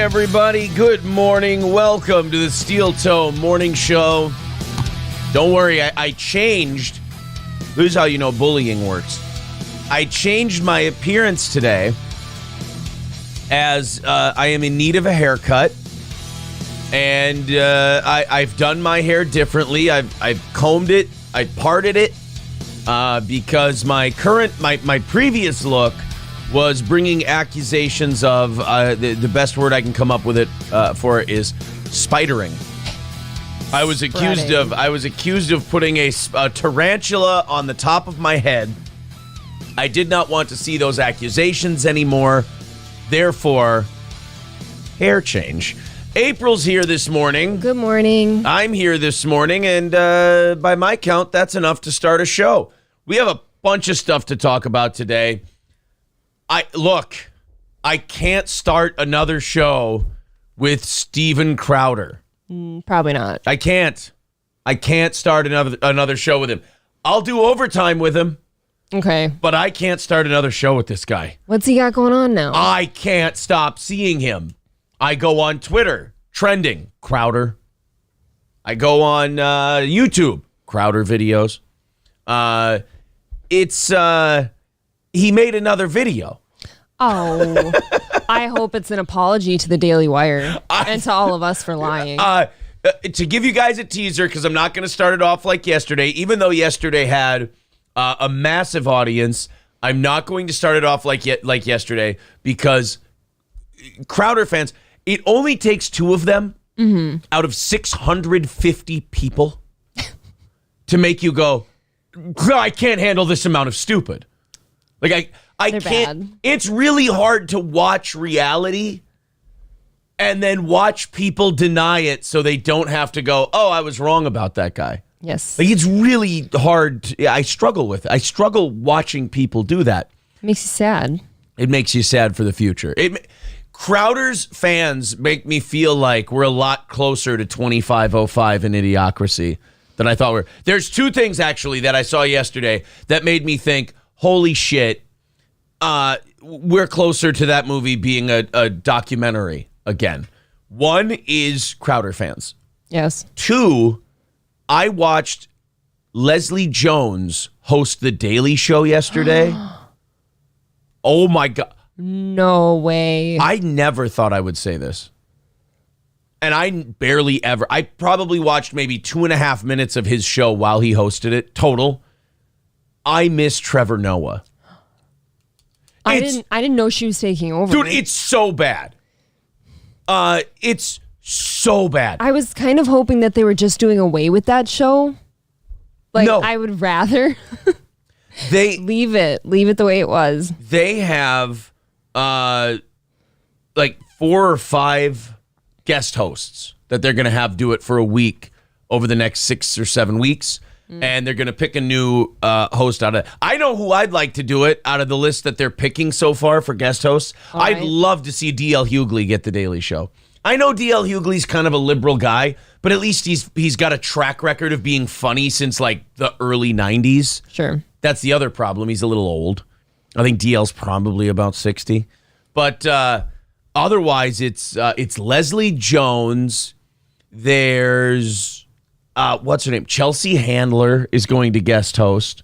everybody. Good morning. Welcome to the Steel Toe Morning Show. Don't worry, I changed. This is how you know bullying works. I changed my appearance today as I am in need of a haircut. And I've done my hair differently. I've combed it. I parted it because my previous look was bringing accusations of the best word I can come up with it for it is spidering. I was accused of putting a tarantula on the top of my head. I did not want to see those accusations anymore. Therefore, hair change. April's here this morning. Good morning. I'm here this morning, and by my count, that's enough to start a show. We have a bunch of stuff to talk about today. I can't start another show with Steven Crowder. Probably not. I can't start another show with him. I'll do overtime with him. Okay. But I can't start another show with this guy. What's he got going on now? I can't stop seeing him. I go on Twitter, trending, Crowder. I go on YouTube, Crowder videos. He made another video. Oh, I hope it's an apology to the Daily Wire and to all of us for lying. To give you guys a teaser, because I'm not going to start it off like yesterday, even though yesterday had a massive audience, I'm not going to start it off like yesterday because Crowder fans, it only takes two of them out of 650 people to make you go, I can't handle this amount of stupid. Like I They're can't. bad. It's really hard to watch reality and then watch people deny it so they don't have to go, oh, I was wrong about that guy. Yes. Like it's really hard. I struggle with it. I struggle watching people do that. It makes you sad. It makes you sad for the future. Crowder's fans make me feel like we're a lot closer to 2505 in Idiocracy than I thought we were. There's two things, actually, that I saw yesterday that made me think, holy shit, we're closer to that movie being a documentary again. One is Crowder fans. Yes. Two, I watched Leslie Jones host The Daily Show yesterday. Oh, my God. No way. I never thought I would say this. And I probably watched maybe 2.5 minutes of his show while he hosted it, total. I miss Trevor Noah. I didn't know she was taking over. Dude, it's so bad. It's so bad. I was kind of hoping that they were just doing away with that show. Like, No. I would rather They leave it the way it was. They have like 4 or 5 guest hosts that they're going to have do it for a week over the next 6 or 7 weeks. And they're going to pick a new host out of it. I know who I'd like to do it out of the list that they're picking so far for guest hosts. All right. I'd love to see D.L. Hughley get The Daily Show. I know D.L. Hughley's kind of a liberal guy, but at least he's got a track record of being funny since like the early 90s. Sure. That's the other problem. He's a little old. I think DL's probably about 60. But otherwise, it's Leslie Jones. There's... what's her name? Chelsea Handler is going to guest host.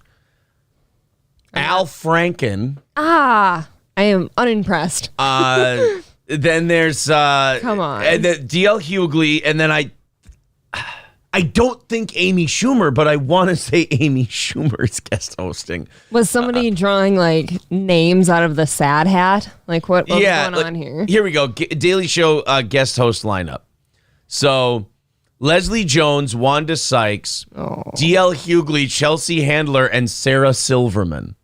Al Franken. I am unimpressed. Then there's Come on. and then DL Hughley, and then I don't think Amy Schumer, but I want to say Amy Schumer's guest hosting. Was somebody drawing like names out of the sad hat? Like what's going on here? Here we go. Daily Show guest host lineup. So Leslie Jones, Wanda Sykes, DL Hughley, Chelsea Handler, and Sarah Silverman.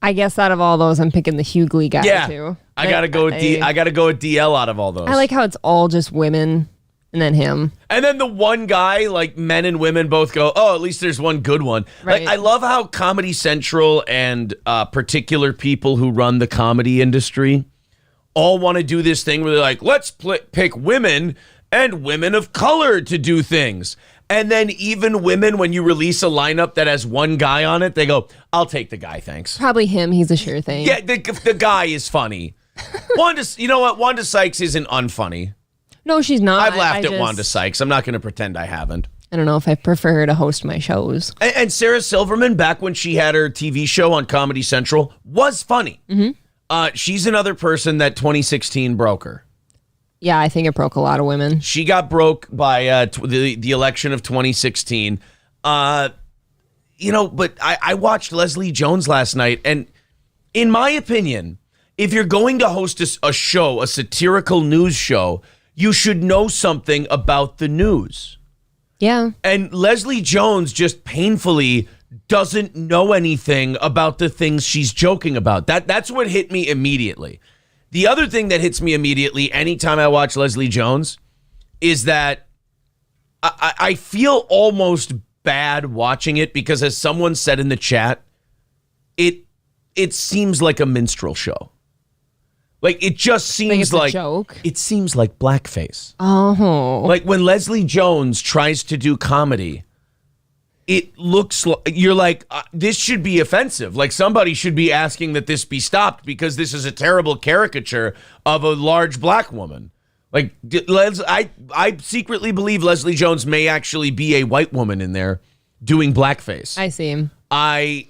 I guess out of all those, I'm picking the Hughley guy too. I gotta go with I gotta go with DL out of all those. I like how it's all just women and then him. And then the one guy, like men and women both go, oh, at least there's one good one. Right. Like I love how Comedy Central and particular people who run the comedy industry all want to do this thing where they're like, let's pick women and women of color to do things. And then even women, when you release a lineup that has one guy on it, they go, I'll take the guy, thanks. Probably him. He's a sure thing. Yeah, the guy is funny. You know what? Wanda Sykes isn't unfunny. No, she's not. I've laughed at Wanda Sykes. I'm not going to pretend I haven't. I don't know if I prefer her to host my shows. And Sarah Silverman, back when she had her TV show on Comedy Central, was funny. She's another person that 2016 broke her. Yeah, I think it broke a lot of women. She got broke by the election of 2016. But I watched Leslie Jones last night, and in my opinion, if you're going to host a show, a satirical news show, you should know something about the news. Yeah. And Leslie Jones just painfully doesn't know anything about the things she's joking about. That's what hit me immediately. The other thing that hits me immediately anytime I watch Leslie Jones is that I feel almost bad watching it because, as someone said in the chat, it seems like a minstrel show. Like, it just seems like a joke. It seems like blackface. Oh. Like, when Leslie Jones tries to do comedy, it looks like you're like, this should be offensive. Like, somebody should be asking that this be stopped because this is a terrible caricature of a large black woman. Like, I secretly believe Leslie Jones may actually be a white woman in there doing blackface. I see him. I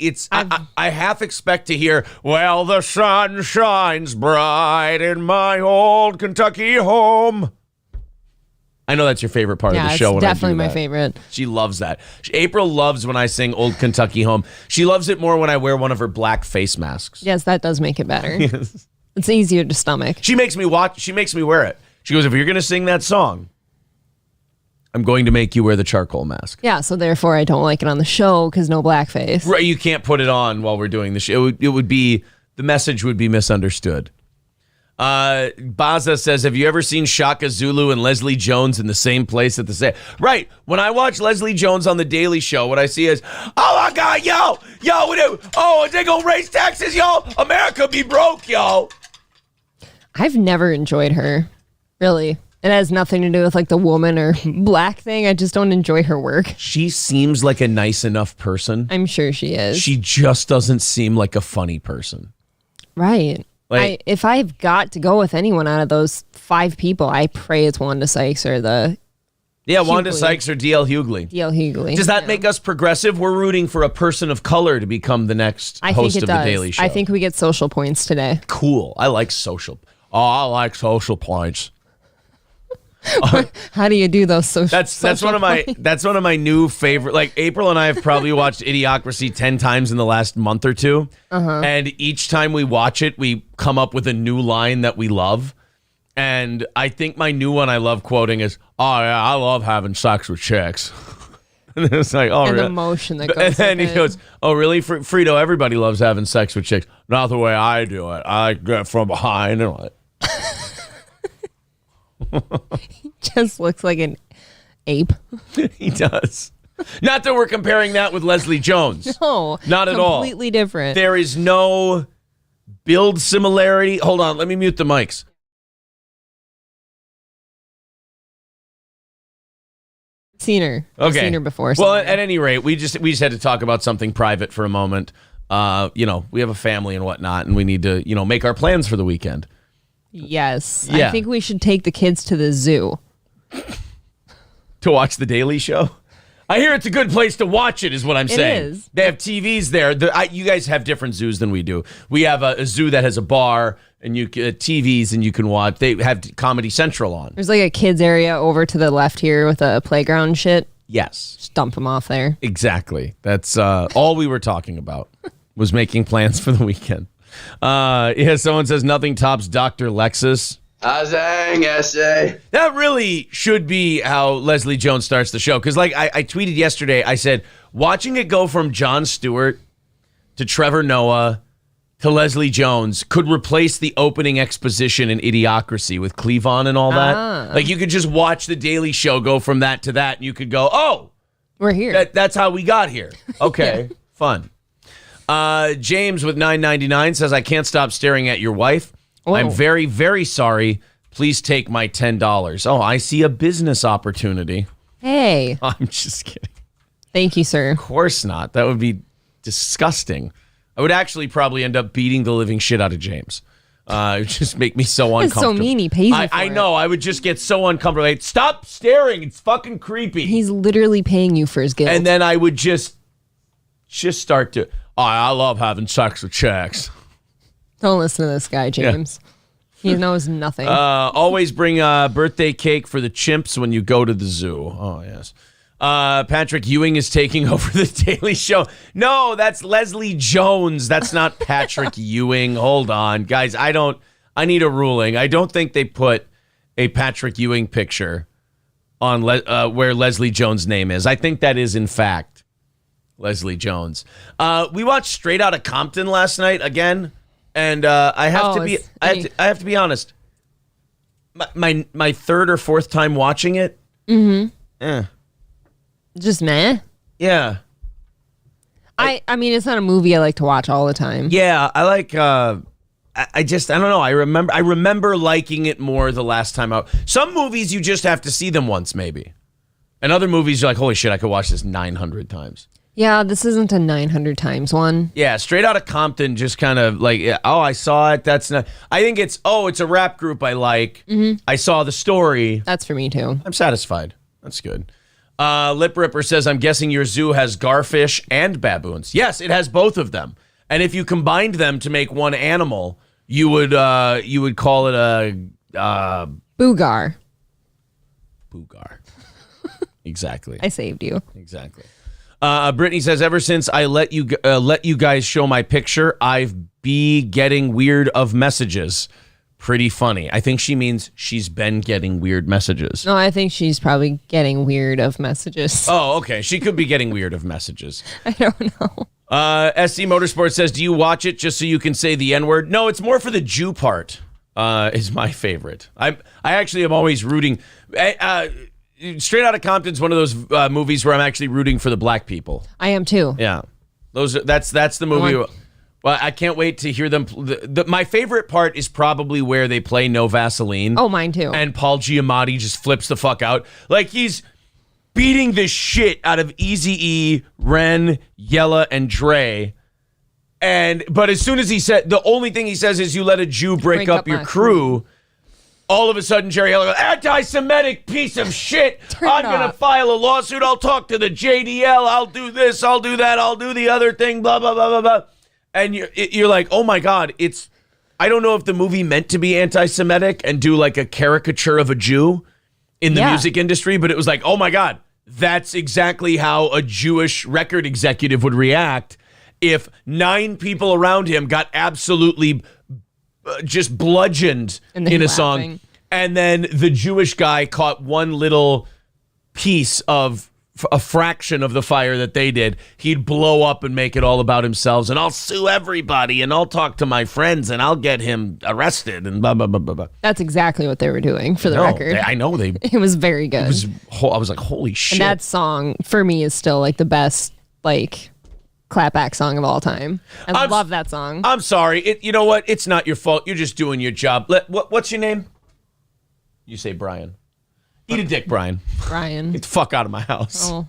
half expect to hear, well, the sun shines bright in my old Kentucky home. I know that's your favorite part of the show. Yeah, it's definitely my favorite. She loves that. April loves when I sing Old Kentucky Home. She loves it more when I wear one of her black face masks. Yes, that does make it better. Yes. It's easier to stomach. She makes me wear it. She goes, if you're going to sing that song, I'm going to make you wear the charcoal mask. Yeah, so therefore I don't like it on the show because no blackface. Right, you can't put it on while we're doing the show. It would be, the message would be misunderstood. Baza says, have you ever seen Shaka Zulu and Leslie Jones in the same place at the same? Right, when I watch Leslie Jones on The Daily Show, what I see is, oh my God, they gonna raise taxes, yo. America be broke, yo. I've never enjoyed her, really. It has nothing to do with like the woman or black thing. I just don't enjoy her work. She seems like a nice enough person. I'm sure she is. She just doesn't seem like a funny person. Right. Like, if I've got to go with anyone out of those 5 people, I pray it's Wanda Sykes or Wanda Sykes or D.L. Hughley. D.L. Hughley. Does that make us progressive? We're rooting for a person of color to become the next host of The Daily Show. I think we get social points today. Cool. I like social. Oh, I like social points. How do you do those social? That's one of my new favorite. Like, April and I have probably watched Idiocracy 10 times in the last month or two, and each time we watch it, we come up with a new line that we love. And I think my new one I love quoting is, "Oh yeah, I love having sex with chicks." And it's like, oh, and really? the emotion that goes. And then with he goes, "Oh, really, Frito? Everybody loves having sex with chicks. Not the way I do it. I get from behind and like." He just looks like an ape. He does. Not that we're comparing that with Leslie Jones. No, not at all. Completely different. There is no build similarity. Hold on, let me mute the mics. Seen her. Okay. I've seen her before. Well, at any rate, we just had to talk about something private for a moment. We have a family and whatnot, and we need to, make our plans for the weekend. Yes. Yeah. I think we should take the kids to the zoo. To watch The Daily Show? I hear it's a good place to watch it, is what I'm saying. It is. They have TVs there. You guys have different zoos than we do. We have a zoo that has a bar and TVs, and you can watch. They have Comedy Central on. There's like a kids area over to the left here with a playground shit. Yes. Just dump them off there. Exactly. That's all we were talking about was making plans for the weekend. Someone says nothing tops Dr. Lexus. Azang essay. That really should be how Leslie Jones starts the show. Because I tweeted yesterday, I said, watching it go from Jon Stewart to Trevor Noah to Leslie Jones could replace the opening exposition in Idiocracy with Cleavon and all that. Like, you could just watch The Daily Show go from that to that, and you could go, oh, we're here. That's how we got here. Okay, fun. James with $9.99 says, I can't stop staring at your wife. Whoa. I'm very, very sorry. Please take my $10. Oh, I see a business opportunity. Hey. I'm just kidding. Thank you, sir. Of course not. That would be disgusting. I would actually probably end up beating the living shit out of James. It would just make me so It's uncomfortable. so mean. He pays you for I know. it. I would just get so uncomfortable. Like, stop staring. It's fucking creepy. He's literally paying you for his guilt. And then I would just start to, I love having sex with chicks. Don't listen to this guy, James. He knows nothing. Always bring a birthday cake for the chimps when you go to the zoo. Oh, yes. Patrick Ewing is taking over the Daily Show. No, that's Leslie Jones. That's not Patrick Ewing. Hold on. Guys, I need a ruling. I don't think they put a Patrick Ewing picture on where Leslie Jones' name is. I think that is, in fact, Leslie Jones. We watched Straight Outta Compton last night again. And I have to be honest. My third or fourth time watching it. Mm-hmm. Just meh. Yeah. I mean, it's not a movie I like to watch all the time. Yeah, I like. I don't know. I remember liking it more the last time out. Some movies you just have to see them once, maybe. And other movies you're like, holy shit, I could watch this 900 times. Yeah, this isn't a 900 times one. Yeah, Straight Outta Compton just kind of like, I saw it. That's not. I think it's a rap group I like. Mm-hmm. I saw the story. That's for me too. I'm satisfied. That's good. Lip Ripper says, I'm guessing your zoo has garfish and baboons. Yes, it has both of them. And if you combined them to make one animal, you would call it a Boogar. Boogar. Exactly. I saved you. Exactly. Brittany says, ever since I let you guys show my picture, I've been getting weird of messages. Pretty funny. I think she means she's been getting weird messages. No, I think she's probably getting weird of messages. Oh, okay. She could be getting weird of messages. I don't know. SC Motorsport says, do you watch it just so you can say the N-word? No, it's more for the Jew part. Is my favorite. I actually am always rooting. Straight Outta Compton's one of those movies where I'm actually rooting for the black people. I am too. Yeah, that's the movie. Well, I can't wait to hear them. My favorite part is probably where they play No Vaseline. Oh, mine too. And Paul Giamatti just flips the fuck out. Like he's beating the shit out of Eazy-E, Ren, Yella, and Dre. But as soon as he said, the only thing he says is, you let a Jew break up your crew. All of a sudden, Jerry Heller goes, anti-Semitic piece of shit. I'm going to file a lawsuit. I'll talk to the JDL. I'll do this. I'll do that. I'll do the other thing. Blah, blah, blah, blah, blah. And you're like, oh my God, I don't know if the movie meant to be anti-Semitic and do like a caricature of a Jew in the music industry, but it was like, oh my God, that's exactly how a Jewish record executive would react if 9 people around him got absolutely just bludgeoned in a song. And then the Jewish guy caught one little piece of a fraction of the fire that they did. He'd blow up and make it all about himself. And I'll sue everybody and I'll talk to my friends and I'll get him arrested and blah, blah, blah, blah, blah. That's exactly what they were doing for the record. I know. It was very good. I was like, holy shit. And that song for me is still like the best, like, clapback song of all time. I love that song. I'm sorry. You know what? It's not your fault. You're just doing your job. What's your name? You say Brian. Eat a dick, Brian. Brian. Get the fuck out of my house. Oh.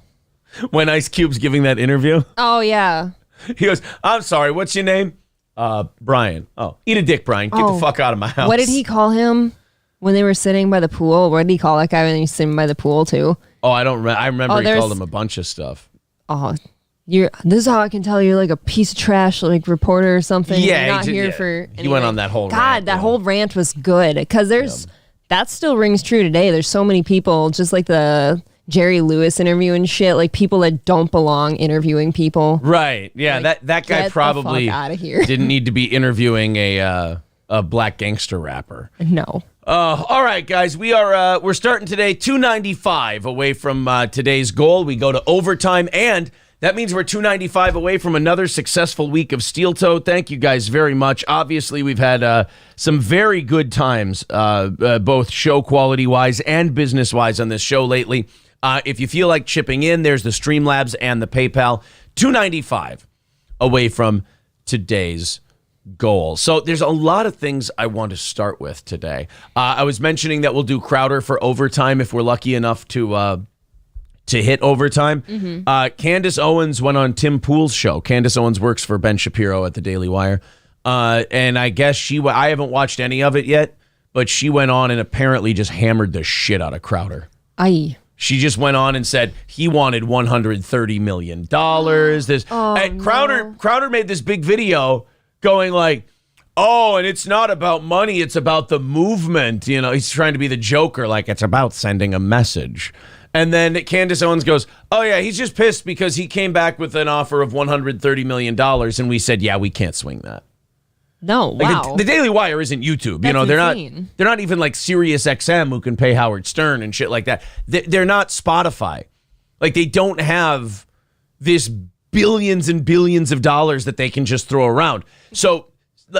When Ice Cube's giving that interview. Oh, yeah. He goes, I'm sorry, what's your name? Brian. Oh, eat a dick, Brian. Get the fuck out of my house. What did he call him when they were sitting by the pool? What did he call that guy when he was sitting by the pool, too? Oh, I don't remember. I remember he called him a bunch of stuff. Oh, this is how I can tell you're like a piece of trash, like reporter or something. Yeah. You're not here for anything. He went on that whole rant. God, that whole rant was good. Because that still rings true today. There's so many people, just like the Jerry Lewis interview and shit, like people that don't belong interviewing people. Right. Yeah, like, that guy probably out of here. Didn't need to be interviewing a black gangster rapper. No. All right, guys, we're starting today 295 away from today's goal. We go to overtime, and that means we're 295 away from another successful week of Steel Toe. Thank you guys very much. Obviously, we've had some very good times, both show quality-wise and business-wise on this show lately. If you feel like chipping in, there's the Streamlabs and the PayPal. 295 away from today's goal. So there's a lot of things I want to start with today. I was mentioning that we'll do Crowder for overtime if we're lucky enough to hit overtime. Mm-hmm. Candace Owens went on Tim Pool's show. Candace Owens works for Ben Shapiro at the Daily Wire. And I guess I haven't watched any of it yet, but she went on and apparently just hammered the shit out of Crowder. Aye. She just went on and said he wanted $130 million. Crowder made this big video going like, oh, and it's not about money, it's about the movement. You know, he's trying to be the Joker, like it's about sending a message. And then Candace Owens goes, oh yeah, he's just pissed because he came back with an offer of $130 million. And we said, yeah, we can't swing that. No, like wow. The Daily Wire isn't YouTube. That's insane. They're not even like Sirius XM who can pay Howard Stern and shit like that. They're not Spotify. Like they don't have this billions and billions of dollars that they can just throw around. So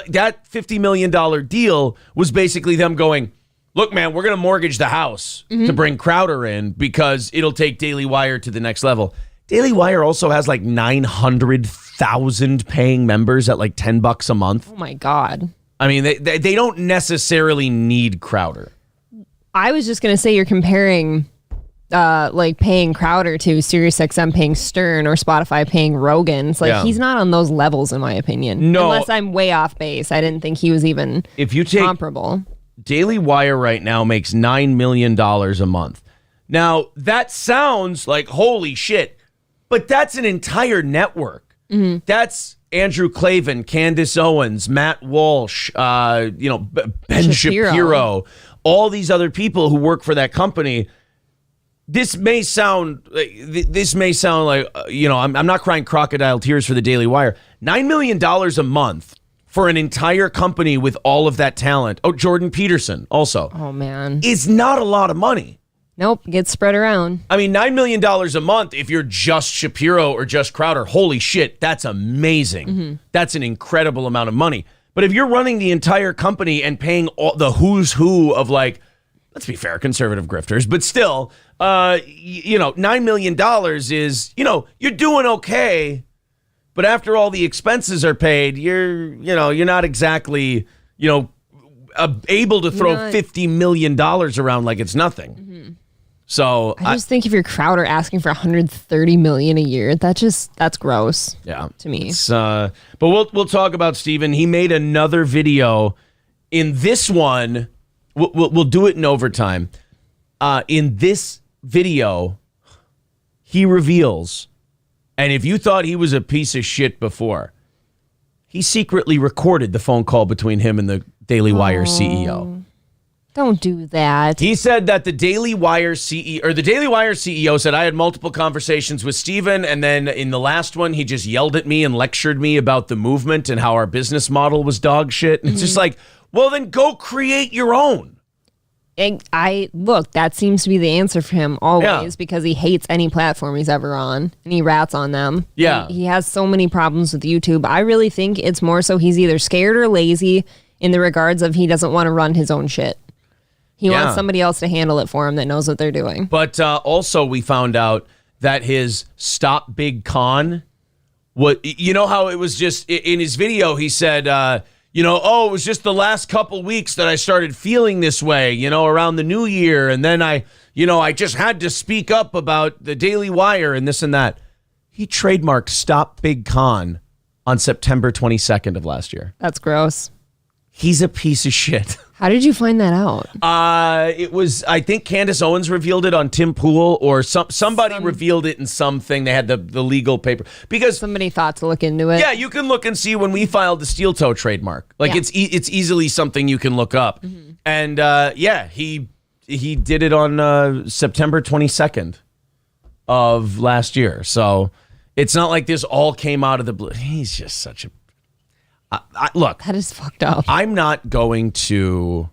that $50 million deal was basically them going, look, man, we're going to mortgage the house to bring Crowder in because it'll take Daily Wire to the next level. Daily Wire also has like 900,000 paying members at like $10 a month. Oh my God. I mean, they don't necessarily need Crowder. I was just going to say you're comparing like paying Crowder to SiriusXM paying Stern or Spotify paying Rogan. It's like he's not on those levels in my opinion. No. Unless I'm way off base. I didn't think he was even comparable. Daily Wire right now makes $9 million a month. Now, that sounds like holy shit. But that's an entire network. That's Andrew Klavan, Candace Owens, Matt Walsh, Ben Shapiro, all these other people who work for that company. This may sound like, I'm not crying crocodile tears for the Daily Wire. $9 million a month for an entire company with all of that talent. Oh, Jordan Peterson also. Oh, man. Is not a lot of money. Nope, gets spread around. I mean, $9 million a month if you're just Shapiro or just Crowder. Holy shit, that's amazing. That's an incredible amount of money. But if you're running the entire company and paying all the who's who of like, let's be fair, conservative grifters, but still, $9 million is, you're doing okay. But after all the expenses are paid, you're not exactly, able to throw $50 million around like it's nothing. So I just think if you're Crowder asking for $130 million a year, that's gross. Yeah, to me. But we'll talk about Steven. He made another video. In this one, we'll do it in overtime. In this video, he reveals, and if you thought he was a piece of shit before, he secretly recorded the phone call between him and the Daily Wire CEO. Don't do that. He said that the Daily Wire CEO said, I had multiple conversations with Steven, and then in the last one, he just yelled at me and lectured me about the movement and how our business model was dog shit. And it's just like, well, then go create your own. And that seems to be the answer for him always because he hates any platform he's ever on and he rats on them. Yeah. He has so many problems with YouTube. I really think it's more so he's either scared or lazy in the regards of he doesn't want to run his own shit. He wants somebody else to handle it for him that knows what they're doing. But also we found out that his Stop Big Con, how it was just in his video, he said, it was just the last couple weeks that I started feeling this way, around the new year. And then I just had to speak up about the Daily Wire and this and that. He trademarked Stop Big Con on September 22nd of last year. That's gross. He's a piece of shit. How did you find that out? It was, I think Candace Owens revealed it on Tim Pool, or somebody revealed it in something. They had the legal paper. Because somebody thought to look into it. Yeah, you can look and see when we filed the steel toe trademark. Like it's easily something you can look up. And he did it on September 22nd of last year. So it's not like this all came out of the blue. He's just such a... look, that is fucked up. I'm not going to.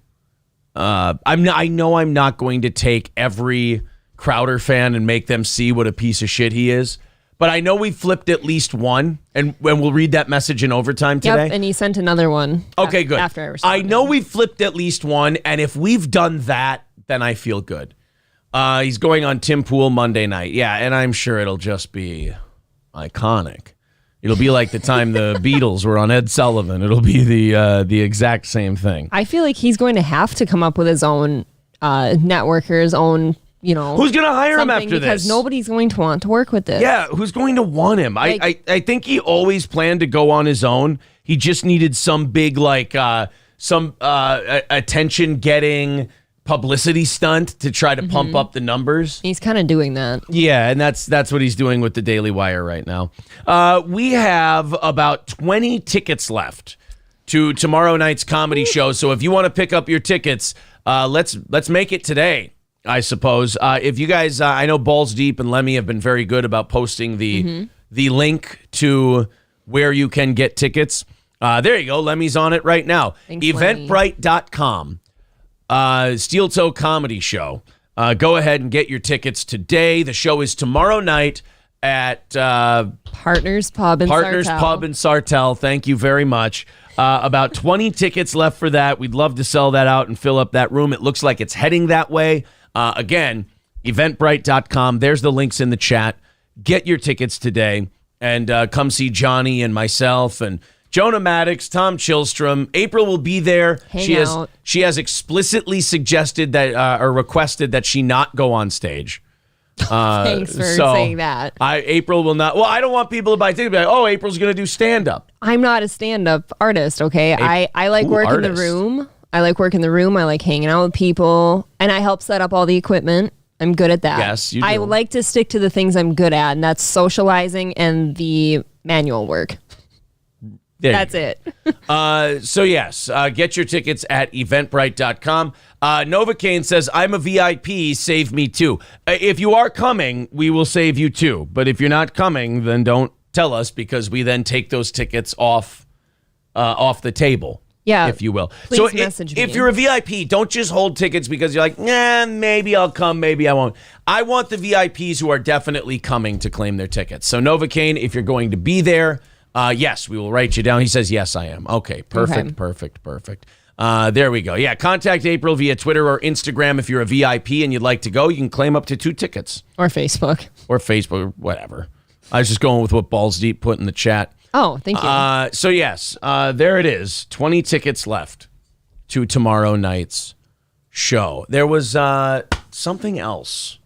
I know I'm not going to take every Crowder fan and make them see what a piece of shit he is. But I know we flipped at least one, and we'll read that message in overtime today. Yep, and he sent another one. Okay, good. After I responded. I know we flipped at least one, and if we've done that, then I feel good. He's going on Tim Pool Monday night. Yeah, and I'm sure it'll just be iconic. It'll be like the time the Beatles were on Ed Sullivan. It'll be the exact same thing. I feel like he's going to have to come up with his own network or his own, Who's going to hire him after this? Because nobody's going to want to work with this. Yeah, who's going to want him? I think he always planned to go on his own. He just needed some big, attention-getting publicity stunt to try to pump up the numbers. He's kind of doing that. Yeah, and that's what he's doing with the Daily Wire right now. We have about 20 tickets left to tomorrow night's comedy show. So if you want to pick up your tickets, let's make it today, I suppose. If you guys, I know Balls Deep and Lemmy have been very good about posting the link to where you can get tickets. There you go. Lemmy's on it right now. Thanks, Eventbrite.com. Steel Toe Comedy Show. Go ahead and get your tickets today. The show is tomorrow night at Partners Pub in Sartell. Thank you very much. About 20 tickets left for that. We'd love to sell that out and fill up that room. It looks like it's heading that way. Again, eventbrite.com. There's the links in the chat. Get your tickets today and come see Johnny and myself and Jonah Maddox, Tom Chilstrom. April will be there. She has explicitly suggested that or requested that she not go on stage. Thanks for saying that. April will not. Well, I don't want people to buy tickets. Be like, oh, April's going to do stand-up. I'm not a stand-up artist, okay? I like working the room. I like working the room. I like hanging out with people. And I help set up all the equipment. I'm good at that. Yes, you do. I like to stick to the things I'm good at, and that's socializing and the manual work. That's it. So yes, get your tickets at eventbrite.com. Novocaine says, I'm a VIP, save me too. If you are coming, we will save you too. But if you're not coming, then don't tell us, because we then take those tickets off the table. Yeah, if you will. Please so message me. If you're a VIP, don't just hold tickets because you're like, nah, maybe I'll come, maybe I won't. I want the VIPs who are definitely coming to claim their tickets. So Novocaine, if you're going to be there, yes, we will write you down. He says, yes, I am. Okay, perfect. There we go. Yeah, contact April via Twitter or Instagram if you're a VIP and you'd like to go. You can claim up to 2 tickets. Or Facebook. Or whatever. I was just going with what Balls Deep put in the chat. Oh, thank you. So yes, there it is. 20 tickets left to tomorrow night's show. There was something else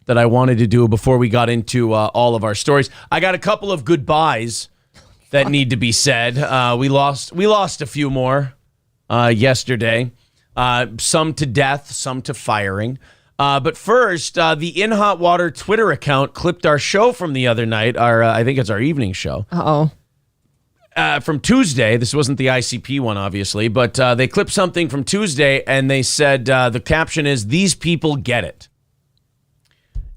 that I wanted to do before we got into all of our stories. I got a couple of goodbyes that need to be said. We lost a few more yesterday. Some to death, some to firing. But first, the In Hot Water Twitter account clipped our show from the other night. I think it's our evening show. Uh-oh. From Tuesday. This wasn't the ICP one, obviously, but they clipped something from Tuesday, and they said the caption is, "These people get it."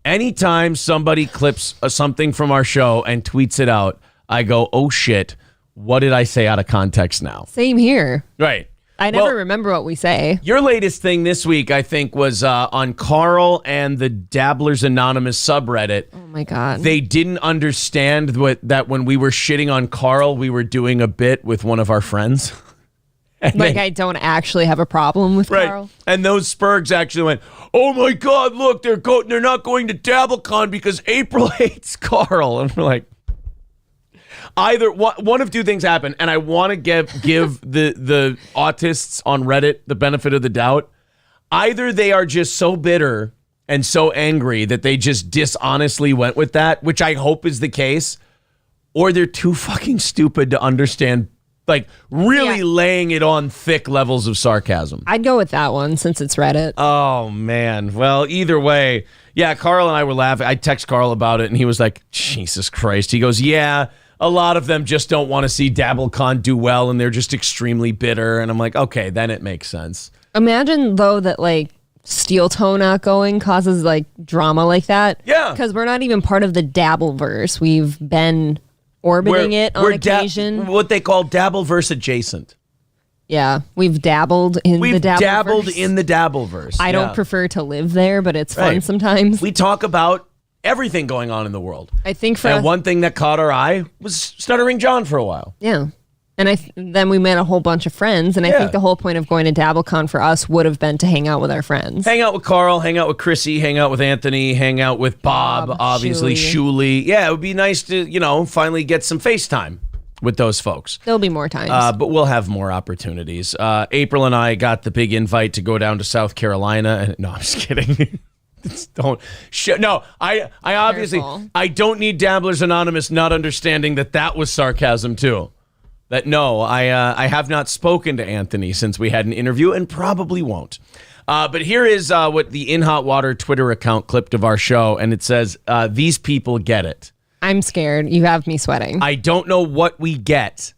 Anytime somebody clips something from our show and tweets it out, I go, oh shit, what did I say out of context now? Same here. Right. I never remember what we say. Your latest thing this week, I think, was on Carl and the Dabblers Anonymous subreddit. Oh my God. They didn't understand that when we were shitting on Carl, we were doing a bit with one of our friends. I don't actually have a problem with Carl. And those Spurgs actually went, oh my God, look, they're not going to DabbleCon because April hates Carl. And we're like, either one of two things happen, and I want to give the autists on Reddit the benefit of the doubt. Either they are just so bitter and so angry that they just dishonestly went with that, which I hope is the case, or they're too fucking stupid to understand, like really laying it on thick levels of sarcasm. I'd go with that one since it's Reddit. Oh, man. Well, either way, yeah, Carl and I were laughing. I text Carl about it, and he was like, Jesus Christ. He goes, yeah, a lot of them just don't want to see DabbleCon do well, and they're just extremely bitter. And I'm like, okay, then it makes sense. Imagine, though, that, like, Steel Toe not going causes, like, drama like that. Yeah. Because we're not even part of the Dabbleverse. We've been orbiting it on occasion. What they call Dabbleverse adjacent. Yeah, we've dabbled in the Dabbleverse. Dabbled in the Dabbleverse. I don't prefer to live there, but it's fun sometimes. We talk about everything going on in the world. I think one thing that caught our eye was Stuttering John for a while. Yeah. And then we met a whole bunch of friends, and I think the whole point of going to DabbleCon for us would have been to hang out with our friends. Hang out with Carl, hang out with Chrissy, hang out with Anthony, hang out with Bob, obviously, Shuli. Yeah, it would be nice to, finally get some FaceTime with those folks. There'll be more times. But we'll have more opportunities. April and I got the big invite to go down to South Carolina. And, no, I'm just kidding. I obviously, I don't need Dabblers Anonymous not understanding that was sarcasm too. No, I have not spoken to Anthony since we had an interview and probably won't. But here is what the In Hot Water Twitter account clipped of our show, and it says, these people get it. I'm scared. You have me sweating. I don't know what we get,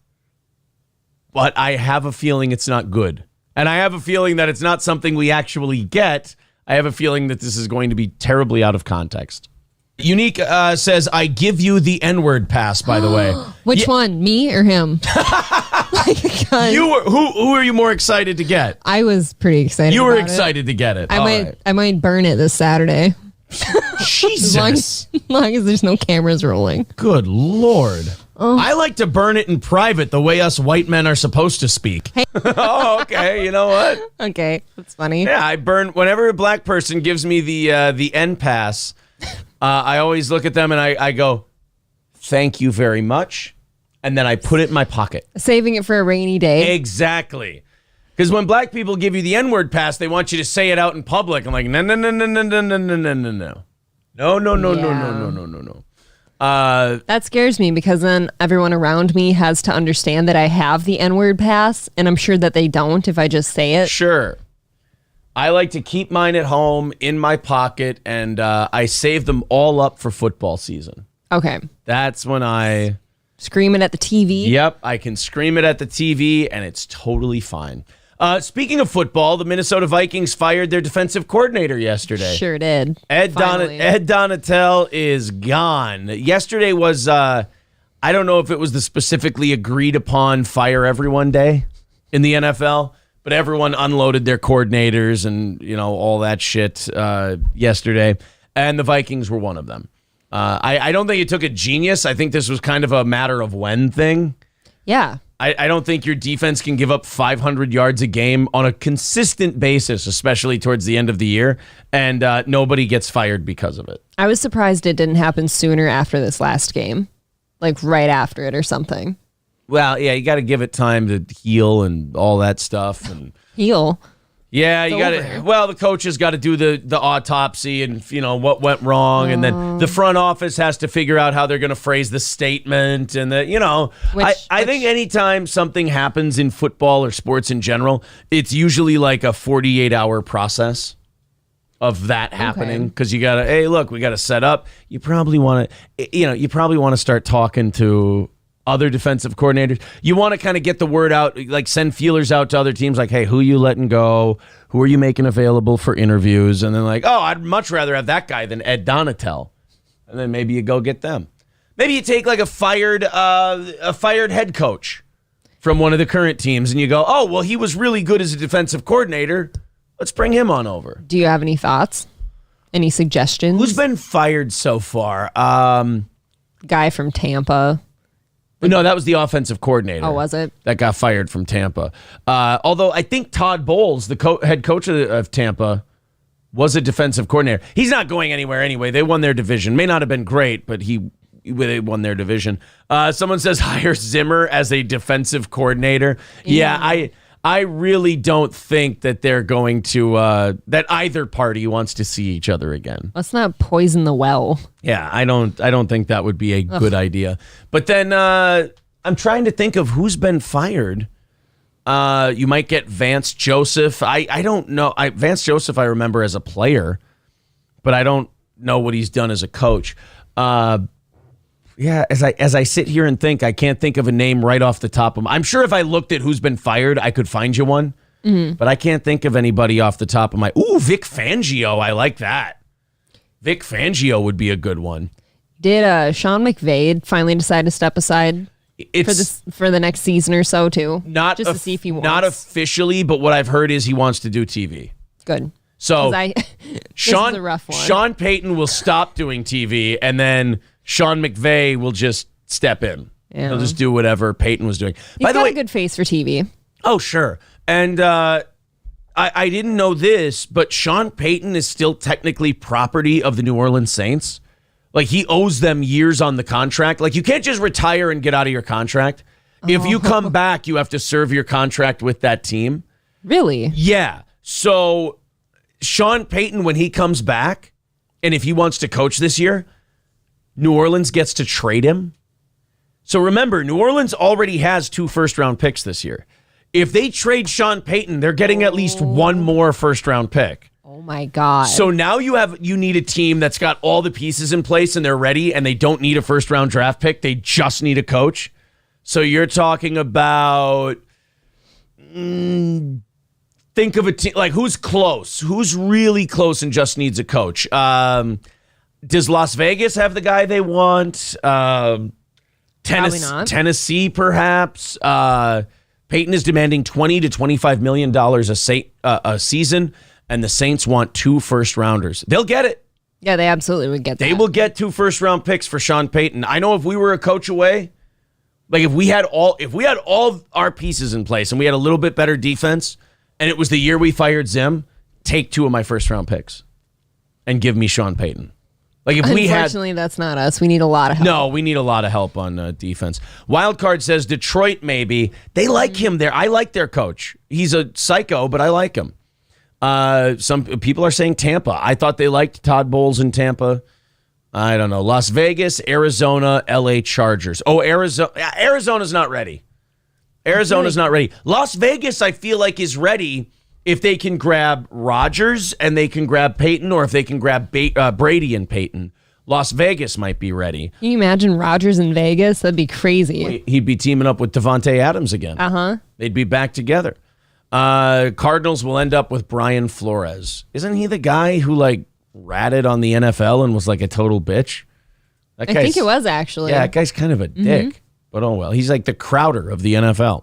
but I have a feeling it's not good. And I have a feeling that it's not something we actually get. I have a feeling that this is going to be terribly out of context. Unique says, I give you the N-word pass, by the way. Which one, me or him? Who are you more excited to get? I was pretty excited. You were about excited to get it. I might burn it this Saturday. Jesus. As long as there's no cameras rolling. Good Lord. Oh. I like to burn it in private the way us white men are supposed to speak. Hey. Oh, okay. You know what? Okay. That's funny. Yeah, I burn whenever a black person gives me the N pass. I always look at them and I go, thank you very much. And then I put it in my pocket. Saving it for a rainy day. Exactly. Because when black people give you the N-word pass, they want you to say it out in public. I'm like, no. That scares me because then everyone around me has to understand that I have the N-word pass, and I'm sure that they don't if I just say it. Sure. I like to keep mine at home in my pocket, and I save them all up for football season. Okay. That's when I... Scream it at the TV? Yep, I can scream it at the TV, and it's totally fine. Speaking of football, the Minnesota Vikings fired their defensive coordinator yesterday. Sure did. Ed Donatel is gone. Yesterday was, I don't know if it was the specifically agreed upon fire everyone day in the NFL, but everyone unloaded their coordinators and, all that shit yesterday, and the Vikings were one of them. I don't think it took a genius. I think this was kind of a matter of when thing. Yeah. I don't think your defense can give up 500 yards a game on a consistent basis, especially towards the end of the year, and nobody gets fired because of it. I was surprised it didn't happen sooner after this last game, like right after it or something. Well, yeah, you got to give it time to heal and all that stuff. And heal? Yeah, you got to. Well, the coaches got to do the autopsy and what went wrong, and then the front office has to figure out how they're going to phrase the statement, and I think anytime something happens in football or sports in general, it's usually like a 48-hour process of that happening because you got to. Hey, look, we got to set up. You probably want to. Start talking to other defensive coordinators. You want to kind of get the word out, like send feelers out to other teams like, hey, who you letting go? Who are you making available for interviews? And then like, oh, I'd much rather have that guy than Ed Donatel. And then maybe you go get them. Maybe you take like a fired head coach from one of the current teams and you go, oh, well, he was really good as a defensive coordinator. Let's bring him on over. Do you have any thoughts? Any suggestions? Who's been fired so far? Guy from Tampa. No, that was the offensive coordinator. Oh, was it? That got fired from Tampa. Although I think Todd Bowles, the head coach of Tampa, was a defensive coordinator. He's not going anywhere anyway. They won their division. May not have been great, but they won their division. Someone says hire Zimmer as a defensive coordinator. Yeah, I really don't think that they're going to that either party wants to see each other again. Let's not poison the well. Yeah, I don't think that would be a good idea. But then I'm trying to think of who's been fired. You might get Vance Joseph. I don't know. Vance Joseph I remember as a player, but I don't know what he's done as a coach. Yeah, as I sit here and think, I can't think of a name right off the top of my... I'm sure if I looked at who's been fired, I could find you one. Mm-hmm. But I can't think of anybody off the top of my... Ooh, Vic Fangio. I like that. Vic Fangio would be a good one. Did Sean McVay finally decide to step aside for the next season or so, too? Just to see if he wants. Not officially, but what I've heard is he wants to do TV. Good. So this is a rough one. Sean Payton will stop doing TV, and then... Sean McVay will just step in. Yeah. He'll just do whatever Peyton was doing. By the way, a good face for TV. Oh, sure. And I didn't know this, but Sean Payton is still technically property of the New Orleans Saints. Like, he owes them years on the contract. Like, you can't just retire and get out of your contract. If you come back, you have to serve your contract with that team. Really? Yeah. So Sean Payton, when he comes back, and if he wants to coach this year, New Orleans gets to trade him. So remember, New Orleans already has 2 first-round picks this year. If they trade Sean Payton, they're getting at least 1 more first-round pick. Oh my God. So now you need a team that's got all the pieces in place and they're ready and they don't need a first-round draft pick. They just need a coach. So you're talking about, think of a team, like who's close? Who's really close and just needs a coach? Does Las Vegas have the guy they want? Tennessee, perhaps. Peyton is demanding $20 to $25 million a season, and the Saints want 2 first-rounders. They'll get it. Yeah, they absolutely would get that. They will get 2 first-round picks for Sean Payton. I know if we were a coach away, like if we had all our pieces in place and we had a little bit better defense, and it was the year we fired Zim, take 2 of my first-round picks and give me Sean Payton. Like if Unfortunately, that's not us. We need a lot of help. No, we need a lot of help on defense. Wildcard says Detroit maybe. They like him there. I like their coach. He's a psycho, but I like him. Some people are saying Tampa. I thought they liked Todd Bowles in Tampa. I don't know. Las Vegas, Arizona, LA Chargers. Oh, Arizona's not ready. Arizona's not ready. Las Vegas, I feel like, is ready if they can grab Rodgers and they can grab Peyton, or if they can grab Brady and Peyton. Las Vegas might be ready. Can you imagine Rodgers in Vegas? That'd be crazy. He'd be teaming up with Devontae Adams again. Uh-huh. They'd be back together. Cardinals will end up with Brian Flores. Isn't he the guy who, like, ratted on the NFL and was, like, a total bitch? I think it was, actually. Yeah, that guy's kind of a dick. But oh well. He's like the Crowder of the NFL.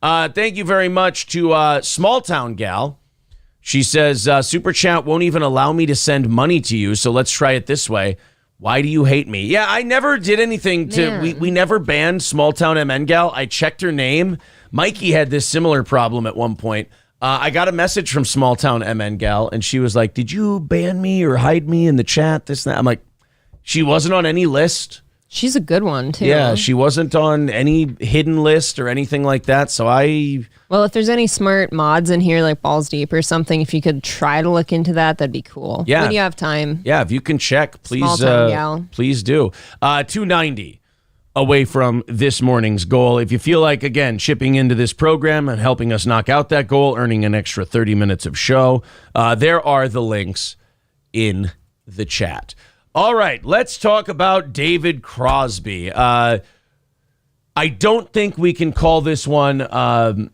Thank you very much to Small Town Gal. She says, Super Chat won't even allow me to send money to you, so let's try it this way. Why do you hate me? Yeah, I never did anything to... We never banned Small Town MN Gal. I checked her name. Mikey had this similar problem at one point. I got a message from Small Town MN Gal, and she was like, did you ban me or hide me in the chat? This and that. I'm like, she wasn't on any list. She's a good one, too. Yeah, she wasn't on any hidden list or anything like that, so Well, if there's any smart mods in here, like Balls Deep or something, if you could try to look into that, that'd be cool. Yeah. When you have time. Yeah, if you can check, please, please do. 290 away from this morning's goal. If you feel like, again, shipping into this program and helping us knock out that goal, earning an extra 30 minutes of show, there are the links in the chat. All right, let's talk about David Crosby. I don't think we can call this one, Botox,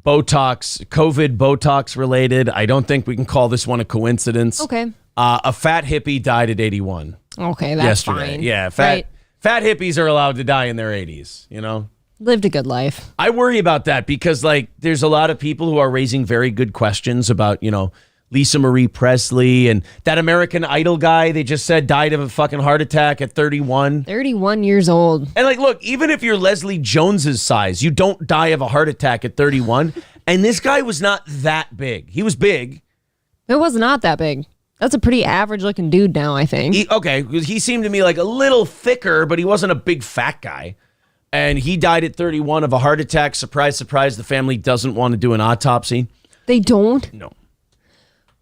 COVID Botox related. I don't think we can call this one a coincidence. Okay. A fat hippie died at 81. Okay, that's yesterday. fine. Yeah, fat hippies are allowed to die in their 80s, you know? Lived a good life. I worry about that because, like, there's a lot of people who are raising very good questions about, Lisa Marie Presley and that American Idol guy they just said died of a fucking heart attack at 31. 31 years old. And like, look, even if you're Leslie Jones's size, you don't die of a heart attack at 31. And this guy was not that big. He was big. It was not that big. That's a pretty average looking dude now, I think. He seemed to me like a little thicker, but he wasn't a big fat guy. And he died at 31 of a heart attack. Surprise, surprise, the family doesn't want to do an autopsy. They don't? No.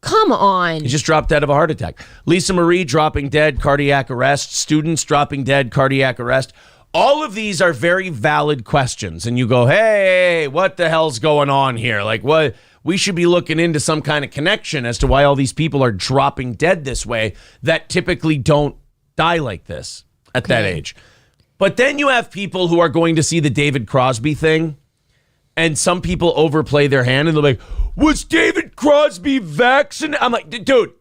Come on. He just dropped dead of a heart attack. Lisa Marie dropping dead, cardiac arrest. Students dropping dead, cardiac arrest. All of these are very valid questions. And you go, hey, what the hell's going on here? Like, what? We should be looking into some kind of connection as to why all these people are dropping dead this way that typically don't die like this at that age. But then you have people who are going to see the David Crosby thing, and some people overplay their hand and they're like, was David Crosby vaccinated? I'm like, dude,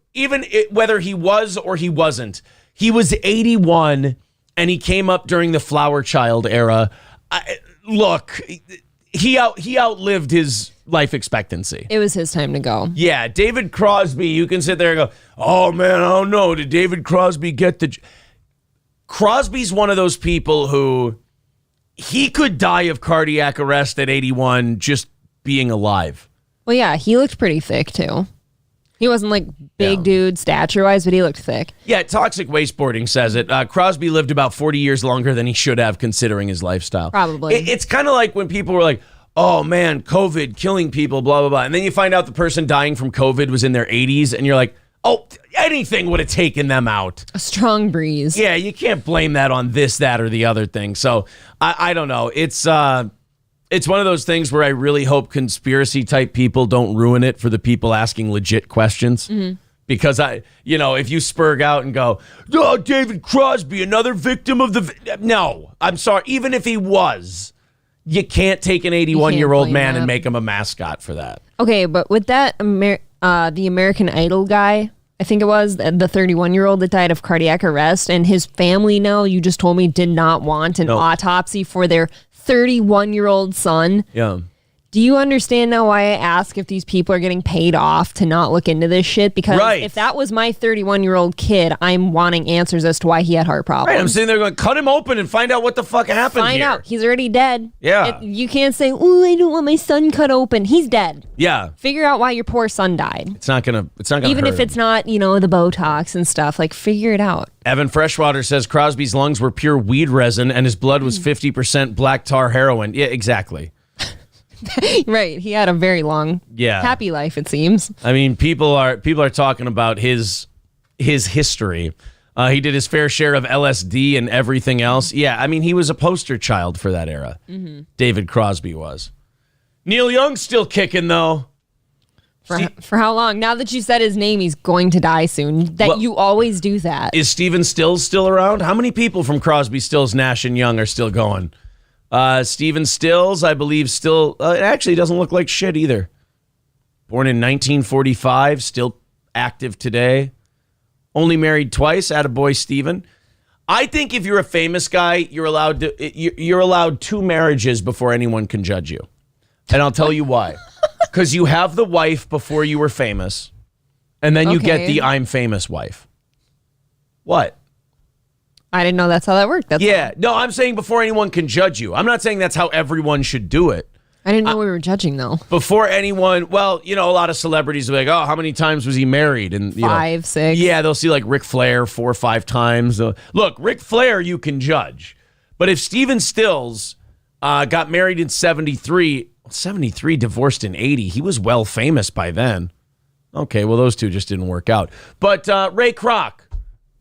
whether he was or he wasn't, he was 81 and he came up during the Flower Child era. Look, he outlived his life expectancy. It was his time to go. Yeah, David Crosby, you can sit there and go, oh man, I don't know. Did David Crosby get the... Crosby's one of those people who he could die of cardiac arrest at 81 just being alive. Well, yeah, he looked pretty thick, too. He wasn't, like, big dude stature-wise, but he looked thick. Yeah, Toxic Wasteboarding says it. Crosby lived about 40 years longer than he should have, considering his lifestyle. Probably. It's kind of like when people were like, oh, man, COVID, killing people, blah, blah, blah. And then you find out the person dying from COVID was in their 80s, and you're like, Oh, anything would have taken them out. A strong breeze. Yeah, you can't blame that on this, that, or the other thing. So I don't know. It's one of those things where I really hope conspiracy type people don't ruin it for the people asking legit questions. Mm-hmm. Because if you spurg out and go, oh, David Crosby, another victim of the... No, I'm sorry. Even if he was, you can't take an 81-year-old man and make him a mascot for that. Okay, but with that, the American Idol guy, I think it was, the 31-year-old that died of cardiac arrest, and his family now, you just told me, did not want an autopsy for their 31-year-old son. Yeah. Do you understand now why I ask if these people are getting paid off to not look into this shit? Because if that was my 31-year-old kid, I'm wanting answers as to why he had heart problems. Right, I'm sitting there going, cut him open and find out what the fuck happened Find here. out. He's already dead. Yeah. You can't say, oh, I don't want my son cut open. He's dead. Yeah. Figure out why your poor son died. It's not gonna Even hurt if it's not, the Botox and stuff, like figure it out. Evan Freshwater says Crosby's lungs were pure weed resin and his blood was 50% black tar heroin. Yeah, exactly. Right. He had a very long, happy life, it seems. I mean, people are talking about his history. He did his fair share of LSD and everything else. Yeah, I mean, he was a poster child for that era. Mm-hmm. David Crosby was. Neil Young's still kicking, though. For how long? Now that you said his name, he's going to die soon. You always do that. Is Stephen Stills still around? How many people from Crosby, Stills, Nash, and Young are still going? Stephen Stills, I believe, still... it actually doesn't look like shit either. Born in 1945, still active today. Only married twice, attaboy Stephen. I think if you're a famous guy, you're allowed 2 marriages before anyone can judge you. And I'll tell you why. Because you have the wife before you were famous, and then you get the I'm famous wife. What? I didn't know that's how that worked. No, I'm saying before anyone can judge you. I'm not saying that's how everyone should do it. I didn't know we were judging, though. Before anyone, a lot of celebrities will be like, oh, how many times was he married? And 5, 6. Yeah, they'll see like Ric Flair 4 or 5 times. Look, Ric Flair, you can judge. But if Stephen Stills got married in 73, divorced in 80, he was well famous by then. Okay, well, those two just didn't work out. But Ray Kroc,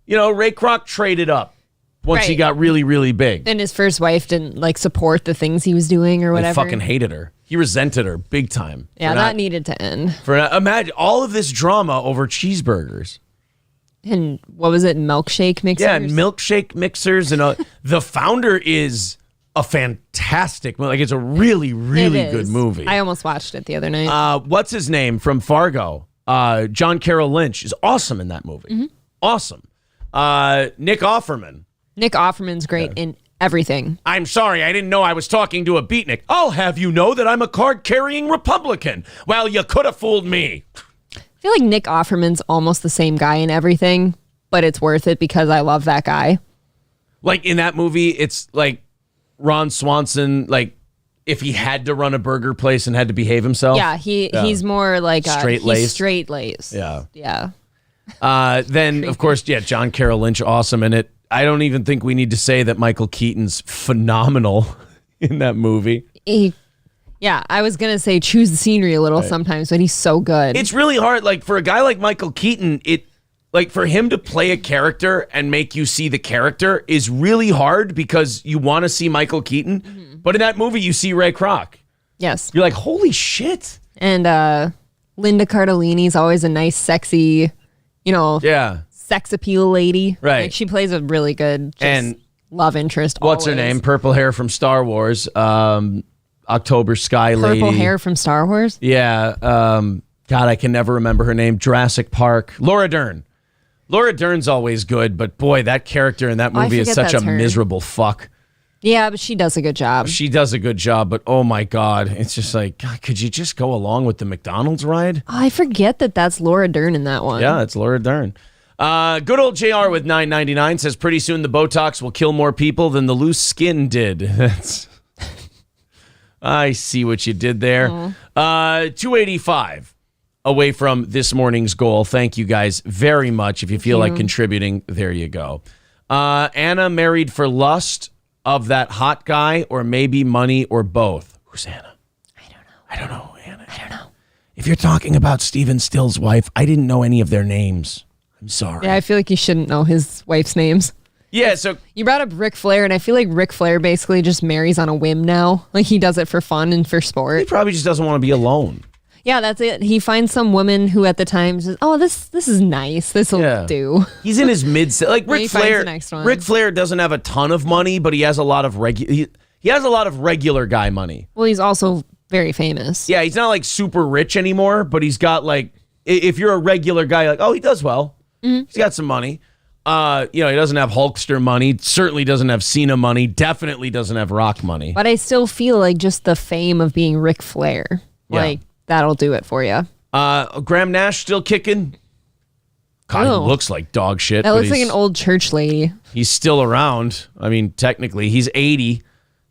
Ray Kroc traded up. Once he got really, really big. And his first wife didn't support the things he was doing or whatever. He fucking hated her. He resented her big time. Yeah, that needed to end. Imagine all of this drama over cheeseburgers. And what was it, milkshake mixers? Yeah, milkshake mixers. And the founder is a fantastic, it's a really, really good movie. I almost watched it the other night. What's his name from Fargo? John Carroll Lynch is awesome in that movie. Mm-hmm. Awesome. Nick Offerman. Nick Offerman's great in everything. I'm sorry, I didn't know I was talking to a beatnik. I'll have you know that I'm a card-carrying Republican. Well, you could have fooled me. I feel like Nick Offerman's almost the same guy in everything, but it's worth it because I love that guy. Like in that movie, it's like Ron Swanson, if he had to run a burger place and had to behave himself. Yeah, he's more like straight-laced. Straight-laced. Yeah. Then, of course, John Carroll Lynch, awesome in it. I don't even think we need to say that Michael Keaton's phenomenal in that movie. I was going to say choose the scenery a little sometimes, but he's so good. It's really hard. For a guy like Michael Keaton, for him to play a character and make you see the character is really hard because you want to see Michael Keaton. Mm-hmm. But in that movie, you see Ray Kroc. Yes. You're like, holy shit. And Linda Cardellini's always a nice, sexy, sex appeal lady. Right. She plays a really good love interest. What's her name? Purple hair from Star Wars. October Sky Lady. Purple hair from Star Wars? Yeah. God, I can never remember her name. Jurassic Park. Laura Dern. Laura Dern's always good, but boy, that character in that movie is such a miserable fuck. Yeah, but she does a good job. She does a good job, but oh my God, it's just like, God, could you just go along with the McDonald's ride? I forget that's Laura Dern in that one. Yeah, it's Laura Dern. Good old JR with $9.99 says pretty soon the Botox will kill more people than the loose skin did. I see what you did there. 285 away from this morning's goal. Thank you guys very much. If you feel like contributing, there you go. Anna married for lust of that hot guy or maybe money or both. Who's Anna? I don't know. I don't know, Anna. I don't know. If you're talking about Steven Still's wife, I didn't know any of their names. I'm sorry. Yeah, I feel like you shouldn't know his wife's names. Yeah, so you brought up Ric Flair, and I feel like Ric Flair basically just marries on a whim now. Like he does it for fun and for sport. he probably just doesn't want to be alone. Yeah, that's it. He finds some woman who at the time says, "Oh, this is nice. This will do." He's in his mid, like Ric Flair. The next one. Ric Flair doesn't have a ton of money, but he has a lot of he has a lot of regular guy money. Well, he's also very famous. Yeah, he's not like super rich anymore, but he's got like, if you're a regular guy, like, oh, he does well. Mm-hmm. He's got some money. He doesn't have Hulkster money. Certainly doesn't have Cena money. Definitely doesn't have Rock money. But I still feel like just the fame of being Ric Flair, like that'll do it for you. Graham Nash still kicking. God, he looks like dog shit. That looks like an old church lady. He's still around. I mean, technically, he's 80.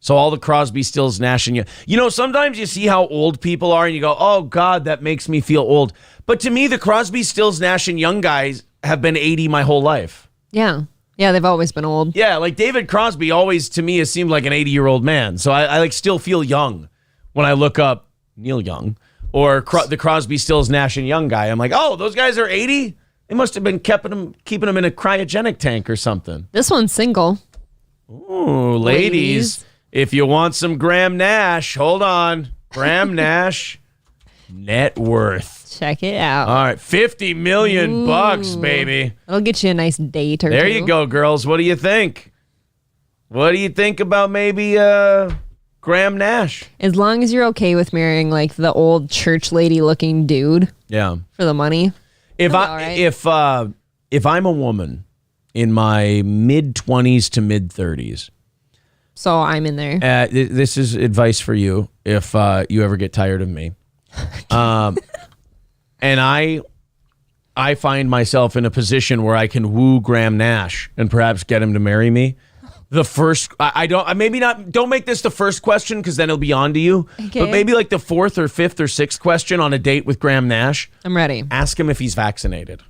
So all the Crosby, Stills, Nash, and sometimes you see how old people are and you go, oh, God, that makes me feel old. But to me, the Crosby, Stills, Nash, and Young guys have been 80 my whole life. Yeah. Yeah, they've always been old. Yeah, like David Crosby always, to me, has seemed like an 80-year-old man. So I like still feel young when I look up Neil Young or the Crosby, Stills, Nash, and Young guy. I'm like, oh, those guys are 80? They must have been keeping them in a cryogenic tank or something. This one's single. Ooh, ladies. If you want some Graham Nash, hold on. Graham Nash net worth. Check it out. All right, $50 million bucks, baby. It'll get you a nice date or There two. you go, girls. What do you think? What do you think about maybe Graham Nash? As long as you're okay with marrying like the old church lady looking dude. Yeah. For the money. If I'm a woman in my mid-20s to mid-30s. So I'm in there. This is advice for you if you ever get tired of me. And I find myself in a position where I can woo Graham Nash and perhaps get him to marry me. The first, don't make this the first question because then it'll be on to you. Okay. But maybe like the fourth or fifth or sixth question on a date with Graham Nash. I'm ready. Ask him if he's vaccinated.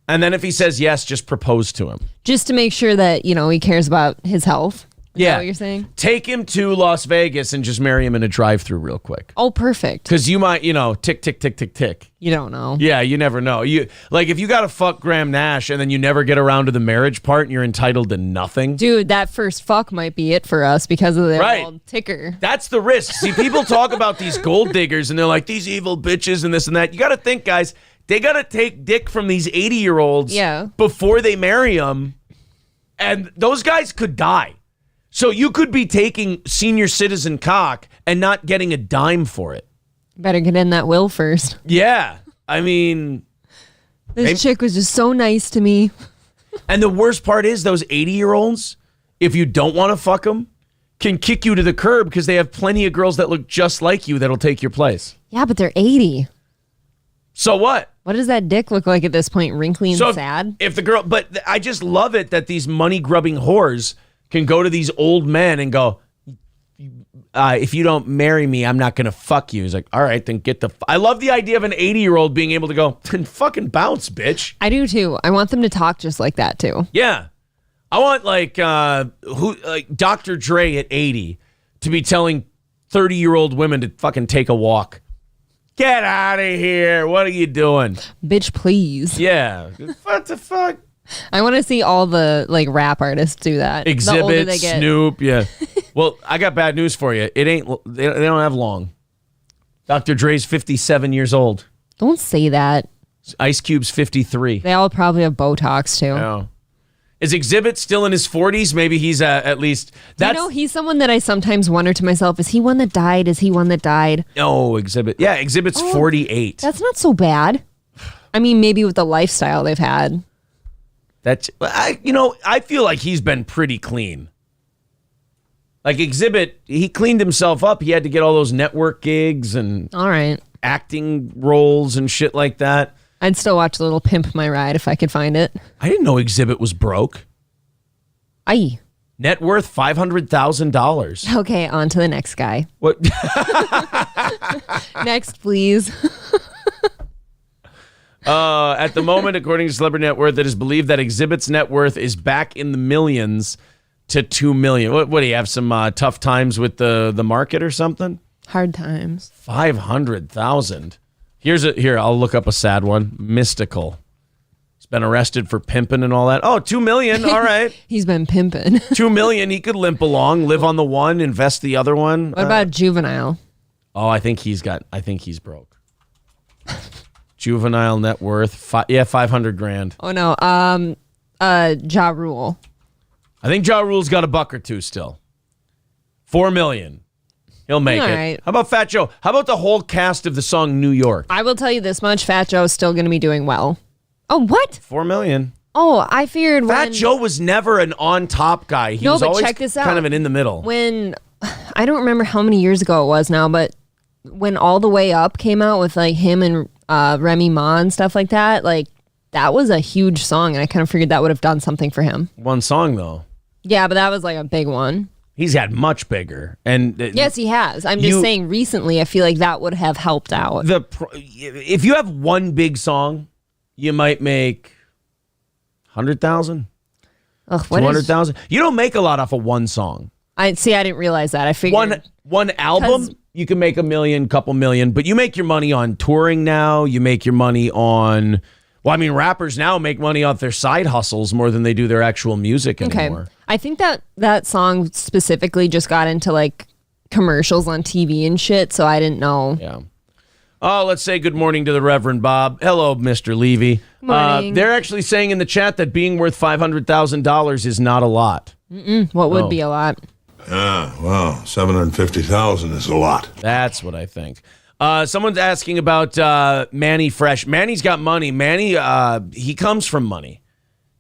And then if he says yes, just propose to him. Just to make sure that, he cares about his health. Is that what you're saying? Take him to Las Vegas and just marry him in a drive-thru real quick. Oh, perfect. Because you might, tick, tick, tick, tick, tick. You don't know. Yeah, you never know. If you got to fuck Graham Nash and then you never get around to the marriage part and you're entitled to nothing. Dude, that first fuck might be it for us because of the old ticker. That's the risk. See, people talk about these gold diggers and they're like, these evil bitches and this and that. You got to think, guys, they got to take dick from these 80-year-olds before they marry them. And those guys could die. So you could be taking senior citizen cock and not getting a dime for it. Better get in that will first. Yeah. I mean... This chick was just so nice to me. And the worst part is those 80-year-olds, if you don't want to fuck them, can kick you to the curb because they have plenty of girls that look just like you that'll take your place. Yeah, but they're 80. So what? What does that dick look like at this point? Wrinkly and sad? If the girl... But I just love it that these money-grubbing whores... can go to these old men and go, if you don't marry me, I'm not going to fuck you. He's like, all right, then get the... I love the idea of an 80-year-old being able to go, then fucking bounce, bitch. I do, too. I want them to talk just like that, too. Yeah. I want, like Dr. Dre at 80 to be telling 30-year-old women to fucking take a walk. Get out of here. What are you doing? Bitch, please. Yeah. What the fuck? I want to see all the rap artists do that. Exhibit, Snoop, yeah. Well, I got bad news for you. They don't have long. Dr. Dre's 57 years old. Don't say that. Ice Cube's 53. They all probably have Botox too. No. Is Exhibit still in his 40s? Maybe he's at least. He's someone that I sometimes wonder to myself: is he one that died? Is he one that died? No, Exhibit. Yeah, Exhibit's 48. That's not so bad. I mean, maybe with the lifestyle they've had. I feel like he's been pretty clean. Like Exhibit, he cleaned himself up. He had to get all those network gigs and acting roles and shit like that. I'd still watch Little Pimp My Ride if I could find it. I didn't know Exhibit was broke. Aye. Net worth $500,000. Okay, on to the next guy. What? Next, please. At the moment, according to Celebrity Net Worth, it is believed that Exhibit's net worth is back in the millions to $2 million. What do you have, some tough times with the market or something? Hard times. 500,000. Here, I'll look up a sad one. Mystical. He's been arrested for pimping and all that. Oh, $2 million. All right. He's been pimping. $2 million. He could limp along, live on the one, invest the other one. What about Juvenile? Oh, I think he's broke. Juvenile net worth. 500 grand. Oh no. Ja Rule. I think Ja Rule's got a buck or two still. $4 million. He'll make All it. right. How about Fat Joe? How about the whole cast of the song New York? I will tell you this much: Fat Joe is still going to be doing well. Oh, what? $4 million. Oh, I figured Fat Joe was never an on-top guy. He was always check this out. kind of an in the middle. When I don't remember how many years ago it was now, but when All the Way Up came out with like him and Remy Ma and stuff like that, like that was a huge song, and I kind of figured that would have done something for him. One song though. Yeah, but that was like a big one. He's had much bigger, and yes, he has. I'm just saying. Recently, I feel like that would have helped out. If you have one big song, you might make 100,000, 200,000. You don't make a lot off of one song. I didn't realize that. I figured one album you can make $1 million, couple million, but you make your money on touring now. You make your money on. Well, I mean, rappers now make money off their side hustles more than they do their actual music anymore. Okay. I think that song specifically just got into like commercials on TV and shit, so I didn't know. Yeah. Oh, let's say good morning to the Reverend Bob. Hello, Mr. Levy. Morning. They're actually saying in the chat that being worth $500,000 is not a lot. What would be a lot? Well, 750,000 is a lot. That's what I think. Someone's asking about Manny Fresh. Manny's got money. Manny, he comes from money.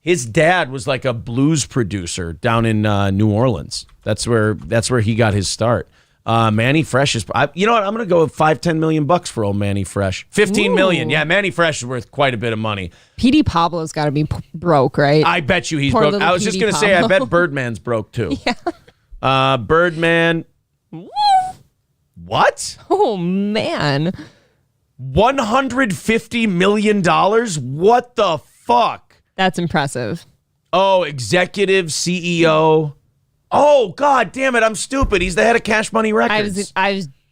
His dad was like a blues producer down in New Orleans. That's where he got his start. Manny Fresh is, you know what? I'm gonna go with $5-10 million for old Manny Fresh. 15 million. Yeah, Manny Fresh is worth quite a bit of money. PD Pablo's got to be broke, right? I bet you he's Poor broke. little I was just PD gonna say, I Pablo. bet Birdman's broke too. Yeah. Birdman. What? Oh man. $150 million? What the fuck? That's impressive. Oh, executive CEO. Oh, God damn it. I'm stupid. He's the head of Cash Money Records.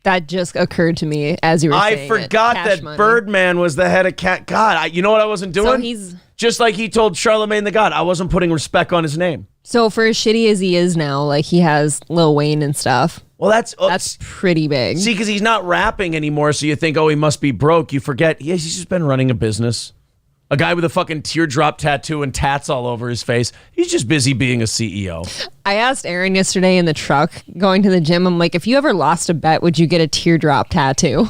That just occurred to me as you were saying I forgot it. that Cash Money. Birdman was the head of God, you know what I wasn't doing? So he's just like he told Charlemagne the God. I wasn't putting respect on his name. so for as shitty as he is now, like he has Lil Wayne and stuff. Well, That's pretty big. See, because he's not rapping anymore, so you think, oh, he must be broke. You forget, he's just been running a business. A guy with a fucking teardrop tattoo and tats all over his face. He's just busy being a CEO. I asked Aaron yesterday in the truck going to the gym. I'm like, if you ever lost a bet, would you get a teardrop tattoo?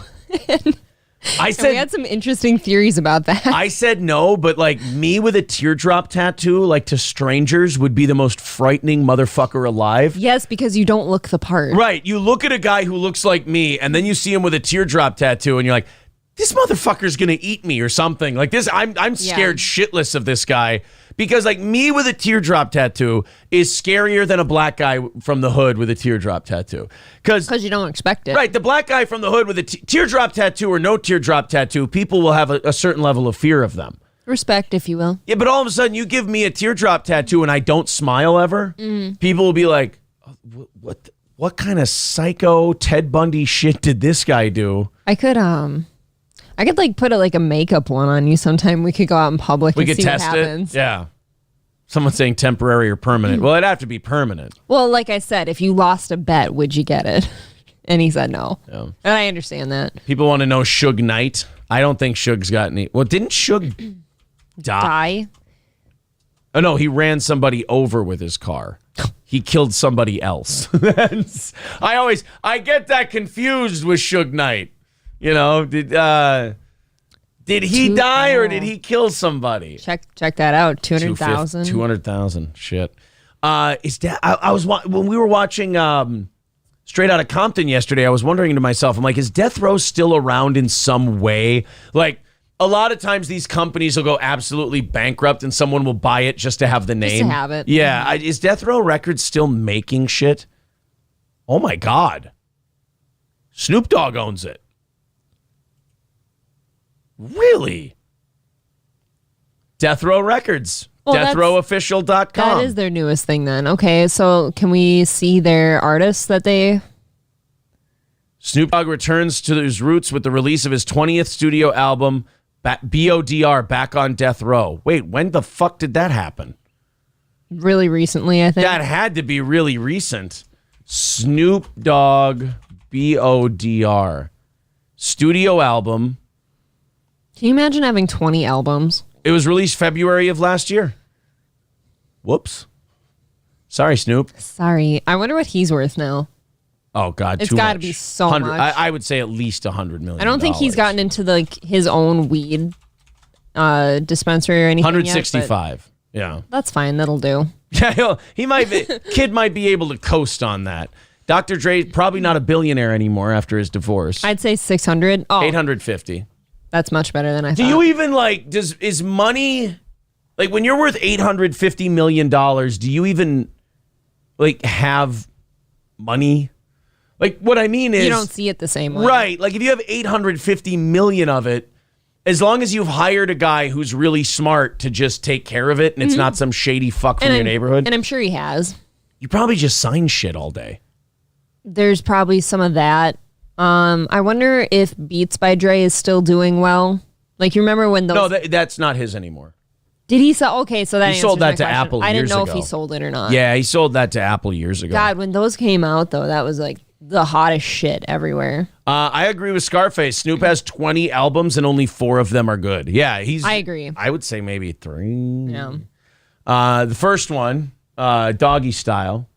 I said we had some interesting theories about that. I said no, but like me with a teardrop tattoo, like to strangers, would be the most frightening motherfucker alive. Yes, because you don't look the part. Right. You look at a guy who looks like me, and then you see him with a teardrop tattoo, and you're like, this motherfucker's gonna eat me or something. Like this, I'm scared shitless of this guy. Because like me with a teardrop tattoo is scarier than a black guy from the hood with a teardrop tattoo. Because you don't expect it. Right, the black guy from the hood with a teardrop tattoo or no teardrop tattoo, people will have a certain level of fear of them. Respect, if you will. Yeah, but all of a sudden you give me a teardrop tattoo and I don't smile ever, people will be like, oh, what kind of psycho Ted Bundy shit did this guy do? I could like put a makeup one on you sometime. We could go out in public We and could see test what happens. it. Yeah. Someone's saying temporary or permanent. Well, it'd have to be permanent. Well, like I said, if you lost a bet, would you get it? And he said no. Yeah. And I understand that. People want to know Suge Knight. I don't think Suge's got any. Well, didn't Suge die? Oh, no, he ran somebody over with his car. He killed somebody else. I get that confused with Suge Knight. You know, did he die or did he kill somebody? Check that out. 200,000. 200,000. Shit. Is that? I was when we were watching Straight Outta Compton yesterday. I was wondering to myself, I'm like, is death row still around in some way? Like, a lot of times these companies will go absolutely bankrupt and someone will buy it just to have the name. Just to have it. Yeah. Is Death Row Records still making shit? Oh my God. Snoop Dogg owns it. Really? Death Row Records. Well, DeathRowOfficial.com. That is their newest thing then. Okay, so can we see their artists that they Snoop Dogg returns to his roots with the release of his 20th studio album, BODR, Back on Death Row. Wait, when the fuck did that happen? Really recently, I think. That had to be really recent. Snoop Dogg, BODR. Studio album. Can you imagine having 20 albums? It was released February of last year. Whoops. Sorry, Snoop. Sorry. I wonder what he's worth now. Oh, God, it's got to be so much. I would say at least $100 million. I don't think he's gotten into his own weed dispensary or anything 165. Yeah. That's fine. That'll do. Yeah, kid might be able to coast on that. Dr. Dre, probably not a billionaire anymore after his divorce. I'd say 600. Oh, 850. That's much better than I thought. Do you even is money, when you're worth $850 million, do you even have money? What I mean is, you don't see it the same way. Right. If you have 850 million of it, as long as you've hired a guy who's really smart to just take care of it and it's not some shady fuck from your neighborhood. And I'm sure he has. You probably just sign shit all day. There's probably some of that. I wonder if Beats by Dre is still doing well. You remember when those... No, that's not his anymore. Did he sell? Okay, so that he sold that to question. Apple. I didn't know ago. if he sold it or not. Yeah, he sold that to Apple years ago. God, when those came out though, that was the hottest shit everywhere. I agree with Scarface. Snoop has 20 albums and only 4 of them are good. Yeah, I agree. I would say maybe 3. Yeah. The first one, Doggy Style.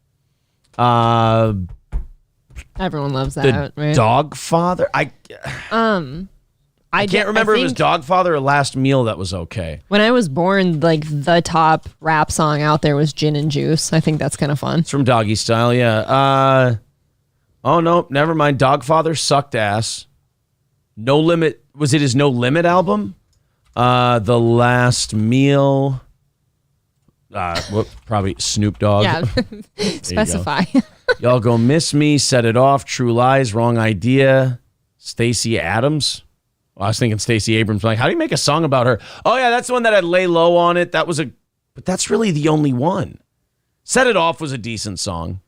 Everyone loves that. Right? Dogfather. I can't remember if it was Dogfather or Last Meal that was okay. When I was born, the top rap song out there was Gin and Juice. I think that's kind of fun. It's from Doggy Style, yeah. Oh, no, never mind. Dogfather sucked ass. No Limit. Was it his No Limit album? The Last Meal. Probably Snoop Dogg. Yeah, specify. Y'all Go Miss Me, Set It Off, True Lies, Wrong Idea, Stacey Adams. Well, I was thinking Stacey Abrams. How do you make a song about her? Oh, yeah, that's the one that had Lay Low on it. But that's really the only one. Set It Off was a decent song.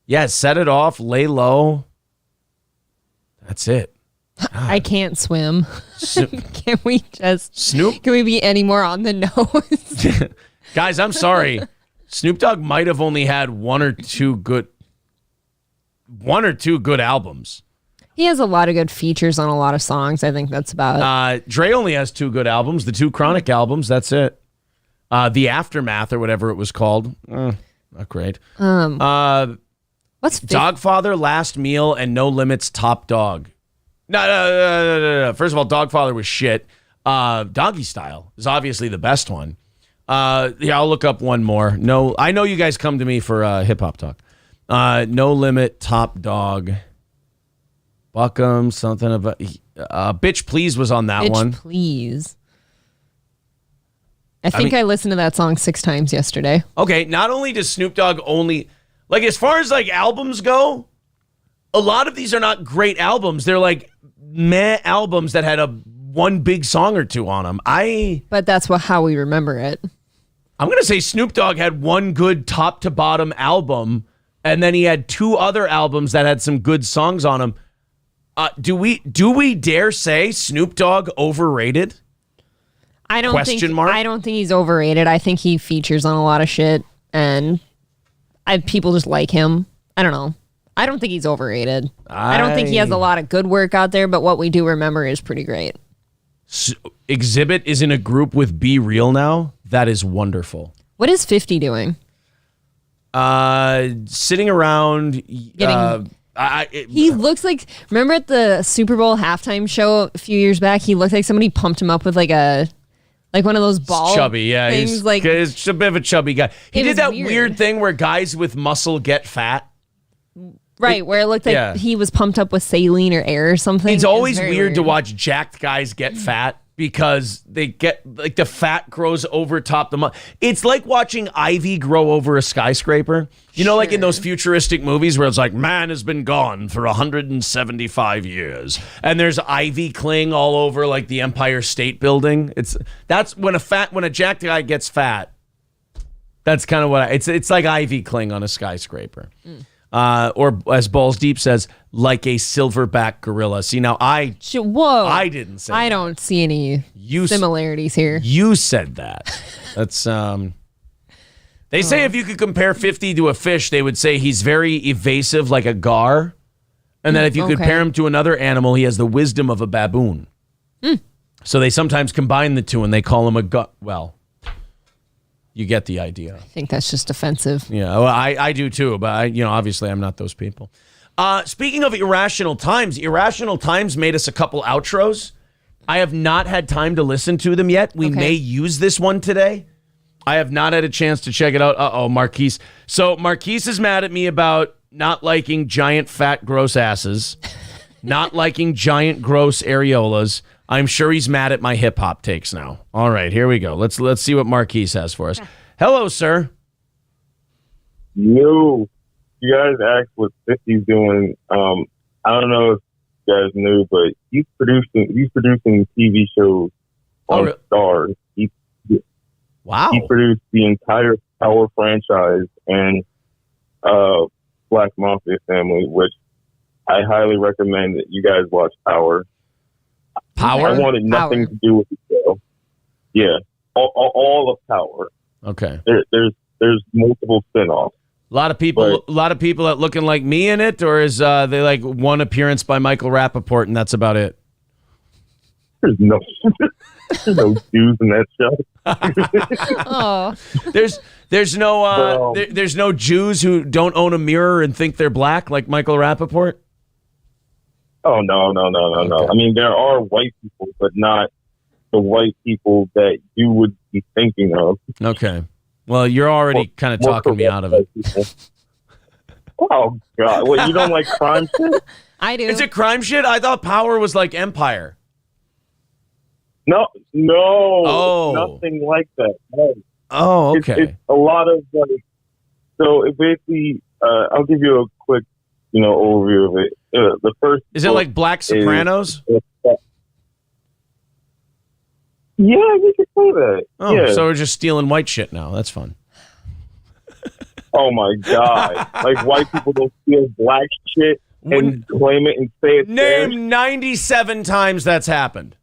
Yeah, Set It Off, Lay Low. That's it. God. I can't swim. Can we just... Snoop? Can we be any more on the nose? Guys, I'm sorry. Snoop Dogg might have only had one or two good albums. He has a lot of good features on a lot of songs. I think that's about it. Dre only has 2 good albums, the 2 Chronic albums. That's it. The Aftermath or whatever it was called. Not great. What's Dogfather, Last Meal, and No Limits, Top Dog. No. First of all, Dogfather was shit. Doggy Style is obviously the best one. I'll look up one more. No, I know you guys come to me for hip hop talk. No Limit, Top Dog, Buckham, something about Bitch Please was on that one. Bitch Please. I think I listened to that song 6 times yesterday. Okay, not only does Snoop Dogg as far as albums go, a lot of these are not great albums. They're meh albums that had one big song or 2 on them. But that's how we remember it. I'm going to say Snoop Dogg had one good top to bottom album, and then he had 2 other albums that had some good songs on them. Do we dare say Snoop Dogg overrated? I don't think he's overrated. I think he features on a lot of shit, and people just like him. I don't know. I don't think he's overrated. I don't think he has a lot of good work out there, but what we do remember is pretty great. Exhibit is in a group with Be Real now. That is wonderful. What is 50 doing? Sitting around. He looks like, remember at the Super Bowl halftime show a few years back, he looked like somebody pumped him up with one of those ball chubby, yeah. things. He's a bit of a chubby guy. He did that weird thing where guys with muscle get fat. Right, where it looked like he was pumped up with saline or air or something. It's always weird to watch jacked guys get fat because they get the fat grows over top the it's like watching ivy grow over a skyscraper. You know, in those futuristic movies where it's man has been gone for 175 years and there's ivy cling all over the Empire State Building. That's when a jacked guy gets fat. That's kind of what it's like ivy cling on a skyscraper. Or as Balls Deep says, like a silverback gorilla. See, now I didn't say I that. don't see any similarities here. You said that. That's they say if you could compare 50 to a fish, they would say he's very evasive like a gar. And then if you could compare him to another animal, he has the wisdom of a baboon. So they sometimes combine the two and they call him well, you get the idea. I think that's just offensive. Yeah, well, I do too, but obviously I'm not those people. Speaking of Irrational Times made us a couple outros. I have not had time to listen to them yet. We may use this one today. I have not had a chance to check it out. Marquise. So Marquise is mad at me about not liking giant, fat, gross asses, not liking giant, gross areolas. I'm sure he's mad at my hip hop takes now. All right, here we go. Let's see what Marquise has for us. Hello, sir. Yo, you guys asked what 50's doing. I don't know if you guys knew, but he's producing TV shows on Stars. Wow. He produced the entire Power franchise and Black Mafia Family, which I highly recommend that you guys watch Power. Power? I wanted nothing to do with the show. Yeah, all of Power. Okay. There's multiple spinoffs. A lot of people that looking like me in it, or is they like one appearance by Michael Rappaport and that's about it? There's no Jews in that show. Oh, there's no Jews who don't own a mirror and think they're black like Michael Rappaport. Oh no. I mean, there are white people, but not the white people that you would be thinking of. Okay. Well, you're already kind of talking me out of it. Oh God! Wait, you don't like crime shit? I do. Is it crime shit? I thought Power was like Empire. No, Oh. nothing like that. No. Oh, okay. It's a lot of like. So it basically, I'll give you a quick, overview of it. The first is it like Black Sopranos? Yeah, you could say that. Oh, yeah. so we're just stealing white shit now. That's fun. Oh my God! Like white people don't steal black shit and claim it and say it's theirs. Name 97 times that's happened.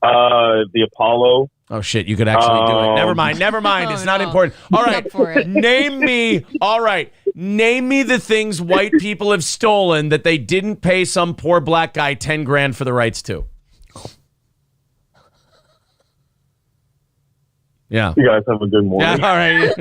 The Apollo. Oh shit! You could actually do it. Never mind. It's not important. All right, name me. All right, name me the things white people have stolen that they didn't pay some poor black guy $10,000 for the rights to. Yeah. You guys have a good morning. Yeah, all right.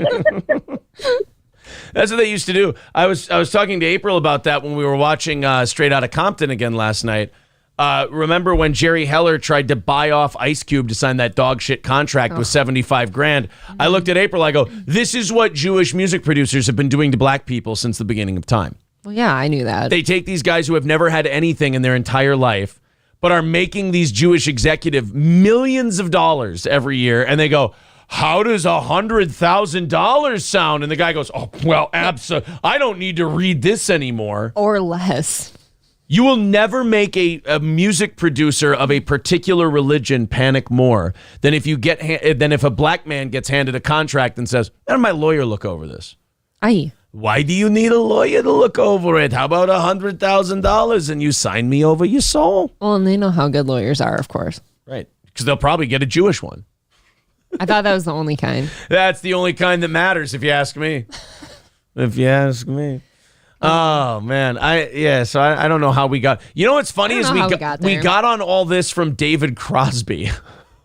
That's what they used to do. I was talking to April about that when we were watching Straight Outta Compton again last night. Remember when Jerry Heller tried to buy off Ice Cube to sign that dog shit contract with $75,000? I looked at April. I go, "This is what Jewish music producers have been doing to black people since the beginning of time." Well, yeah, I knew that. They take these guys who have never had anything in their entire life, but are making these Jewish executive millions of dollars every year, and they go, "How does $100,000 sound?" And the guy goes, "Oh, well, absolutely. I don't need to read this anymore." Or less. You will never make a music producer of a particular religion panic more than if if a black man gets handed a contract and says, "Let my lawyer look over this." Aye. Why do you need a lawyer to look over it? How about $100,000 and you sign me over your soul? Well, and they know how good lawyers are, of course. Right. Because they'll probably get a Jewish one. I thought that was the only kind. That's the only kind that matters, if you ask me. If you ask me. Oh, man. So I don't know how we got. You know what's funny is we got on all this from David Crosby,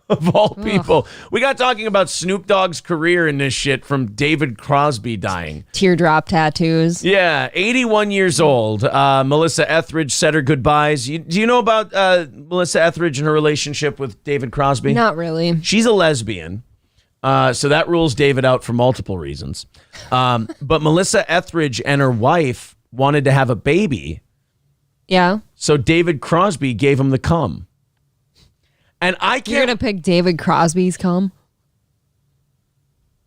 of all people. We got talking about Snoop Dogg's career in this shit from David Crosby dying. Teardrop tattoos. Yeah, 81 years old. Melissa Etheridge said her goodbyes. Do you know about Melissa Etheridge and her relationship with David Crosby? Not really. She's a lesbian. So that rules David out for multiple reasons. But Melissa Etheridge and her wife wanted to have a baby. Yeah. So David Crosby gave him the cum. And I can't... You're going to pick David Crosby's cum?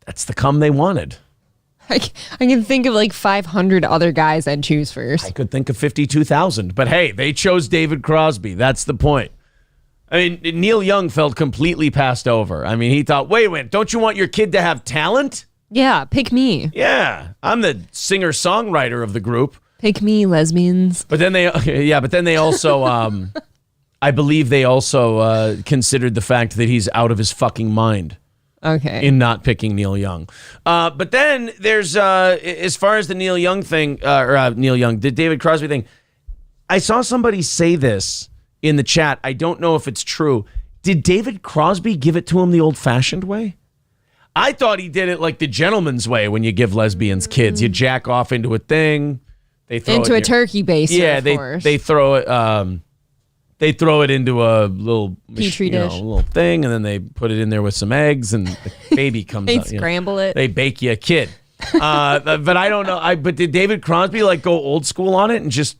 That's the cum they wanted. I can think of like 500 other guys I'd choose first. I could think of 52,000. But hey, they chose David Crosby. That's the point. I mean, Neil Young felt completely passed over. I mean, he thought, wait, don't you want your kid to have talent? Yeah, pick me. Yeah, I'm the singer-songwriter of the group. Pick me, lesbians. But then they also, I believe they also considered the fact that he's out of his fucking mind. Okay. In not picking Neil Young. But then there's, as far as the Neil Young thing, the David Crosby thing, I saw somebody say this in the chat. I don't know if it's true. Did David Crosby give it to him the old-fashioned way? I thought he did it like the gentleman's way when you give lesbians kids. You jack off into a thing. They throw into a turkey baster, yeah, of course. They throw it... they throw it into a little Petri dish, a little thing, and then they put it in there with some eggs, and the baby comes they out. Scramble it. They bake you a kid. But I don't know. But did David Crosby go old school on it and just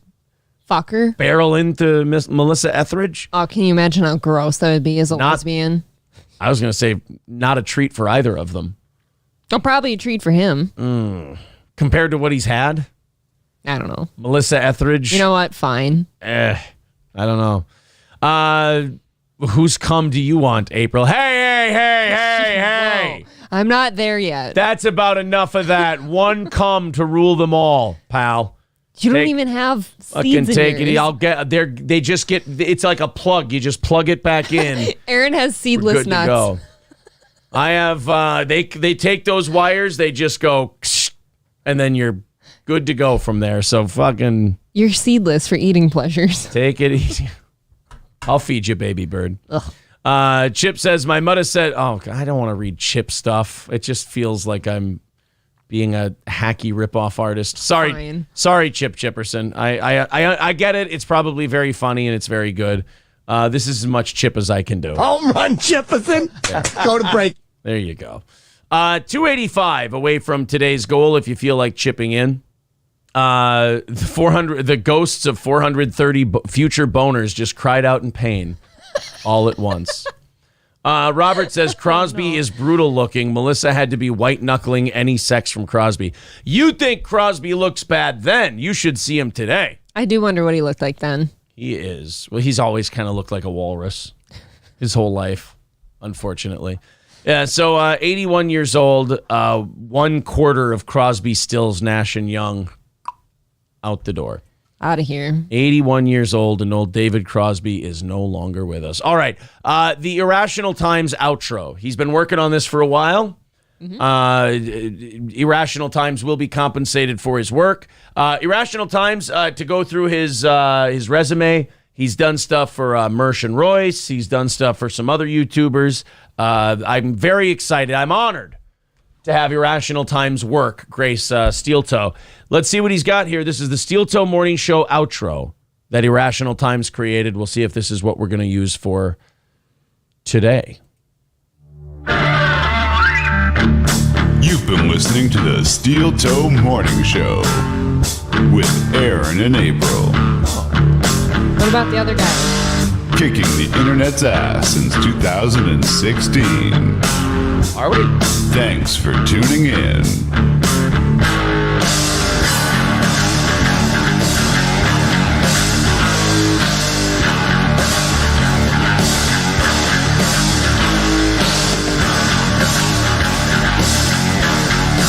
fucker barrel into Melissa Etheridge? Oh, can you imagine how gross that would be as a lesbian? I was going to say not a treat for either of them. Oh, probably a treat for him. Compared to what he's had? I don't know. Melissa Etheridge? You know what? Fine. I don't know. Whose cum do you want, April? Hey. I'm not there yet. That's about enough of that. One cum to rule them all, pal. You don't even have seeds in take yours. it. I'll get there. They just get. It's like a plug. You just plug it back in. Aaron has seedless good nuts. To go. I have. They take those wires. They just go, and then you're good to go from there. So fucking. You're seedless for eating pleasures. Take it easy. I'll feed you, baby bird. Chip says my mother said. Oh, I don't want to read Chip stuff. It just feels like I'm being a hacky ripoff artist. Sorry, Chip Chipperson. I get it. It's probably very funny and it's very good. This is as much Chip as I can do. Home run, Chipperson. Go to break. There you go. 285 away from today's goal. If you feel like chipping in, the ghosts of 430 future boners just cried out in pain all at once. Robert says Crosby is brutal looking. Melissa had to be white knuckling any sex from Crosby. You think Crosby looks bad then? You should see him today. I do wonder what he looked like then. He is. Well, he's always kind of looked like a walrus his whole life, unfortunately. Yeah, so 81 years old, 1/4 of Crosby, Stills, Nash, and Young out the door. Out of here. 81 years old, and old David Crosby is no longer with us. All right, the Irrational Times outro. He's been working on this for a while. Irrational Times will be compensated for his work. Irrational Times, to go through his resume, he's done stuff for Mersh and Royce. He's done stuff for some other YouTubers. I'm very excited. I'm honored to have Irrational Times work, Grace Steel Toe. Let's see what he's got here. This is the Steel Toe Morning Show outro that Irrational Times created. We'll see if this is what we're going to use for today. You've been listening to the Steel Toe Morning Show with Aaron and April. What about the other guy? Kicking the internet's ass since 2016. Are we? Thanks for tuning in.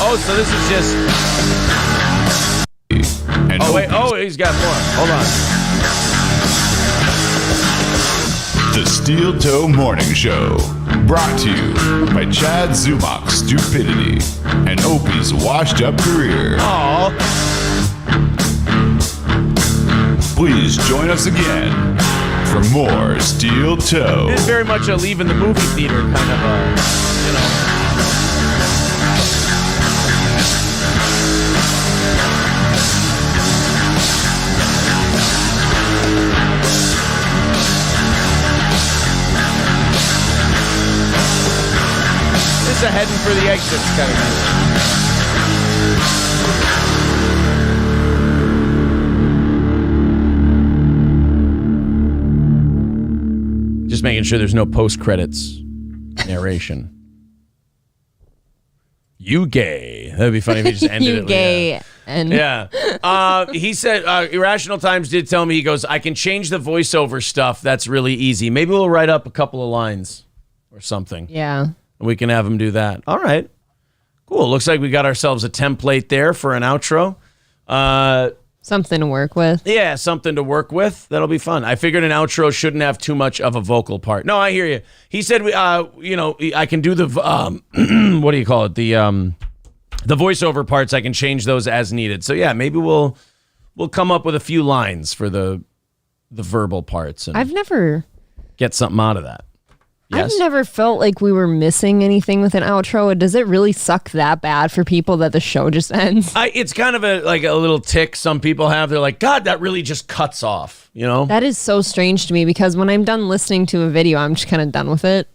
Oh, so this is just... And wait. Oh, he's got more. Hold on. The Steel Toe Morning Show, brought to you by Chad Zumach's stupidity and Opie's washed-up career. Aw. Please join us again for more Steel Toe. It is very much a leaving the movie theater kind of This is a heading for the exits kind of thing. Just making sure there's no post-credits narration. You gay. That'd be funny if he just ended You it. gay. And Yeah. He said, Irrational Times did tell me, he goes, I can change the voiceover stuff. That's really easy. Maybe we'll write up a couple of lines or something. yeah. And we can have him do that. All right. Cool. Looks like we got ourselves a template there for an outro. Something to work with. Yeah, something to work with. That'll be fun. I figured an outro shouldn't have too much of a vocal part. No, I hear you. He said, I can do the, what do you call it? The voiceover parts. I can change those as needed. So yeah, maybe we'll come up with a few lines for the verbal parts and I've never get something out of that. Yes? I've never felt like we were missing anything with an outro. Does it really suck that bad for people that the show just ends? It's kind of a little tick some people have. They're like, God, that really just cuts off, you know? That is so strange to me because when I'm done listening to a video, I'm just kind of done with it.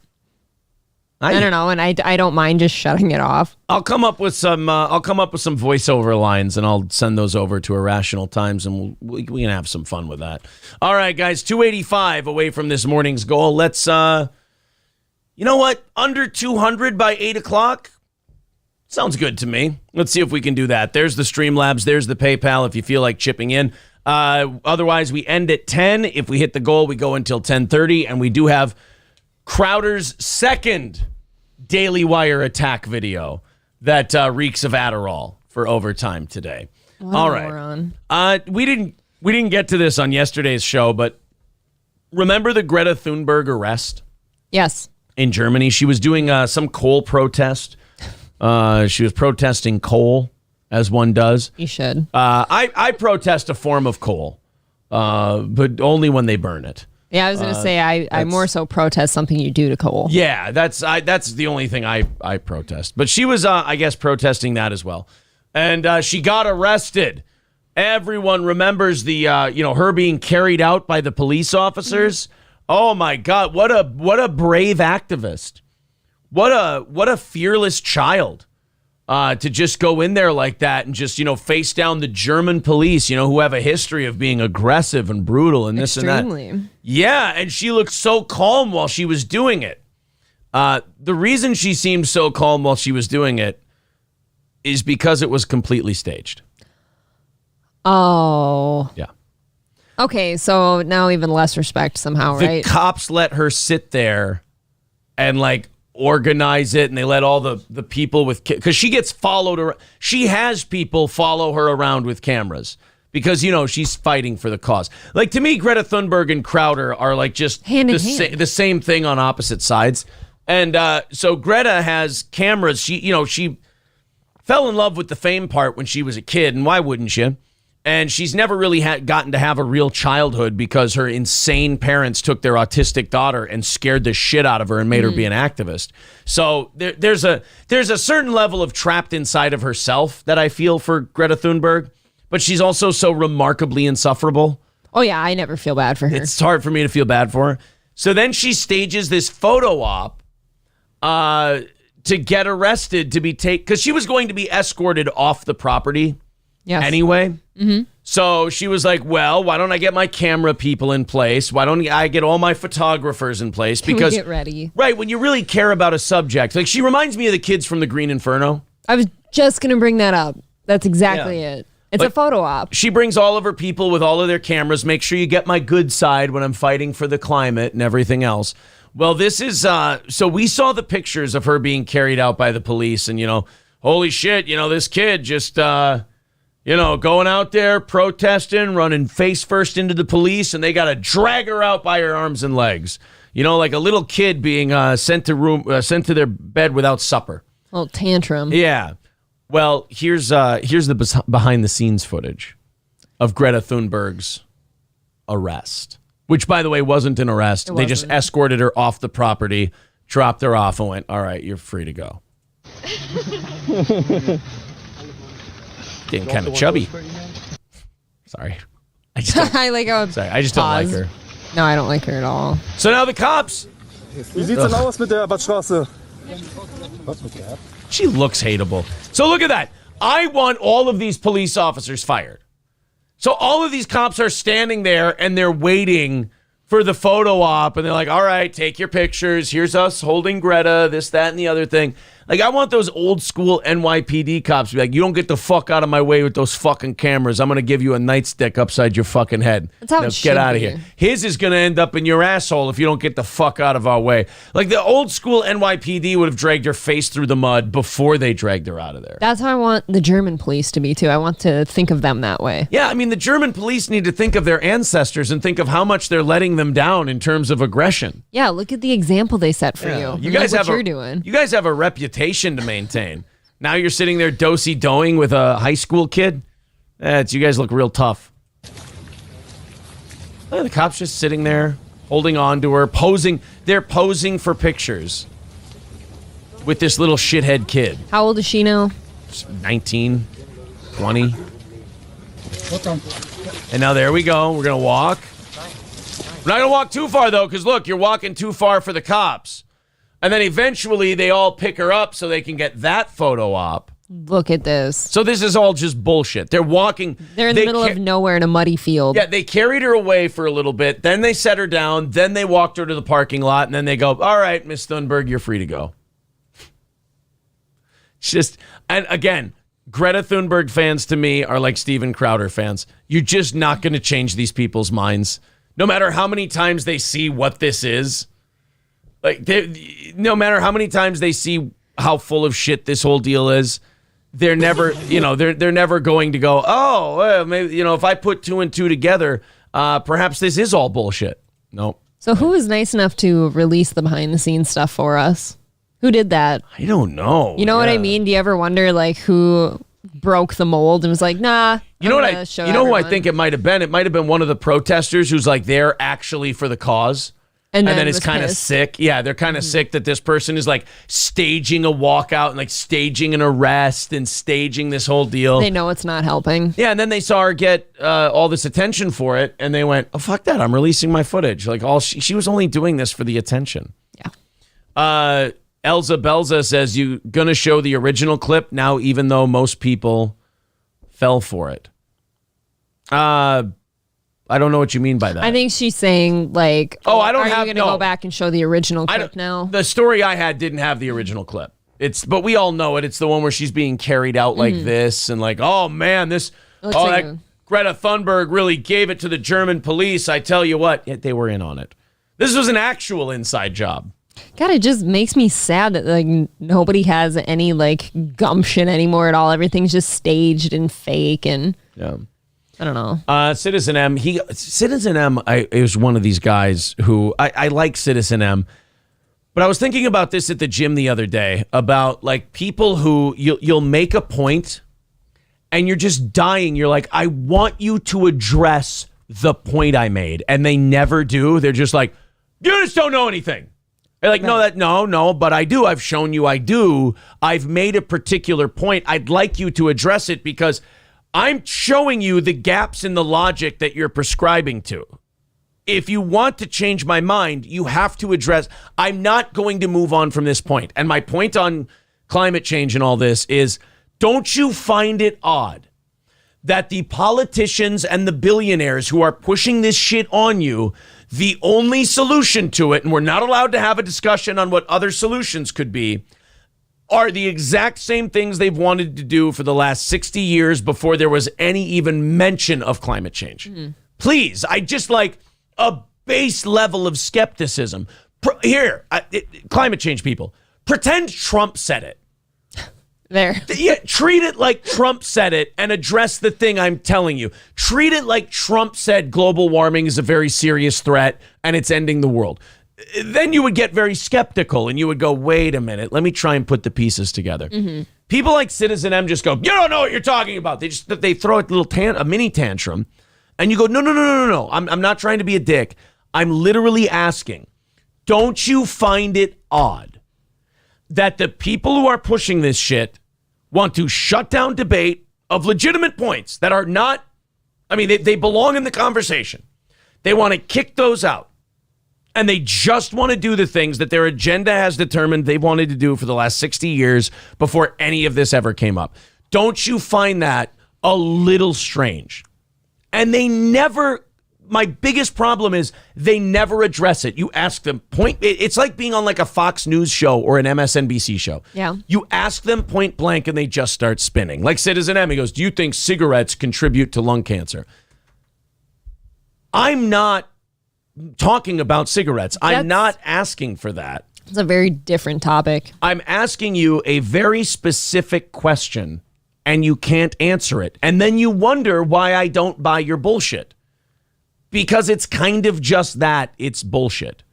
I don't know, and I don't mind just shutting it off. I'll come up with some voiceover lines, and I'll send those over to Irrational Times, and we can have some fun with that. All right, guys, 285 away from this morning's goal. Let's, you know what? Under 200 by 8 o'clock? Sounds good to me. Let's see if we can do that. There's the Streamlabs. There's the PayPal if you feel like chipping in. Otherwise, we end at 10. If we hit the goal, we go until 10:30, and we do have Crowder's second Daily Wire attack video that reeks of Adderall for overtime today. All right. We didn't get to this on yesterday's show, but remember the Greta Thunberg arrest? Yes. In Germany, she was doing some coal protest. She was protesting coal, as one does. You should. I protest a form of coal, but only when they burn it. Yeah, I was going to say, I more so protest something you do to coal. Yeah, that's the only thing I protest. But she was, I guess, protesting that as well. And she got arrested. Everyone remembers the, her being carried out by the police officers. Oh, my God. What a brave activist. What a fearless child. To just go in there like that and just, face down the German police, who have a history of being aggressive and brutal and this Extremely. and that. Yeah, and she looked so calm while she was doing it. The reason she seemed so calm while she was doing it is because it was completely staged. Oh. Yeah. Okay, so now even less respect somehow, right? The cops let her sit there and, organize it, and they let all the people with, because she gets followed around. She has people follow her around with cameras because she's fighting for the cause. To me, Greta Thunberg and Crowder are just hand in hand. The same thing on opposite sides. And so Greta has cameras. She fell in love with the fame part when she was a kid, and why wouldn't you? And she's never really gotten to have a real childhood because her insane parents took their autistic daughter and scared the shit out of her and made her be an activist. So there's a certain level of trapped inside of herself that I feel for Greta Thunberg, but she's also so remarkably insufferable. Oh, yeah, I never feel bad for her. It's hard for me to feel bad for her. So then she stages this photo op to get arrested, to be because she was going to be escorted off the property. Yes. Anyway, So she was like, well, why don't I get my camera people in place? Why don't I get all my photographers in place? Because get ready. Right, when you really care about a subject. She reminds me of the kids from the Green Inferno. I was just going to bring that up. That's exactly it. It's a photo op. She brings all of her people with all of their cameras. Make sure you get my good side when I'm fighting for the climate and everything else. Well, this is, so we saw the pictures of her being carried out by the police and, holy shit, this kid just, going out there protesting, running face first into the police, and they got to drag her out by her arms and legs. Like a little kid being sent to their bed without supper. A little tantrum. Yeah. Well, here's the behind the scenes footage of Greta Thunberg's arrest, which, by the way, wasn't an arrest. They just escorted her off the property, dropped her off, and went, all right, you're free to go. Getting kind of chubby. Sorry. I just don't like her. No, I don't like her at all. So now the cops. Wie sieht's denn aus mit der Abfahrtsstraße? She looks hateable. So look at that. I want all of these police officers fired. So all of these cops are standing there and they're waiting for the photo op, and they're like, all right, take your pictures. Here's us holding Greta, this, that, and the other thing. Like, I want those old school NYPD cops to be like, you don't get the fuck out of my way with those fucking cameras. I'm going to give you a nightstick upside your fucking head. That's how now, it should get out of be. here. His is going to end up in your asshole if you don't get the fuck out of our way. Like, the old school NYPD would have dragged her face through the mud before they dragged her out of there. That's how I want the German police to be, too. I want to think of them that way. Yeah, I mean, the German police need to think of their ancestors and think of how much they're letting them down in terms of aggression. Yeah, look at the example they set for Yeah. you. You guys Look have what you're doing. You guys have a reputation to maintain. Now you're sitting there do-si-doing with a high school kid. You guys look real tough. The cop's just sitting there, holding on to her, posing. They're posing for pictures with this little shithead kid. How old is she now? 19, 20. And now there we go. We're going to walk. We're not going to walk too far, though, because, look, you're walking too far for the cops. And then eventually they all pick her up so they can get that photo op. Look at this. So this is all just bullshit. They're walking. They're in the middle of nowhere in a muddy field. Yeah, they carried her away for a little bit. Then they set her down. Then they walked her to the parking lot. And then they go, all right, Miss Thunberg, you're free to go. It's just, and again, Greta Thunberg fans to me are like Steven Crowder fans. You're just not going to change these people's minds. No matter how many times they see what this is. Like, no matter how many times they see how full of shit this whole deal is, they're never, they're never going to go, oh, well, maybe, if I put two and two together, perhaps this is all bullshit. Nope. So who was nice enough to release the behind the scenes stuff for us? Who did that? I don't know. You know what I mean? Do you ever wonder like who broke the mold and was like, nah. You know who I think it might have been? It might have been one of the protesters who's like there actually for the cause. And then it's kind of sick. Yeah, they're kind of sick that this person is like staging a walkout and like staging an arrest and staging this whole deal. They know it's not helping. Yeah, and then they saw her get all this attention for it, and they went, "Oh fuck that! I'm releasing my footage." Like she was only doing this for the attention. Yeah. Elza Belza says you gonna show the original clip now, even though most people fell for it. I don't know what you mean by that. I think she's saying like, are you going to go back and show the original clip now? The story I had didn't have the original clip. But we all know it. It's the one where she's being carried out like this and like, oh man, that Greta Thunberg really gave it to the German police. I tell you what, they were in on it. This was an actual inside job. God, it just makes me sad that like nobody has any like gumption anymore at all. Everything's just staged and fake and I don't know. Citizen M, is one of these guys who I like Citizen M, but I was thinking about this at the gym the other day about like people who you'll make a point and you're just dying. You're like, I want you to address the point I made, and they never do. They're just like, you just don't know anything. They're like, no, but I do. I've shown you I do. I've made a particular point. I'd like you to address it because I'm showing you the gaps in the logic that you're prescribing to. If you want to change my mind, you have to address, I'm not going to move on from this point. And my point on climate change and all this is, don't you find it odd that the politicians and the billionaires who are pushing this shit on you, the only solution to it, and we're not allowed to have a discussion on what other solutions could be, are the exact same things they've wanted to do for the last 60 years before there was any even mention of climate change. Please, I just like a base level of skepticism. Climate change people, pretend Trump said it. There. Yeah, treat it like Trump said it and address the thing I'm telling you. Treat it like Trump said global warming is a very serious threat and it's ending the world. Then you would get very skeptical and you would go, wait a minute, let me try and put the pieces together. People like Citizen M just go, you don't know what you're talking about. They throw a mini tantrum and you go, no. I'm not trying to be a dick. I'm literally asking, don't you find it odd that the people who are pushing this shit want to shut down debate of legitimate points that are not, they belong in the conversation. They want to kick those out. And they just want to do the things that their agenda has determined they wanted to do for the last 60 years before any of this ever came up. Don't you find that a little strange? And they never my biggest problem is they never address it. You ask them it's like being on like a Fox News show or an MSNBC show. Yeah. You ask them point blank and they just start spinning. Like Citizen M, he goes, do you think cigarettes contribute to lung cancer? I'm not talking about cigarettes. I'm not asking for that. It's a very different topic. I'm asking you a very specific question and you can't answer it. And then you wonder why I don't buy your bullshit. Because it's kind of just that. It's bullshit.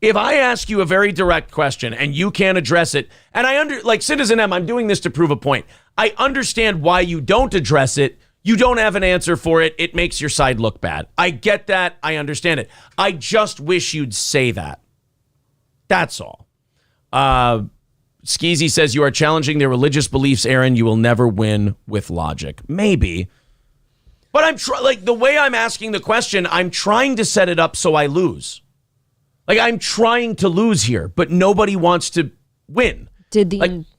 If I ask you a very direct question and you can't address it, and like Citizen M, I'm doing this to prove a point. I understand why you don't address it. You don't have an answer for it. It makes your side look bad. I get that. I understand it. I just wish you'd say that. That's all. Skeezy says you are challenging their religious beliefs, Aaron. You will never win with logic. Maybe. But I'm the way I'm asking the question, I'm trying to set it up so I lose. Like I'm trying to lose here, but nobody wants to win.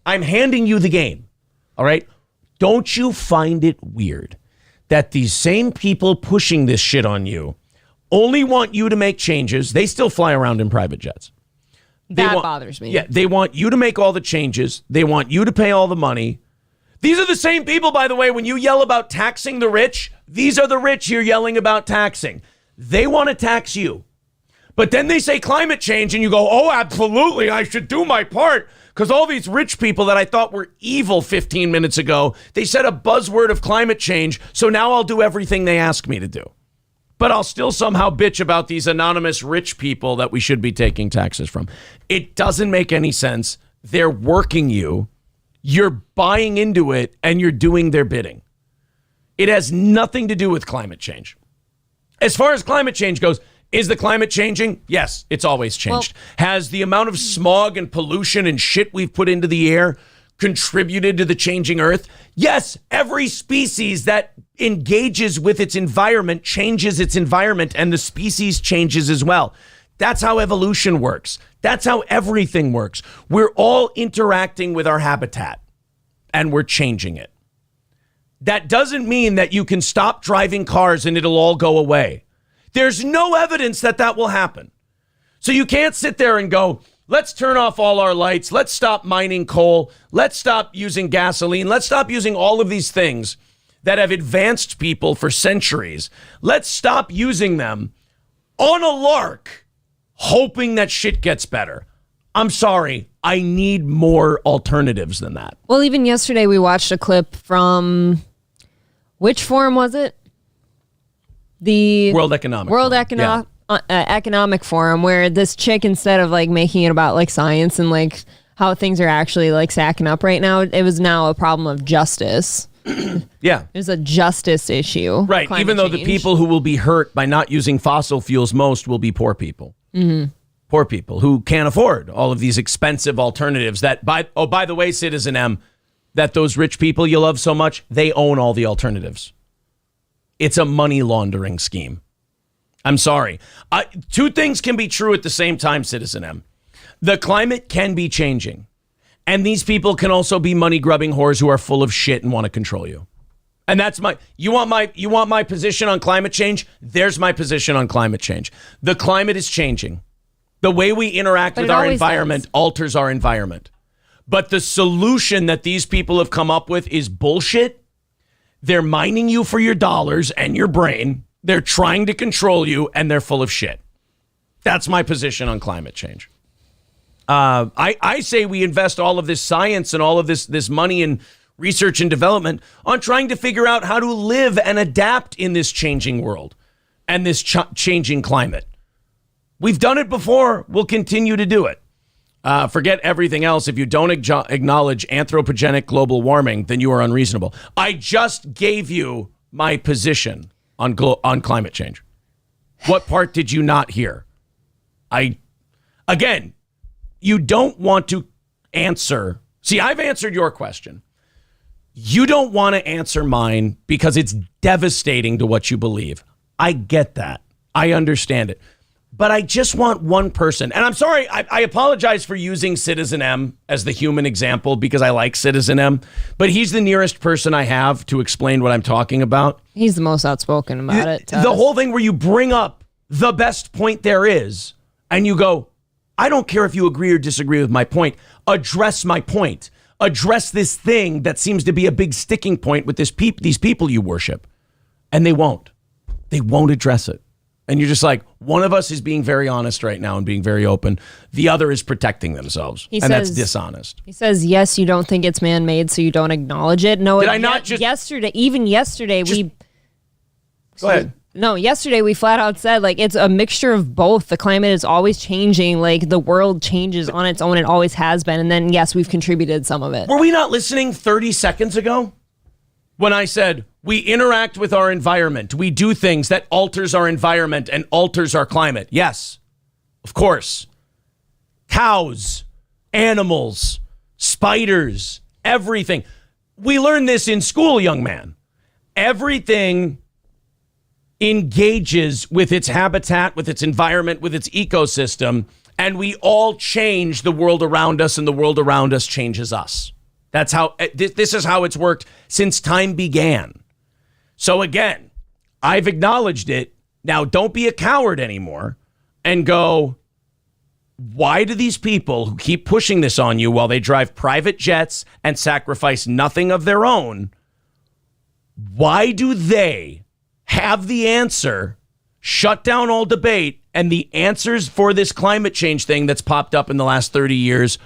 I'm handing you the game. All right. Don't you find it weird that these same people pushing this shit on you only want you to make changes? They still fly around in private jets. That bothers me. Yeah, they want you to make all the changes. They want you to pay all the money. These are the same people, by the way, when you yell about taxing the rich, these are the rich you're yelling about taxing. They want to tax you. But then they say climate change and you go, oh, absolutely, I should do my part. Because all these rich people that I thought were evil 15 minutes ago, they said a buzzword of climate change. So now I'll do everything they ask me to do. But I'll still somehow bitch about these anonymous rich people that we should be taking taxes from. It doesn't make any sense. They're working you. You're buying into it and you're doing their bidding. It has nothing to do with climate change. As far as climate change goes, is the climate changing? Yes, it's always changed. Has the amount of smog and pollution and shit we've put into the air contributed to the changing earth? Yes, every species that engages with its environment changes its environment and the species changes as well. That's how evolution works. That's how everything works. We're all interacting with our habitat and we're changing it. That doesn't mean that you can stop driving cars and it'll all go away. There's no evidence that that will happen. So you can't sit there and go, let's turn off all our lights. Let's stop mining coal. Let's stop using gasoline. Let's stop using all of these things that have advanced people for centuries. Let's stop using them on a lark, hoping that shit gets better. I'm sorry. I need more alternatives than that. Well, even yesterday we watched a clip from, which forum was it? The World Economic Economic Forum, where this chick, instead of like making it about like science and like how things are actually like sacking up right now, it was now a problem of justice. Yeah. It was a justice issue. Right. Even though the people who will be hurt by not using fossil fuels most will be poor people. Mm-hmm. Poor people who can't afford all of these expensive alternatives that, by the way, Citizen M, that those rich people you love so much, they own all the alternatives. It's a money laundering scheme. I'm sorry. Two things can be true at the same time, Citizen M. The climate can be changing. And these people can also be money-grubbing whores who are full of shit and want to control you. And that's you want my position on climate change? There's my position on climate change. The climate is changing. The way we interact with our environment alters our environment. But the solution that these people have come up with is bullshit. They're mining you for your dollars and your brain. They're trying to control you, and they're full of shit. That's my position on climate change. I say we invest all of this science and all of this money in research and development on trying to figure out how to live and adapt in this changing world and this changing climate. We've done it before. We'll continue to do it. Forget everything else. If you don't acknowledge anthropogenic global warming, then you are unreasonable. I just gave you my position on climate change. What part did you not hear? Again, you don't want to answer. See, I've answered your question. You don't want to answer mine because it's devastating to what you believe. I get that. I understand it. But I just want one person. And I'm sorry, I apologize for using Citizen M as the human example because I like Citizen M. But he's the nearest person I have to explain what I'm talking about. He's the most outspoken about it. The whole thing where you bring up the best point there is, and you go, I don't care if you agree or disagree with my point. Address my point. Address this thing that seems to be a big sticking point with these people you worship. And they won't. They won't address it. And you're just like, one of us is being very honest right now and being very open. The other is protecting themselves. That's dishonest. He says, yes, you don't think it's man-made, so you don't acknowledge it. No, Did I not just... Yesterday, we... Go ahead. No, yesterday we flat out said, like, it's a mixture of both. The climate is always changing. Like, the world changes on its own. It always has been. And then, yes, we've contributed some of it. Were we not listening 30 seconds ago? When I said, we interact with our environment. We do things that alters our environment and alters our climate. Yes, of course. Cows, animals, spiders, everything. We learned this in school, young man. Everything engages with its habitat, with its environment, with its ecosystem, and we all change the world around us, and the world around us changes us. That's how this is how it's worked since time began. So again, I've acknowledged it. Now don't be a coward anymore and go, why do these people who keep pushing this on you while they drive private jets and sacrifice nothing of their own, why do they have the answer, shut down all debate, and the answers for this climate change thing that's popped up in the last 30 years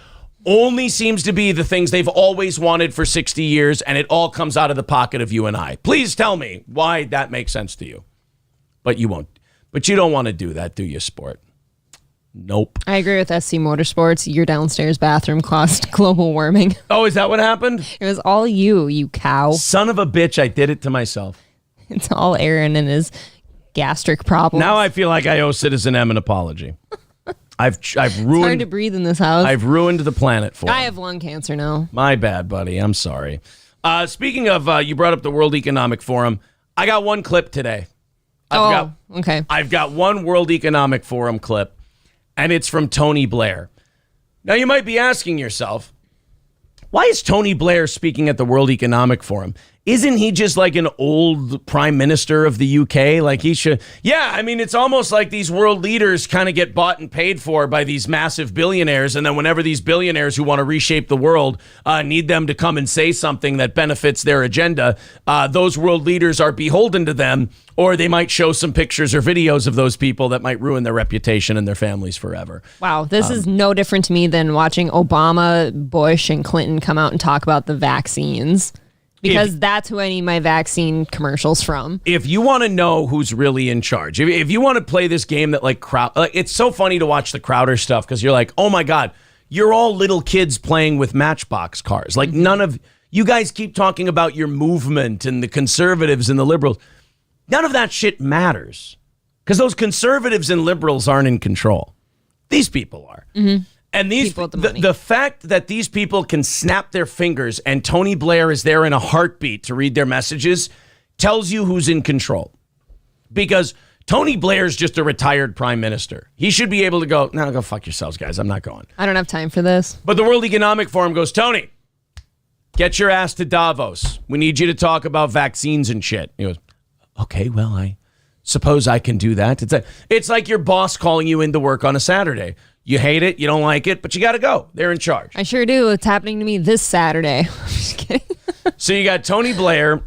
only seems to be the things they've always wanted for 60 years, and it all comes out of the pocket of you and I. Please tell me why that makes sense to you. But you won't. But you don't want to do that, do you, sport? Nope. I agree with SC Motorsports. Your downstairs bathroom caused global warming. Oh, is that what happened? It was all you cow. Son of a bitch, I did it to myself. It's all Aaron and his gastric problems. Now I feel like I owe Citizen M an apology. I've ruined. It's hard to breathe in this house. I've ruined the planet for him. I have lung cancer now. My bad, buddy. I'm sorry. Speaking of, you brought up the World Economic Forum. I got one clip today. Okay. I've got one World Economic Forum clip, and it's from Tony Blair. Now, you might be asking yourself, why is Tony Blair speaking at the World Economic Forum? Isn't he just like an old prime minister of the UK? Like he should. Yeah, I mean, it's almost like these world leaders kind of get bought and paid for by these massive billionaires. And then whenever these billionaires who want to reshape the world need them to come and say something that benefits their agenda, those world leaders are beholden to them, or they might show some pictures or videos of those people that might ruin their reputation and their families forever. Wow, this is no different to me than watching Obama, Bush, and Clinton come out and talk about the vaccines. Because that's who I need my vaccine commercials from. If you want to know who's really in charge, if you want to play this game that it's so funny to watch the Crowder stuff because you're like, oh my God, you're all little kids playing with Matchbox cars. Like none of you guys keep talking about your movement and the conservatives and the liberals. None of that shit matters because those conservatives and liberals aren't in control. These people are. Mm-hmm. And the fact that these people can snap their fingers and Tony Blair is there in a heartbeat to read their messages tells you who's in control. Because Tony Blair's just a retired prime minister. He should be able to go, no, go fuck yourselves, guys. I'm not going. I don't have time for this. But the World Economic Forum goes, Tony, get your ass to Davos. We need you to talk about vaccines and shit. He goes, okay, well, I suppose I can do that. It's like your boss calling you into work on a Saturday. You hate it, you don't like it, but you got to go. They're in charge. I sure do. It's happening to me this Saturday. I'm just kidding. So you got Tony Blair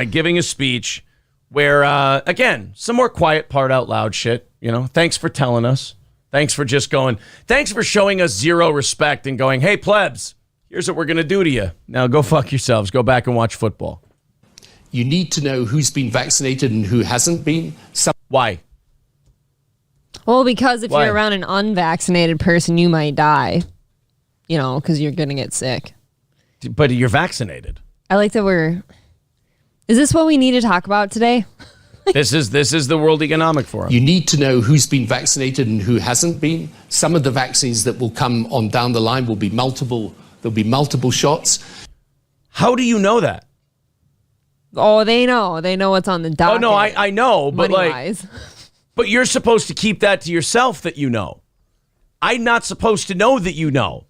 giving a speech where, again, some more quiet part out loud shit. You know, thanks for telling us. Thanks for just going. Thanks for showing us zero respect and going, hey, plebs, here's what we're going to do to you. Now go fuck yourselves. Go back and watch football. You need to know who's been vaccinated and who hasn't been. Why? Well, because if you're around an unvaccinated person, you might die, you know, because you're going to get sick. But you're vaccinated. I like that is this what we need to talk about today? This is the World Economic Forum. You need to know who's been vaccinated and who hasn't been. Some of the vaccines that will come on down the line will be multiple. There'll be multiple shots. How do you know that? Oh, they know. They know what's on the docket. Oh, no, I know. But money-wise. But you're supposed to keep that to yourself that you know. I'm not supposed to know that you know.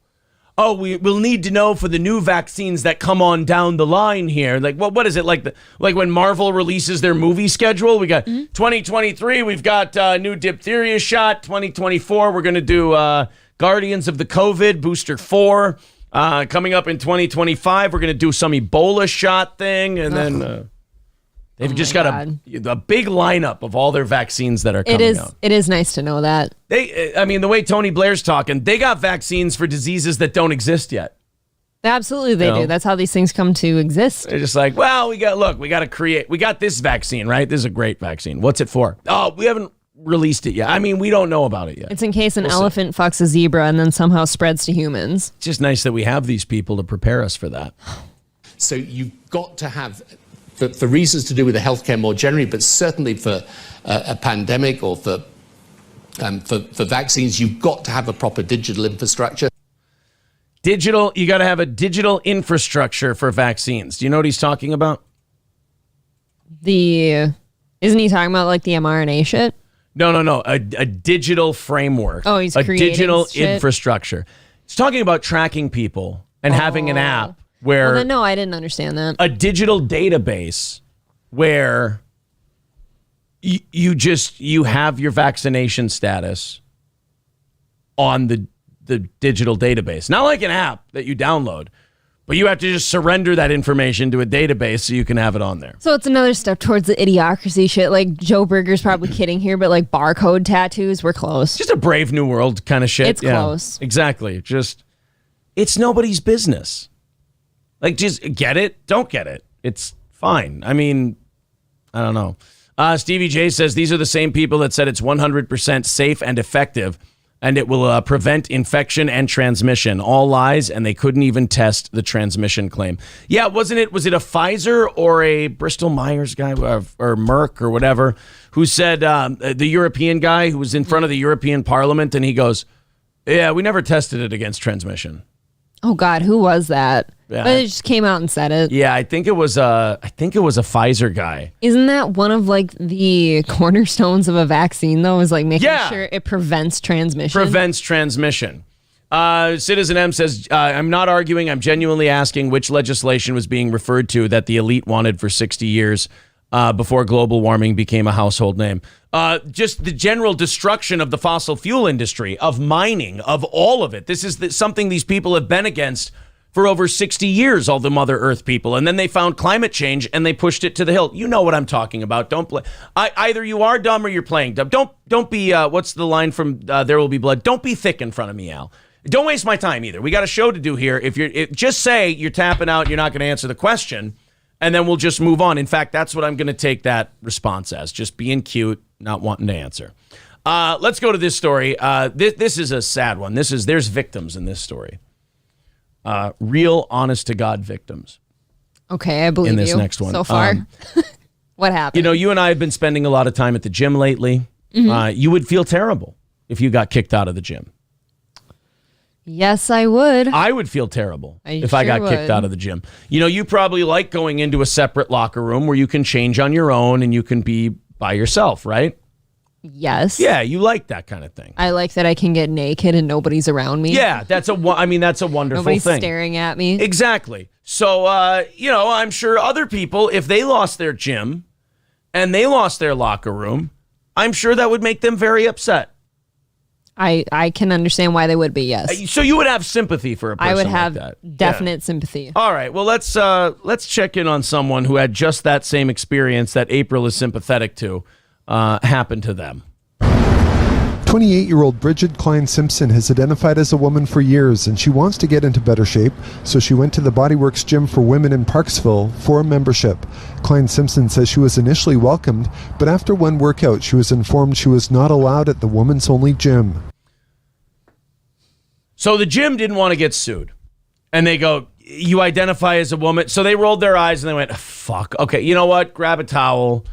Oh, we'll need to know for the new vaccines that come on down the line here. Like, what is it? Like when Marvel releases their movie schedule, we got 2023, we've got new diphtheria shot. 2024, we're going to do Guardians of the COVID booster 4. Coming up in 2025, we're going to do some Ebola shot thing. And then they've just got a big lineup of all their vaccines that are coming out. It is nice to know that. The way Tony Blair's talking, they got vaccines for diseases that don't exist yet. Absolutely, they do. That's how these things come to exist. They're just like, well, we got this vaccine, right? This is a great vaccine. What's it for? Oh, we haven't released it yet. We don't know about it yet. It's in case an elephant fucks a zebra and then somehow spreads to humans. It's just nice that we have these people to prepare us for that. So you've got to have, for reasons to do with the healthcare more generally, but certainly for a pandemic or for vaccines, you've got to have a proper digital infrastructure. You got to have a digital infrastructure for vaccines. Do you know what he's talking about? Isn't he talking about like the mRNA shit? No. A digital framework. Oh, he's a creating digital shit? Infrastructure. He's talking about tracking people and having an app where no, I didn't understand that. A digital database where you have your vaccination status on the digital database. Not like an app that you download, but you have to just surrender that information to a database so you can have it on there. So it's another step towards the idiocracy shit. Like Joe Berger's probably kidding here, but like barcode tattoos, we're close. Just a Brave New World kind of shit. It's close. Exactly. It's nobody's business. Like, just get it, don't get it. It's fine. I don't know. Stevie J says these are the same people that said it's 100% safe and effective, and it will prevent infection and transmission. All lies, and they couldn't even test the transmission claim. Yeah, was it a Pfizer or a Bristol Myers guy or Merck or whatever who said, the European guy who was in front of the European Parliament, and he goes, yeah, we never tested it against transmission. Oh God, who was that? Yeah. But it just came out and said it. Yeah, I think it was a Pfizer guy. Isn't that one of like the cornerstones of a vaccine though? Is like making sure it prevents transmission. Citizen M says, I'm not arguing. I'm genuinely asking which legislation was being referred to that the elite wanted for 60 years before global warming became a household name. Just the general destruction of the fossil fuel industry, of mining, of all of it. This is something these people have been against for over 60 years, all the Mother Earth people. And then they found climate change and they pushed it to the hill. You know what I'm talking about. Don't play. Either you are dumb or you're playing dumb. Don't be, what's the line from There Will Be Blood? Don't be thick in front of me, Al. Don't waste my time either. We got a show to do here. Just say you're tapping out, you're not going to answer the question, and then we'll just move on. In fact, that's what I'm going to take that response as. Just being cute, not wanting to answer. Let's go to this story. This is a sad one. There's victims in this story. Real honest-to-God victims. Okay, I believe you. In this next one. So far. What happened? You and I have been spending a lot of time at the gym lately. Mm-hmm. You would feel terrible if you got kicked out of the gym. Yes, I would. I would feel terrible if I got kicked out of the gym. You probably like going into a separate locker room where you can change on your own and you can be by yourself, right? Yes. Yeah, you like that kind of thing. I like that I can get naked and nobody's around me. Yeah, that's a wonderful Nobody's thing. Staring at me. Exactly. So, I'm sure other people, if they lost their gym and they lost their locker room, I'm sure that would make them very upset. I can understand why they would be, yes. So you would have sympathy for a person like that? I would have definite sympathy. All right, well, let's check in on someone who had just that same experience that April is sympathetic to happen to them. 28-year-old Bridget Klein Simpson has identified as a woman for years, and she wants to get into better shape, so she went to the Bodyworks Gym for Women in Parksville for a membership. Klein Simpson says she was initially welcomed, but after one workout, she was informed she was not allowed at the women's-only gym. So the gym didn't want to get sued, and they go, you identify as a woman. So they rolled their eyes and they went, fuck. Okay, you know what? Grab a towel,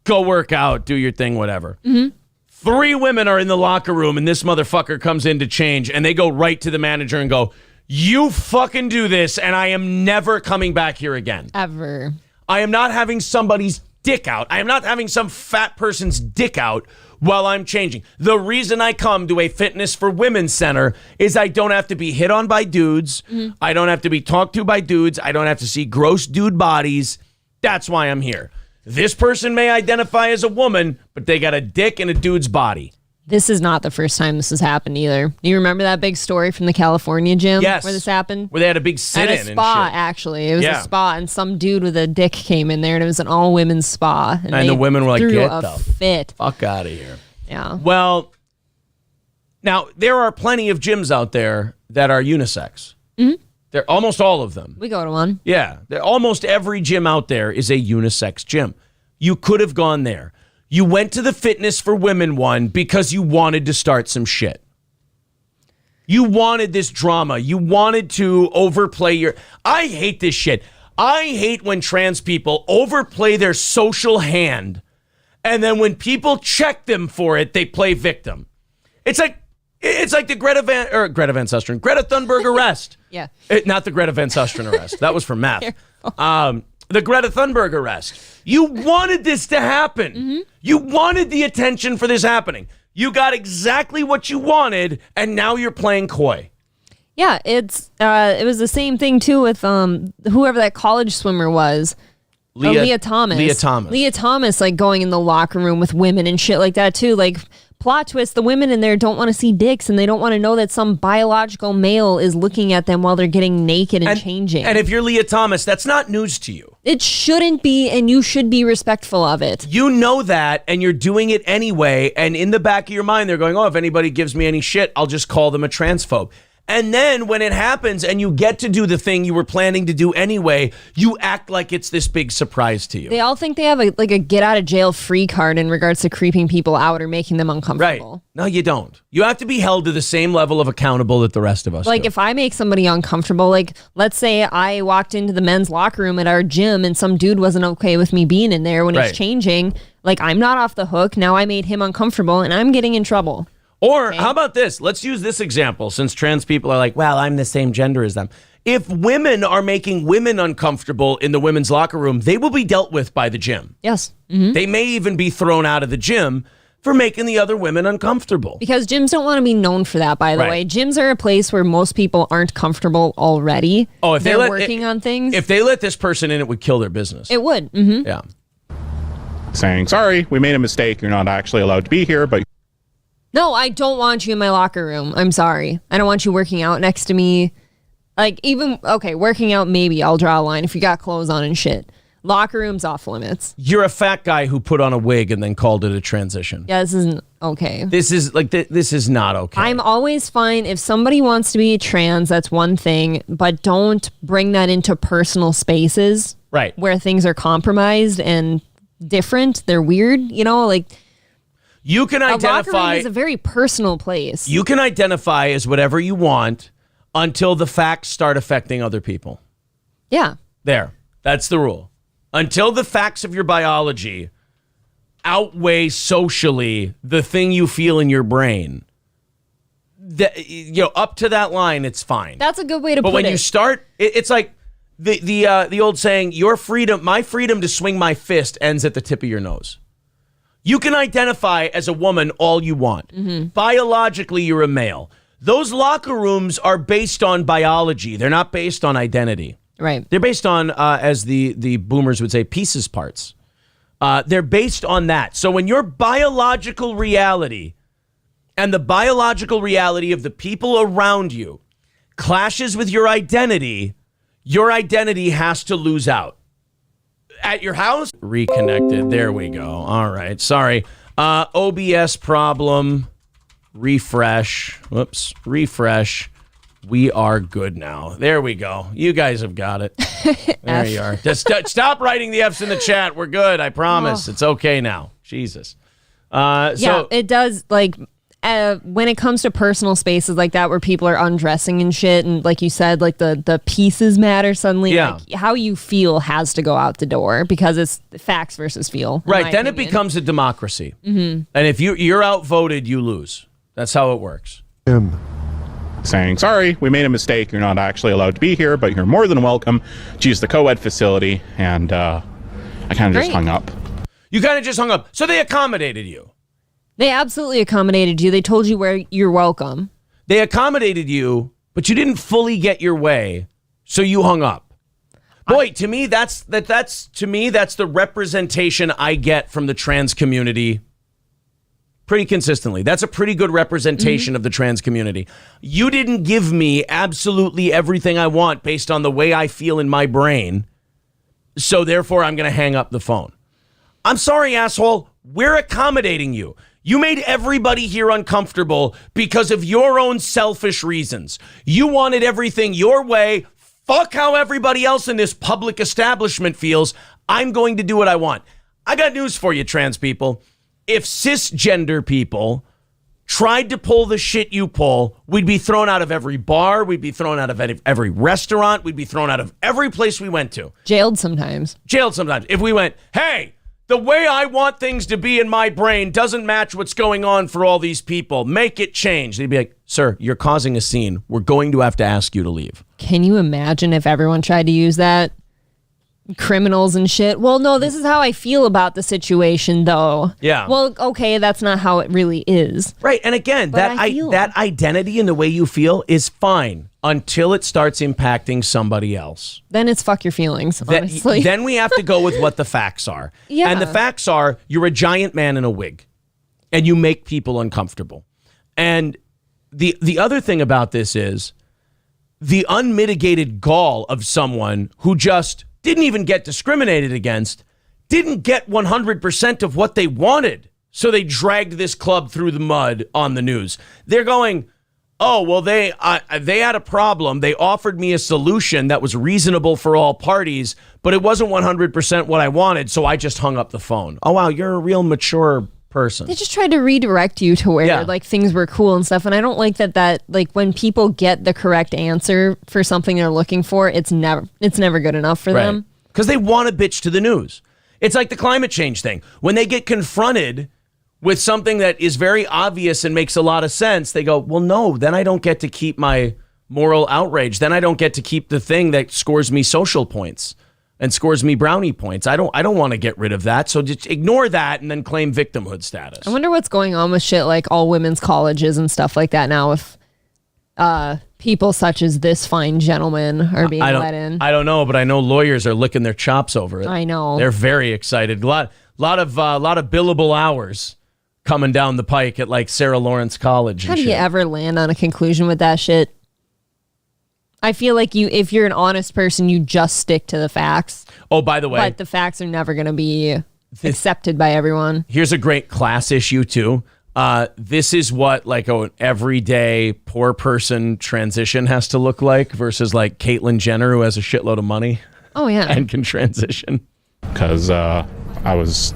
go work out, do your thing, whatever. Mm-hmm. 3 women are in the locker room, and this motherfucker comes in to change, and they go right to the manager and go, you fucking do this, and I am never coming back here again. Ever. I am not having somebody's dick out. I am not having some fat person's dick out while I'm changing. The reason I come to a fitness for women center is I don't have to be hit on by dudes. I don't have to be talked to by dudes. I don't have to see gross dude bodies. That's why I'm here. This person may identify as a woman, but they got a dick and a dude's body. This is not the first time this has happened either. Do you remember that big story from the California gym? Yes. Where this happened? Where they had a big sit-in at a spa, and shit. actually. It was a spa, and some dude with a dick came in there, and it was an all-women's spa. And the women were like, threw get a the fit. fuck out of here. Yeah. Well, now, there are plenty of gyms out there that are unisex. They're almost all of them. We go to one. Yeah. Almost every gym out there is a unisex gym. You could have gone there. You went to the fitness for women one because you wanted to start some shit. You wanted this drama. You wanted to overplay your... I hate this shit. I hate when trans people overplay their social hand, and then when people check them for it, they play victim. It's like the Greta Thunberg arrest. Yeah. Not the Greta Van Susteren arrest. That was for math. The Greta Thunberg arrest. You wanted this to happen. You wanted the attention for this happening. You got exactly what you wanted, and now you're playing coy. Yeah, it was the same thing too with whoever that college swimmer was. Leah Thomas. Leah Thomas, like going in the locker room with women and shit like that too. Like, plot twist, the women in there don't want to see dicks, and they don't want to know that some biological male is looking at them while they're getting naked and changing. And if you're Leah Thomas, that's not news to you. It shouldn't be, and you should be respectful of it. You know that, and you're doing it anyway, and in the back of your mind, they're going, oh, if anybody gives me any shit, I'll just call them a transphobe. And then when it happens and you get to do the thing you were planning to do anyway, you act like it's this big surprise to you. They all think they have a get out of jail free card in regards to creeping people out or making them uncomfortable. Right. No, you don't. You have to be held to the same level of accountable that the rest of us Like do. if I make somebody uncomfortable, like let's say I walked into the men's locker room at our gym and some dude wasn't okay with me being in there when he's changing, like I'm not off the hook. Now I made him uncomfortable and I'm getting in trouble. Or how about this? Let's use this example since trans people are like, well, I'm the same gender as them. If women are making women uncomfortable in the women's locker room, they will be dealt with by the gym. Yes. They may even be thrown out of the gym for making the other women uncomfortable. Because gyms don't want to be known for that, by the way. Gyms are a place where most people aren't comfortable already. Oh, if they're working on things. If they let this person in, it would kill their business. It would. Yeah. Saying, sorry, we made a mistake. You're not actually allowed to be here, but... No, I don't want you in my locker room. I'm sorry. I don't want you working out next to me. Like, even, okay, working out, maybe I'll draw a line if you got clothes on and shit. Locker room's off limits. You're a fat guy who put on a wig and then called it a transition. Yeah, this isn't okay. This is not okay. I'm always fine if somebody wants to be trans, that's one thing, but don't bring that into personal spaces. Right. Where things are compromised and different. They're weird, you know, like... You can identify... A locker room is a very personal place. You can identify as whatever you want until the facts start affecting other people. Yeah. There. That's the rule. Until the facts of your biology outweigh socially the thing you feel in your brain, up to that line, it's fine. That's a good way to put it. But when you start, it's like the old saying, my freedom to swing my fist ends at the tip of your nose. You can identify as a woman all you want. Biologically, you're a male. Those locker rooms are based on biology. They're not based on identity. Right. They're based on, as the boomers would say, pieces parts. They're based on that. So when your biological reality and the biological reality of the people around you clashes with your identity has to lose out. At your house? Reconnected. There we go. All right. Sorry. OBS problem. Refresh. Whoops. Refresh. We are good now. There we go. You guys have got it. There you are. Just stop writing the F's in the chat. We're good. I promise. It's okay now. Jesus. Yeah, it does, like... when it comes to personal spaces like that where people are undressing and shit, and like you said, like the pieces matter suddenly, like how you feel has to go out the door because it's facts versus feel. Right. Then it becomes a democracy. And if you're outvoted, you lose. That's how it works. Saying, sorry, we made a mistake. You're not actually allowed to be here, but you're more than welcome to use the co-ed facility. And I kind of just hung up. You kind of just hung up. So they accommodated you. They absolutely accommodated you. They told you where you're welcome. They accommodated you, but you didn't fully get your way, so you hung up. Boy, to me, that's the representation I get from the trans community pretty consistently. That's a pretty good representation of the trans community. You didn't give me absolutely everything I want based on the way I feel in my brain, so therefore I'm going to hang up the phone. I'm sorry, asshole. We're accommodating you. You made everybody here uncomfortable because of your own selfish reasons. You wanted everything your way. Fuck how everybody else in this public establishment feels. I'm going to do what I want. I got news for you, trans people. If cisgender people tried to pull the shit you pull, we'd be thrown out of every bar. We'd be thrown out of every restaurant. We'd be thrown out of every place we went to. Jailed sometimes. If we went, hey, the way I want things to be in my brain doesn't match what's going on for all these people. Make it change. They'd be like, sir, you're causing a scene. We're going to have to ask you to leave. Can you imagine if everyone tried to use that? Criminals and shit. Well, no, this is how I feel about the situation, though. Yeah. Well, okay, that's not how it really is. Right. And again, that identity and the way you feel is fine until it starts impacting somebody else. Then it's fuck your feelings, honestly. Then we have to go with what the facts are. Yeah. And the facts are you're a giant man in a wig and you make people uncomfortable. And the other thing about this is the unmitigated gall of someone who just didn't even get discriminated against, didn't get 100% of what they wanted. So they dragged this club through the mud on the news. They're going, oh, well, they had a problem. They offered me a solution that was reasonable for all parties, but it wasn't 100% what I wanted, so I just hung up the phone. Oh, wow, you're a real mature person. They just tried to redirect you to where like things were cool and stuff. And I don't like that like when people get the correct answer for something they're looking for, it's never good enough for them. Because they want to bitch to the news. It's like the climate change thing. When they get confronted with something that is very obvious and makes a lot of sense, they go, well, no, then I don't get to keep my moral outrage. Then I don't get to keep the thing that scores me social points and scores me brownie points. I don't want to get rid of that. So just ignore that and then claim victimhood status. I wonder what's going on with shit like all women's colleges and stuff like that now if people such as this fine gentleman are being let in. I don't know, but I know lawyers are licking their chops over it. I know. They're very excited. A lot of billable hours coming down the pike at like Sarah Lawrence College. How do you ever land on a conclusion with that shit? I feel like if you're an honest person, you just stick to the facts. Oh, by the way. But the facts are never going to be accepted by everyone. Here's a great class issue, too. This is what like an everyday poor person transition has to look like versus like Caitlyn Jenner, who has a shitload of money. Oh, yeah. And can transition. Because I was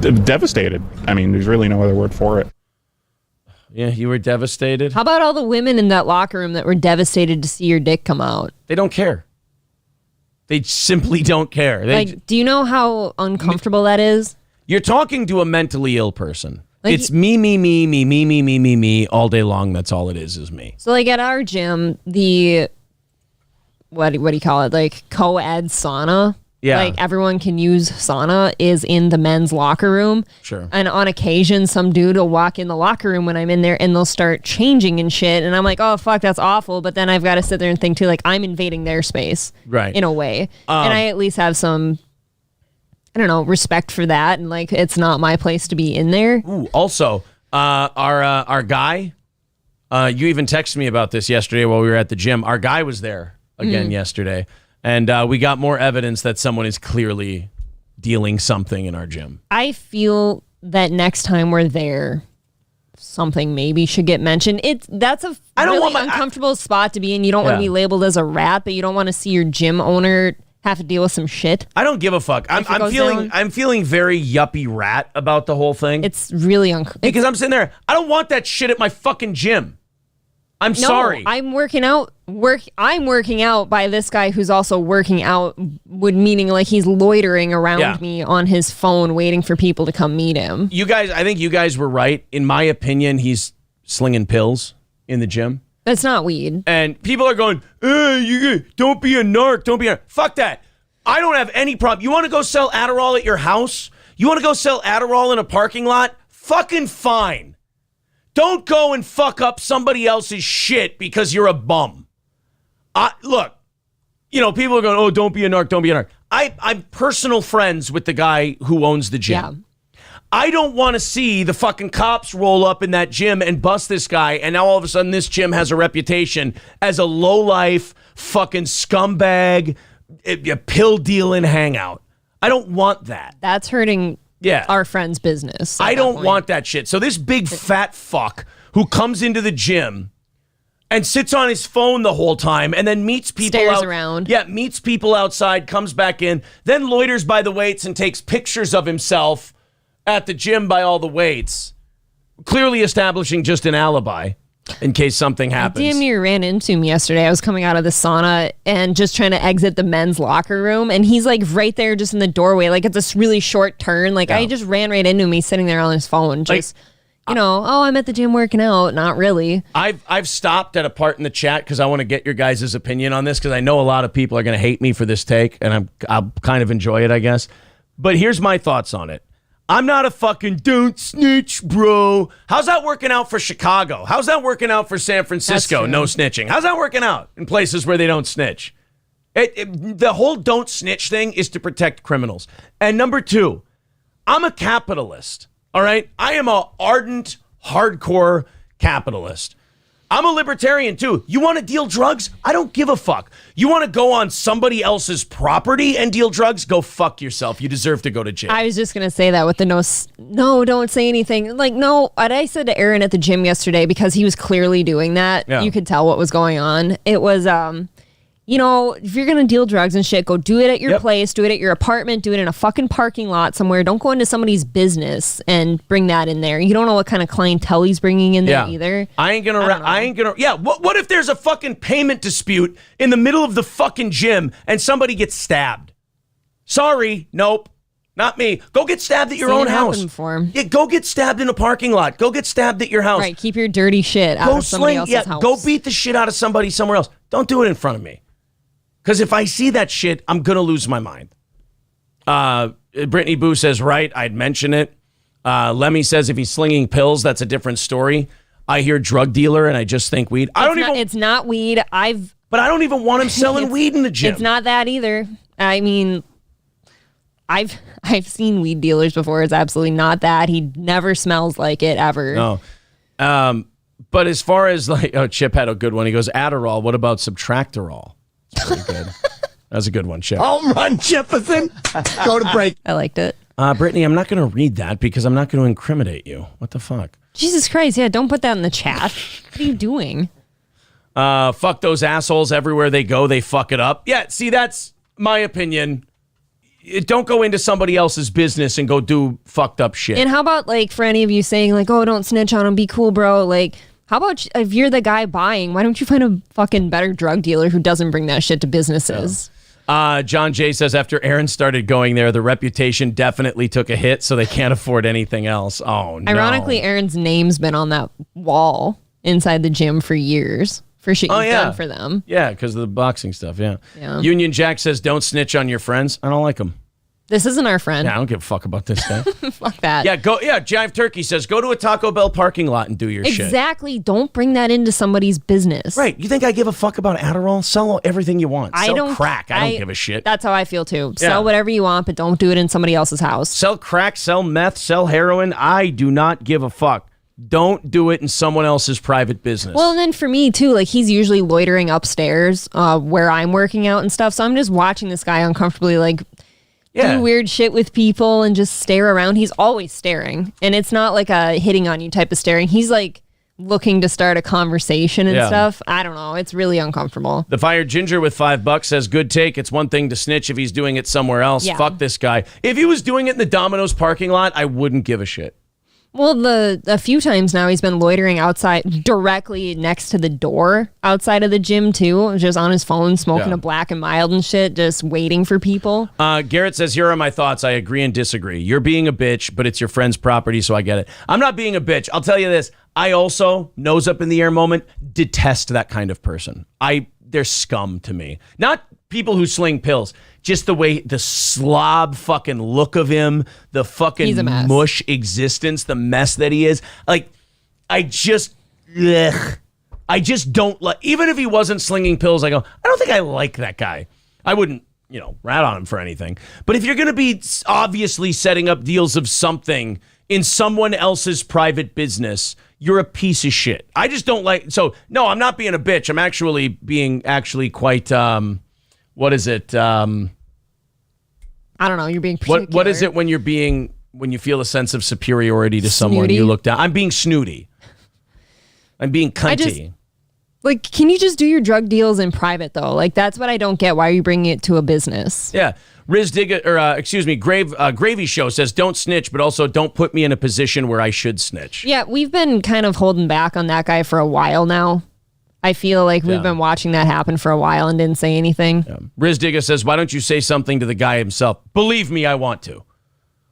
devastated. I mean, there's really no other word for it. Yeah, you were devastated. How about all the women in that locker room that were devastated to see your dick come out? They don't care. They simply don't care. Do you know how uncomfortable that is? You're talking to a mentally ill person. Like, it's me all day long. That's all it is me. So like at our gym, the what do you call it? Like co-ed sauna. Yeah. Like everyone can use sauna is in the men's locker room. Sure. And on occasion, some dude will walk in the locker room when I'm in there and they'll start changing and shit. And I'm like, oh, fuck, that's awful. But then I've got to sit there and think too, like I'm invading their space. Right. In a way. And I at least have some, I don't know, respect for that. And like, it's not my place to be in there. Ooh, also, our guy, you even texted me about this yesterday while we were at the gym. Our guy was there again yesterday. And we got more evidence that someone is clearly dealing something in our gym. I feel that next time we're there, something maybe should get mentioned. That's a really uncomfortable spot to be in. You don't want to be labeled as a rat, but you don't want to see your gym owner have to deal with some shit. I don't give a fuck. I'm feeling very yuppie rat about the whole thing. It's really uncomfortable. Because I'm sitting there, I don't want that shit at my fucking gym. I'm sorry. I'm working out. I'm working out by this guy who's also working out, meaning like he's loitering around me on his phone, waiting for people to come meet him. I think you guys were right. In my opinion, he's slinging pills in the gym. That's not weed. And people are going, don't be a narc. Don't be a narc. Fuck that. I don't have any problem. You want to go sell Adderall at your house? You want to go sell Adderall in a parking lot? Fucking fine. Don't go and fuck up somebody else's shit because you're a bum. Look, people are going, oh, don't be a narc, don't be a narc. I'm personal friends with the guy who owns the gym. Yeah. I don't want to see the fucking cops roll up in that gym and bust this guy, and now all of a sudden this gym has a reputation as a low-life fucking scumbag, pill dealing hangout. I don't want that. That's hurting our friend's business. I don't want that shit. So this big fat fuck who comes into the gym and sits on his phone the whole time and then meets people around. Yeah, meets people outside, comes back in, then loiters by the weights and takes pictures of himself at the gym by all the weights, clearly establishing just an alibi in case something happens. I damn near ran into him yesterday. I was coming out of the sauna and just trying to exit the men's locker room, and he's like right there just in the doorway. Like it's this really short turn. Like I just ran right into him. He's sitting there on his phone just... I'm at the gym working out. Not really. I've stopped at a part in the chat because I want to get your guys' opinion on this because I know a lot of people are going to hate me for this take, and I'll kind of enjoy it, I guess. But here's my thoughts on it. I'm not a fucking don't snitch, bro. How's that working out for Chicago? How's that working out for San Francisco? No snitching. How's that working out in places where they don't snitch? The whole don't snitch thing is to protect criminals. And number two, I'm a capitalist. All right? I am a ardent, hardcore capitalist. I'm a libertarian, too. You want to deal drugs? I don't give a fuck. You want to go on somebody else's property and deal drugs? Go fuck yourself. You deserve to go to jail. I was just going to say that with the no, don't say anything. Like, no, what I said to Aaron at the gym yesterday, because he was clearly doing that, you could tell what was going on. It was, if you're going to deal drugs and shit, go do it at your place, do it at your apartment, do it in a fucking parking lot somewhere. Don't go into somebody's business and bring that in there. You don't know what kind of clientele he's bringing in there either. I ain't gonna. Yeah. What if there's a fucking payment dispute in the middle of the fucking gym and somebody gets stabbed? Sorry. Nope. Not me. Go get stabbed at your own house. Yeah, go get stabbed in a parking lot. Go get stabbed at your house. Right. Keep your dirty shit out of somebody else's house. Go beat the shit out of somebody somewhere else. Don't do it in front of me. Because if I see that shit, I'm going to lose my mind. Brittany Boo says, right, I'd mention it. Lemmy says if he's slinging pills, that's a different story. I hear drug dealer and I just think weed. It's not weed. But I don't even want him selling weed in the gym. It's not that either. I mean, I've seen weed dealers before. It's absolutely not that. He never smells like it ever. No. But as far as Chip had a good one. He goes, Adderall, what about Subtractorol? Pretty good. That was a good one, Chip. Home run, Jefferson. Go to break. I liked it. Brittany, I'm not going to read that because I'm not going to incriminate you. What the fuck? Jesus Christ. Yeah, don't put that in the chat. What are you doing? Fuck those assholes. Everywhere they go, they fuck it up. Yeah, see, that's my opinion. Don't go into somebody else's business and go do fucked up shit. And how about, for any of you saying, oh, don't snitch on him, be cool, bro. How about if you're the guy buying, why don't you find a fucking better drug dealer who doesn't bring that shit to businesses? John Jay says after Aaron started going there, the reputation definitely took a hit, so they can't afford anything else. Oh, no. Ironically, Aaron's name's been on that wall inside the gym for years for shit you've done for them. Yeah, because of the boxing stuff, yeah. Union Jack says don't snitch on your friends. I don't like them. This isn't our friend. Yeah, I don't give a fuck about this guy. Fuck that. Yeah, Jive Turkey says go to a Taco Bell parking lot and do your shit. Exactly. Don't bring that into somebody's business. Right. You think I give a fuck about Adderall? Sell everything you want. Sell crack. I don't give a shit. That's how I feel too. Sell whatever you want, but don't do it in somebody else's house. Sell crack, sell meth, sell heroin. I do not give a fuck. Don't do it in someone else's private business. Well, and then for me too, he's usually loitering upstairs where I'm working out and stuff. So I'm just watching this guy uncomfortably do weird shit with people and just stare around. He's always staring. And it's not like a hitting on you type of staring. He's looking to start a conversation and stuff. I don't know. It's really uncomfortable. The Fired Ginger with $5 says, good take. It's one thing to snitch if he's doing it somewhere else. Yeah. Fuck this guy. If he was doing it in the Domino's parking lot, I wouldn't give a shit. Well, a few times now he's been loitering outside directly next to the door outside of the gym too, just on his phone smoking a Black and Mild and shit, just waiting for people. Garrett says, here are my thoughts. I agree and disagree. You're being a bitch, but it's your friend's property, so I get it. I'm not being a bitch. I'll tell you this. I also, nose up in the air moment, detest that kind of person. They're scum to me. Not people who sling pills. just the way, the slob fucking look of him, the fucking mush existence, the mess that he is. Like, I just don't like, even if he wasn't slinging pills, I go, I don't think I like that guy. I wouldn't, rat on him for anything. But if you're going to be obviously setting up deals of something in someone else's private business, you're a piece of shit. I just don't like, so no, I'm not being a bitch. I'm actually being quite, what is it? I don't know. You're being particular. What is it when you feel a sense of superiority to someone you look down? I'm being snooty. I'm being cunty. Can you just do your drug deals in private, though? Like, that's what I don't get. Why are you bringing it to a business? Yeah. Gravy Show says, don't snitch, but also don't put me in a position where I should snitch. Yeah, we've been kind of holding back on that guy for a while now. I feel like we've been watching that happen for a while and didn't say anything. Yeah. Riz Digga says, why don't you say something to the guy himself? Believe me, I want to.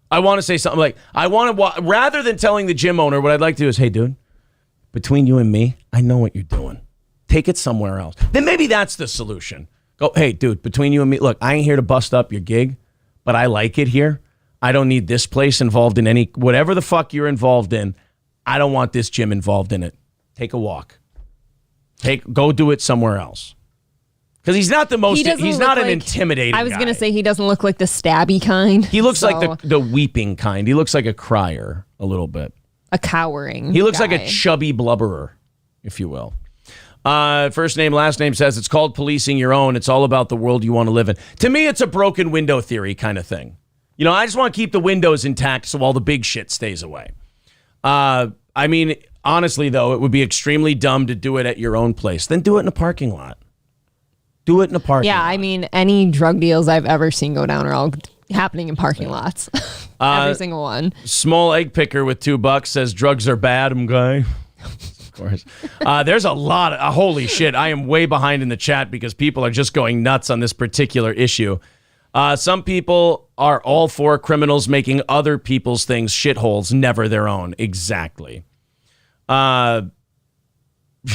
I want to say something like, rather than telling the gym owner, what I'd like to do is, hey, dude, between you and me, I know what you're doing. Take it somewhere else. Then maybe that's the solution. Go, hey, dude, between you and me, look, I ain't here to bust up your gig, but I like it here. I don't need this place involved in whatever the fuck you're involved in. I don't want this gym involved in it. Take a walk. Go do it somewhere else. Because he's not he's not an intimidating guy. I was going to say he doesn't look like the stabby kind. He looks like the weeping kind. He looks like a crier a little bit. A cowering He looks like a chubby blubberer, if you will. First name, last name says it's called policing your own. It's all about the world you want to live in. To me, it's a broken window theory kind of thing. I just want to keep the windows intact so all the big shit stays away. I mean, honestly, though, it would be extremely dumb to do it at your own place. Then do it in a parking lot. Do it in a parking lot. Yeah, I mean, any drug deals I've ever seen go down are all happening in parking lots. Every single one. Small egg picker with $2 says drugs are bad, guy. Of course. There's a lot of holy shit. I am way behind in the chat because people are just going nuts on this particular issue. Some people are all for criminals making other people's things shitholes, never their own. Exactly. Sounds like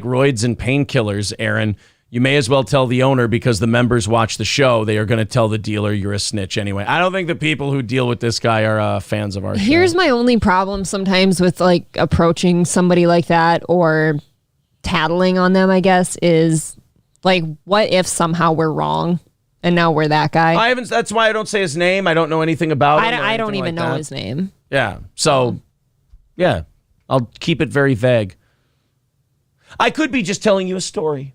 roids and painkillers, Aaron. You may as well tell the owner because the members watch the show. They are going to tell the dealer you're a snitch anyway. I don't think the people who deal with this guy are fans of our show. Here's my only problem sometimes with approaching somebody like that or tattling on them, I guess, is what if somehow we're wrong and now we're that guy? That's why I don't say his name. I don't know anything about him. I don't even know his name. Yeah. So, yeah, I'll keep it very vague. I could be just telling you a story.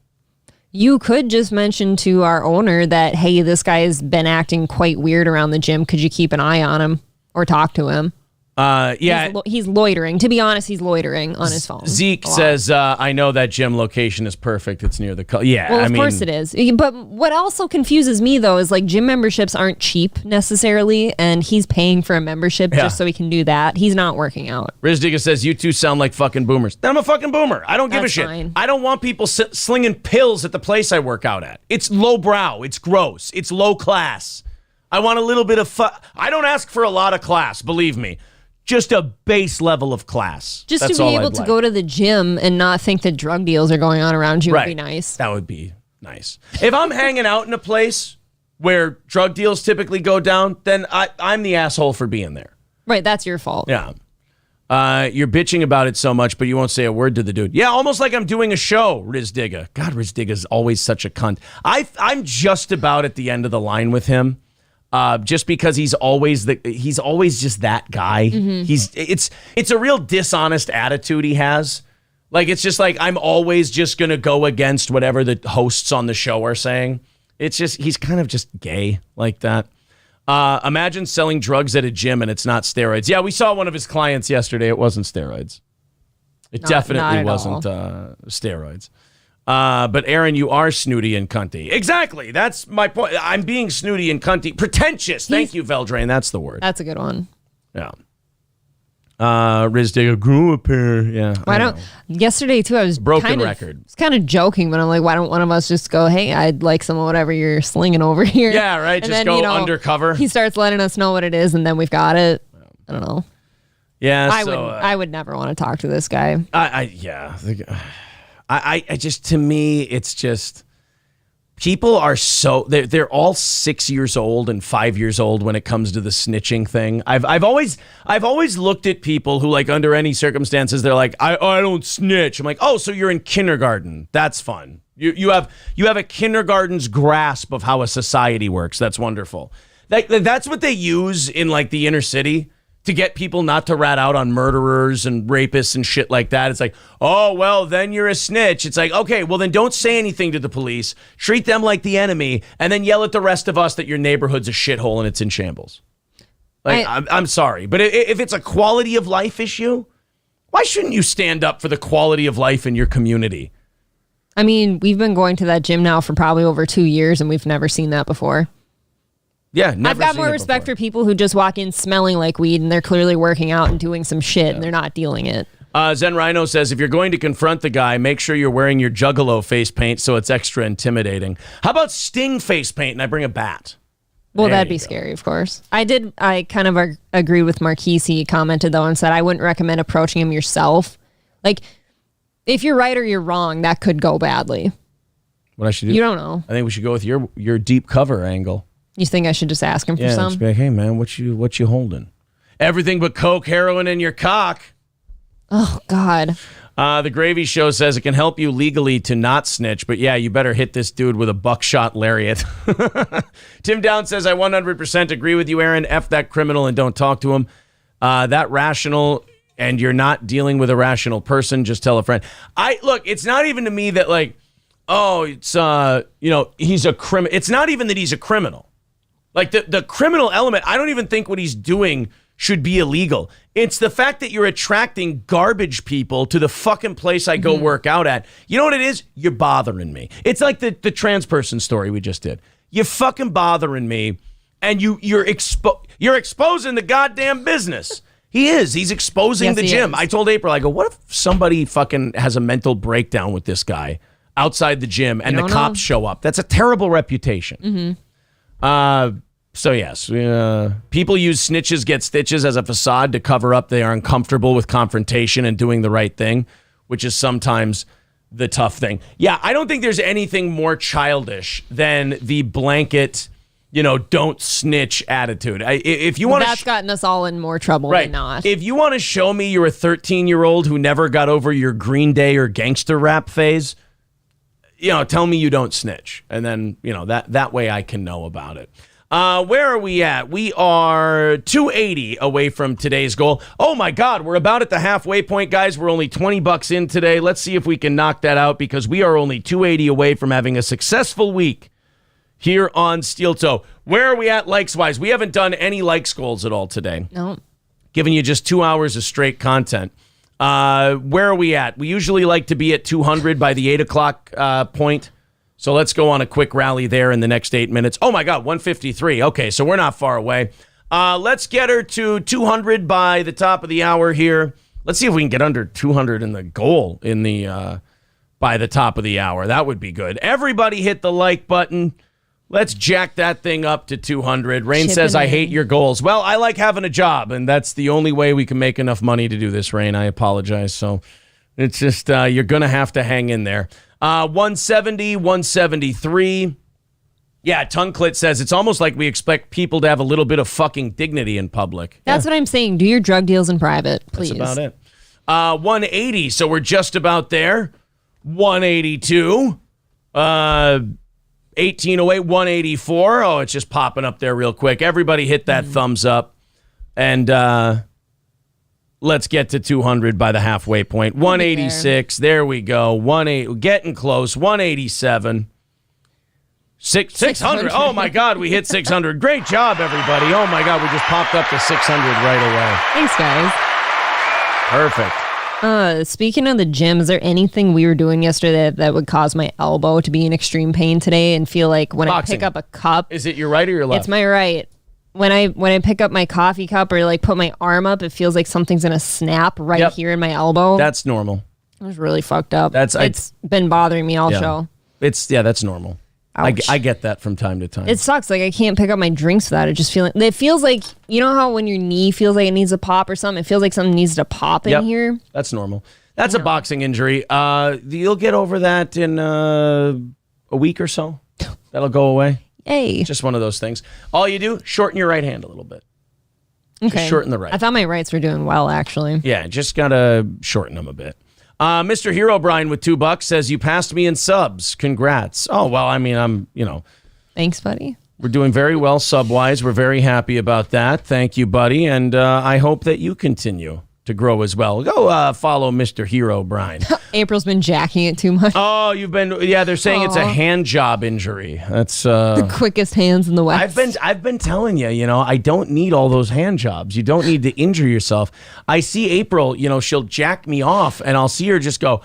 You could just mention to our owner that, hey, this guy has been acting quite weird around the gym. Could you keep an eye on him or talk to him? Yeah. He's loitering. To be honest, he's loitering on his phone. Zeke says, I know that gym location is perfect. It's near the... Yeah, well, of course it is. But what also confuses me, though, is gym memberships aren't cheap necessarily, and he's paying for a membership just so he can do that. He's not working out. Riz Digga says, you two sound like fucking boomers. Then I'm a fucking boomer. I don't give a shit. Fine. I don't want people slinging pills at the place I work out at. It's lowbrow. It's gross. It's low class. I want a little bit of... I don't ask for a lot of class, believe me. Just a base level of class. Just to be able to go to the gym and not think that drug deals are going on around you would be nice. That would be nice. If I'm hanging out in a place where drug deals typically go down, then I'm the asshole for being there. Right, that's your fault. Yeah. You're bitching about it so much, but you won't say a word to the dude. Yeah, almost like I'm doing a show, Riz Digga. God, Riz Digga's always such a cunt. I'm just about at the end of the line with him. Just because he's always just that guy. Mm-hmm. It's a real dishonest attitude he has. It's just I'm always just gonna go against whatever the hosts on the show are saying. It's just he's kind of just gay like that. Imagine selling drugs at a gym and it's not steroids. Yeah, we saw one of his clients yesterday. It wasn't steroids. It definitely wasn't steroids. But Aaron, you are snooty and cunty. Exactly. That's my point. I'm being snooty and cunty. Pretentious. Thank you, Veldrain. That's the word. That's a good one. Yeah. Riz Digga grew up here. Yeah. Yesterday too, I was broken record. It's kind of joking, but I'm like, why don't one of us just go, hey, I'd like some of whatever you're slinging over here. Yeah, right. And just then, go undercover. He starts letting us know what it is, and then we've got it. I don't know. Yeah. I would never want to talk to this guy. I just, to me, it's just people are they're all 6 years old and 5 years old when it comes to the snitching thing. I've always looked at people who, like, under any circumstances, they're like, I don't snitch. I'm like, oh, so you're in kindergarten. That's fun. You have a kindergarten's grasp of how a society works. That's wonderful. That's what they use in, like, the inner city to get people not to rat out on murderers and rapists and shit like that. It's like, oh, well, then you're a snitch. It's like, okay, well, then don't say anything to the police. Treat them like the enemy, and then yell at the rest of us that your neighborhood's a shithole and it's in shambles. Like, I'm sorry, but if it's a quality of life issue, why shouldn't you stand up for the quality of life in your community? I mean, we've been going to that gym now for probably over 2 years, and we've never seen that before. Yeah, never. I've got more respect for people who just walk in smelling like weed and they're clearly working out and doing some shit and they're not dealing it. Zen Rhino says, if you're going to confront the guy, make sure you're wearing your Juggalo face paint so it's extra intimidating. How about Sting face paint and I bring a bat? Well, that'd be scary, of course. I kind of agree with Marquise. He commented, though, and said, I wouldn't recommend approaching him yourself. Like, if you're right or you're wrong, that could go badly. What I should do? You don't know. I think we should go with your deep cover angle. You think I should just ask him for some? Just be like, hey, man, what you holding? Everything but coke, heroin, and your cock. Oh, God. The Gravy Show says it can help you legally to not snitch, but yeah, you better hit this dude with a buckshot lariat. Tim Down says, I 100% agree with you, Aaron. F that criminal and don't talk to him. That rational, and you're not dealing with a rational person, just tell a friend. Look, it's not even to me that, like, oh, it's, he's a criminal. It's not even that he's a criminal. Like, the criminal element, I don't even think what he's doing should be illegal. It's the fact that you're attracting garbage people to the fucking place I go work out at. You know what it is? You're bothering me. It's like the trans person story we just did. You're fucking bothering me, and you're exposing the goddamn business. He is. He's exposing the gym. I told April, I go, what if somebody fucking has a mental breakdown with this guy outside the gym and the cops show up? That's a terrible reputation. So yes, people use snitches get stitches as a facade to cover up they are uncomfortable with confrontation and doing the right thing, which is sometimes the tough thing. Yeah, I don't think there's anything more childish than the blanket, don't snitch attitude. If you want, that's gotten us all in more trouble than not. If you want to show me you're a 13-year-old who never got over your Green Day or gangster rap phase, tell me you don't snitch, and then that way I can know about it. Where are we at? We are 280 away from today's goal. Oh my God, we're about at the halfway point, guys. We're only $20 in today. Let's see if we can knock that out because we are only 280 away from having a successful week here on Steel Toe. Where are we at likes-wise? We haven't done any likes goals at all today. No. Giving you just 2 hours of straight content. Where are we at? We usually like to be at 200 by the 8 o'clock point. So let's go on a quick rally there in the next 8 minutes. Oh, my God, 153. Okay, so we're not far away. Let's get her to 200 by the top of the hour here. Let's see if we can get under 200 in the goal in the by the top of the hour. That would be good. Everybody hit the like button. Let's jack that thing up to 200. Rain says, I hate your goals. Well, I like having a job, and that's the only way we can make enough money to do this, Rain. I apologize. So it's just you're going to have to hang in there. 170, 173. Yeah, Tongue Clit says it's almost like we expect people to have a little bit of fucking dignity in public. That's what I'm saying. Do your drug deals in private, please. That's about it. 180, so we're just about there. 182. 18 away, 184. Oh, it's just popping up there real quick. Everybody hit that thumbs up. And let's get to 200 by the halfway point. 186. There we go. Getting close. 187. 600. Oh, my God. We hit 600. Great job, everybody. Oh, my God. We just popped up to 600 right away. Thanks, guys. Perfect. Speaking of the gym, is there anything we were doing yesterday that would cause my elbow to be in extreme pain today and feel like when I pick up a cup? Is it your right or your left? It's my right. When I pick up my coffee cup or like put my arm up, it feels like something's gonna snap right here in my elbow. That's normal. It was really fucked up. It's been bothering me all show. That's normal. I get that from time to time. It sucks. Like I can't pick up my drinks without it just feeling. It feels like, you know how when your knee feels like it needs to pop or something. It feels like something needs to pop in here. That's normal. That's a boxing injury. You'll get over that in a week or so. That'll go away. Yay. Just one of those things. All you do, shorten your right hand a little bit. Okay. Just shorten the right. I thought my rights were doing well, actually. Yeah, just got to shorten them a bit. Mr. Hero Brian with $2 says, you passed me in subs. Congrats. Oh, well, I mean, Thanks, buddy. We're doing very well sub-wise. We're very happy about that. Thank you, buddy. And I hope that you continue to grow as well. Go follow Mr. Hero Brian. April's been jacking it too much. Oh, they're saying it's a hand job injury. That's the quickest hands in the West. I've been telling you, I don't need all those hand jobs. You don't need to injure yourself. I see April, she'll jack me off and I'll see her just go,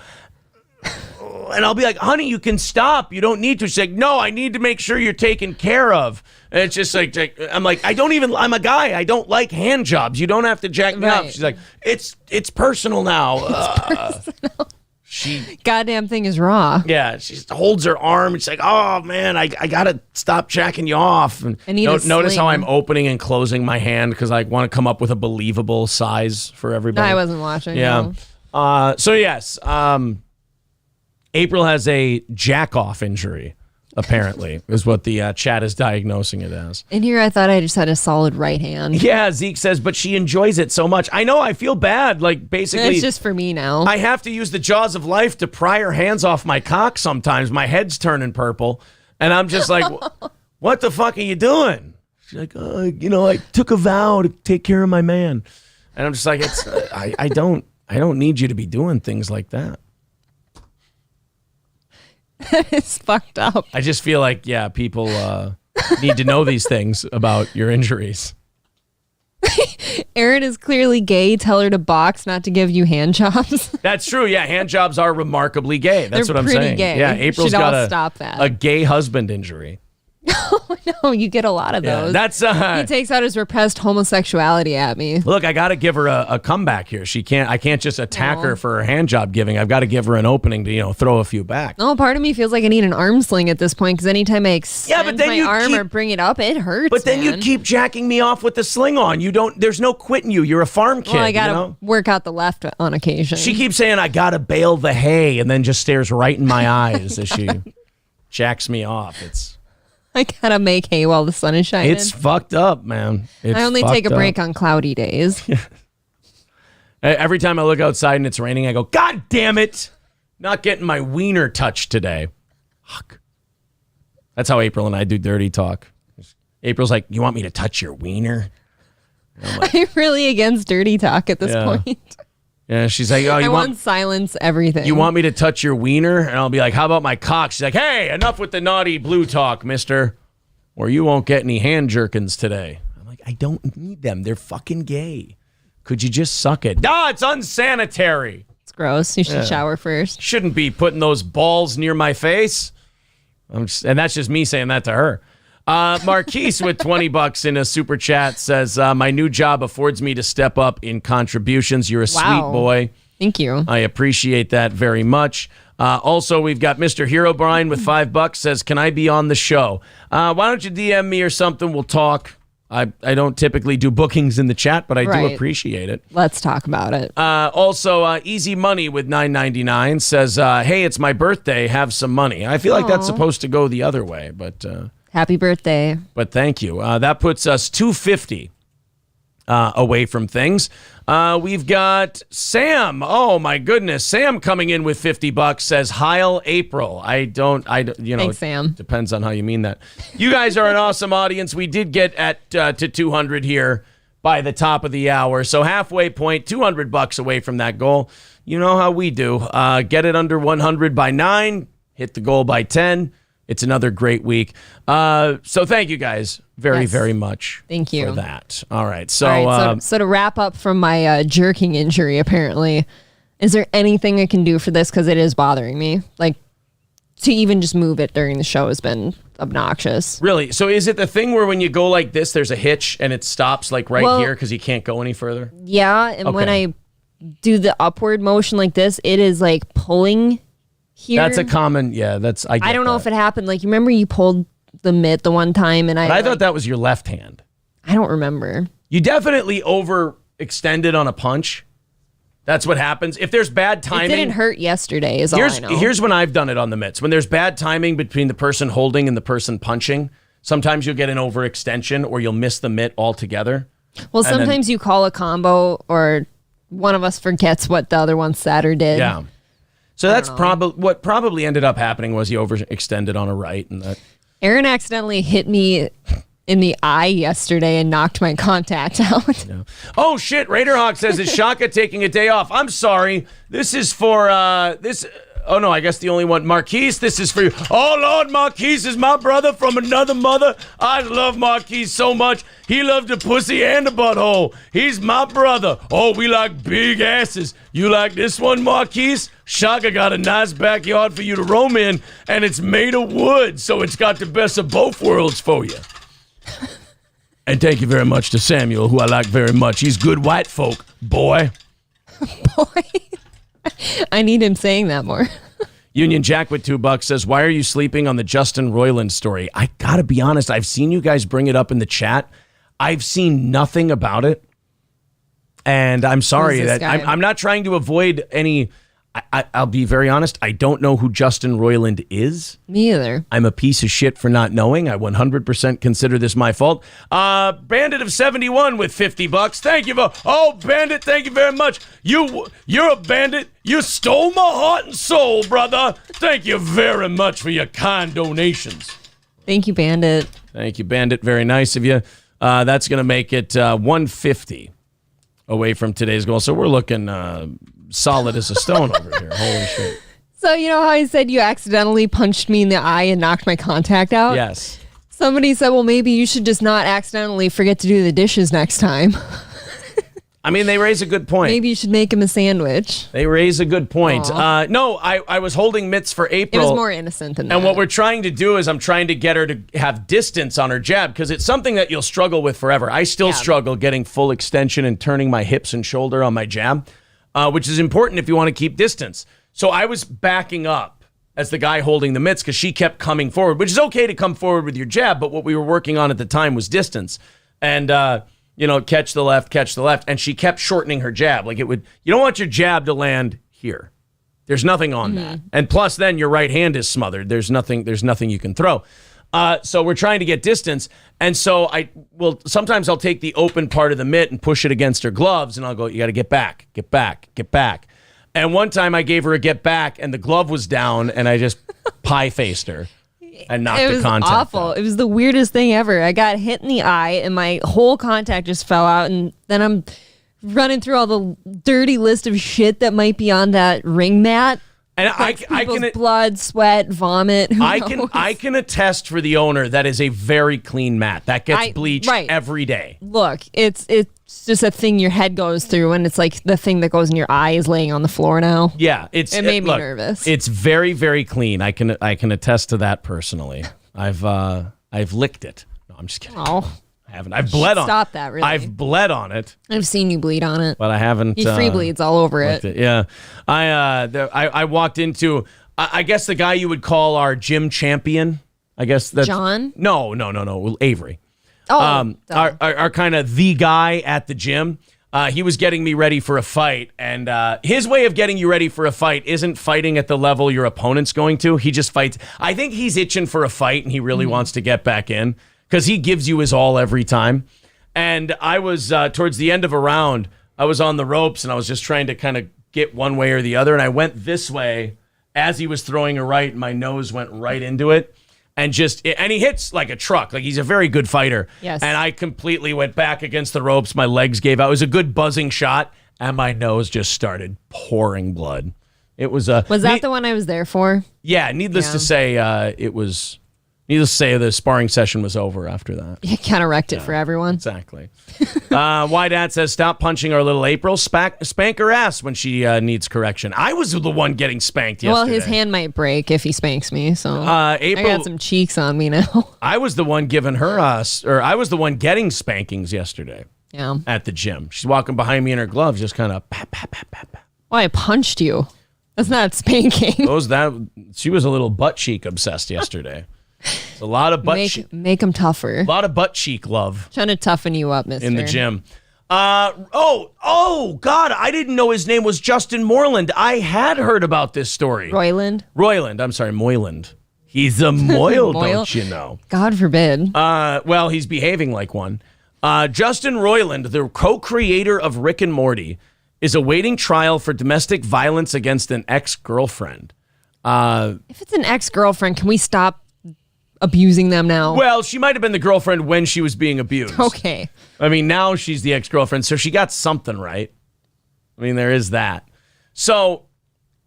and I'll be like, honey, you can stop. You don't need to. She's like, no, I need to make sure you're taken care of. And it's just like I'm like, I'm a guy. I don't like hand jobs. You don't have to jack me up. She's like, it's personal now. Goddamn thing is raw. Yeah, she holds her arm. It's like, oh man, I gotta stop jacking you off. And notice how I'm opening and closing my hand because I want to come up with a believable size for everybody. No, I wasn't watching. Yeah. No. So yes, April has a jack-off injury, apparently, is what the chat is diagnosing it as. In here, I thought I just had a solid right hand. Yeah, Zeke says, but she enjoys it so much. I know, I feel bad. Like, basically... It's just for me now. I have to use the jaws of life to pry her hands off my cock sometimes. My head's turning purple, and I'm just like, what the fuck are you doing? She's like, I took a vow to take care of my man. And I'm just like, I don't need you to be doing things like that. It's fucked up. I just feel like, people need to know these things about your injuries. Erin is clearly gay. Tell her to box, not to give you hand jobs. That's true. Yeah, hand jobs are remarkably gay. That's They're what I'm pretty saying. Gay. Yeah, April's got stop that. a gay husband injury. No, you get a lot of those. That's he takes out his repressed homosexuality at me. Look, I got to give her a comeback here. I can't just attack her for her hand job giving. I've got to give her an opening to throw a few back. No, part of me feels like I need an arm sling at this point because anytime I extend my arm or bring it up, it hurts. But then you keep jacking me off with the sling on. There's no quitting you. You're a farm kid. Well, I gotta work out the left on occasion. She keeps saying I gotta bale the hay, and then just stares right in my eyes as she jacks me off. I gotta make hay while the sun is shining. It's fucked up, man. I only take a break on cloudy days. Every time I look outside and it's raining, I go, God damn it! Not getting my wiener touched today. Fuck. That's how April and I do dirty talk. April's like, you want me to touch your wiener? I'm really against dirty talk at this point. Yeah, she's like, oh, I want silence everything. You want me to touch your wiener? And I'll be like, how about my cock? She's like, hey, enough with the naughty blue talk, mister. Or you won't get any hand jerkins today. I'm like, I don't need them. They're fucking gay. Could you just suck it? No, it's unsanitary. It's gross. You should shower first. Shouldn't be putting those balls near my face. And that's just me saying that to her. Marquise with $20 in a super chat says, my new job affords me to step up in contributions. You're a sweet boy. Thank you. I appreciate that very much. Also, we've got Mr. Hero Brian with $5 says, can I be on the show? Why don't you DM me or something? We'll talk. I don't typically do bookings in the chat, but I do appreciate it. Let's talk about it. Also, Easy Money with $9.99 says, hey, it's my birthday. Have some money. I feel like that's supposed to go the other way, but... Happy birthday. But thank you. That puts us $250 away from things. We've got Sam. Oh, my goodness. Sam coming in with $50 says, Heil April. Thanks, Sam. Depends on how you mean that. You guys are an awesome audience. We did get to 200 here by the top of the hour. So halfway point, $200 away from that goal. You know how we do. Get it under 100 by 9, hit the goal by 10. It's another great week. So thank you guys very much. Thank you for that. All right. So, so to wrap up from my jerking injury, apparently, is there anything I can do for this? Because it is bothering me. Like, to even just move it during the show has been obnoxious. Really? So is it the thing where when you go like this, there's a hitch and it stops like here because you can't go any further? Yeah. And when I do the upward motion like this, it is like pulling here. That's a common, I don't know if it happened. Like, you remember you pulled the mitt the one time and I thought that was your left hand. I don't remember. You definitely overextended on a punch. That's what happens. If there's bad timing. It didn't hurt yesterday, is all I know. Here's when I've done it on the mitts. When there's bad timing between the person holding and the person punching, sometimes you'll get an overextension or you'll miss the mitt altogether. Well, sometimes you call a combo or one of us forgets what the other one said or did. Yeah. So that's what probably ended up happening was he overextended on a right. And that. Aaron accidentally hit me in the eye yesterday and knocked my contact out. Yeah. Oh, shit. Raiderhawk says, is Shaka taking a day off? I'm sorry. This is for this. Oh, no, I guess the only one. Marquise, this is for you. Oh, Lord, Marquise is my brother from another mother. I love Marquise so much. He loved the pussy and the butthole. He's my brother. Oh, we like big asses. You like this one, Marquise? Shaka got a nice backyard for you to roam in, and it's made of wood, so it's got the best of both worlds for you. And thank you very much to Samuel, who I like very much. He's good white folk, boy. Boy. I need him saying that more. Union Jack with $2 says, why are you sleeping on the Justin Roiland story? I gotta be honest, I've seen you guys bring it up in the chat. I've seen nothing about it. And I'm sorry that I'm not trying to avoid any. I'll be very honest. I don't know who Justin Roiland is. Me either. I'm a piece of shit for not knowing. I 100% consider this my fault. Bandit of 71 with $50. Thank you. Bandit, thank you very much. You're a bandit. You stole my heart and soul, brother. Thank you very much for your kind donations. Thank you, Bandit. Thank you, Bandit. Very nice of you. That's going to make it 150 away from today's goal. So we're looking solid as a stone over here. Holy shit. So you know how I said you accidentally punched me in the eye and knocked my contact out? Yes. Somebody said, well, maybe you should just not accidentally forget to do the dishes next time. I mean, they raise a good point. Maybe you should make him a sandwich. They raise a good point. No, I was holding mitts for April. It was more innocent than that. And what we're trying to do is I'm trying to get her to have distance on her jab because it's something that you'll struggle with forever. I still struggle getting full extension and turning my hips and shoulder on my jab. Which is important if you want to keep distance. So I was backing up as the guy holding the mitts because she kept coming forward, which is okay to come forward with your jab, but what we were working on at the time was distance. And, catch the left, and she kept shortening her jab. Like you don't want your jab to land here. There's nothing on that. And plus then your right hand is smothered. There's nothing you can throw. So we're trying to get distance. And so sometimes I'll take the open part of the mitt and push it against her gloves and I'll go, you got to get back. And one time I gave her a get back and the glove was down and I just pie-faced her and knocked the contact out. Awful. It was the weirdest thing ever. I got hit in the eye and my whole contact just fell out. And then I'm running through all the dirty list of shit that might be on that ring mat. And I can blood, sweat, vomit. I can attest for the owner that is a very clean mat that gets bleached every day. Look, it's just a thing your head goes through, and it's like the thing that goes in your eye is laying on the floor now. Yeah, it made me nervous. It's very, very clean. I can attest to that personally. I've licked it. No, I'm just kidding. Oh. I've bled on it. Stop that, really. I've bled on it. I've seen you bleed on it. But I haven't. He free bleeds all over it. Yeah. I walked into, I guess the guy you would call our gym champion. I guess that's. John? No. Avery. Oh. Our kind of the guy at the gym. He was getting me ready for a fight. And his way of getting you ready for a fight isn't fighting at the level your opponent's going to. He just fights. I think he's itching for a fight and he really wants to get back in. Because he gives you his all every time. And I was, towards the end of a round, I was on the ropes and I was just trying to kind of get one way or the other. And I went this way as he was throwing a right and my nose went right into it. And he hits like a truck. Like he's a very good fighter. Yes. And I completely went back against the ropes. My legs gave out. It was a good buzzing shot. And my nose just started pouring blood. It was a... Was that the one I was there for? Yeah, needless to say, it was... Needless to say, the sparring session was over after that. You kind of wrecked it for everyone. Exactly. Dad says, stop punching our little April. Spank her ass when she needs correction. I was the one getting spanked yesterday. Well, his hand might break if he spanks me, so April, I got some cheeks on me now. I was the one giving her I was the one getting spankings yesterday. Yeah. At the gym. She's walking behind me in her gloves, just kind of pat, pat, pat, pat, pat. Well, I punched you. That's not spanking. She was a little butt cheek obsessed yesterday. It's a lot of butt cheek. Make them tougher. A lot of butt cheek love. Trying to toughen you up, mister. In the gym. God, I didn't know his name was Justin Moreland. I had heard about this story. Roiland? Roiland, I'm sorry, Moyland. He's a Moyle, don't you know? God forbid. Well, he's behaving like one. Justin Roiland, the co-creator of Rick and Morty, is awaiting trial for domestic violence against an ex-girlfriend. If it's an ex-girlfriend, can we stop abusing them now? Well, she might have been the girlfriend when she was being abused. Okay. I mean, now she's the ex-girlfriend, so she got something right. I mean, there is that. So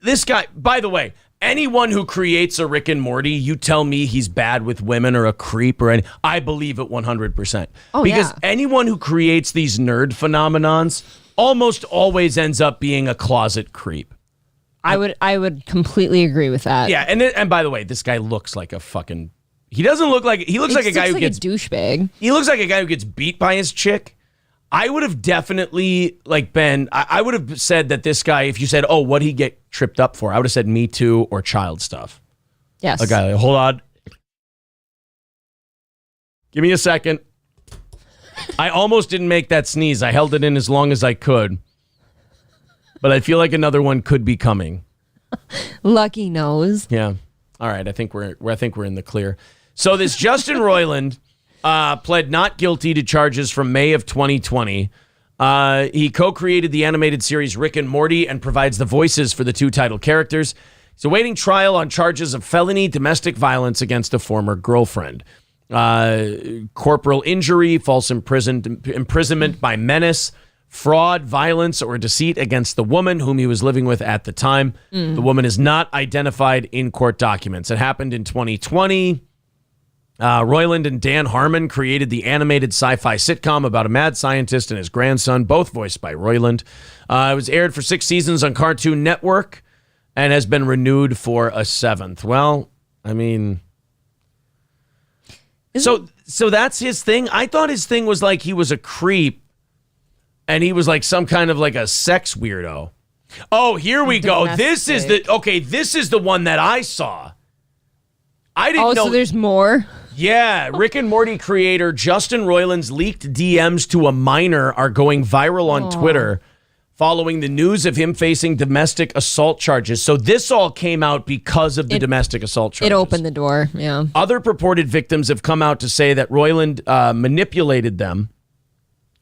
this guy, by the way, anyone who creates a Rick and Morty, you tell me he's bad with women or a creep or any, I believe it 100%. Oh, because yeah. anyone who creates these nerd phenomenons almost always ends up being a closet creep. I would completely agree with that. Yeah, and by the way, this guy looks like a fucking... He doesn't look like... He looks like a guy who gets... a douchebag. He looks like a guy who gets beat by his chick. I would have definitely, I would have said that this guy, if you said, oh, what'd he get tripped up for? I would have said Me Too or child stuff. Yes. A guy like, hold on. Give me a second. I almost didn't make that sneeze. I held it in as long as I could. But I feel like another one could be coming. Lucky knows. Yeah. All right. I think we're in the clear. So this Justin Roiland pled not guilty to charges from May of 2020. He co-created the animated series Rick and Morty and provides the voices for the two title characters. He's awaiting trial on charges of felony domestic violence against a former girlfriend. Corporal injury, false imprisonment by menace, fraud, violence, or deceit against the woman whom he was living with at the time. The woman is not identified in court documents. It happened in 2020. Roiland and Dan Harmon created the animated sci-fi sitcom about a mad scientist and his grandson, both voiced by Roiland. It was aired for 6 seasons on Cartoon Network and has been renewed for a 7th. Well, I mean... So that's his thing? I thought his thing was like he was a creep and he was like some kind of like a sex weirdo. Oh, here we go. This is the one that I saw. I didn't know. So there's more? Yeah, Rick and Morty creator Justin Roiland's leaked DMs to a minor are going viral on Twitter following the news of him facing domestic assault charges. So this all came out because of the domestic assault charges. It opened the door, yeah. Other purported victims have come out to say that Roiland manipulated them,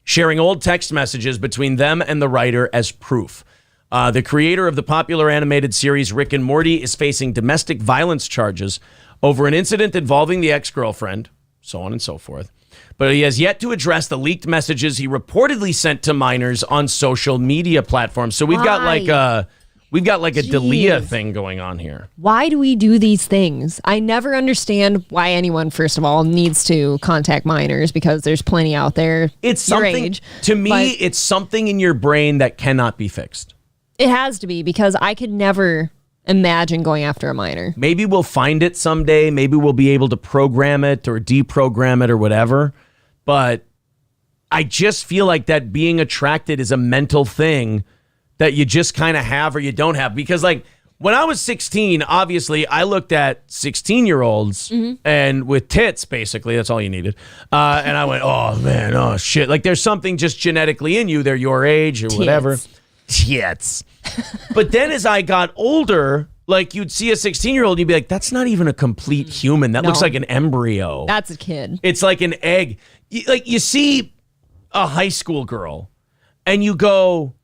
sharing old text messages between them and the writer as proof. The creator of the popular animated series Rick and Morty is facing domestic violence charges over an incident involving the ex-girlfriend, so on and so forth. But he has yet to address the leaked messages he reportedly sent to minors on social media platforms. So we've got like a Dalia thing going on here. Why do we do these things? I never understand why anyone, first of all, needs to contact minors because there's plenty out there. It's something, age, to me, it's something in your brain that cannot be fixed. It has to be because I could never imagine going after a minor. Maybe we'll find it someday. Maybe we'll be able to program it or deprogram it or whatever. But I just feel like that being attracted is a mental thing that you just kind of have or you don't have. Because like when I was 16, obviously I looked at 16-year-olds and with tits, basically, that's all you needed. And I went, oh man, oh shit. Like there's something just genetically in you. They're your age or whatever. Tits. But then as I got older, like you'd see a 16-year-old and you'd be like, that's not even a complete human. That looks like an embryo. That's a kid. It's like an egg. Like you see a high school girl and you go,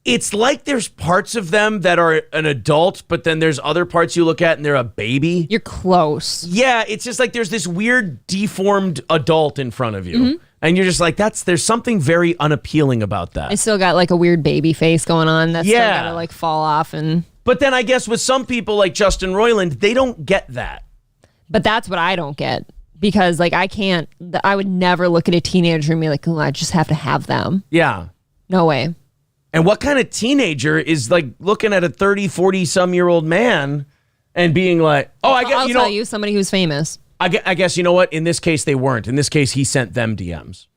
it's like there's parts of them that are an adult, but then there's other parts you look at and they're a baby. You're close. Yeah, it's just like there's this weird deformed adult in front of you. And you're just like, there's something very unappealing about that. I still got like a weird baby face going on that's still got to like fall off. But then I guess with some people like Justin Roiland, they don't get that. But that's what I don't get. Because like I would never look at a teenager and be like, oh, I just have to have them. Yeah. No way. And what kind of teenager is like looking at a 30, 40-some-year-old man and being like, oh, I guess, I'll tell you, somebody who's famous. I guess, you know what? In this case, they weren't. In this case, he sent them DMs.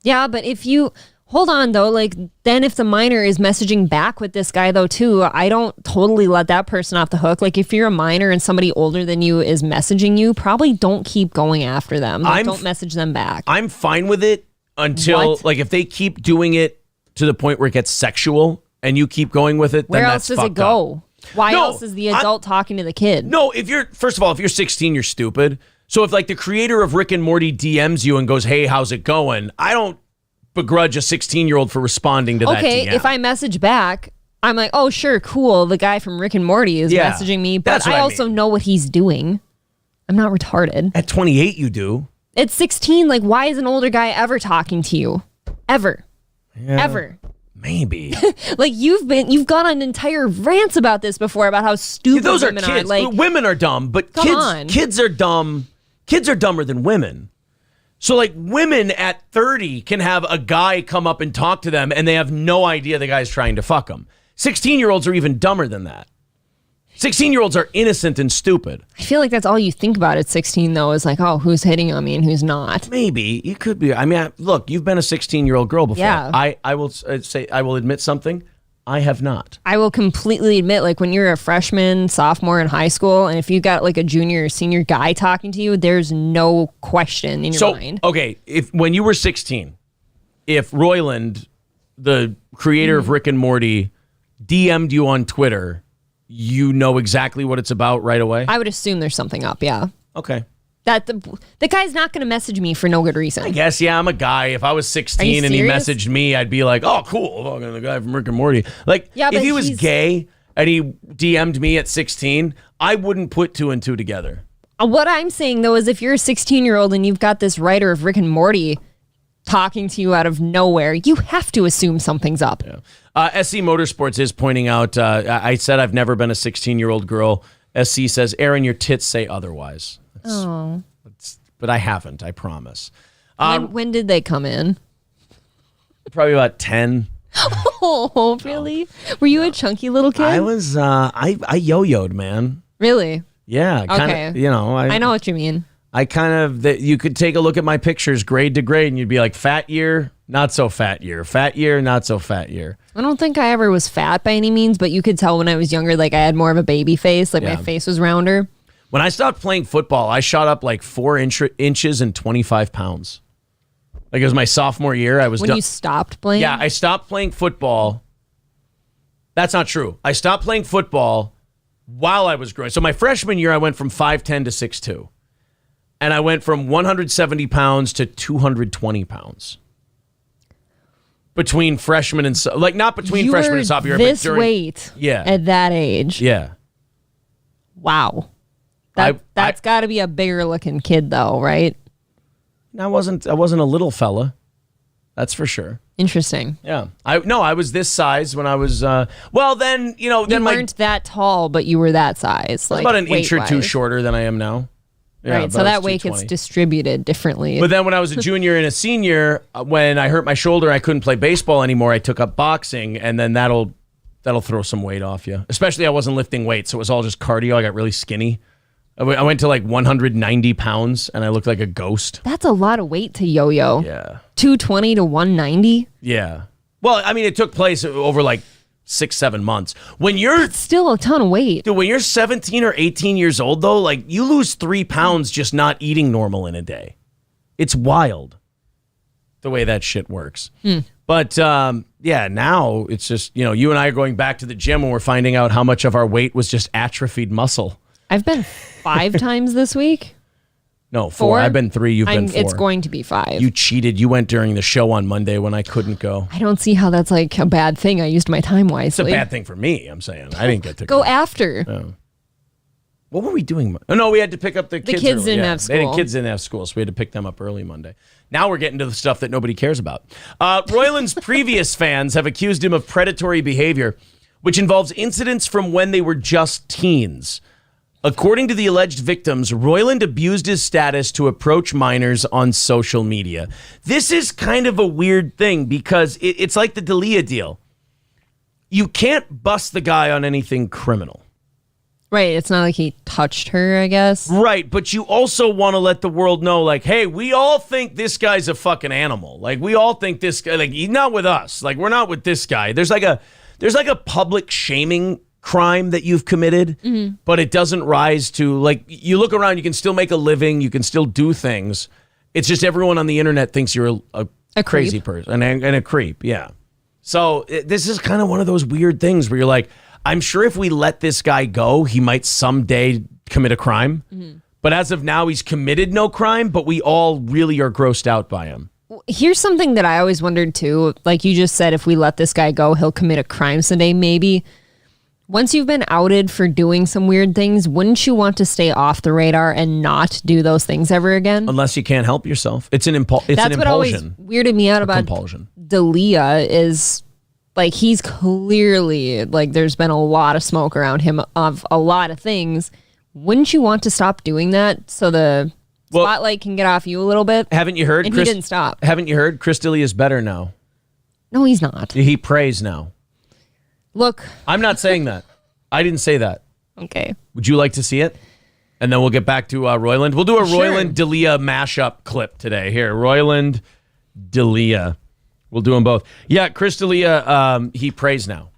Yeah, but if you... Hold on, though. Like, then if the minor is messaging back with this guy, though, too, I don't totally let that person off the hook. Like, if you're a minor and somebody older than you is messaging you, probably don't keep going after them. Like, don't message them back. I'm fine with it. until, What? like, if they keep doing it to the point where it gets sexual and you keep going with it, then Where that's else does it fucked go? up. Why else is the adult talking to the kid? No, first of all, if you're 16, you're stupid. So if like the creator of Rick and Morty DMs you and goes, "Hey, how's it going?" I don't begrudge a 16-year-old for responding to that Okay, DM. if I message back, I'm like, oh, sure, cool. The guy from Rick and Morty is messaging me, but that's what I I also mean. know what he's doing. I'm not retarded. At 28, you do. At 16, like, why is an older guy ever talking to you? Ever. Ever. Maybe. Like, you've gone on entire rants about this before, about how stupid Those are women kids. Like, women are dumb, but Come on. kids are dumb. Kids are dumber than women. So, like, women at 30 can have a guy come up and talk to them, and they have no idea the guy's trying to fuck them. 16-year-olds are even dumber than that. 16-year-olds are innocent and stupid. I feel like that's all you think about at 16, though, is like, oh, who's hitting on me and who's not. Maybe. You could be. I mean, look, you've been a 16-year-old girl before. Yeah. I will say, I will admit something. I have not. I will completely admit, like, when you're a freshman, sophomore in high school, and if you got like a junior or senior guy talking to you, there's no question in your mind. Okay, when you were 16, if Royland, the creator of Rick and Morty, DM'd you on Twitter, you know exactly what it's about right away? I would assume there's something up, yeah. Okay. That the guy's not going to message me for no good reason. I guess, yeah, I'm a guy. If I was 16 and he serious? messaged me, I'd be like, oh, cool. Fucking the guy from Rick and Morty. Like, Yeah, if but he was he's- gay and he DM'd me at 16, I wouldn't put two and two together. What I'm saying, though, is if you're a 16-year-old and you've got this writer of Rick and Morty talking to you out of nowhere, you have to assume something's up. Yeah. SC Motorsports is pointing out, I said I've never been a 16-year-old girl. SC says, Aaron, your tits say otherwise. But I haven't, I promise. When did they come in? Probably about 10. Oh, really? Were you a chunky little kid? I was, I yo-yoed, man. Really? Yeah. Kinda, Okay. You know. I know what you mean. I kind of, you could take a look at my pictures grade to grade and you'd be like, fat year, not so fat year. Fat year, not so fat year. I don't think I ever was fat by any means, but you could tell when I was younger, like I had more of a baby face, like Yeah. my face was rounder. When I stopped playing football, I shot up like 4 inches and 25 pounds. Like it was my sophomore year. I was When done. you stopped playing? Yeah, I stopped playing football. That's not true. I stopped playing football while I was growing. So my freshman year, I went from 5'10 to 6'2. And I went from 170 pounds to 220 pounds. Between freshman and like not between You freshman were and sophomore year, this but during, weight Yeah. at that age. Yeah. Wow. I- That's got to be a bigger looking kid, though, right? I wasn't a little fella. That's for sure. Interesting. Yeah. I was this size when I was well then, you know, then You my weren't that tall, but you were that size. I was Like about an inch or two weight-wise. shorter than I am now. Yeah, Right. but So I was that weight gets 220. distributed differently. But then when I was a junior and a senior, when I hurt my shoulder, I couldn't play baseball anymore. I took up boxing, and then that'll throw some weight off you. Especially I wasn't lifting weights, so it was all just cardio. I got really skinny. I went to like 190 pounds, and I looked like a ghost. That's a lot of weight to yo-yo. Yeah. 220 to 190? Yeah. Well, I mean, it took place over like 6-7 months. When you're Still a ton of weight. Dude, when you're 17 or 18 years old, though, like you lose 3 pounds just not eating normal in a day. It's wild the way that shit works. But yeah, now it's just, you know, you and I are going back to the gym and we're finding out how much of our weight was just atrophied muscle. I've been 5 times this week. No, 4. I've been 3. You've been 4. It's going to be 5. You cheated. You went during the show on Monday when I couldn't go. I don't see how that's like a bad thing. I used my time It's a wisely. bad thing for me, I'm saying. I didn't get to Go after. What were we doing? Oh, no, we had to pick up the kids. kids early. didn't have school. Kids didn't have school, so we had to pick them up early Monday. Now we're getting to the stuff that nobody cares about. Royland's previous fans have accused him of predatory behavior, which involves incidents from when they were just teens. According to the alleged victims, Royland abused his status to approach minors on social media. This is kind of a weird thing because it's like the D'Elia deal. You can't bust the guy on anything criminal. Right. It's not like he touched her, I guess. Right, but you also want to let the world know, like, hey, we all think this guy's a fucking animal. Like, we all think this guy, like, he's not with us. Like, we're not with this guy. There's like a public shaming crime that you've committed, but it doesn't rise to, like, you look around, you can still make a living, you can still do things. It's just everyone on the internet thinks you're a crazy person and a creep. Yeah. So this is kind of one of those weird things where you're like, I'm sure if we let this guy go, he might someday commit a crime. Mm-hmm. But as of now, he's committed no crime, but we all really are grossed out by him. Here's something that I always wondered too. Like you just said, if we let this guy go, he'll commit a crime someday, maybe. Once you've been outed for doing some weird things, wouldn't you want to stay off the radar and not do those things ever again? Unless you can't help yourself. It's an impulsion. That's what always weirded me out about D'Elia is like he's clearly like there's been a lot of smoke around him of a lot of things. Wouldn't you want to stop doing that so the spotlight can get off you a little bit? Haven't you heard? And he didn't stop. Haven't you heard? Chris D'Elia is better now. No, he's not. He prays now. Look. I'm not saying that. I didn't say that. Okay. Would you like to see it? And then we'll get back to Royland. We'll do a Royland D'Elia mashup clip today. Here, Royland D'Elia. We'll do them both. Yeah, Chris D'Elia, he prays now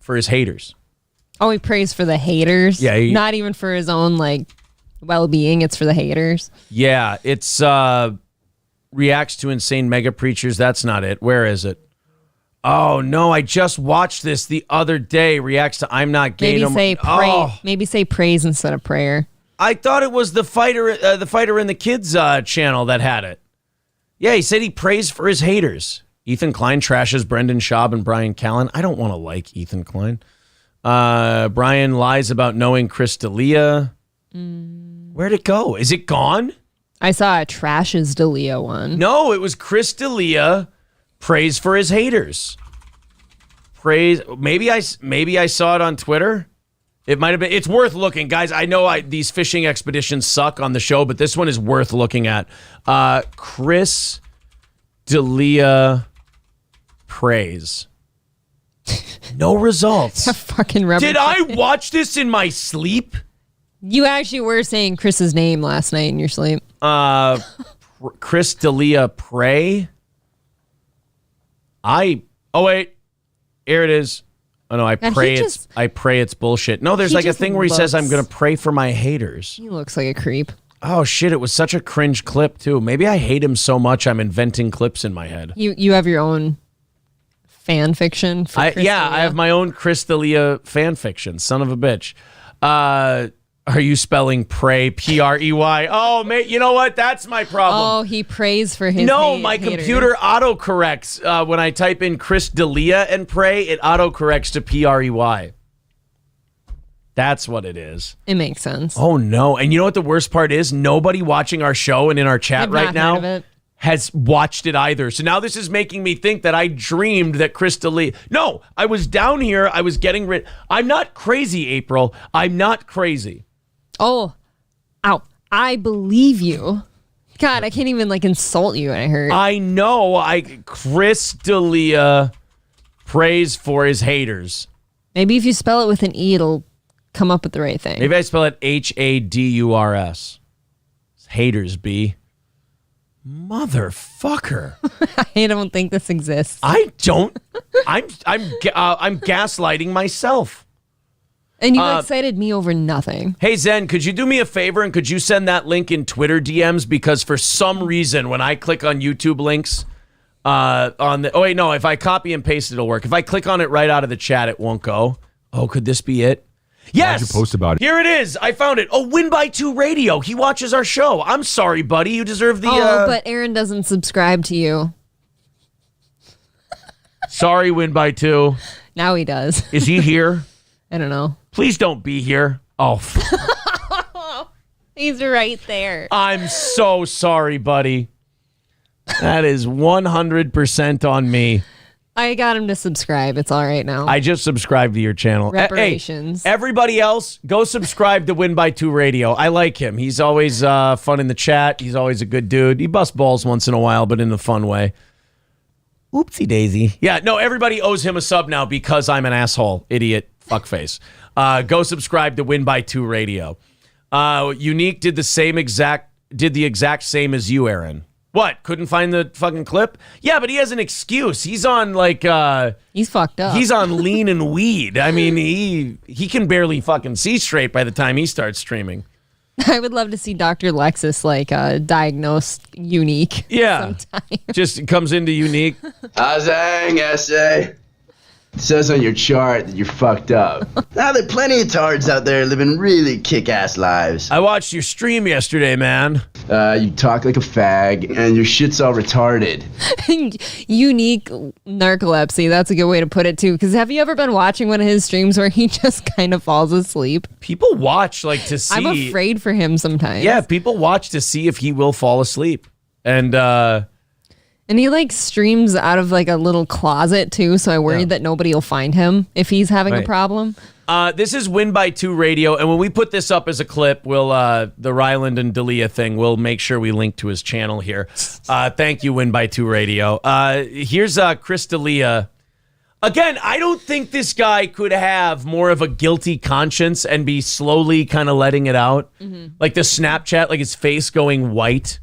for his haters. Oh, he prays for the haters? Yeah. Not even for his own, like, well-being. It's for the haters. Yeah, it's reacts to insane mega preachers. That's not it. Where is it? Oh, no, I just watched this the other day. Reacts to I'm not gay. Maybe say pray. Oh. Maybe say praise instead of prayer. I thought it was the fighter in the kids channel that had it. Yeah, he said he prays for his haters. Ethan Klein trashes Brendan Schaub and Brian Callen. I don't want to like Ethan Klein. Brian lies about knowing Chris D'Elia. Where'd it go? Is it gone? I saw a trashes D'Elia one. No, it was Chris D'Elia prays for his haters. Praise. Maybe I saw it on Twitter. It might have been. It's worth looking, guys. I know these fishing expeditions suck on the show, but this one is worth looking at. Chris D'Elia prays. No results. A fucking rubber. Did I watch this in my sleep? You actually were saying Chris's name last night in your sleep. Chris D'Elia pray. Oh wait, here it is. Oh no, I pray it's bullshit. No, there's like a thing where he says I'm gonna pray for my haters. He looks like a creep. Oh shit, it was such a cringe clip too. Maybe I hate him so much I'm inventing clips in my head. You have your own fan fiction for Chris D'Elia? I have my own Chris D'Elia fan fiction. Son of a bitch. Are you spelling pray, P-R-E-Y? Oh, mate, you know what? That's my problem. Oh, he prays for his my computer autocorrects. When I type in Chris D'Elia and pray, it autocorrects to P-R-E-Y. That's what it is. It makes sense. Oh, no. And you know what the worst part is? Nobody watching our show and in our chat right now has watched it either. So now this is making me think that I dreamed that Chris D'Elia... No, I was down here. I was getting rid... I'm not crazy, April. I'm not crazy. Oh, ow. I believe you. God, I can't even insult you, I heard. I know. Chris D'Elia prays for his haters. Maybe if you spell it with an E, it'll come up with the right thing. Maybe I spell it H-A-D-U-R-S. Haters, B. Motherfucker. I don't think this exists. I don't. I'm gaslighting myself. And you excited me over nothing. Hey, Zen, could you do me a favor and could you send that link in Twitter DMs? Because for some reason, when I click on YouTube links, if I copy and paste, it'll work. If I click on it right out of the chat, it won't go. Oh, could this be it? Yes. Why'd you post about it? Here it is. I found it. Oh, Win by 2 Radio. He watches our show. I'm sorry, buddy. You deserve the... but Aaron doesn't subscribe to you. Sorry, Win by 2. Now he does. Is he here? I don't know. Please don't be here. Oh. He's right there. I'm so sorry, buddy. That is 100% on me. I got him to subscribe. It's all right now. I just subscribed to your channel. Reparations. Hey, everybody else, go subscribe to Win by 2 Radio. I like him. He's always fun in the chat. He's always a good dude. He busts balls once in a while, but in a fun way. Oopsie daisy. Yeah, no, everybody owes him a sub now because I'm an asshole, idiot, fuckface. Go subscribe to Win by 2 Radio. Unique did the exact same as you, Aaron. What? Couldn't find the fucking clip? Yeah, but he has an excuse. He's on he's fucked up. He's on lean and weed. I mean, he can barely fucking see straight by the time he starts streaming. I would love to see Dr. Lexus diagnose Unique. Yeah. Sometime. Just comes into Unique. Zang, essay. It says on your chart that you're fucked up. Now, there are plenty of tards out there living really kick-ass lives. I watched your stream yesterday, man. You talk like a fag, and your shit's all retarded. Unique narcolepsy. That's a good way to put it, too. Because have you ever been watching one of his streams where he just kind of falls asleep? People watch to see. I'm afraid for him sometimes. Yeah, people watch to see if he will fall asleep. And he streams out of a little closet too, so I worry that nobody will find him if he's having a problem. This is Win by 2 Radio, and when we put this up as a clip, we'll the Ryland and Dalia thing, we'll make sure we link to his channel here. Thank you, Win by 2 Radio. Here's Chris D'Elia. Again, I don't think this guy could have more of a guilty conscience and be slowly kind of letting it out. Mm-hmm. Like the Snapchat, his face going white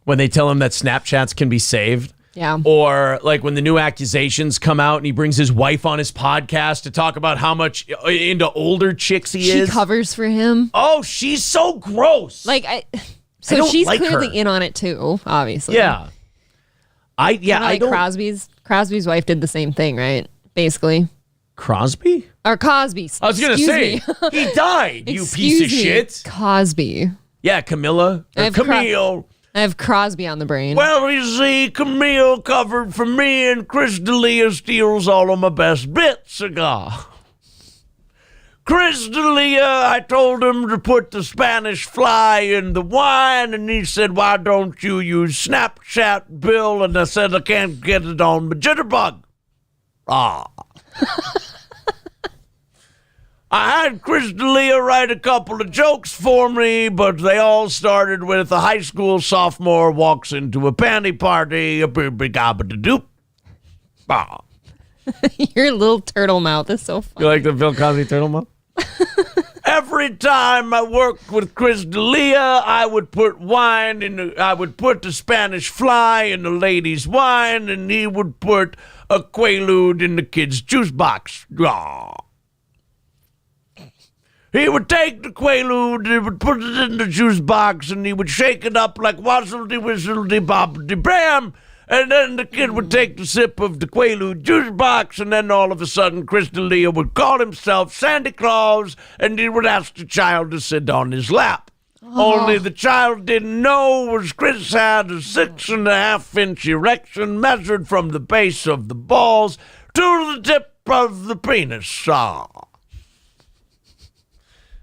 when they tell him that Snapchats can be saved. Yeah. Or when the new accusations come out and he brings his wife on his podcast to talk about how much into older chicks he is. She covers for him. Oh, she's so gross. So she's clearly in on it too, obviously. Yeah. I don't. Crosby's wife did the same thing, right? Basically. Crosby? Or Cosby. I was going to say, he died, you piece of shit. Cosby. Yeah, Camille. Camille. I have Crosby on the brain. Well, you see, Camille covered for me and Chris D'Elia steals all of my best bits. Chris D'Elia, I told him to put the Spanish fly in the wine, and he said, why don't you use Snapchat, Bill? And I said, I can't get it on my jitterbug. I had Chris D'Elia write a couple of jokes for me, but they all started with a high school sophomore walks into a panty party, a doop. Your little turtle mouth is so funny. You like the Bill Cosby turtle mouth? Every time I worked with Chris D'Elia, I would put I would put the Spanish fly in the ladies' wine, and he would put a Quaalude in the kids' juice box. He would take the Quaalude, he would put it in the juice box, and he would shake it up like wazzle-de-whistle-de-bop-de-bam, and then the kid would take the sip of the Quaalude juice box, and then all of a sudden, Chris D'Elia would call himself Santa Claus, and he would ask the child to sit on his lap. Only the child didn't know was Chris had a 6.5-inch erection measured from the base of the balls to the tip of the penis.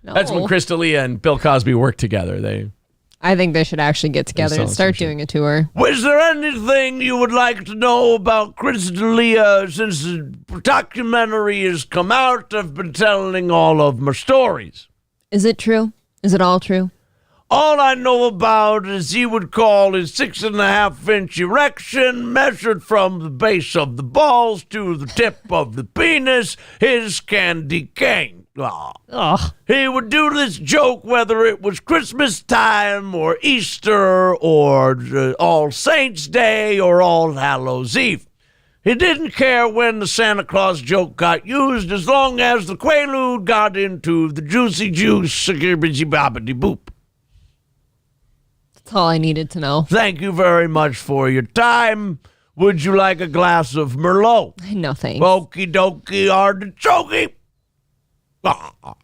No. That's when Chris D'Elia and Bill Cosby worked together. I think they should actually get together and start doing a tour. Was there anything you would like to know about Chris D'Elia since the documentary has come out? I've been telling all of my stories. Is it true? Is it all true? All I know about is he would call his 6.5-inch erection measured from the base of the balls to the tip of the penis his candy cane. He would do this joke whether it was Christmas time or Easter or All Saints Day or All Hallows Eve. He didn't care when the Santa Claus joke got used as long as the Quaalude got into the juicy juice. Boop. That's all I needed to know. Thank you very much for your time. Would you like a glass of Merlot? No, thanks. Okie dokie artichoke. All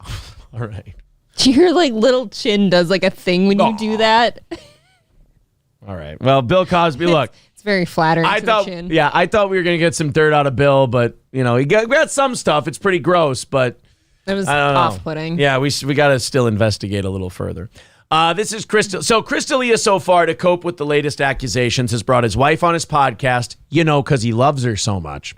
right. Your little chin does a thing when you do that. All right. Well, Bill Cosby, look. It's very flattering to the chin. Yeah, I thought we were going to get some dirt out of Bill, but, we got some stuff. It's pretty gross, but it was off-putting. Yeah, we got to still investigate a little further. This is Chris. So Chris D'Elia so far, to cope with the latest accusations, has brought his wife on his podcast, because he loves her so much.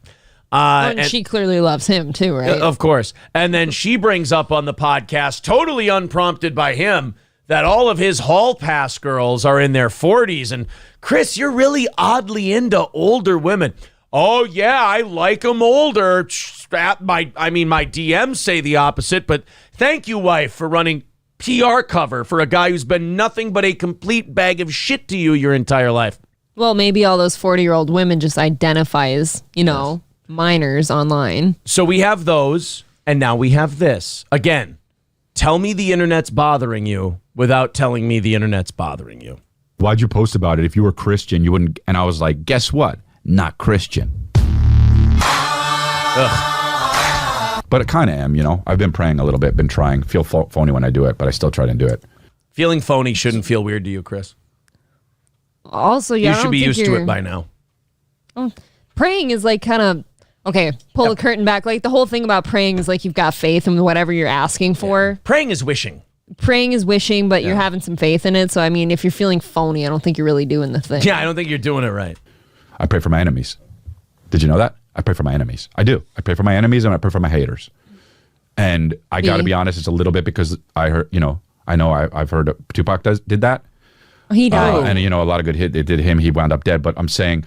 And she clearly loves him too, right? Of course. And then she brings up on the podcast, totally unprompted by him, that all of his hall pass girls are in their 40s. And Chris, you're really oddly into older women. Oh, yeah, I like them older. My DMs say the opposite, but thank you, wife, for running PR cover for a guy who's been nothing but a complete bag of shit to you your entire life. Well, maybe all those 40-year-old women just identify as, minors online. So we have those, and now we have this. Again, tell me the internet's bothering you without telling me the internet's bothering you. Why'd you post about it? If you were Christian, you wouldn't. And I was like, guess what? Not Christian. Ugh. But I kind of am, you know. I've been praying a little bit, been trying. Feel phony when I do it, but I still try to do it. Feeling phony shouldn't feel weird to you, Chris. Also, yeah, you should be used to it by now. Praying is like kind of, okay, pull the curtain back. Like the whole thing about praying is like you've got faith in whatever you're asking for. Yeah. Praying is wishing. Praying is wishing, but you're having some faith in it. So, I mean, if you're feeling phony, I don't think you're really doing the thing. Yeah, I don't think you're doing it right. I pray for my enemies. Did you know that? I pray for my enemies. I do. I pray for my enemies and I pray for my haters. And I got to be honest, it's a little bit because I heard, you know, I've heard Tupac did that. He died. And, you know, a lot of good hit. It did him. He wound up dead. But I'm saying.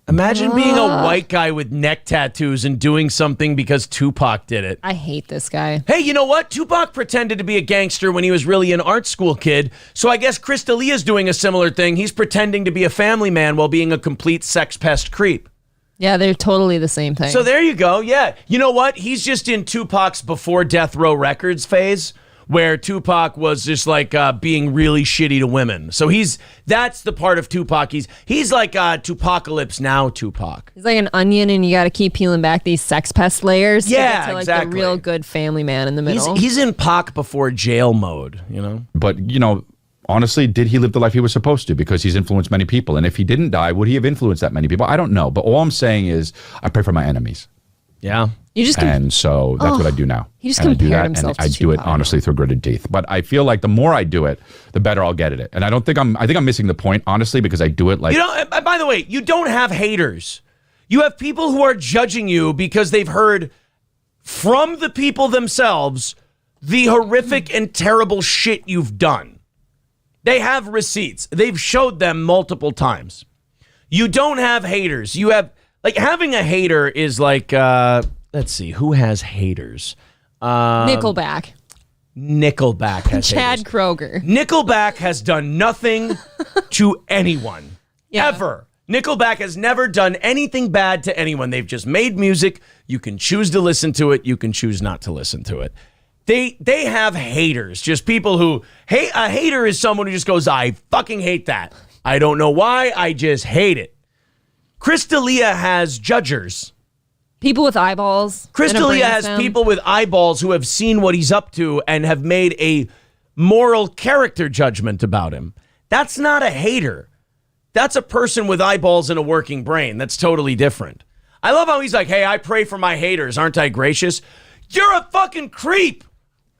Imagine being a white guy with neck tattoos and doing something because Tupac did it. I hate this guy. Hey, you know what? Tupac pretended to be a gangster when he was really an art school kid. So I guess Chris D'Elia's doing a similar thing. He's pretending to be a family man while being a complete sex pest creep. Yeah, they're totally the same thing. So there you go. Yeah. You know what? He's just in Tupac's before Death Row Records phase, where Tupac was just like being really shitty to women. So that's the part of Tupac. He's like Tupacalypse Now Tupac. He's like an onion and you got to keep peeling back these sex pest layers. Yeah, to get to, like, exactly. the real good family man in the middle. He's in Pac before jail mode, you know? But, you know, honestly, did he live the life he was supposed to? Because he's influenced many people. And if he didn't die, would he have influenced that many people? I don't know. But all I'm saying is I pray for my enemies. Yeah. And so that's what I do now. He just and compared I do that, himself and to I do it Tupac. honestly through gritted teeth. But I feel like the more I do it, the better I'll get at it. And I think I'm missing the point, honestly, because I do it like. You know, by the way, you don't have haters. You have people who are judging you because they've heard from the people themselves the horrific and terrible shit you've done. They have receipts. They've showed them multiple times. You don't have haters. You have, like, having a hater is like, let's see, who has haters? Nickelback. Nickelback has Chad haters. Kroger. Nickelback has done nothing to anyone. Yeah. Ever. Nickelback has never done anything bad to anyone. They've just made music. You can choose to listen to it. You can choose not to listen to it. They have haters, just people who hate. A hater is someone who just goes, I fucking hate that. I don't know why, I just hate it. Chris D'Elia has judgers. People with eyeballs. Chris D'Elia has people with eyeballs who have seen what he's up to and have made a moral character judgment about him. That's not a hater. That's a person with eyeballs and a working brain. That's totally different. I love how he's like, hey, I pray for my haters. Aren't I gracious? You're a fucking creep.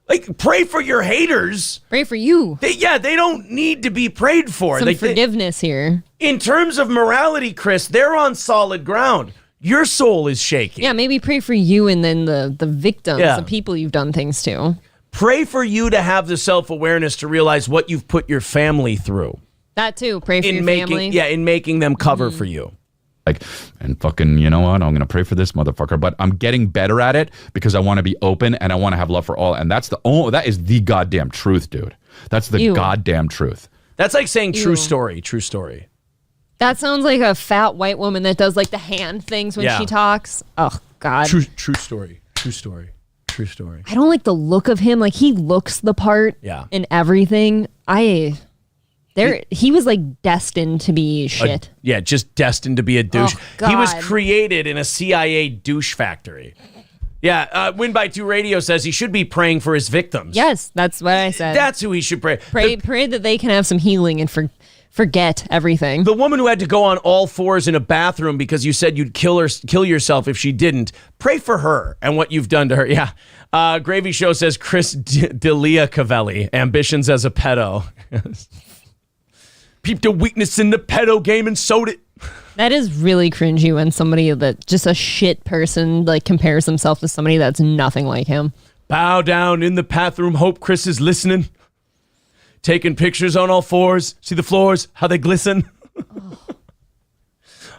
Like, pray for your haters. Pray for you. They don't need to be prayed for. Some forgiveness here. In terms of morality, Chris, they're on solid ground. Your soul is shaking. Yeah, maybe pray for you and then the victims, Yeah. the people you've done things to. Pray for you to have the self-awareness to realize what you've put your family through. That too. Pray for your family. Yeah, in making them cover for you. Like, and fucking, you know what? I'm going to pray for this motherfucker. But I'm getting better at it because I want to be open and I want to have love for all. And that is the goddamn truth, dude. That's the goddamn truth. That's like saying true story, true story. That sounds like a fat white woman that does like the hand things when she talks. Oh, God. True story, true story, true story. I don't like the look of him. Like, he looks the part in everything. He was like destined to be shit. Just destined to be a douche. Oh, he was God. created in a CIA douche factory. Yeah, Win by Two Radio says he should be praying for his victims. Yes, that's what I said. That's who he should pray. Pray that they can have some healing and forget everything. The woman who had to go on all fours in a bathroom because you said you'd kill yourself if she didn't. Pray for her and what you've done to her. Yeah. Gravy Show says Chris D'Elia Cavelli, ambitions as a pedo. Peeped a weakness in the pedo game and sowed it. That is really cringy when somebody that just a shit person like compares himself to somebody that's nothing like him. Bow down in the bathroom. Hope Chris is listening. Taking pictures on all fours. See the floors, how they glisten.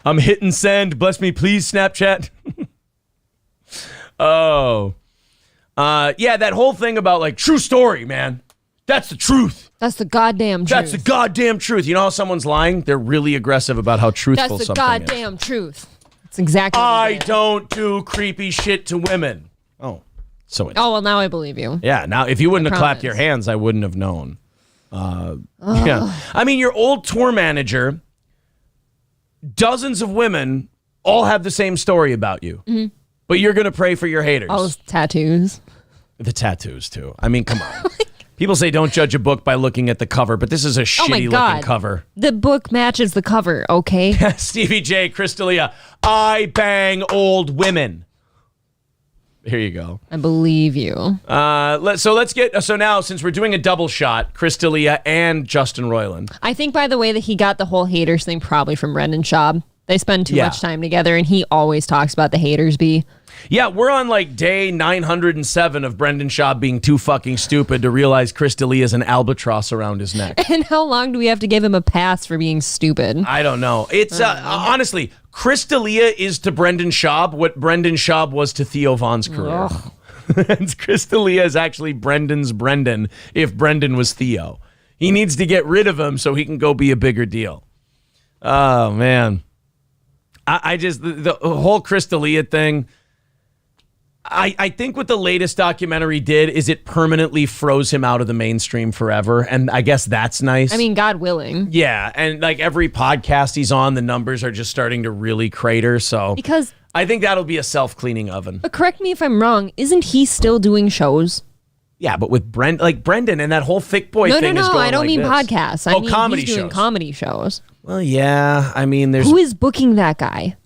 I'm hitting send. Bless me, please, Snapchat. Yeah, that whole thing about like true story, man. That's the truth. That's the goddamn truth. That's the goddamn truth. You know how someone's lying? They're really aggressive about how truthful That's the something is. goddamn truth. That's exactly what I don't do creepy shit to women. Oh. So it's, Oh, well, now I believe you. yeah, now if you wouldn't have clapped promise. your hands, I wouldn't have known. Yeah. I mean, your old tour manager, dozens of women all have the same story about you. Mm-hmm. But you're going to pray for your haters. All those tattoos. The tattoos, too. I mean, come on. People say don't judge a book by looking at the cover, but this is a Oh my shitty God. looking cover. The book matches the cover, okay? Stevie J, Crystalia, I bang old women. Here you go. I believe you. So now, since we're doing a double shot, Crystalia and Justin Roiland. I think, by the way, that he got the whole haters thing probably from Brendan Schaub. They spend too much time together, and he always talks about the haters bee. Yeah, we're on like day 907 of Brendan Schaub being too fucking stupid to realize Crystalia is an albatross around his neck. And how long do we have to give him a pass for being stupid? I don't know. It's honestly, Crystalia is to Brendan Schaub what Brendan Schaub was to Theo Von's career. And Crystalia is actually Brendan's Brendan if Brendan was Theo. He needs to get rid of him so he can go be a bigger deal. Oh, man. I just, the whole Crystalia thing, I think what the latest documentary did is it permanently froze him out of the mainstream forever. And I guess that's nice. I mean, God willing. Yeah. And like every podcast he's on, the numbers are just starting to really crater. So Because, I think that'll be a self-cleaning oven. but correct me if I'm wrong, isn't he still doing shows? Yeah, but with Brendan and that whole thick boy No, thing is going I don't like mean this. podcasts. I mean, comedy he's doing shows. comedy shows. Well, yeah. I mean, there's... Who is booking that guy?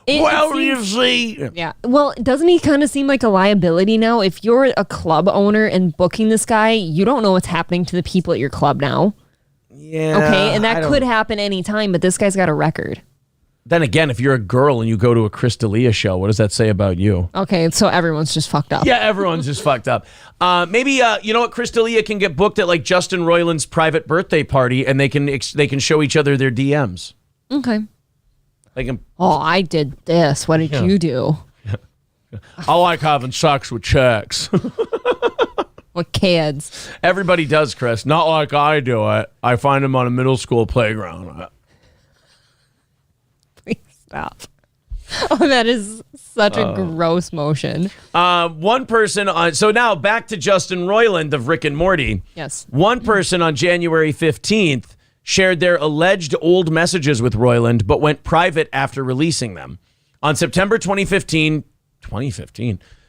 you see... Yeah. Well, doesn't he kind of seem like a liability now? If you're a club owner and booking this guy, you don't know what's happening to the people at your club now. Yeah. Okay, and that could happen anytime, but this guy's got a record. Then again, if you're a girl and you go to a Crystalia show, what does that say about you? Okay, so everyone's just fucked up. Yeah, everyone's just fucked up. Maybe you know what? Crystalia can get booked at like Justin Roiland's private birthday party, and they can show each other their DMs. Okay. They can. Oh, I did this. What did you do? I like having sex with chicks. With kids. Everybody does, Chris. Not like I do it. I find them on a middle school playground. Please stop. Oh, that is such a gross motion. One person on. So now back to Justin Roiland of Rick and Morty. Yes. One person on January 15th shared their alleged old messages with Roiland, but went private after releasing them. On September 2015,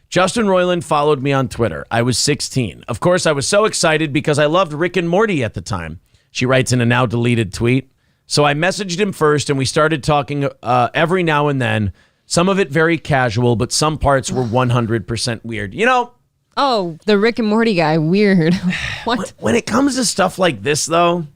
Justin Roiland followed me on Twitter. I was 16. Of course, I was so excited because I loved Rick and Morty at the time. She writes in a now deleted tweet. So I messaged him first and we started talking every now and then. Some of it very casual, but some parts were 100% weird. You know? Oh, the Rick and Morty guy. Weird. What? When it comes to stuff like this, though,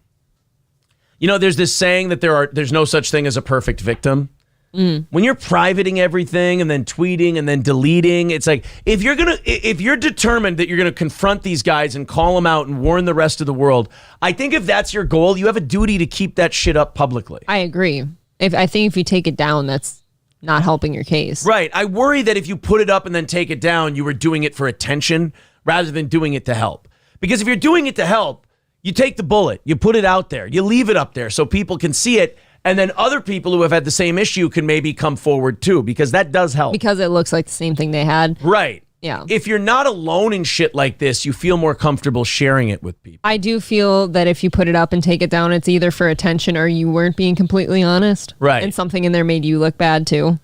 you know, there's this saying that there's no such thing as a perfect victim. When you're privating everything and then tweeting and then deleting, it's like if you're determined that you're gonna confront these guys and call them out and warn the rest of the world, I think if that's your goal, you have a duty to keep that shit up publicly. I agree. I think if you take it down, that's not helping your case. Right. I worry that if you put it up and then take it down, you were doing it for attention rather than doing it to help. Because if you're doing it to help, you take the bullet, you put it out there, you leave it up there so people can see it. And then other people who have had the same issue can maybe come forward too, because that does help. Because it looks like the same thing they had. Right. Yeah. If you're not alone in shit like this, you feel more comfortable sharing it with people. I do feel that if you put it up and take it down, it's either for attention or you weren't being completely honest. Right. And something in there made you look bad too.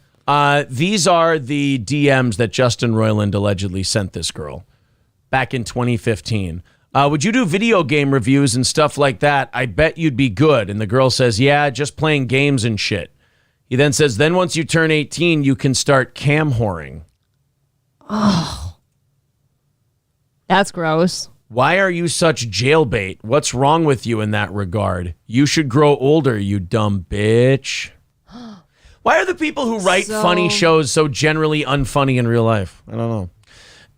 These are the DMs that Justin Roiland allegedly sent this girl back in 2015. Would you do video game reviews and stuff like that? I bet you'd be good. And the girl says, yeah, just playing games and shit. He then says, then once you turn 18, you can start cam whoring. Oh, that's gross. Why are you such jailbait? What's wrong with you in that regard? You should grow older, you dumb bitch. Why are the people who write funny shows so generally unfunny in real life? I don't know.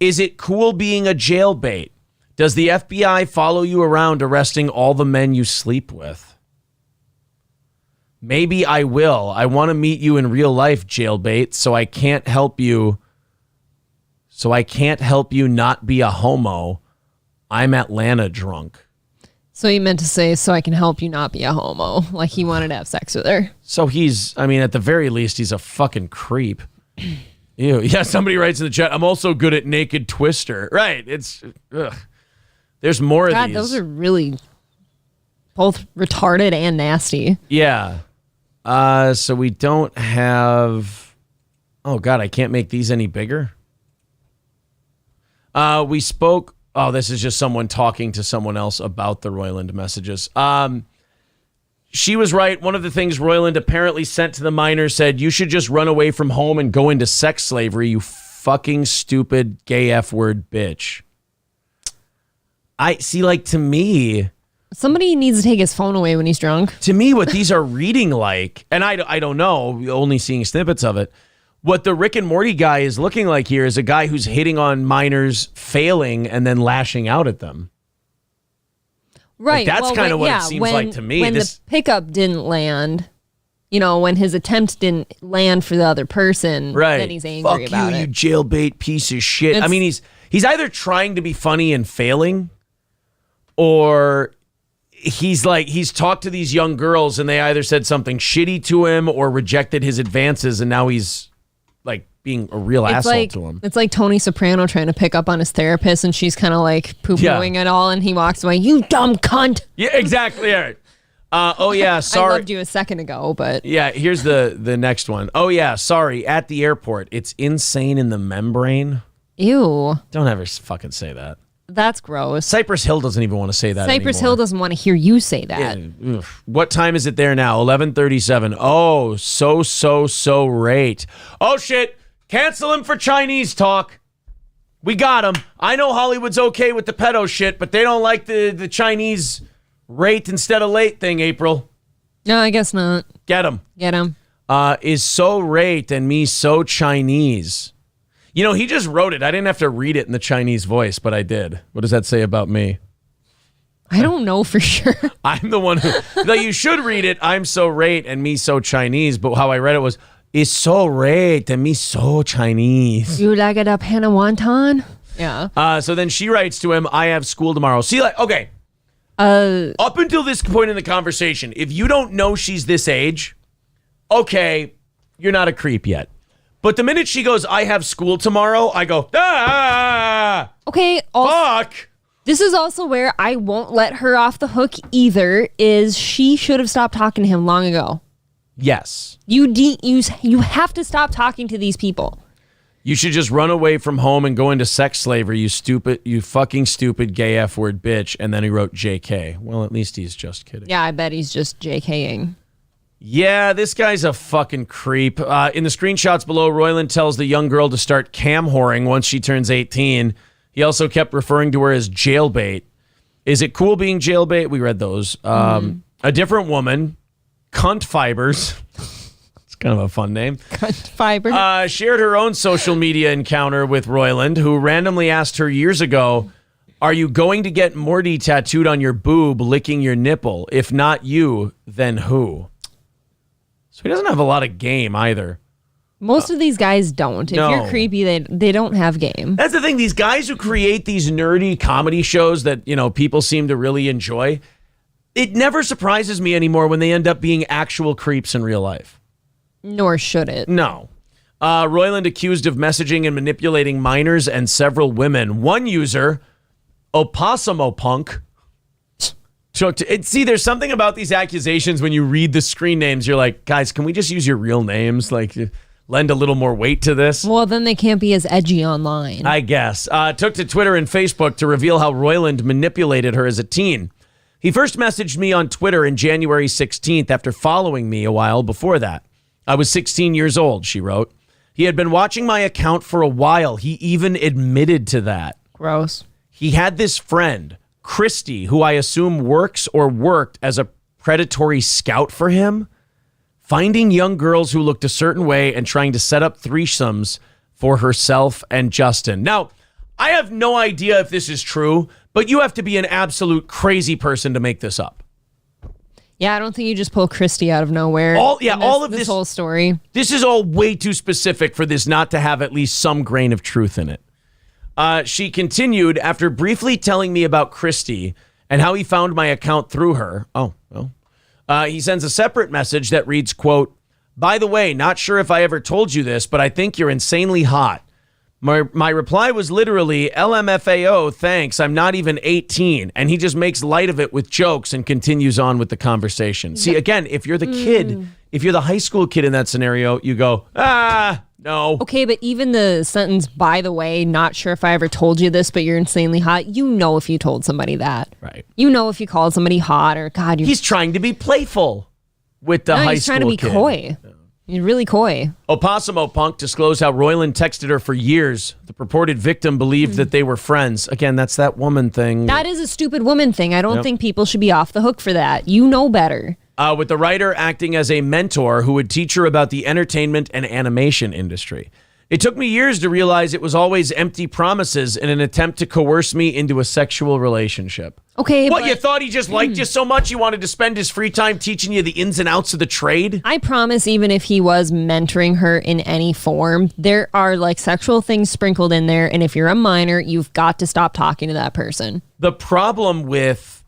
Is it cool being a jailbait? Does the FBI follow you around arresting all the men you sleep with? Maybe I will. I want to meet you in real life, jailbait, so I can't help you. So I can't help you not be a homo. I'm Atlanta drunk. So he meant to say, so I can help you not be a homo. Like he wanted to have sex with her. So at the very least, he's a fucking creep. Ew. Yeah, somebody writes in the chat, I'm also good at naked twister. Right. It's, ugh. There's more of God, these. those are really both retarded and nasty. Yeah. So we don't have, oh God, I can't make these any bigger. We spoke, this is just someone talking to someone else about the Royland messages. She was right. One of the things Royland apparently sent to the minors said, you should just run away from home and go into sex slavery, you fucking stupid gay F-word bitch. I see, like, to me... Somebody needs to take his phone away when he's drunk. To me, what these are reading like, and I don't know, only seeing snippets of it, what the Rick and Morty guy is looking like here is a guy who's hitting on minors, failing, and then lashing out at them. Right. Like, that's kind of what it seems like to me. When the pickup didn't land, when his attempt didn't land for the other person, then he's angry about it. You jailbait piece of shit. I mean, he's either trying to be funny and failing, or he's talked to these young girls and they either said something shitty to him or rejected his advances, and now he's like being a real asshole to him. It's like Tony Soprano trying to pick up on his therapist, and she's kind of like poo-pooing it all, and he walks away, you dumb cunt. Yeah, exactly. All right. Sorry. I loved you a second ago, but... Yeah, here's the next one. Oh, yeah, sorry. At the airport, it's insane in the membrane. Ew. Don't ever fucking say that. That's gross. Cypress Hill doesn't even want to say that Cypress anymore. Hill doesn't want to hear you say that. Yeah, what time is it there now? 11:37. Oh, so rate. Oh, shit. Cancel him for Chinese talk. We got him. I know Hollywood's okay with the pedo shit, but they don't like the Chinese rate instead of late thing, April. No, I guess not. Get him. Get him. Is so rate and me so Chinese. He just wrote it. I didn't have to read it in the Chinese voice, but I did. What does that say about me? I don't know for sure. I'm the one who... you should read it. I'm so rate and me so Chinese, but how I read it was, is so rate and me so Chinese. You like it up, Hannah Wonton? Yeah. So then she writes to him, I have school tomorrow. See, okay. Up until this point in the conversation, if you don't know she's this age, okay, you're not a creep yet. But the minute she goes, I have school tomorrow, I go, ah! Okay. Fuck! This is also where I won't let her off the hook either, is she should have stopped talking to him long ago. Yes. You have to stop talking to these people. You should just run away from home and go into sex slavery, you fucking stupid gay F-word bitch. And then he wrote JK. Well, at least he's just kidding. Yeah, I bet he's just JKing. Yeah, this guy's a fucking creep. In the screenshots below, Royland tells the young girl to start cam whoring once she turns 18. He also kept referring to her as jailbait. Is it cool being jailbait? We read those. A different woman, Cunt Fibers. It's kind of a fun name. Cunt Fiber. Shared her own social media encounter with Royland, who randomly asked her years ago, are you going to get Morty tattooed on your boob, licking your nipple? If not you, then who? So he doesn't have a lot of game either. Most of these guys don't. If you're creepy, they don't have game. That's the thing. These guys who create these nerdy comedy shows that, people seem to really enjoy, it never surprises me anymore when they end up being actual creeps in real life. Nor should it. No. Royland accused of messaging and manipulating minors and several women. One user, Opossumopunk. See, there's something about these accusations when you read the screen names. You're like, guys, can we just use your real names? Like, lend a little more weight to this? Well, then they can't be as edgy online. I guess. Took to Twitter and Facebook to reveal how Royland manipulated her as a teen. He first messaged me on Twitter in January 16th after following me a while before that. I was 16 years old, she wrote. He had been watching my account for a while. He even admitted to that. Gross. He had this friend, Christy, who I assume works or worked as a predatory scout for him, finding young girls who looked a certain way and trying to set up threesomes for herself and Justin. Now, I have no idea if this is true, but you have to be an absolute crazy person to make this up. Yeah, I don't think you just pull Christy out of nowhere. All of this whole story. This is all way too specific for this not to have at least some grain of truth in it. She continued, after briefly telling me about Christy and how he found my account through her. He sends a separate message that reads, quote, By the way, not sure if I ever told you this, but I think you're insanely hot. My reply was literally, LMFAO, thanks, I'm not even 18. And he just makes light of it with jokes and continues on with the conversation. See, again, if you're the kid, if you're the high school kid in that scenario, you go, no. Okay, but even the sentence, by the way, not sure if I ever told you this, but you're insanely hot. You know if you told somebody that. Right. You know if you called somebody hot or, God, He's trying to be playful with the high school kid. He's trying to be coy. He's really coy. Opossimo Punk disclosed how Royland texted her for years. The purported victim believed that they were friends. Again, that's that woman thing. That is a stupid woman thing. I don't think people should be off the hook for that. You know better. With the writer acting as a mentor who would teach her about the entertainment and animation industry. It took me years to realize it was always empty promises in an attempt to coerce me into a sexual relationship. Okay, What, you thought he just liked you so much you wanted to spend his free time teaching you the ins and outs of the trade? I promise, even if he was mentoring her in any form, there are like sexual things sprinkled in there. And if you're a minor, you've got to stop talking to that person. The problem with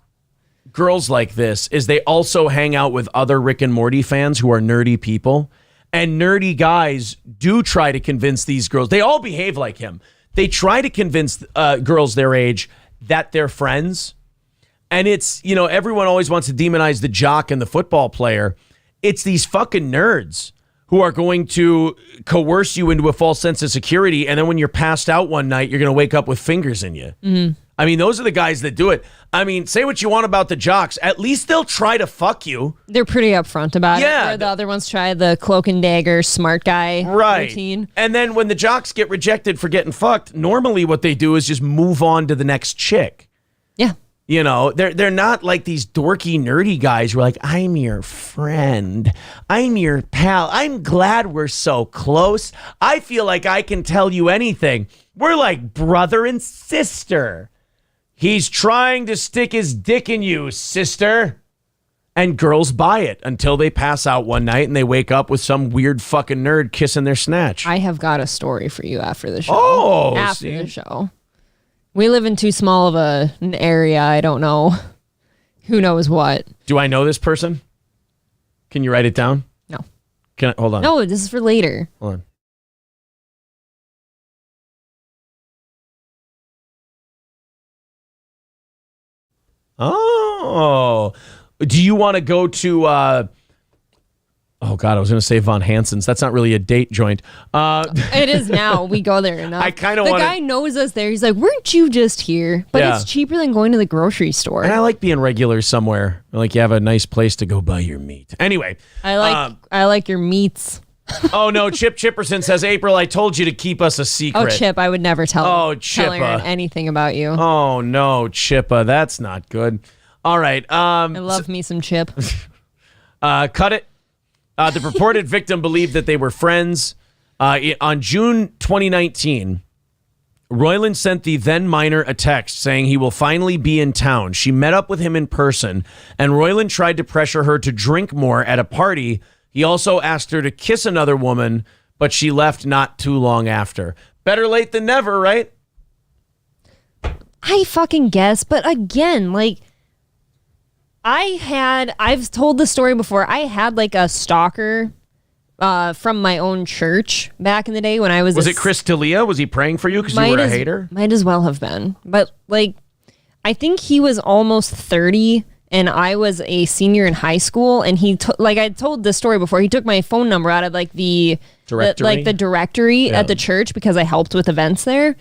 girls like this is they also hang out with other Rick and Morty fans who are nerdy people. And nerdy guys do try to convince these girls. They all behave like him. They try to convince girls their age that they're friends. And it's, everyone always wants to demonize the jock and the football player. It's these fucking nerds who are going to coerce you into a false sense of security. And then when you're passed out one night, you're going to wake up with fingers in you. Mm-hmm. I mean, those are the guys that do it. I mean, say what you want about the jocks. At least they'll try to fuck you. They're pretty upfront about it. Where the other ones try the cloak and dagger smart guy routine. And then when the jocks get rejected for getting fucked, normally what they do is just move on to the next chick. Yeah. They're not like these dorky, nerdy guys who are like, I'm your friend. I'm your pal. I'm glad we're so close. I feel like I can tell you anything. We're like brother and sister. He's trying to stick his dick in you, sister. And girls buy it until they pass out one night and they wake up with some weird fucking nerd kissing their snatch. I have got a story for you after the show. Oh, after the show. We live in too small of an area. I don't know. Who knows what? Do I know this person? Can you write it down? No. Hold on. No, this is for later. Hold on. Oh, do you want to go to, oh God, I was going to say Von Hansen's. That's not really a date joint. It is now. We go there enough. I kind of want. The guy knows us there. He's like, weren't you just here? But it's cheaper than going to the grocery store. And I like being regular somewhere. Like you have a nice place to go buy your meat. Anyway. I like your meats. Oh no, Chip Chipperson says, April, I told you to keep us a secret. Oh, Chip, I would never tell Chippa. anything about you. Oh no, Chippa, that's not good. All right. I love me some Chip. Cut it. The purported victim believed that they were friends. On June 2019, Royland sent the then minor a text saying he will finally be in town. She met up with him in person, and Royland tried to pressure her to drink more at a party. He also asked her to kiss another woman, but she left not too long after. Better late than never, right? I fucking guess, but again, like, I've told the story before. I had like a stalker from my own church back in the day when I was. Was it Chris D'Elia? Was he praying for you because you were a hater? Might as well have been. But like, I think he was almost 30 and I was a senior in high school. And he like I told this story before. He took my phone number out of like the directory at the church because I helped with events there.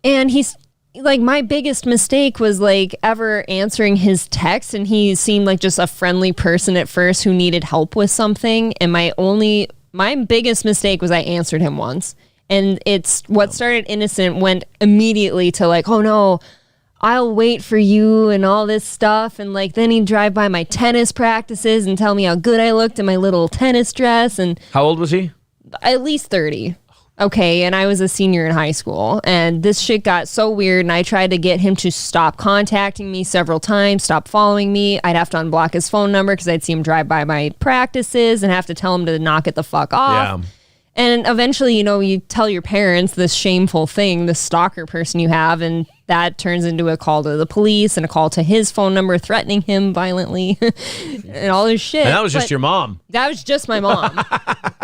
And he's like, my biggest mistake was like ever answering his text, and he seemed like just a friendly person at first who needed help with something. And my biggest mistake was I answered him once, and it's what started innocent went immediately to like, oh no, I'll wait for you and all this stuff. And like, then he'd drive by my tennis practices and tell me how good I looked in my little tennis dress. And how old was he? At least 30. Okay, and I was a senior in high school, and this shit got so weird, and I tried to get him to stop contacting me several times, stop following me. I'd have to unblock his phone number because I'd see him drive by my practices and have to tell him to knock it the fuck off. And eventually, you tell your parents this shameful thing, this stalker person you have, and that turns into a call to the police and a call to his phone number threatening him violently and all this shit. And that was just your mom. That was just my mom.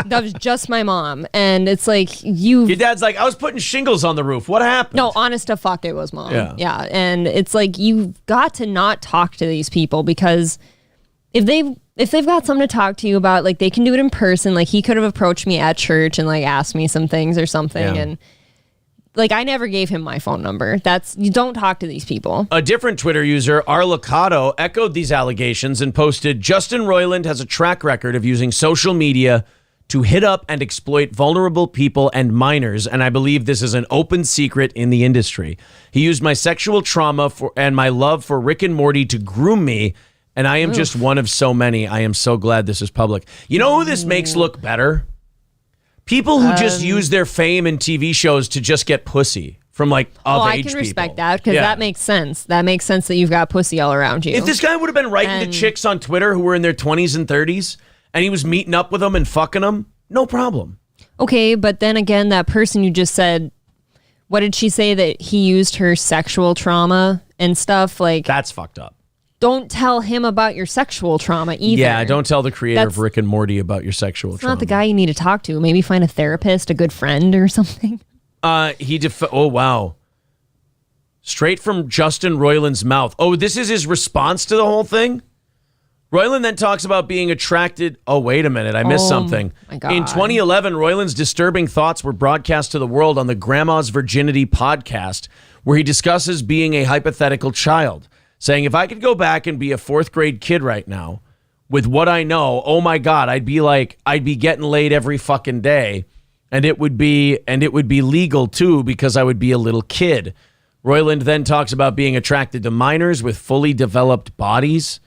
That was just my mom. And it's like Your dad's like, I was putting shingles on the roof. What happened? No, honest to fuck, it was mom. Yeah. And it's like you've got to not talk to these people because if they've got something to talk to you about, like they can do it in person. Like he could have approached me at church and like asked me some things or something. Yeah. And like I never gave him my phone number. You don't talk to these people. A different Twitter user, Arlicado, echoed these allegations and posted, Justin Roiland has a track record of using social media to hit up and exploit vulnerable people and minors, and I believe this is an open secret in the industry. He used my sexual trauma and my love for Rick and Morty to groom me, and I am just one of so many. I am so glad this is public. You know who this makes look better? People who just use their fame in TV shows to just get pussy from like of age people. I can respect that because that makes sense. That makes sense that you've got pussy all around you. If this guy would have been writing to chicks on Twitter who were in their 20s and 30s and he was meeting up with them and fucking them, no problem. Okay, but then again, that person you just said, what did she say that he used her sexual trauma and stuff? Like that's fucked up. Don't tell him about your sexual trauma either. Yeah, don't tell the creator of Rick and Morty about your sexual trauma. Not the guy you need to talk to. Maybe find a therapist, a good friend or something. Oh, wow. Straight from Justin Roiland's mouth. Oh, this is his response to the whole thing? Roiland then talks about being attracted. Oh, wait a minute. I missed something. My God. In 2011, Roiland's disturbing thoughts were broadcast to the world on the Grandma's Virginity podcast, where he discusses being a hypothetical child, saying, if I could go back and be a fourth grade kid right now with what I know, oh my God, I'd be getting laid every fucking day. And it would be legal too, because I would be a little kid. Roiland then talks about being attracted to minors with fully developed bodies.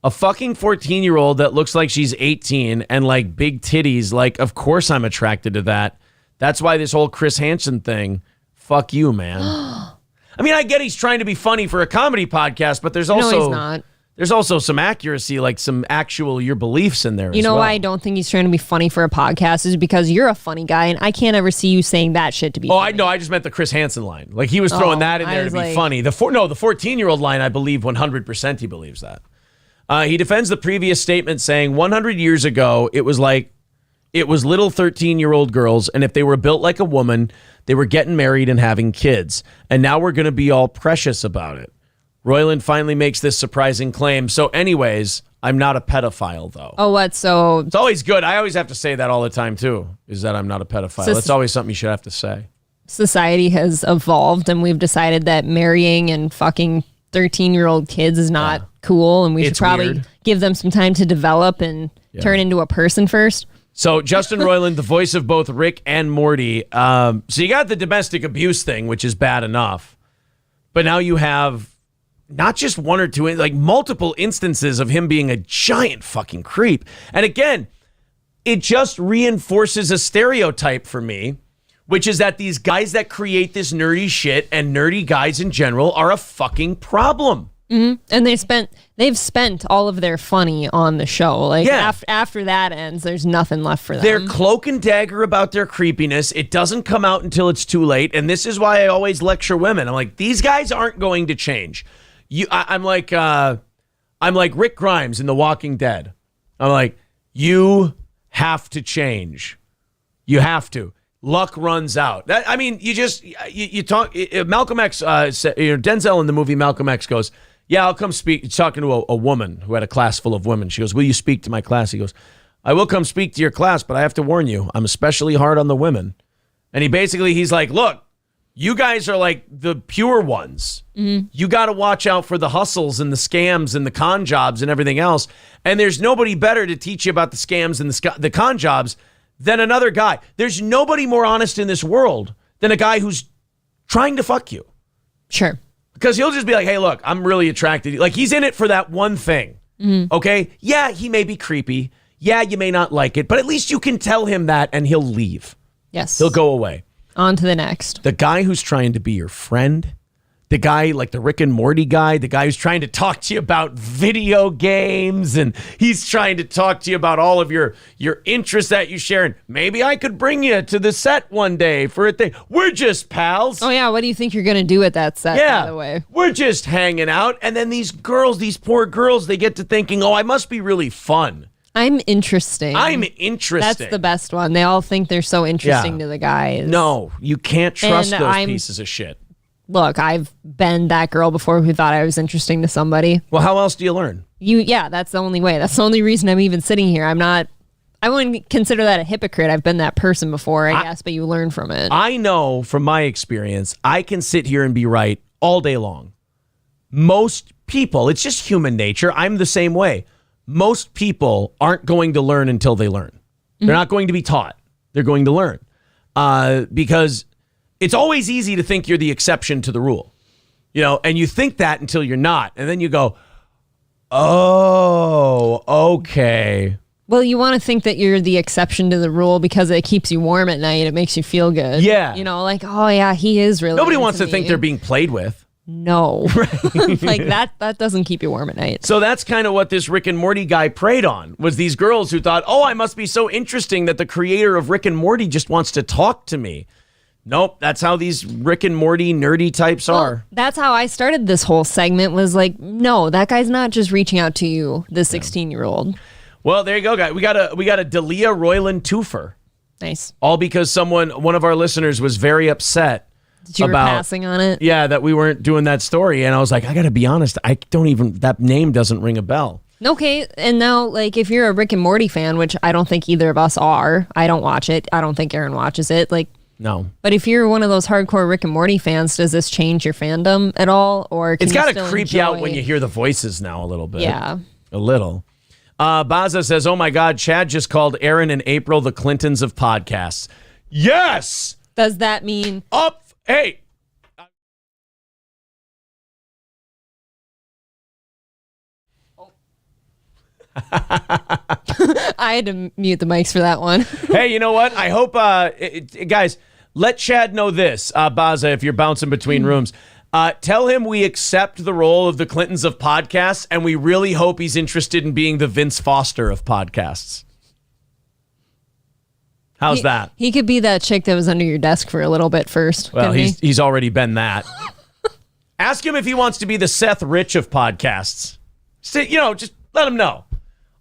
A fucking 14-year-old that looks like she's 18 and like big titties. Like, of course I'm attracted to that. That's why this whole Chris Hansen thing, fuck you, man. I mean, I get he's trying to be funny for a comedy podcast, but there's also he's not. There's also some accuracy, like some actual your beliefs in there. You know why I don't think he's trying to be funny for a podcast is because you're a funny guy, and I can't ever see you saying that shit to be. I know. I just meant the Chris Hansen line. Like he was throwing that in there to be funny. The 14-year-old line, I believe 100% he believes that. He defends the previous statement, saying 100 years ago it was little 13-year-old girls, and if they were built like a woman, they were getting married and having kids. And now we're going to be all precious about it. Roiland finally makes this surprising claim. So anyways, I'm not a pedophile, though. Oh, what? So it's always good. I always have to say that all the time, too, is that I'm not a pedophile. That's always something you should have to say. Society has evolved, and we've decided that marrying and fucking 13-year-old kids is not cool, and we should probably give them some time to develop and turn into a person first. So Justin Roiland, the voice of both Rick and Morty. So you got the domestic abuse thing, which is bad enough. But now you have not just one or two, like multiple instances of him being a giant fucking creep. And again, it just reinforces a stereotype for me, which is that these guys that create this nerdy shit and nerdy guys in general are a fucking problem. Mm-hmm. And they've spent all of their funny on the show. Like after that ends, there's nothing left for them. They're cloak and dagger about their creepiness. It doesn't come out until it's too late. And this is why I always lecture women. I'm like, these guys aren't going to change. I'm like Rick Grimes in The Walking Dead. I'm like, you have to change. You have to. Luck runs out. You talk. Malcolm X, Denzel in the movie Malcolm X goes, yeah, I'll come speak. He's talking to a woman who had a class full of women. She goes, will you speak to my class? He goes, I will come speak to your class, but I have to warn you, I'm especially hard on the women. And he's like, look, you guys are like the pure ones. Mm-hmm. You got to watch out for the hustles and the scams and the con jobs and everything else. And there's nobody better to teach you about the scams and the con jobs than another guy. There's nobody more honest in this world than a guy who's trying to fuck you. Sure. Because he'll just be like, hey, look, I'm really attracted. Like, he's in it for that one thing. Mm-hmm. Okay? Yeah, he may be creepy. Yeah, you may not like it. But at least you can tell him that and he'll leave. Yes. He'll go away. On to the next. The guy who's trying to be your friend, the guy, like the Rick and Morty guy, the guy who's trying to talk to you about video games, and he's trying to talk to you about all of your interests that you share. And maybe I could bring you to the set one day for a thing. We're just pals. Oh, yeah. What do you think you're going to do at that set, by the way? We're just hanging out. And then these girls, these poor girls, they get to thinking, oh, I must be really fun. I'm interesting. That's the best one. They all think they're so interesting to the guys. No, you can't trust those pieces of shit. Look, I've been that girl before who thought I was interesting to somebody. Well, how else do you learn? That's the only way. That's the only reason I'm even sitting here. I wouldn't consider that a hypocrite. I've been that person before, I guess, but you learn from it. I know from my experience, I can sit here and be right all day long. Most people, it's just human nature. I'm the same way. Most people aren't going to learn until they learn. They're not going to be taught. They're going to learn. Because it's always easy to think you're the exception to the rule. And you think that until you're not. And then you go, oh, okay. Well, you want to think that you're the exception to the rule because it keeps you warm at night. It makes you feel good. Yeah. Like, oh, yeah, he is really Nobody wants to me. think they're being played with. No. Like that doesn't keep you warm at night. So that's kind of what this Rick and Morty guy preyed on, was these girls who thought, oh, I must be so interesting that the creator of Rick and Morty just wants to talk to me. Nope, that's how these Rick and Morty nerdy types are. That's how I started this whole segment, was like, no, that guy's not just reaching out to you, the 16-year-old. Well, there you go, guys. We got a Dalia Royland twofer. Nice. All because one of our listeners was very upset that you were passing on it. Yeah, that we weren't doing that story, and I was like, I got to be honest, that name doesn't ring a bell. Okay, and now, like, if you're a Rick and Morty fan, which I don't think either of us are, I don't watch it. I don't think Aaron watches it. Like, no. But if you're one of those hardcore Rick and Morty fans, does this change your fandom at all, or can it's got to creep you enjoy... out when you hear the voices now a little bit. Yeah, a little. Baza says, oh my God, Chad just called Aaron and April the Clintons of podcasts. Yes! Does that mean... Hey! I had to mute the mics for that one. Hey, you know what? I hope, guys, let Chad know this, Baza, if you're bouncing between rooms. Tell him we accept the role of the Clintons of podcasts, and we really hope he's interested in being the Vince Foster of podcasts. How's that? He could be that chick that was under your desk for a little bit first. Well, he's already been that. Ask him if he wants to be the Seth Rich of podcasts. Just let him know.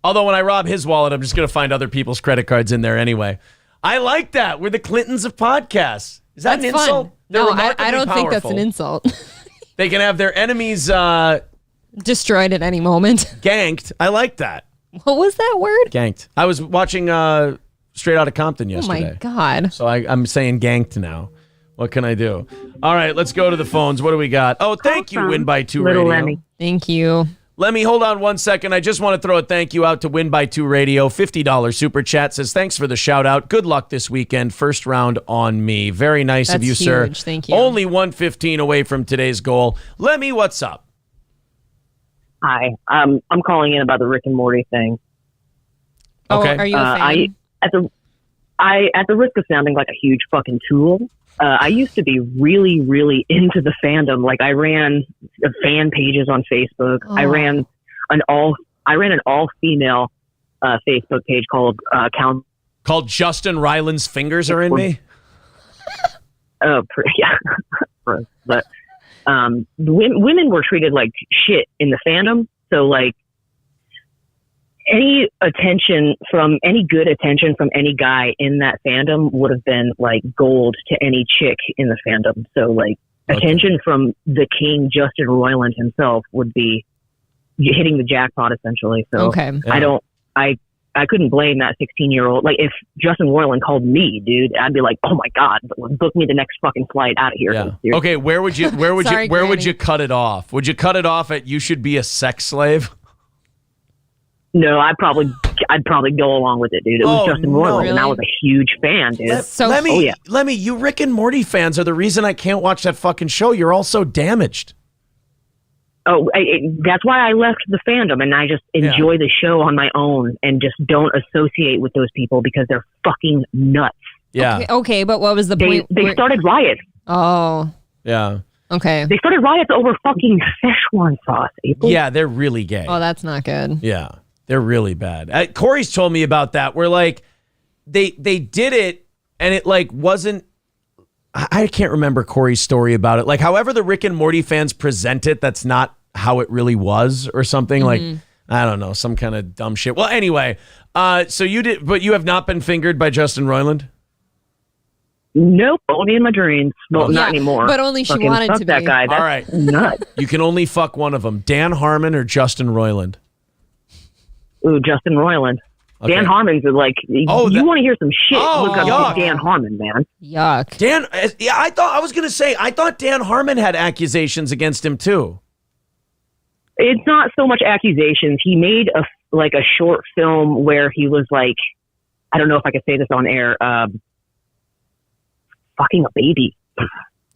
Although when I rob his wallet, I'm just going to find other people's credit cards in there anyway. I like that. We're the Clintons of podcasts. Is that an insult? Fun. No, I don't think that's an insult. They can have their enemies destroyed at any moment. Ganked. I like that. What was that word? Ganked. I was watching Straight Outta Compton yesterday. Oh my God. So I'm saying ganked now. What can I do? All right, let's go to the phones. What do we got? Oh, thank you, Win by 2 Radio. Lemmy. Thank you. Lemmy, hold on 1 second. I just want to throw a thank you out to Win by 2 Radio. $50 super chat says, thanks for the shout out. Good luck this weekend. First round on me. Very nice of you, huge. sir. Thank you. Only 115 away from today's goal. Lemmy, what's up? Hi. I'm calling in about the Rick and Morty thing. Okay. Are you a fan? At the risk of sounding like a huge fucking tool, I used to be really, really into the fandom. Like, I ran fan pages on Facebook. Oh. I ran an all female Facebook page called Called Justin Ryland's Fingers Are in Me? Yeah. But women were treated like shit in the fandom. So, like, any good attention from any guy in that fandom would have been like gold to any chick in the fandom. So, like, attention from the king, Justin Roiland himself, would be hitting the jackpot essentially. So okay. Yeah. I couldn't blame that 16-year-old. Like, if Justin Roiland called me, dude, I'd be like, oh my God, book me the next fucking flight out of here. Yeah. Okay, where would you cut it off? Would you cut it off at you should be a sex slave? No, I'd probably go along with it, dude. It was Justin Roiland, and I was a huge fan, dude. Lemmy, you Rick and Morty fans are the reason I can't watch that fucking show. You're all so damaged. Oh, that's why I left the fandom, and I just enjoy the show on my own and just don't associate with those people because they're fucking nuts. Yeah. Okay, but what was the point? They started riots. Oh. Yeah. Okay. They started riots over fucking Szechuan sauce, April. Yeah, they're really gay. Oh, that's not good. Yeah, they're really bad. Corey's told me about that, where like they did it and it like wasn't. I can't remember Corey's story about it. Like, however the Rick and Morty fans present it, that's not how it really was, or something like, I don't know, some kind of dumb shit. Well, anyway, so you did, but you have not been fingered by Justin Roiland? Nope, only in my dreams. Well, not anymore. But only she Fucking wanted fuck to that be. guy. That's All right. nuts. You can only fuck one of them, Dan Harmon or Justin Roiland. Ooh, Justin Roiland. Okay. Dan Harmon's like, you want to hear some shit, look up Dan Harmon, man. Yuck. Dan, yeah, I thought Dan Harmon had accusations against him too. It's not so much accusations. He made a short film where he was like, I don't know if I could say this on air, fucking a baby.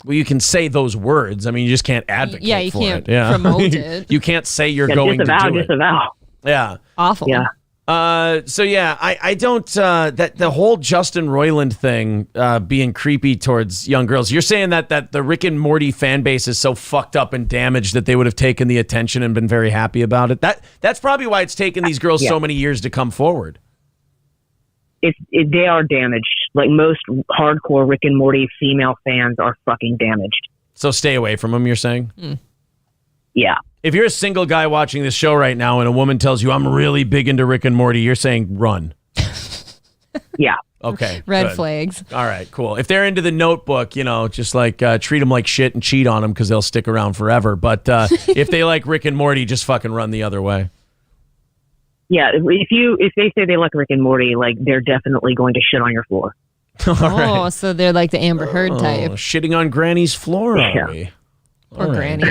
Well, you can say those words. I mean, you just can't advocate for it. Yeah, you can't Yeah. promote it. You can't say you're going to do it. Disavow. Yeah. Awful. Yeah. So yeah, I don't that the whole Justin Roiland thing being creepy towards young girls. You're saying that the Rick and Morty fan base is so fucked up and damaged that they would have taken the attention and been very happy about it. That's probably why it's taken these girls so many years to come forward. They are damaged. Like most hardcore Rick and Morty female fans are fucking damaged. So stay away from them, you're saying? Yeah. If you're a single guy watching this show right now and a woman tells you, I'm really big into Rick and Morty, you're saying run. Yeah. Okay. Red good. flags. All right, cool. If they're into The Notebook, just like treat them like shit and cheat on them because they'll stick around forever. But if they like Rick and Morty, just fucking run the other way. Yeah. If they say they like Rick and Morty, like they're definitely going to shit on your floor. Oh, so they're like the Amber Heard type. Shitting on Granny's floor, are we? Poor Granny.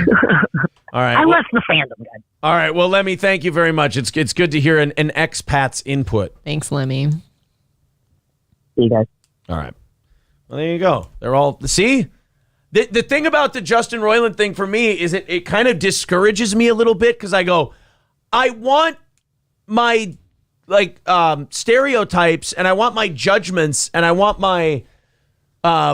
All right. I left the fandom, guys. All right. Well, Lemmy, thank you very much. It's good to hear an expat's input. Thanks, Lemmy. See you guys. All right. Well, there you go. They're all see. The thing about the Justin Roiland thing for me is it kind of discourages me a little bit because I go, I want my stereotypes and I want my judgments and I want my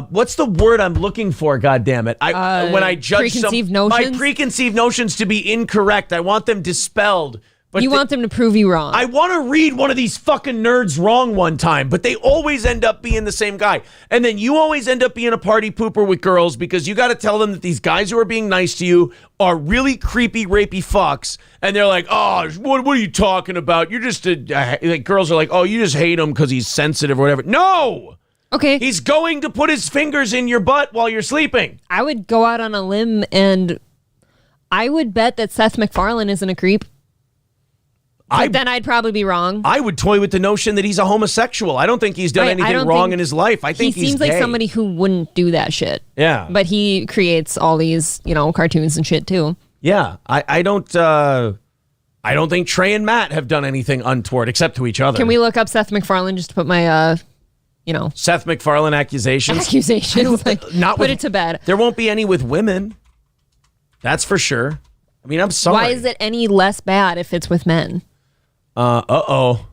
what's the word I'm looking for? God damn it! When I judge my preconceived notions to be incorrect. I want them dispelled. But you want them to prove you wrong. I want to read one of these fucking nerds wrong one time, but they always end up being the same guy. And then you always end up being a party pooper with girls because you got to tell them that these guys who are being nice to you are really creepy, rapey fucks. And they're like, oh, what are you talking about? You're just like girls are like, oh, you just hate him because he's sensitive or whatever. No. Okay. He's going to put his fingers in your butt while you're sleeping. I would go out on a limb and I would bet that Seth MacFarlane isn't a creep. But then I'd probably be wrong. I would toy with the notion that he's a homosexual. I don't think he's done anything wrong in his life. I think he seems like somebody who wouldn't do that shit. Yeah. But he creates all these, cartoons and shit too. Yeah. I don't think Trey and Matt have done anything untoward except to each other. Can we look up Seth MacFarlane just to put my Seth MacFarlane accusations? Not put it to bed. There won't be any with women. That's for sure. I mean, I'm sorry. Why is it any less bad if it's with men? Oh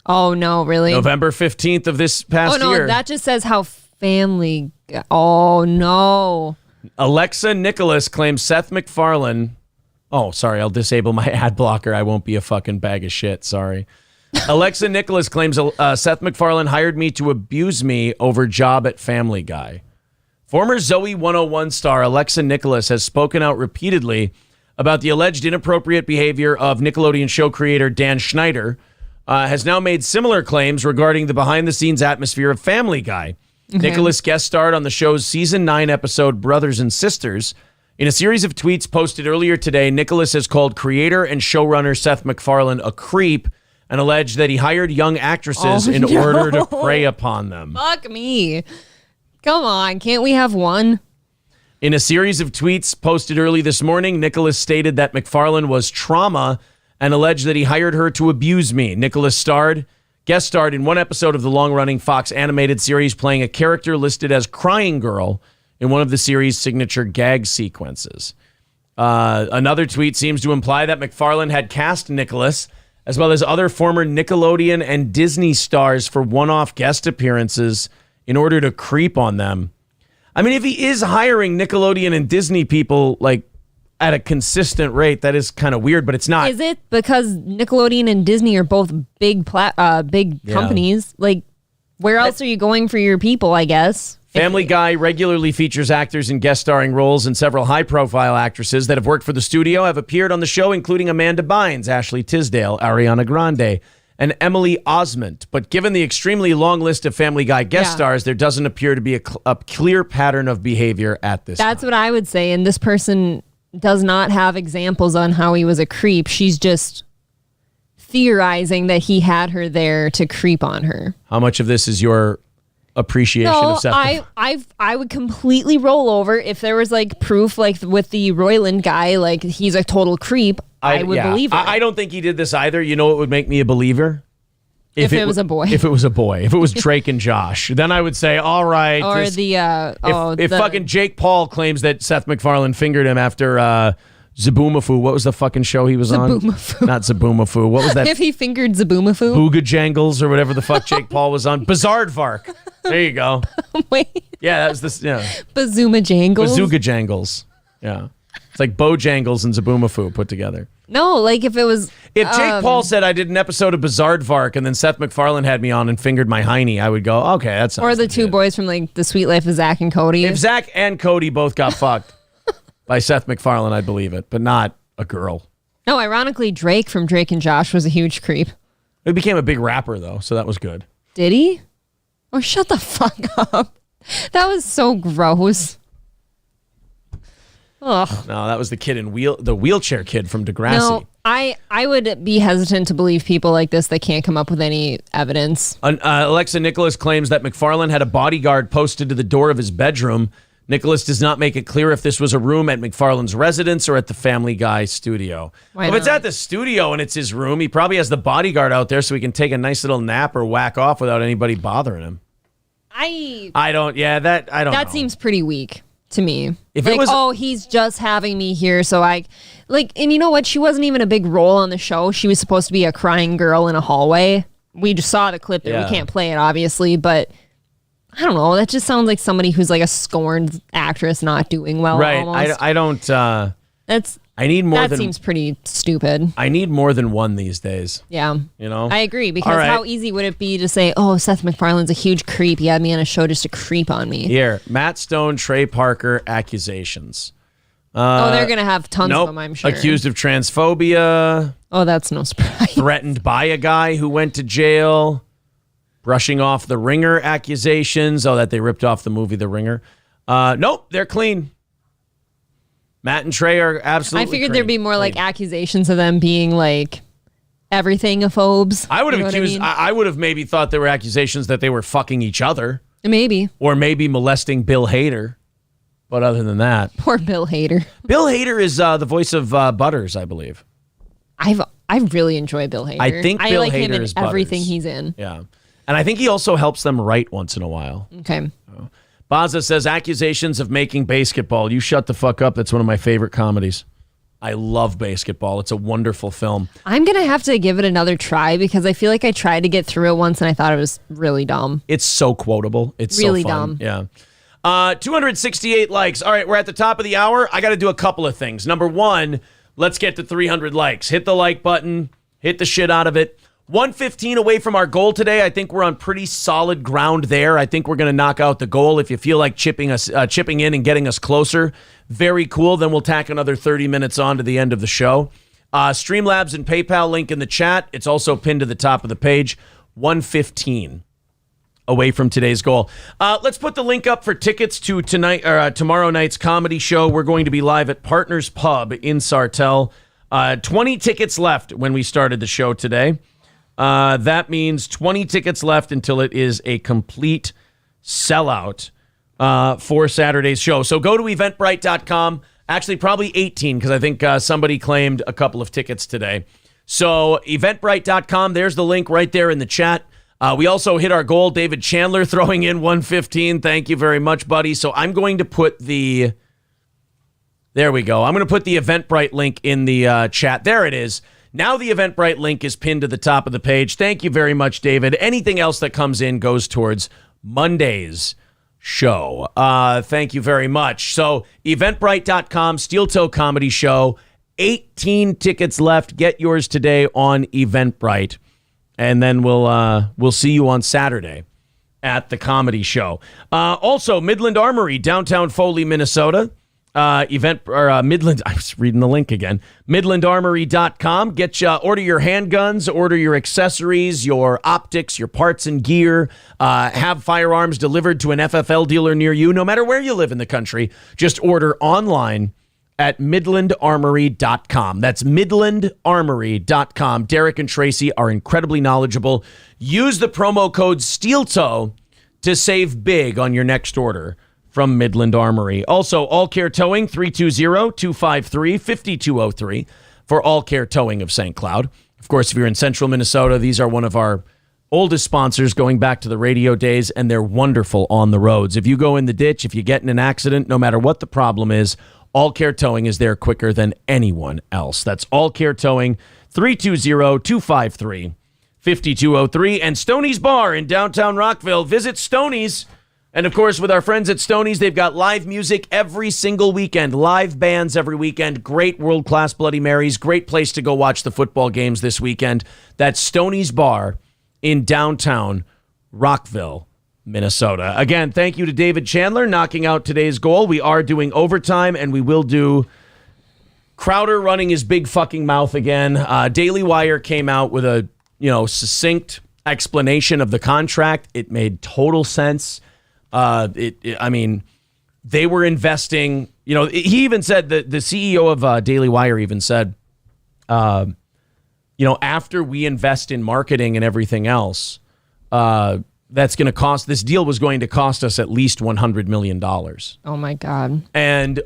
no, really? November 15th of this past year. Oh no, that just says how family. Oh no. Alexa Nicholas claims Seth MacFarlane. Oh, sorry, I'll disable my ad blocker. I won't be a fucking bag of shit. Sorry. Alexa Nicholas claims Seth MacFarlane hired me to abuse me over job at Family Guy. Former Zoe 101 star Alexa Nicholas has spoken out repeatedly about the alleged inappropriate behavior of Nickelodeon show creator Dan Schneider, has now made similar claims regarding the behind-the-scenes atmosphere of Family Guy. Okay. Nicholas guest starred on the show's Season 9 episode Brothers and Sisters. In a series of tweets posted earlier today, Nicholas has called creator and showrunner Seth MacFarlane a creep and alleged that he hired young actresses in order to prey upon them. Fuck me. Come on, can't we have one? In a series of tweets posted early this morning, Nicholas stated that MacFarlane was trauma and alleged that he hired her to abuse me. Nicholas guest starred in one episode of the long-running Fox animated series, playing a character listed as Crying Girl in one of the series' signature gag sequences. Another tweet seems to imply that MacFarlane had cast Nicholas, as well as other former Nickelodeon and Disney stars, for one-off guest appearances in order to creep on them. I mean, if he is hiring Nickelodeon and Disney people like at a consistent rate, that is kind of weird, but it's not. Is it because Nickelodeon and Disney are both big companies? Like, where else are you going for your people, I guess? Family Guy regularly features actors in guest starring roles, and several high-profile actresses that have worked for the studio have appeared on the show, including Amanda Bynes, Ashley Tisdale, Ariana Grande, and Emily Osment. But given the extremely long list of Family Guy guest stars, there doesn't appear to be a clear pattern of behavior at this That's time. what I would say, and this person does not have examples on how he was a creep. She's just theorizing that he had her there to creep on her. How much of this is your appreciation of Seth? I would completely roll over if there was like proof, like with the Roiland guy, like he's a total creep. I would believe it. I don't think he did this either. You know what would make me a believer? If it was a boy. If it was a boy. If it was Drake and Josh. Then I would say, all right. Or if fucking Jake Paul claims that Seth MacFarlane fingered him after Zaboomafoo. What was the fucking show he was on? Not Zaboomafoo. What was that? If he fingered Zaboomafoo? Booga Jangles or whatever the fuck Jake Paul was on. Bizarrevark. There you go. Wait. Yeah, that was this. Yeah. Bazooma Jangles? Bazooga Jangles. Yeah. It's like Bojangles and Zaboomafoo put together. No, like if it was... If Jake Paul said I did an episode of Bizarrevark and then Seth MacFarlane had me on and fingered my hiney, I would go, okay, that's Or the two boys from like The Sweet Life of Zach and Cody. If Zach and Cody both got fucked by Seth MacFarlane, I'd believe it, but not a girl. No, ironically, Drake from Drake and Josh was a huge creep. He became a big rapper, though, so that was good. Did he? Oh, shut the fuck up. That was so gross. Ugh. No, that was the kid in the wheelchair kid from Degrassi. No, I would be hesitant to believe people like this that can't come up with any evidence. Alexa Nicholas claims that MacFarlane had a bodyguard posted to the door of his bedroom. Nicholas does not make it clear if this was a room at MacFarlane's residence or at the Family Guy studio. If it's at the studio and it's his room, he probably has the bodyguard out there so he can take a nice little nap or whack off without anybody bothering him. I don't know. That seems pretty weak to me. If like, it was, he's just having me here, so and you know what? She wasn't even a big role on the show. She was supposed to be a crying girl in a hallway. We just saw the clip there. We can't play it, obviously, but I don't know. That just sounds like somebody who's like a scorned actress not doing well. Right. Almost. I don't. I need more. That seems pretty stupid. I need more than one these days. Yeah. You know? I agree, because how easy would it be to say, oh, Seth MacFarlane's a huge creep. He had me on a show just to creep on me. Here, Matt Stone, Trey Parker, accusations. They're going to have tons of them, I'm sure. Accused of transphobia. Oh, that's no surprise. Threatened by a guy who went to jail. Brushing off the Ringer accusations. Oh, that they ripped off the movie The Ringer. Nope, they're clean. Matt and Trey are absolutely I figured clean. there'd be more like accusations of them being like everything-ophobes. I would have accused. I would have maybe thought there were accusations that they were fucking each other. Maybe. Or maybe molesting Bill Hader. But other than that. Poor Bill Hader. Bill Hader is the voice of Butters, I believe. I really enjoy Bill Hader. I think Bill like Hader him in is everything Butters. he's in. Yeah. And I think he also helps them write once in a while. Okay. Baza says, accusations of making basketball. You shut the fuck up. That's one of my favorite comedies. I love Basketball. It's a wonderful film. I'm going to have to give it another try because I feel like I tried to get through it once and I thought it was really dumb. It's so quotable. It's really so fun. dumb. Yeah. 268 likes. All right, we're at the top of the hour. I got to do a couple of things. Number one, let's get to 300 likes. Hit the like button. Hit the shit out of it. 115 away from our goal today. I think we're on pretty solid ground there. I think we're going to knock out the goal. If you feel like chipping in and getting us closer, very cool. Then we'll tack another 30 minutes on to the end of the show. Streamlabs and PayPal link in the chat. It's also pinned to the top of the page. 115 away from today's goal. Let's put the link up for tickets to tomorrow night's comedy show. We're going to be live at Partners Pub in Sartell. 20 tickets left when we started the show today. That means 20 tickets left until it is a complete sellout for Saturday's show. So go to eventbrite.com. Actually, probably 18 because I think somebody claimed a couple of tickets today. So eventbrite.com, there's the link right there in the chat. We also hit our goal. David Chandler throwing in 115. Thank you very much, buddy. So I'm going to put the... There we go. I'm going to put the Eventbrite link in the chat. There it is. Now the Eventbrite link is pinned to the top of the page. Thank you very much, David. Anything else that comes in goes towards Monday's show. Thank you very much. So eventbrite.com, Steel Toe Comedy Show. 18 tickets left. Get yours today on Eventbrite. And then we'll see you on Saturday at the comedy show. Also, Midland Armory, downtown Foley, Minnesota. Midland, I was reading the link again. MidlandArmory.com. Order your handguns, order your accessories, your optics, your parts and gear. Have firearms delivered to an FFL dealer near you, no matter where you live in the country. Just order online at MidlandArmory.com. That's MidlandArmory.com. Derek and Tracy are incredibly knowledgeable. Use the promo code SteelToe to save big on your next order from Midland Armory. Also, All Care Towing, 320-253-5203 for All Care Towing of St. Cloud. Of course, if you're in central Minnesota, these are one of our oldest sponsors going back to the radio days, and they're wonderful on the roads. If you go in the ditch, if you get in an accident, no matter what the problem is, All Care Towing is there quicker than anyone else. That's All Care Towing, 320-253-5203. And Stoney's Bar in downtown Rockville. Visit Stoney's. And, of course, with our friends at Stoney's, they've got live music every single weekend, live bands every weekend, great world-class Bloody Marys, great place to go watch the football games this weekend. That's Stoney's Bar in downtown Rockville, Minnesota. Again, thank you to David Chandler knocking out today's goal. We are doing overtime, and we will do Crowder running his big fucking mouth again. Daily Wire came out with a succinct explanation of the contract. It made total sense. I mean, they were investing, he even said that the CEO of Daily Wire even said, after we invest in marketing and everything else, this deal was going to cost us at least $100 million. Oh my God. And,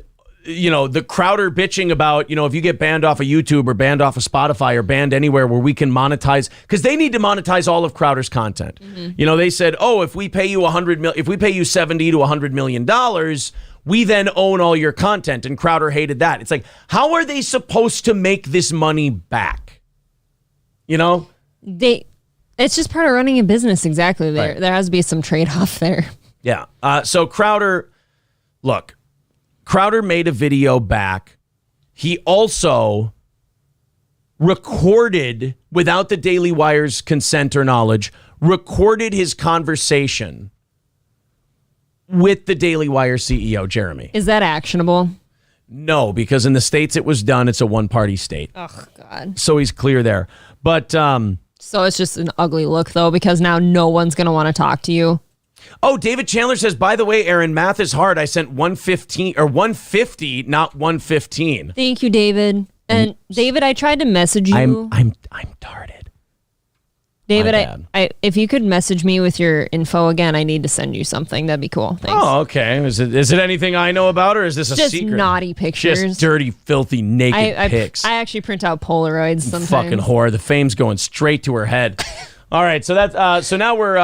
the Crowder bitching about, if you get banned off of YouTube or banned off of Spotify or banned anywhere where we can monetize, because they need to monetize all of Crowder's content. Mm-hmm. They said, if we pay you if we pay you $70 to $100 million, we then own all your content. And Crowder hated that. It's like, how are they supposed to make this money back? It's just part of running a business. Exactly. There has to be some trade-off there. Yeah. So Crowder made a video back. He also recorded, without the Daily Wire's consent or knowledge, recorded his conversation with the Daily Wire CEO, Jeremy. Is that actionable? No, because in the States it was done. It's a one-party state. Oh, God. So he's clear there. But so it's just an ugly look, though, because now no one's going to want to talk to you. Oh, David Chandler says, by the way, Aaron, math is hard. I sent 115 or 150, not 115. Thank you, David. And David, I tried to message you. I'm tarded. David, I if you could message me with your info again, I need to send you something. That'd be cool. Thanks. Oh, okay. Is it anything I know about, or is this a just secret? Just naughty pictures. Just dirty, filthy, naked pics. I actually print out Polaroids sometimes. Fucking whore. The fame's going straight to her head. All right, so that's so now we're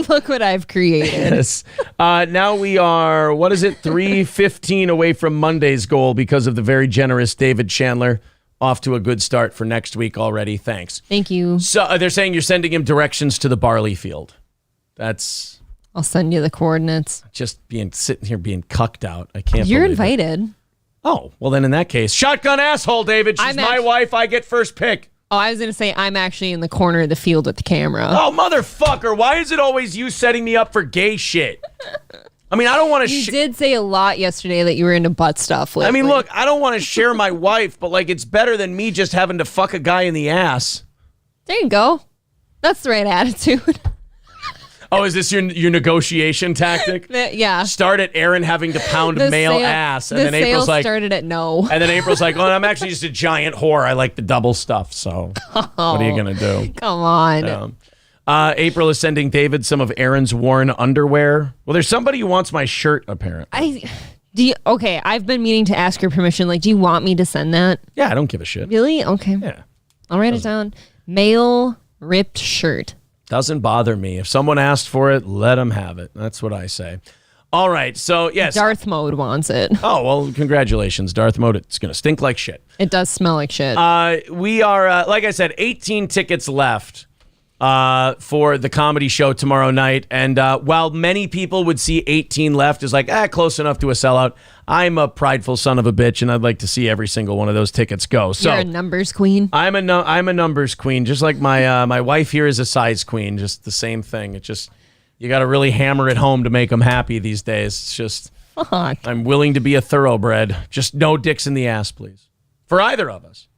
look what I've created. Yes. Now we are 3:15 away from Monday's goal because of the very generous David Chandler. Off to a good start for next week already. Thanks. Thank you. So they're saying you're sending him directions to the barley field. I'll send you the coordinates. Just sitting here being cucked out. I can't. You're believe invited. It. Oh, well then in that case, shotgun asshole, David. She's my wife. I get first pick. Oh, I was going to say I'm actually in the corner of the field with the camera. Oh, motherfucker. Why is it always you setting me up for gay shit? I mean, I don't want to... You did say a lot yesterday that you were into butt stuff lately. I mean, look, I don't want to share my wife, but, it's better than me just having to fuck a guy in the ass. There you go. That's the right attitude. Oh, is this your negotiation tactic? Yeah. Start at Aaron having to pound male ass. And then April's like... started at no. And then April's like, oh, I'm actually just a giant whore. I like the double stuff, so what are you going to do? Come on. April is sending David some of Aaron's worn underwear. Well, there's somebody who wants my shirt, apparently. Okay, I've been meaning to ask your permission. Do you want me to send that? Yeah, I don't give a shit. Really? Okay. Yeah. I'll write it down. Male ripped shirt. Doesn't bother me. If someone asked for it, let them have it. That's what I say. All right, so yes. Darth Mode wants it. Oh, well, congratulations, Darth Mode. It's going to stink like shit. It does smell like shit. We are, like I said, 18 tickets left. for the comedy show tomorrow night. And while many people would see 18 left as like, close enough to a sellout, I'm a prideful son of a bitch, and I'd like to see every single one of those tickets go. So you're a numbers queen. I'm a numbers queen, just like my wife here is a size queen. Just the same thing. It just, you got to really hammer it home to make them happy these days. It's just, Fuck. I'm willing to be a thoroughbred. Just no dicks in the ass, please, for either of us.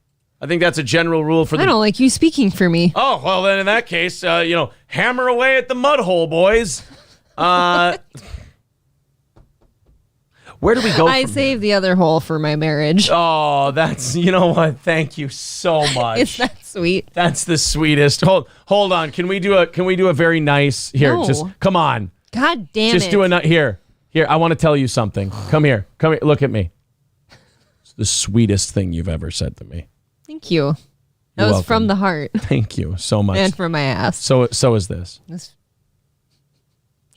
I think that's a general rule for I don't like you speaking for me. Oh, well, then in that case, hammer away at the mud hole, boys. Where do we go I from saved the other hole for my marriage. Oh, that's, you know what? Thank you so much. Is that sweet? That's the sweetest. Hold on. Can we do a very nice here? No. Just come on. God damn Just it. do a here. Here, I want to tell you something. Come here. Look at me. It's the sweetest thing you've ever said to me. Thank you. That You're was welcome. from the heart. Thank you so much. And from my ass. So is this.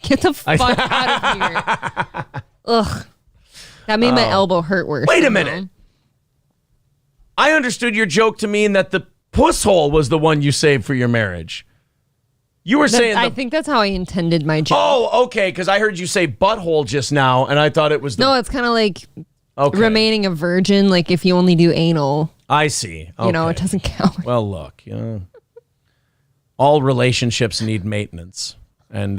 Get the fuck out of here. Ugh. That made my elbow hurt worse. Wait a somehow. minute. I understood your joke to mean that the puss hole was the one you saved for your marriage. You were saying I think that's how I intended my joke. Oh, okay, because I heard you say butthole just now, and I thought it was No, it's kind of like Okay. remaining a virgin, like if you only do anal. I see. Okay. You know, it doesn't count. Well, look, all relationships need maintenance, and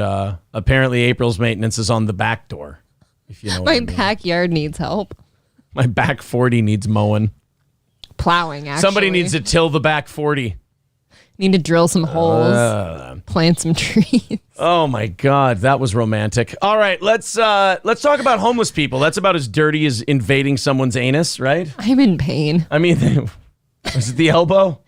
apparently April's maintenance is on the back door. If you know what My I mean. backyard needs help. My back 40 needs mowing. Plowing, actually. Somebody needs to till the back 40. Need to drill some holes, plant some trees. Oh my God, that was romantic. All right, let's talk about homeless people. That's about as dirty as invading someone's anus, right? I'm in pain. I mean, is it the elbow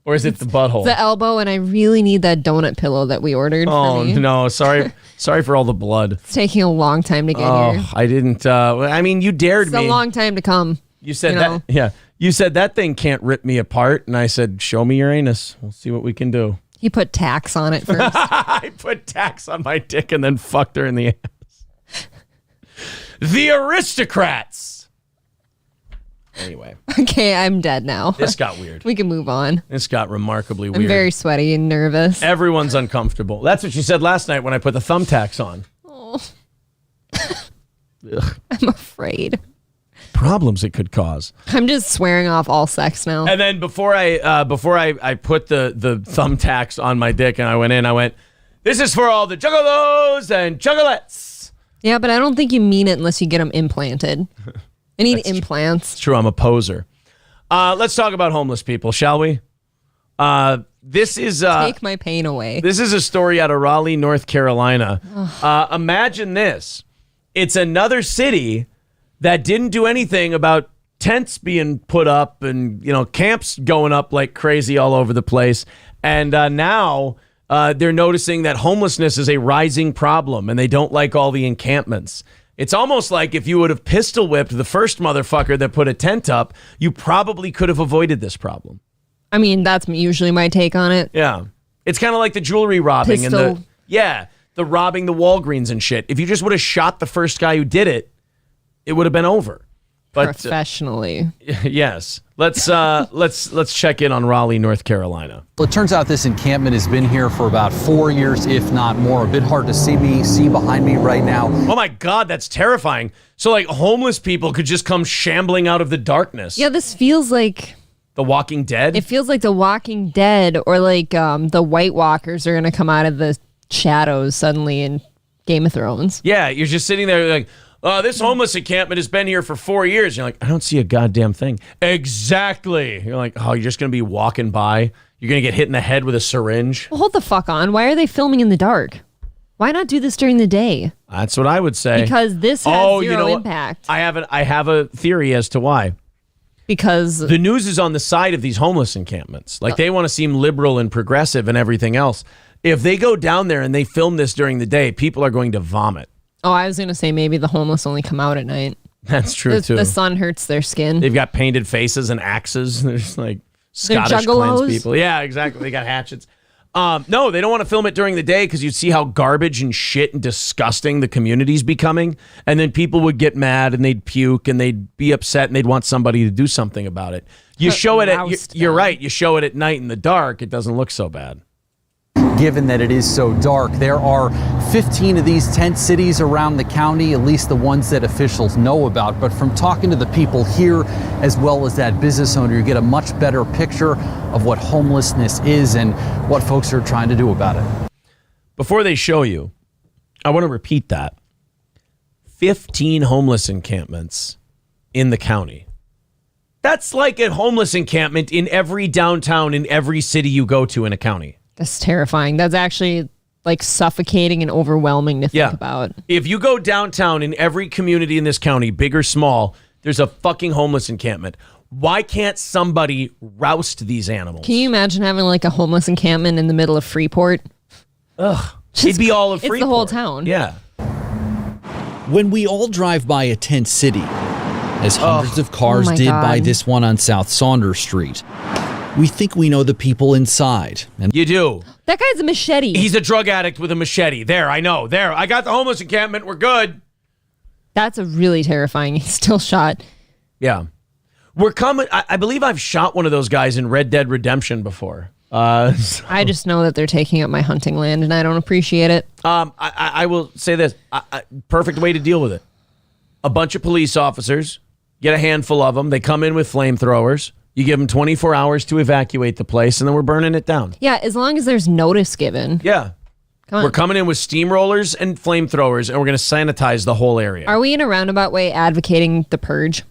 or is it the butthole? The elbow, and I really need that donut pillow that we ordered for me. No, sorry for all the blood. It's taking a long time to get here. I didn't. I mean, you dared It's me. a long time to come. You said you that. know? Yeah, you said that thing can't rip me apart, and I said, "Show me your anus. We'll see what we can do." He put tax on it first. I put tax on my dick and then fucked her in the ass. The aristocrats. Anyway. Okay, I'm dead now. This got weird. We can move on. This got remarkably I'm weird. very sweaty and nervous. Everyone's uncomfortable. That's what you said last night when I put the thumbtacks on. Oh. Ugh. I'm afraid. Problems it could cause. I'm just swearing off all sex now. And then before I put the thumbtacks on my dick and I went, this is for all the juggalos and juggalettes. Yeah, but I don't think you mean it unless you get them implanted. I need implants. It's true. I'm a poser. Let's talk about homeless people, shall we? This is Take my pain away. This is a story out of Raleigh, North Carolina. Imagine this. It's another city that didn't do anything about tents being put up and, camps going up like crazy all over the place. And now they're noticing that homelessness is a rising problem and they don't like all the encampments. It's almost like if you would have pistol whipped the first motherfucker that put a tent up, you probably could have avoided this problem. I mean, that's usually my take on it. Yeah. It's kind of like the jewelry robbing and the robbing the Walgreens and shit. If you just would have shot the first guy who did it, it would have been over. But professionally. Yes. Let's check in on Raleigh, North Carolina. Well, it turns out this encampment has been here for about 4 years, if not more. A bit hard to see behind me right now. Oh my God, that's terrifying. So like homeless people could just come shambling out of the darkness. Yeah, this feels like The Walking Dead? It feels like The Walking Dead, or like the White Walkers are going to come out of the shadows suddenly in Game of Thrones. Yeah, you're just sitting there like, this homeless encampment has been here for 4 years. You're like, I don't see a goddamn thing. Exactly. You're like, you're just going to be walking by. You're going to get hit in the head with a syringe. Well, hold the fuck on. Why are they filming in the dark? Why not do this during the day? That's what I would say. Because this has zero impact. I have a theory as to why. Because the news is on the side of these homeless encampments. Like they want to seem liberal and progressive and everything else. If they go down there and they film this during the day, people are going to vomit. Oh, I was going to say maybe the homeless only come out at night. That's true, too. The sun hurts their skin. They've got painted faces and axes. They're just like Scottish Clans people. Yeah, exactly. They got hatchets. No, they don't want to film it during the day because you'd see how garbage and shit and disgusting the community's becoming. And then people would get mad and they'd puke and they'd be upset and they'd want somebody to do something about it. You show it at, you're right, you show it at night in the dark, it doesn't look so bad. Given that it is so dark, there are 15 of these tent cities around the county, at least the ones that officials know about. But from talking to the people here, as well as that business owner, you get a much better picture of what homelessness is and what folks are trying to do about it. Before they show you, I want to repeat that. 15 homeless encampments in the county. That's like a homeless encampment in every downtown in every city you go to in a county. That's terrifying. That's actually like suffocating and overwhelming to think about. If you go downtown in every community in this county, big or small, there's a fucking homeless encampment. Why can't somebody roust these animals? Can you imagine having like a homeless encampment in the middle of Freeport? Ugh. It'd be all of Freeport. It's the whole town. Yeah. When we all drive by a tent city, as hundreds of cars did by this one on South Saunders Street, we think we know the people inside. And you do. That guy's a machete. He's a drug addict with a machete. There, I know. There, I got the homeless encampment. We're good. That's a really terrifying. He's still shot. Yeah. We're coming. I believe I've shot one of those guys in Red Dead Redemption before. I just know that they're taking up my hunting land, and I don't appreciate it. I will say this. Perfect way to deal with it. A bunch of police officers, get a handful of them. They come in with flamethrowers. You give them 24 hours to evacuate the place, and then we're burning it down. Yeah, as long as there's notice given. Yeah. Come on. We're coming in with steamrollers and flamethrowers, and we're going to sanitize the whole area. Are we in a roundabout way advocating the purge?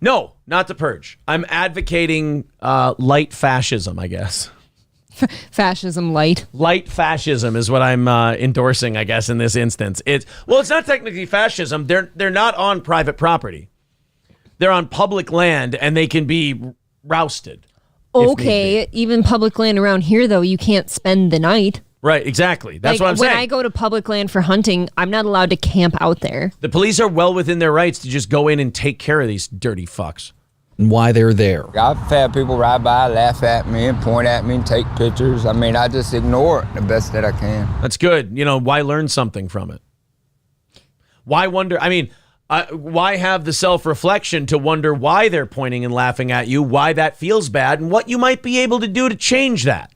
No, not the purge. I'm advocating light fascism, I guess. Fascism light. Light fascism is what I'm endorsing, I guess, in this instance. It's not technically fascism. They're not on private property. They're on public land, and they can be rousted. Okay, even public land around here, though, you can't spend the night. Right, exactly. That's what I'm saying. When I go to public land for hunting, I'm not allowed to camp out there. The police are well within their rights to just go in and take care of these dirty fucks. And why they're there. I've had people ride by, laugh at me, and point at me, and take pictures. I mean, I just ignore it the best that I can. That's good. You know, why learn something from it? Why wonder? I mean, why have the self-reflection to wonder why they're pointing and laughing at you, why that feels bad, and what you might be able to do to change that?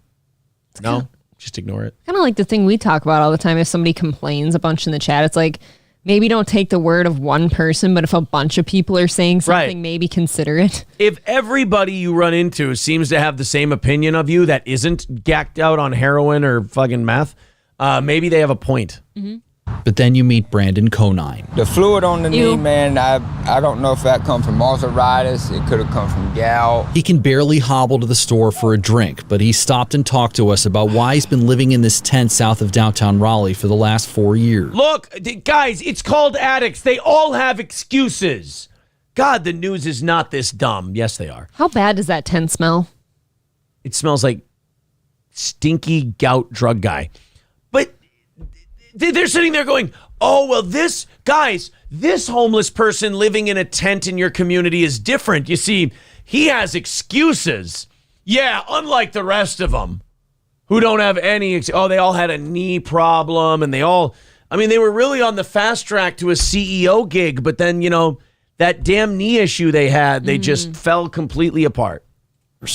No, just ignore it. Kind of like the thing we talk about all the time. If somebody complains a bunch in the chat, it's like, maybe don't take the word of one person, but if a bunch of people are saying something, maybe consider it. If everybody you run into seems to have the same opinion of you that isn't gacked out on heroin or fucking meth, maybe they have a point. Mm-hmm. But then you meet Brandon Conine. The fluid on the knee, man, I don't know if that come from arthritis. It could have come from gout. He can barely hobble to the store for a drink, but he stopped and talked to us about why he's been living in this tent south of downtown Raleigh for the last 4 years. Look, guys, it's called addicts. They all have excuses. God, the news is not this dumb. Yes, they are. How bad does that tent smell? It smells like stinky gout drug guy. But they're sitting there going, oh, well, this homeless person living in a tent in your community is different. You see, he has excuses. Yeah, unlike the rest of them who don't have any. They all had a knee problem, and they were really on the fast track to a CEO gig, but then, that damn knee issue they had, they just fell completely apart.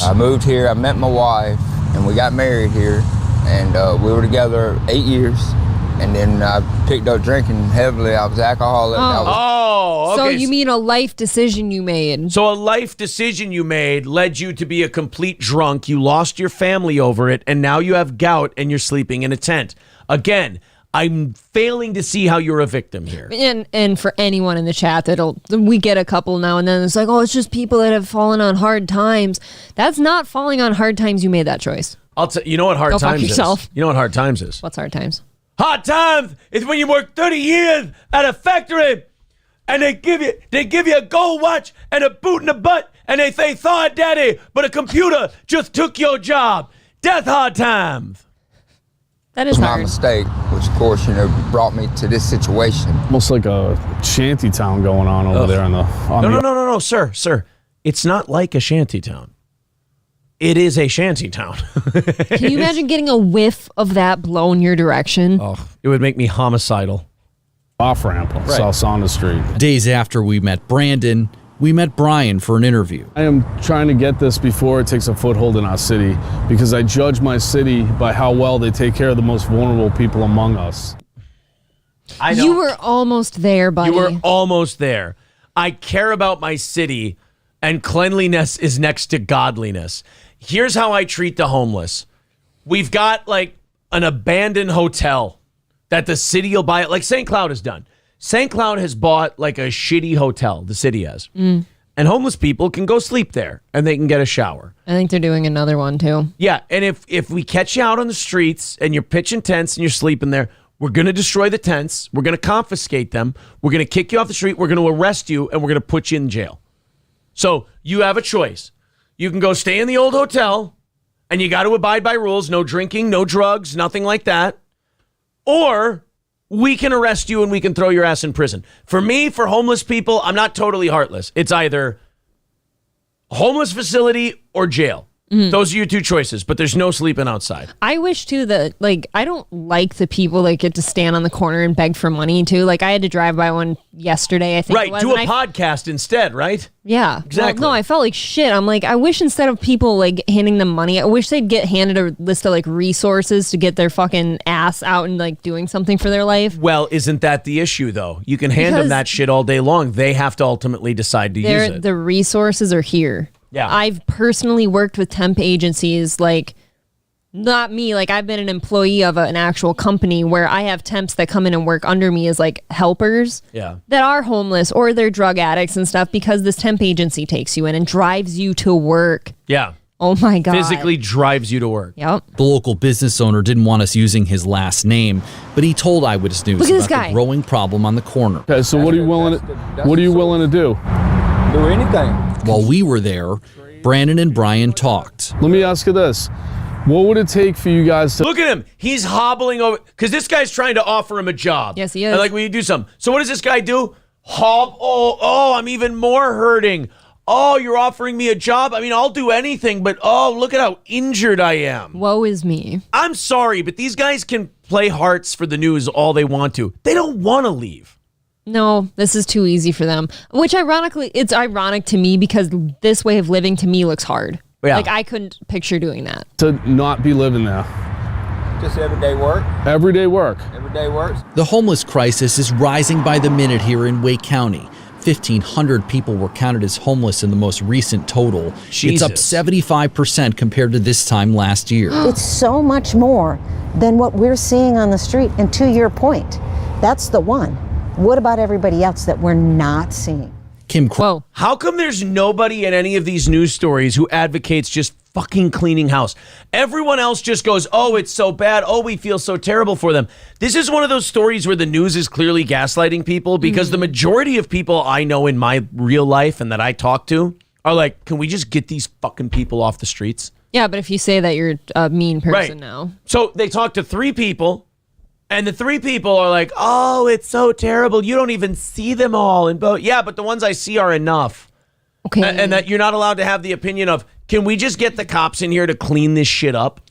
I moved here, I met my wife, and we got married here, and we were together 8 years. And then I picked up drinking heavily. I was alcoholic. Okay. So you mean a life decision you made? So a life decision you made led you to be a complete drunk. You lost your family over it, and now you have gout, and you're sleeping in a tent. Again, I'm failing to see how you're a victim here. And for anyone in the chat, we get a couple now and then. It's like, it's just people that have fallen on hard times. That's not falling on hard times. You made that choice. You know what hard times is? Yourself. You know what hard times is? What's hard times? Hard times is when you work 30 years at a factory and they give you a gold watch and a boot in the butt and they say, sorry, daddy, but a computer just took your job. That's hard times. That is my mistake, which of course, brought me to this situation. Almost like a shanty town going on over there No, sir. It's not like a shanty town. It is a shanty town. Can you imagine getting a whiff of that blown your direction? Oh, it would make me homicidal. Off-ramp on South Saunders Street. Days after we met Brandon, We met Brian for an interview. I am trying to get this before it takes a foothold in our city because I judge my city by how well they take care of the most vulnerable people among us. I know. You were almost there, buddy. You were almost there. I care about my city, and cleanliness is next to godliness. Here's how I treat the homeless. We've got like an abandoned hotel that the city will buy, like St. Cloud has done. St. Cloud has bought like a shitty hotel, the city has. And homeless people can go sleep there and they can get a shower. I think they're doing another one too. Yeah, and if we catch you out on the streets and you're pitching tents and you're sleeping there, we're going to destroy the tents. We're going to confiscate them. We're going to kick you off the street. We're going to arrest you and we're going to put you in jail. So you have a choice. You can go stay in the old hotel and you got to abide by rules. No drinking, no drugs, nothing like that. Or we can arrest you and we can throw your ass in prison. For me, for homeless people, I'm not totally heartless. It's either homeless facility or jail. Those are your two choices, but there's no sleeping outside. I wish too that, like, I don't like the people that get to stand on the corner and beg for money too. Like, I had to drive by one yesterday, I think. Right, do a podcast instead, right? Yeah. Exactly. Well, no, I felt like shit. I'm like, I wish instead of people like handing them money, I wish they'd get handed a list of like resources to get their fucking ass out and like doing something for their life. Well, isn't that the issue though? You can hand them that shit all day long. They have to ultimately decide to use it. The resources are here. Yeah. I've personally worked with temp agencies, like, not me, like I've been an employee of an actual company where I have temps that come in and work under me as like helpers that are homeless or they're drug addicts and stuff because this temp agency takes you in and drives you to work. Yeah. Oh my God. Physically drives you to work. Yep. The local business owner didn't want us using his last name, but he told Eyewitness News Look at this about guy. the growing problem on the corner. Okay, so what are you willing to do? Do anything. While we were there, Brandon and Brian talked. Let me ask you this. What would it take for you guys to... Look at him. He's hobbling over because this guy's trying to offer him a job. Yes, he is. And like, will you do something? So what does this guy do? Oh, I'm even more hurting. Oh, you're offering me a job? I mean, I'll do anything, but oh, look at how injured I am. Woe is me. I'm sorry, but these guys can play hearts for the news all they want to. They don't want to leave. No, this is too easy for them. Which ironically, it's ironic to me because this way of living to me looks hard. Yeah. Like I couldn't picture doing that. To not be living there. Just everyday work? Everyday work. Everyday work? The homeless crisis is rising by the minute here in Wake County. 1,500 people were counted as homeless in the most recent total. Jesus. It's up 75% compared to this time last year. It's so much more than what we're seeing on the street. And to your point, that's the one. What about everybody else that we're not seeing? Kim, how come there's nobody in any of these news stories who advocates just fucking cleaning house? Everyone else just goes, oh, it's so bad. Oh, we feel so terrible for them. This is one of those stories where the news is clearly gaslighting people because the majority of people I know in my real life and that I talk to are like, can we just get these fucking people off the streets? Yeah, but if you say that you're a mean person Right. now. So they talk to 3 people. And the 3 people are like, oh, it's so terrible. You don't even see them all. And yeah, but the ones I see are enough. Okay. And that you're not allowed to have the opinion of, can we just get the cops in here to clean this shit up?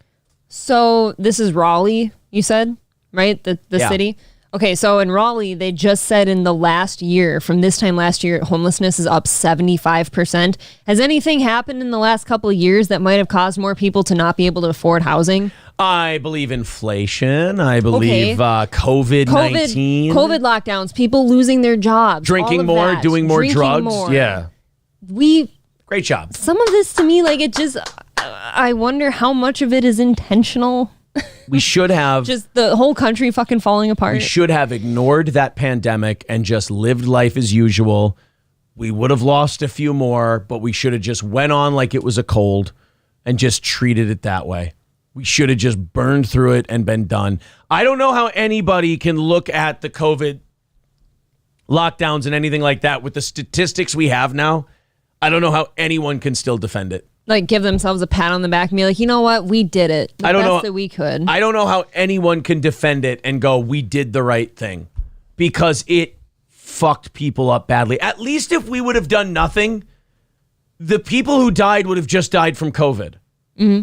So this is Raleigh, you said, right? The Yeah. city? Okay, so in Raleigh, they just said in the last year, from this time last year, homelessness is up 75%. Has anything happened in the last couple of years that might have caused more people to not be able to afford housing? I believe inflation. I believe COVID-19. COVID lockdowns, people losing their jobs. all Drinking of more, that. doing more Drinking drugs. more. Yeah. Great job. Some of this to me, like, it just, I wonder how much of it is intentional. We should have... Just the whole country fucking falling apart. We should have ignored that pandemic and just lived life as usual. We would have lost a few more, but we should have just went on like it was a cold and just treated it that way. We should have just burned through it and been done. I don't know how anybody can look at the COVID lockdowns and anything like that with the statistics we have now. I don't know how anyone can still defend it. Like, give themselves a pat on the back and be like, you know what? We did it. The I don't best know that we could. I don't know how anyone can defend it and go, we did the right thing, because it fucked people up badly. At least if we would have done nothing, the people who died would have just died from COVID. Mm-hmm.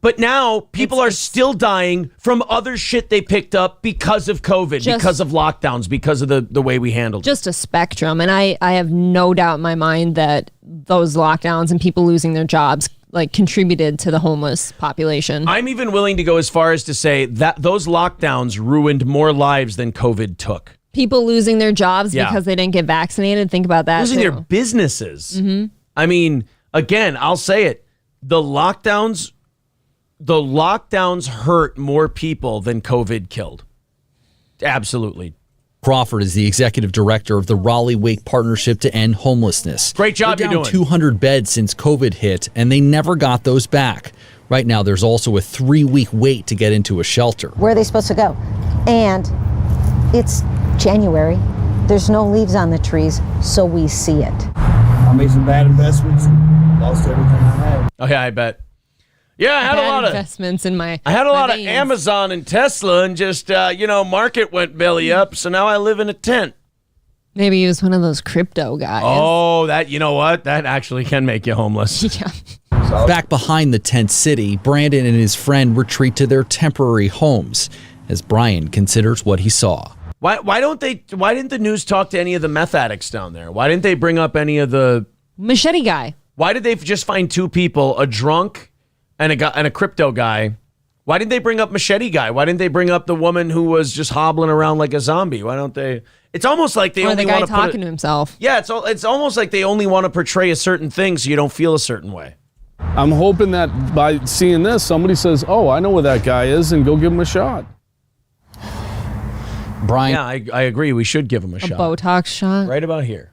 But now people are still dying from other shit they picked up because of COVID, because of lockdowns, because of the way we handled it. Just a spectrum. And I have no doubt in my mind that those lockdowns and people losing their jobs contributed to the homeless population. I'm even willing to go as far as to say that those lockdowns ruined more lives than COVID took. People losing their jobs because they didn't get vaccinated. Think about that. Losing their businesses. Mm-hmm. I mean, again, I'll say it. The lockdowns hurt more people than COVID killed. Absolutely. Crawford is the executive director of the Raleigh-Wake Partnership to End Homelessness. Great job you're doing. 200 beds since COVID hit, and they never got those back. Right now, there's also a 3-week wait to get into a shelter. Where are they supposed to go? And it's January. There's no leaves on the trees, so we see it. I made some bad investments and lost everything I had. Oh, yeah, I bet. Yeah, I had a lot of investments in my. I had a lot veins. of Amazon and Tesla, and just market went belly up. So now I live in a tent. Maybe he was one of those crypto guys. Oh, you know what? That actually can make you homeless. Yeah. Back behind the tent city, Brandon and his friend retreat to their temporary homes as Brian considers what he saw. Why didn't the news talk to any of the meth addicts down there? Why didn't they bring up any of the machete guy? Why did they just find 2 people, a drunk and a crypto guy? Why didn't they bring up machete guy? Why didn't they bring up the woman who was just hobbling around like a zombie? Why don't they? It's almost like they or only the guy want to talking to himself. Yeah, it's almost like they only want to portray a certain thing so you don't feel a certain way. I'm hoping that by seeing this, somebody says, "Oh, I know where that guy is," and go give him a shot. Brian, yeah, I agree. We should give him a shot. Botox shot, right about here.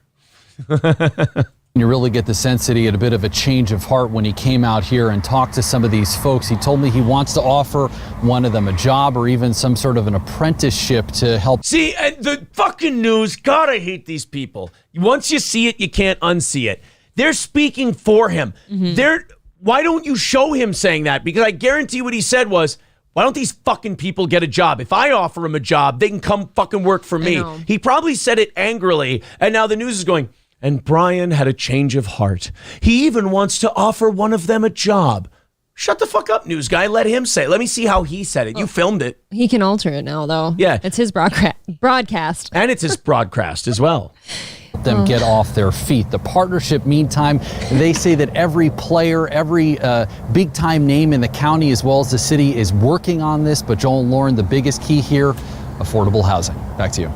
You really get the sense that he had a bit of a change of heart when he came out here and talked to some of these folks. He told me he wants to offer one of them a job or even some sort of an apprenticeship to help. See, the fucking news, God, I hate these people. Once you see it, you can't unsee it. They're speaking for him. Mm-hmm. Why don't you show him saying that? Because I guarantee what he said was, why don't these fucking people get a job? If I offer them a job, they can come fucking work for me. He probably said it angrily, and now the news is going, and Brian had a change of heart. He even wants to offer one of them a job. Shut the fuck up, news guy. Let him say it. Let me see how he said it. You filmed it. He can alter it now, though. Yeah. It's his broadcast. And it's his broadcast as well. Them get off their feet. The partnership, meantime, they say that every player, every big-time name in the county as well as the city is working on this. But Joel and Lauren, the biggest key here, affordable housing. Back to you.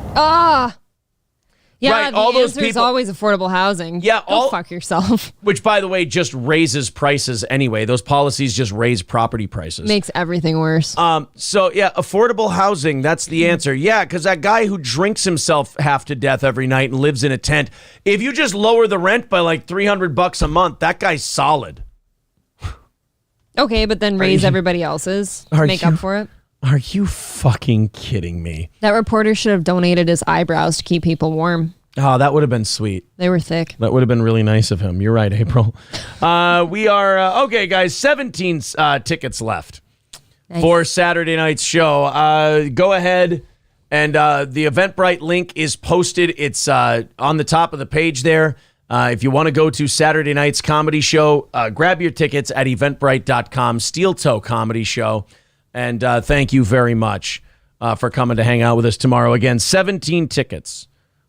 Yeah, right, the all those answer is people, always affordable housing. Yeah, Go fuck yourself. Which, by the way, just raises prices anyway. Those policies just raise property prices. Makes everything worse. So, yeah, affordable housing, that's the answer. Yeah, because that guy who drinks himself half to death every night and lives in a tent, if you just lower the rent by like $300 a month, that guy's solid. Okay, but then raise everybody else's to make up for it. Are you fucking kidding me? That reporter should have donated his eyebrows to keep people warm. Oh, that would have been sweet. They were thick. That would have been really nice of him. You're right, April. We are, okay, guys, 17 tickets left for Saturday night's show. Go ahead, and the Eventbrite link is posted. It's on the top of the page there. If you want to go to Saturday night's comedy show, grab your tickets at eventbrite.com, Steel Toe Comedy Show. And thank you very much for coming to hang out with us tomorrow. Again, 17 tickets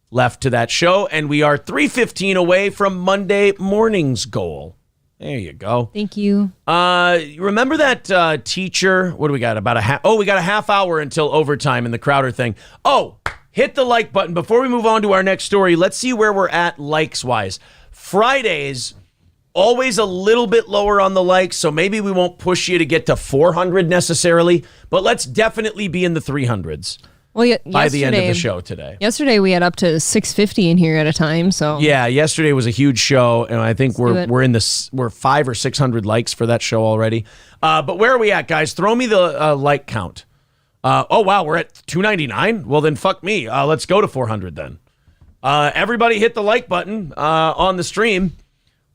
left to that show, and we are 3:15 away from Monday morning's goal. There you go. Thank you. Remember that teacher? What do we got? We got a half hour until overtime in the Crowder thing. Oh, hit the like button. Before we move on to our next story, let's see where we're at likes-wise. Fridays, always a little bit lower on the likes, so maybe we won't push you to get to 400 necessarily, but let's definitely be in the 300s by the end of the show today. Yesterday we had up to 650 in here at a time, so yeah, yesterday was a huge show, and I think we're 500 or 600 likes for that show already. But where are we at, guys? Throw me the like count. Oh wow, we're at 299. Well then, fuck me. Let's go to 400 then. Everybody hit the like button on the stream.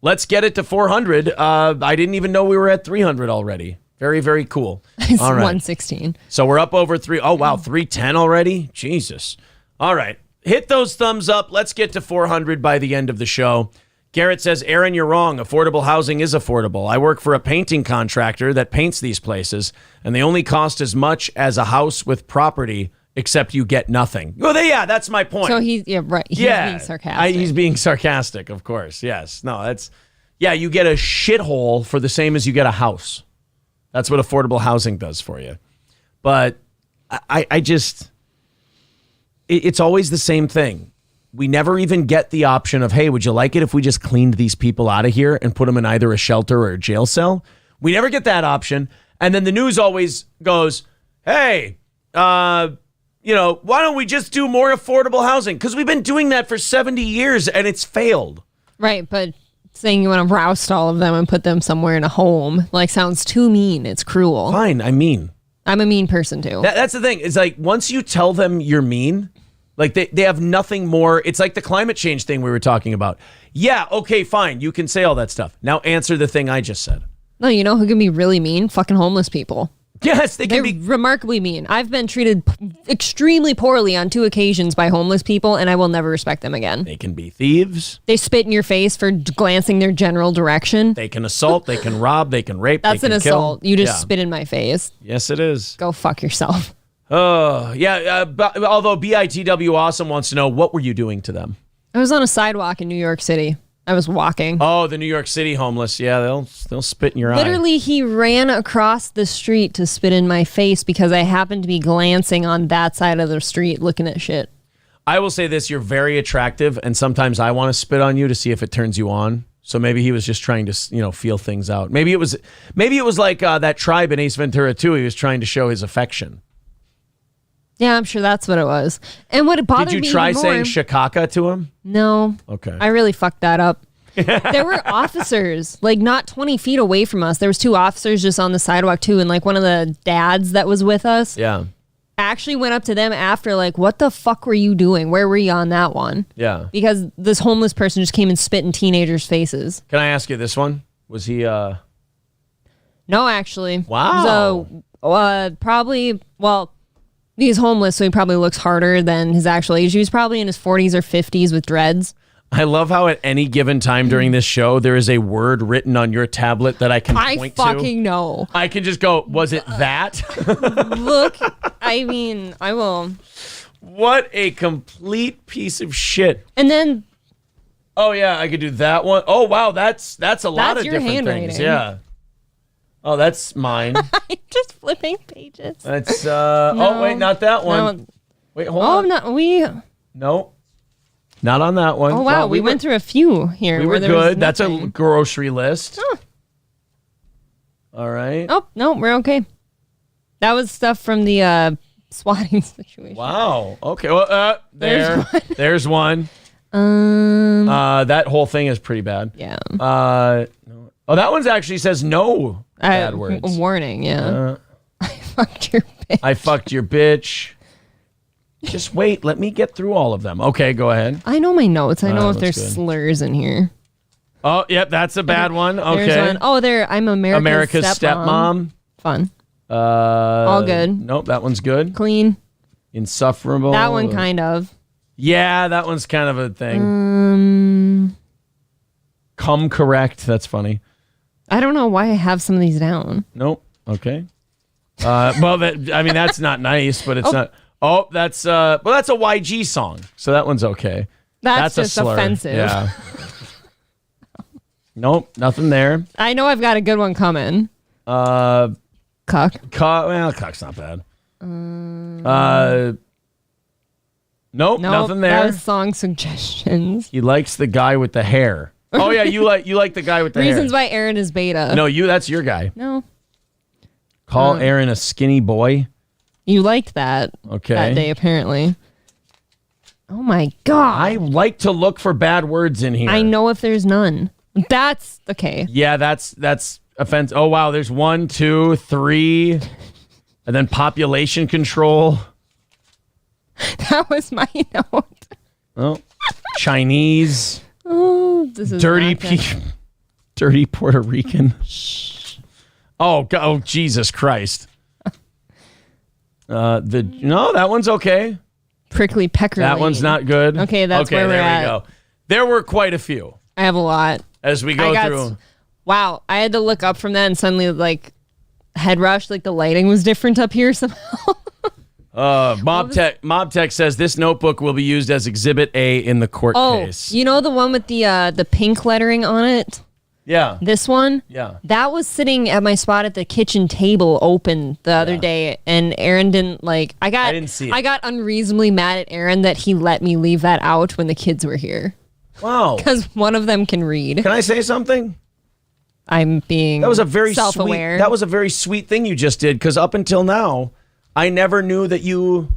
Let's get it to 400. I didn't even know we were at 300 already. Very, very cool. It's all right. 116. So we're up over 3. Oh, wow. 310 already? Jesus. All right. Hit those thumbs up. Let's get to 400 by the end of the show. Garrett says, Aaron, you're wrong. Affordable housing is affordable. I work for a painting contractor that paints these places, and they only cost as much as a house with property, except you get nothing. Well, that's my point. So he's right. He's being sarcastic. He's being sarcastic, of course. Yes. No, you get a shithole for the same as you get a house. That's what affordable housing does for you. But I just, it's always the same thing. We never even get the option of, hey, would you like it if we just cleaned these people out of here and put them in either a shelter or a jail cell? We never get that option. And then the news always goes, hey, why don't we just do more affordable housing? Because we've been doing that for 70 years and it's failed. Right, but saying you want to roust all of them and put them somewhere in a home sounds too mean. It's cruel. Fine, I'm a mean person too. That's the thing. It's like once you tell them you're mean, like they have nothing more. It's like the climate change thing we were talking about. Yeah, okay, fine. You can say all that stuff. Now answer the thing I just said. No, you know who can be really mean? Fucking homeless people. Yes, they're remarkably mean. I've been treated extremely poorly on 2 occasions by homeless people, and I will never respect them again. They can be thieves. They spit in your face for glancing their general direction. They can assault. They can rob. They can rape. That's they can an kill. assault. You just spit in my face. Yes, it is. Go fuck yourself. Oh, yeah. Although BITW Awesome wants to know, what were you doing to them? I was on a sidewalk in New York City. I was walking. Oh, the New York City homeless. Yeah, they'll spit in your eye. Literally, he ran across the street to spit in my face because I happened to be glancing on that side of the street looking at shit. I will say this, you're very attractive, and sometimes I want to spit on you to see if it turns you on. So maybe he was just trying to, feel things out. Maybe it was like that tribe in Ace Ventura 2. He was trying to show his affection. Yeah, I'm sure that's what it was. And what bothered me Did you try even saying more, shikaka to him? No. Okay. I really fucked that up. There were officers, not 20 feet away from us. There was 2 officers just on the sidewalk too. And one of the dads that was with us actually went up to them after what the fuck were you doing? Where were you on that one? Yeah. Because this homeless person just came and spit in teenagers' faces. Can I ask you this one? Was he... No, actually. Wow. So probably, he's homeless, so he probably looks harder than his actual age. He was probably in his 40s or 50s with dreads. I love how at any given time during this show, there is a word written on your tablet that I can point to. I fucking know. I can just go, was it that? Look, I will. What a complete piece of shit. And then. Oh, yeah, I could do that one. Oh, wow, that's a lot of different things. Yeah. Oh, that's mine. I'm just flipping pages. That's, oh, wait, not that one. No. Wait, hold on. No. Not on that one. Oh, wow. We went through a few here. We were good. That's a grocery list. Oh. All right. Oh, no, we're okay. That was stuff from the swatting situation. Wow. Okay. Well, there's one. That whole thing is pretty bad. Yeah. No. Oh, that one's actually says no bad words. Warning, yeah. I fucked your bitch. I fucked your bitch. Just wait. Let me get through all of them. Okay, go ahead. I know my notes. I know if there's slurs in here. Oh, yep, that's a bad one. Okay. There's one. Oh, I'm America's stepmom. Fun. All good. Nope, that one's good. Clean. Insufferable. That one kind of. Yeah, that one's kind of a thing. Come correct. That's funny. I don't know why I have some of these down. Nope. Okay. That's not nice, but it's not. Oh, that's a YG song, so that one's okay. That's just a slur. Offensive. Yeah. Nope, nothing there. I know I've got a good one coming. Cuck. Well, cuck's not bad. Nope, nothing there. That was song suggestions. He likes the guy with the hair. Oh yeah, you like the guy with the Reasons hair. why Aaron is beta. No, that's your guy. No. Call Aaron a skinny boy. You liked that. Okay. That day apparently. Oh my God. I like to look for bad words in here. I know if there's none. That's okay. Yeah, that's offense. Oh wow, there's 1, 2, 3, and then population control. That was my note. Oh, Chinese. Oh, this is dirty Puerto Rican. Oh, Jesus Christ. That one's okay. Prickly pecker. That one's not good. Okay, that's where we're there at. We go. There were quite a few. I have a lot. As we go through. Wow, I had to look up from that and suddenly like head rush, like the lighting was different up here somehow. Mob Tech says this notebook will be used as Exhibit A in the court case. You know the one with the pink lettering on it? Yeah. This one? Yeah. That was sitting at my spot at the kitchen table open the other day, and Aaron didn't like. I didn't see it. I got unreasonably mad at Aaron that he let me leave that out when the kids were here. Wow. Because one of them can read. Can I say something? I'm being self-aware. That was a very sweet thing you just did, because up until now, I never knew that you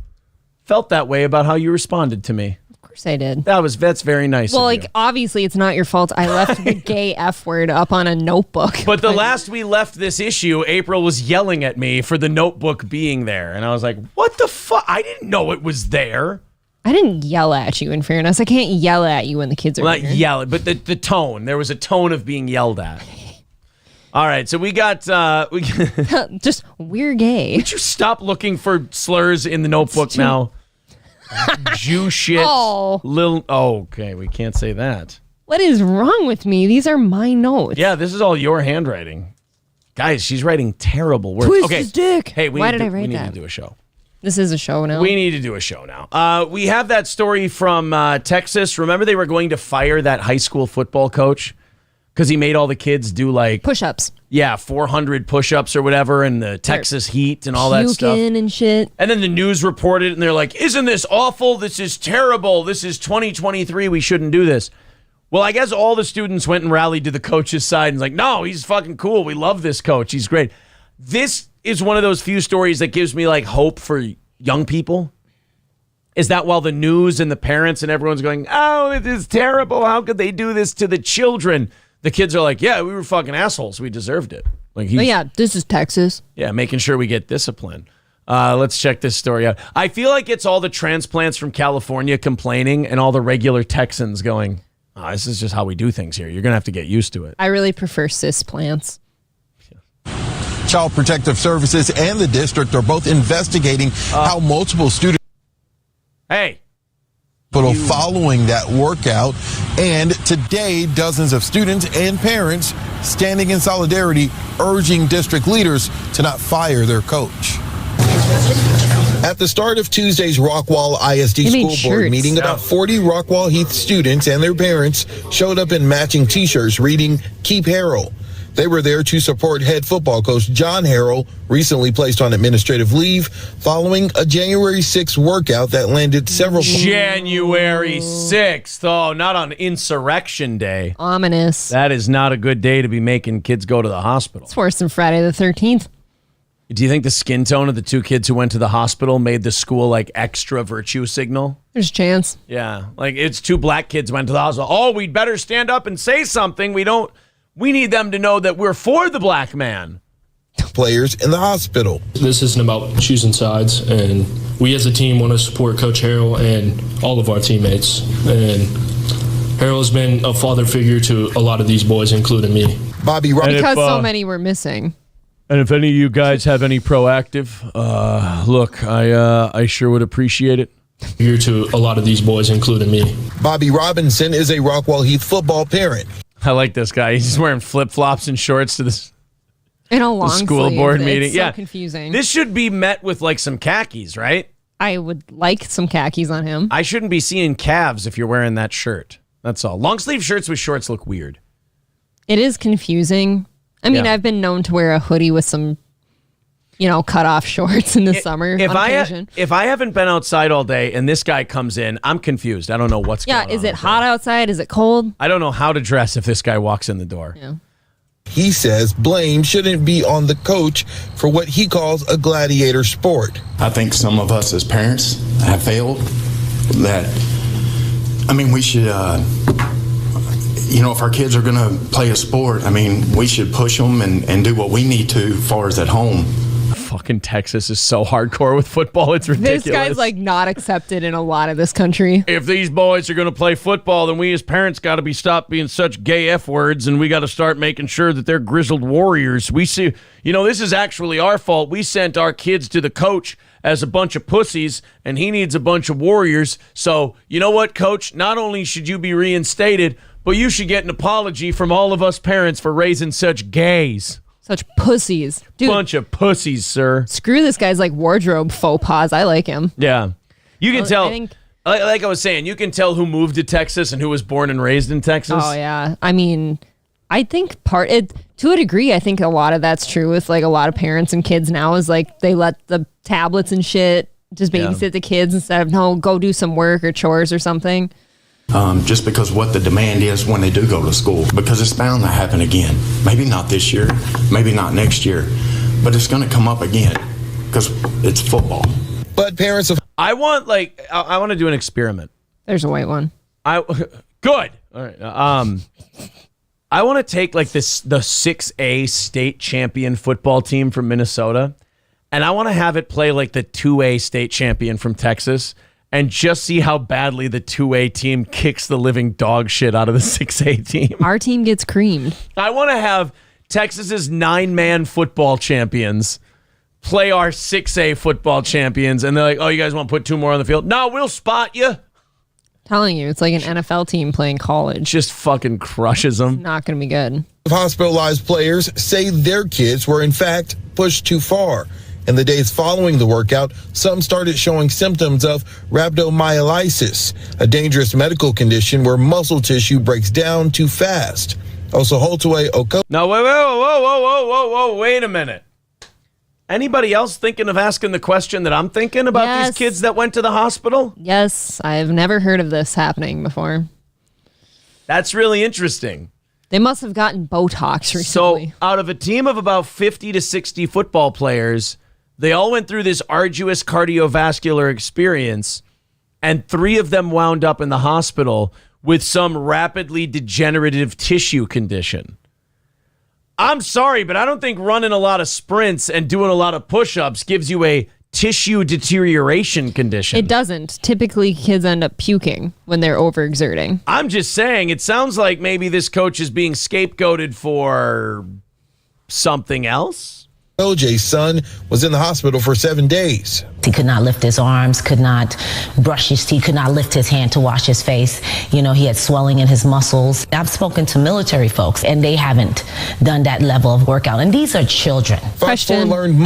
felt that way about how you responded to me. Of course I did. That's very nice. Well, of like you. Obviously it's not your fault. I left the gay F word up on a notebook. But the last we left this issue, April was yelling at me for the notebook being there. And I was like, what the fuck? I didn't know it was there. I didn't yell at you, in fairness. I can't yell at you when the kids are Not here. yelling, but the tone. There was a tone of being yelled at. All right, so we got... Just, we're gay. Would you stop looking for slurs in the notebook now? Jew shit. Oh. Okay, we can't say that. What is wrong with me? These are my notes. Yeah, this is all your handwriting. Guys, she's writing terrible words. Twist his dick. Hey, Why did I write we need that? to do a show. This is a show now. We need to do a show now. We have that story from Texas. Remember they were going to fire that high school football coach because he made all the kids do like... push-ups. Yeah, 400 push-ups or whatever in the Texas heat and all that stuff. Puking and shit. And then the news reported and they're like, isn't this awful? This is terrible. This is 2023. We shouldn't do this. Well, I guess all the students went and rallied to the coach's side and like, no, he's fucking cool. We love this coach. He's great. This is one of those few stories that gives me like hope for young people. Is that while the news and the parents and everyone's going, oh, it is terrible. How could they do this to the children? The kids are like, yeah, we were fucking assholes. We deserved it. Like, this is Texas. Yeah, making sure we get discipline. Let's check this story out. I feel like it's all the transplants from California complaining and all the regular Texans going, oh, this is just how we do things here. You're going to have to get used to it. I really prefer cis plants. Child Protective Services and the district are both investigating how multiple students following that workout. And today, dozens of students and parents standing in solidarity, urging district leaders to not fire their coach. At the start of Tuesday's Rockwall ISD school board meeting, about 40 Rockwall Heath students and their parents showed up in matching t-shirts reading Keep Harrell. They were there to support head football coach John Harrell, recently placed on administrative leave following a January 6th workout that landed several... January 6th. Oh, not on Insurrection Day. Ominous. That is not a good day to be making kids go to the hospital. It's worse than Friday the 13th. Do you think the skin tone of the two kids who went to the hospital made the school like extra virtue signal? There's a chance. Yeah, like it's two black kids went to the hospital. Oh, we'd better stand up and say something. We need them to know that we're for the black man. Players in the hospital. This isn't about choosing sides, and we as a team want to support Coach Harrell and all of our teammates. And Harrell has been a father figure to a lot of these boys, including me. Bobby, because so many were missing. And if any of you guys have any proactive, look, I sure would appreciate it. Here to a lot of these boys, including me. Bobby Robinson is a Rockwall Heath football parent. I like this guy. He's just wearing flip-flops and shorts to this in a long school sleeve. board meeting. It's so confusing. This should be met with like some khakis, right? I would like some khakis on him. I shouldn't be seeing calves if you're wearing that shirt. That's all. Long sleeve shirts with shorts look weird. It is confusing. I mean, I've been known to wear a hoodie with some, cut off shorts in the summer. If I haven't been outside all day and this guy comes in, I'm confused. I don't know what's going on. Yeah, is it hot outside? Is it cold? I don't know how to dress if this guy walks in the door. Yeah. He says blame shouldn't be on the coach for what he calls a gladiator sport. I think some of us as parents have failed. We should, if our kids are going to play a sport, we should push them and do what we need to as far as at home. Fucking Texas is so hardcore with football. It's ridiculous. This guy's like not accepted in a lot of this country. If these boys are going to play football, then we as parents got to stop being such gay F words, and we got to start making sure that they're grizzled warriors. We see, this is actually our fault. We sent our kids to the coach as a bunch of pussies, and he needs a bunch of warriors. So, you know what, coach? Not only should you be reinstated, But you should get an apology from all of us parents for raising such gays. Such pussies. Dude, bunch of pussies, sir. Screw this guy's like wardrobe faux pas. I like him. Yeah. You can tell, I think, like I was saying, you can tell who moved to Texas and who was born and raised in Texas. Oh, yeah. I mean, I think to a degree, I think a lot of that's true with like a lot of parents and kids now is like they let the tablets and shit just babysit the kids instead of no, go do some work or chores or something. Just because what the demand is when they do go to school, because it's bound to happen again. Maybe not this year, maybe not next year, but it's going to come up again because it's football. But parents of I want to do an experiment. There's a white one. Good. All right. I want to take like the 6A state champion football team from Minnesota, and I want to have it play like the 2A state champion from Texas. And just see how badly the 2A team kicks the living dog shit out of the 6A team. Our team gets creamed. I want to have Texas's 9-man football champions play our 6A football champions. And they're like, oh, you guys want to put 2 more on the field? No, we'll spot you. Telling you, it's like an NFL team playing college. Just fucking crushes them. Not going to be good. Hospitalized players say their kids were in fact pushed too far. In the days following the workout, some started showing symptoms of rhabdomyolysis, a dangerous medical condition where muscle tissue breaks down too fast. Also, Holtaway Oko. Now, wait a minute. Anybody else thinking of asking the question that I'm thinking about these kids that went to the hospital? Yes, I've never heard of this happening before. That's really interesting. They must have gotten Botox recently. So, out of a team of about 50 to 60 football players, they all went through this arduous cardiovascular experience, and 3 of them wound up in the hospital with some rapidly degenerative tissue condition. I'm sorry, but I don't think running a lot of sprints and doing a lot of push-ups gives you a tissue deterioration condition. It doesn't. Typically, kids end up puking when they're overexerting. I'm just saying, it sounds like maybe this coach is being scapegoated for something else. OJ's son was in the hospital for 7 days. He could not lift his arms, could not brush his teeth, could not lift his hand to wash his face. You know, he had swelling in his muscles. I've spoken to military folks, and they haven't done that level of workout. And these are children. Question.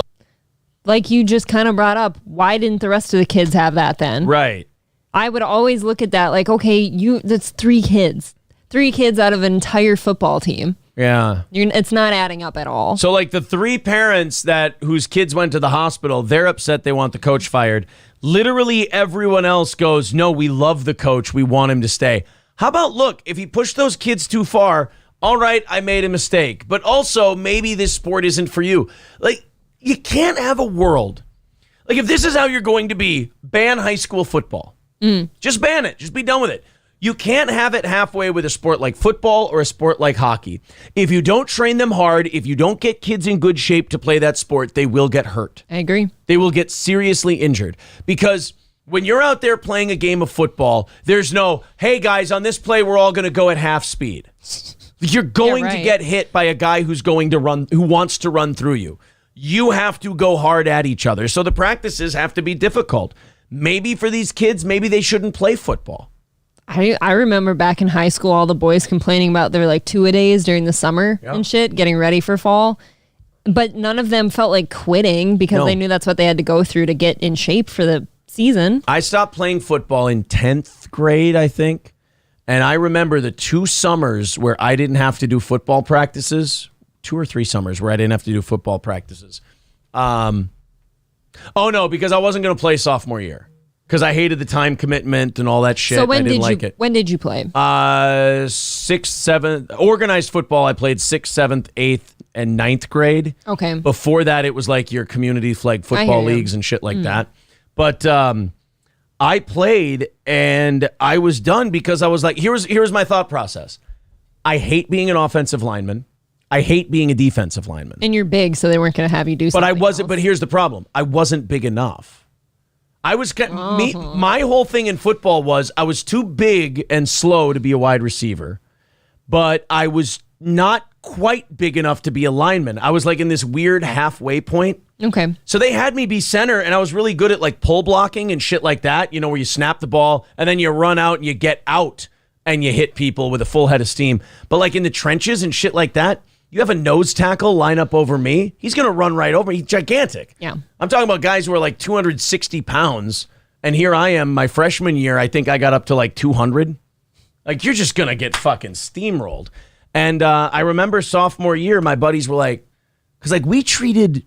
Like you just kind of brought up, why didn't the rest of the kids have that then? Right. I would always look at that like, okay, that's 3 kids. 3 kids out of an entire football team. Yeah. It's not adding up at all. So like the 3 parents whose kids went to the hospital, they're upset they want the coach fired. Literally everyone else goes, no, we love the coach. We want him to stay. How about, look, if he pushed those kids too far, all right, I made a mistake. But also maybe this sport isn't for you. Like, you can't have a world. Like, if this is how you're going to be, ban high school football. Just ban it. Just be done with it. You can't have it halfway with a sport like football or a sport like hockey. If you don't train them hard, if you don't get kids in good shape to play that sport, they will get hurt. I agree. They will get seriously injured. Because when you're out there playing a game of football, there's no, hey guys, on this play, we're all going to go at half speed. You're going to get hit by a guy who wants to run through you. You have to go hard at each other. So the practices have to be difficult. Maybe for these kids, maybe they shouldn't play football. I remember back in high school, all the boys complaining about their like 2-a-days during the summer and shit, getting ready for fall. But none of them felt like quitting because they knew that's what they had to go through to get in shape for the season. I stopped playing football in 10th grade, I think. And I remember the 2 summers where I didn't have to do football practices, 2 or 3 summers where I didn't have to do football practices. Oh no, because I wasn't going to play sophomore year. Because I hated the time commitment and all that shit. So I didn't like it. When did you play? 6th, 7th, organized football. I played 6th, 7th, 8th, and 9th grade. Okay. Before that, it was like your community flag football leagues and shit like that. But I played and I was done because I was like, here's my thought process. I hate being an offensive lineman. I hate being a defensive lineman. And you're big, so they weren't going to have you do something. But I wasn't. But here's the problem. I wasn't big enough. I was my whole thing in football was I was too big and slow to be a wide receiver, but I was not quite big enough to be a lineman. I was like in this weird halfway point. Okay. So they had me be center, and I was really good at like pull blocking and shit like that, you know, where you snap the ball and then you run out and you get out and you hit people with a full head of steam. But like in the trenches and shit like that, you have a nose tackle line up over me, he's going to run right over me. He's gigantic. Yeah. I'm talking about guys who are like 260 pounds, and here I am, my freshman year, I think I got up to like 200. Like, you're just going to get fucking steamrolled. And I remember sophomore year, my buddies were like, because like we treated...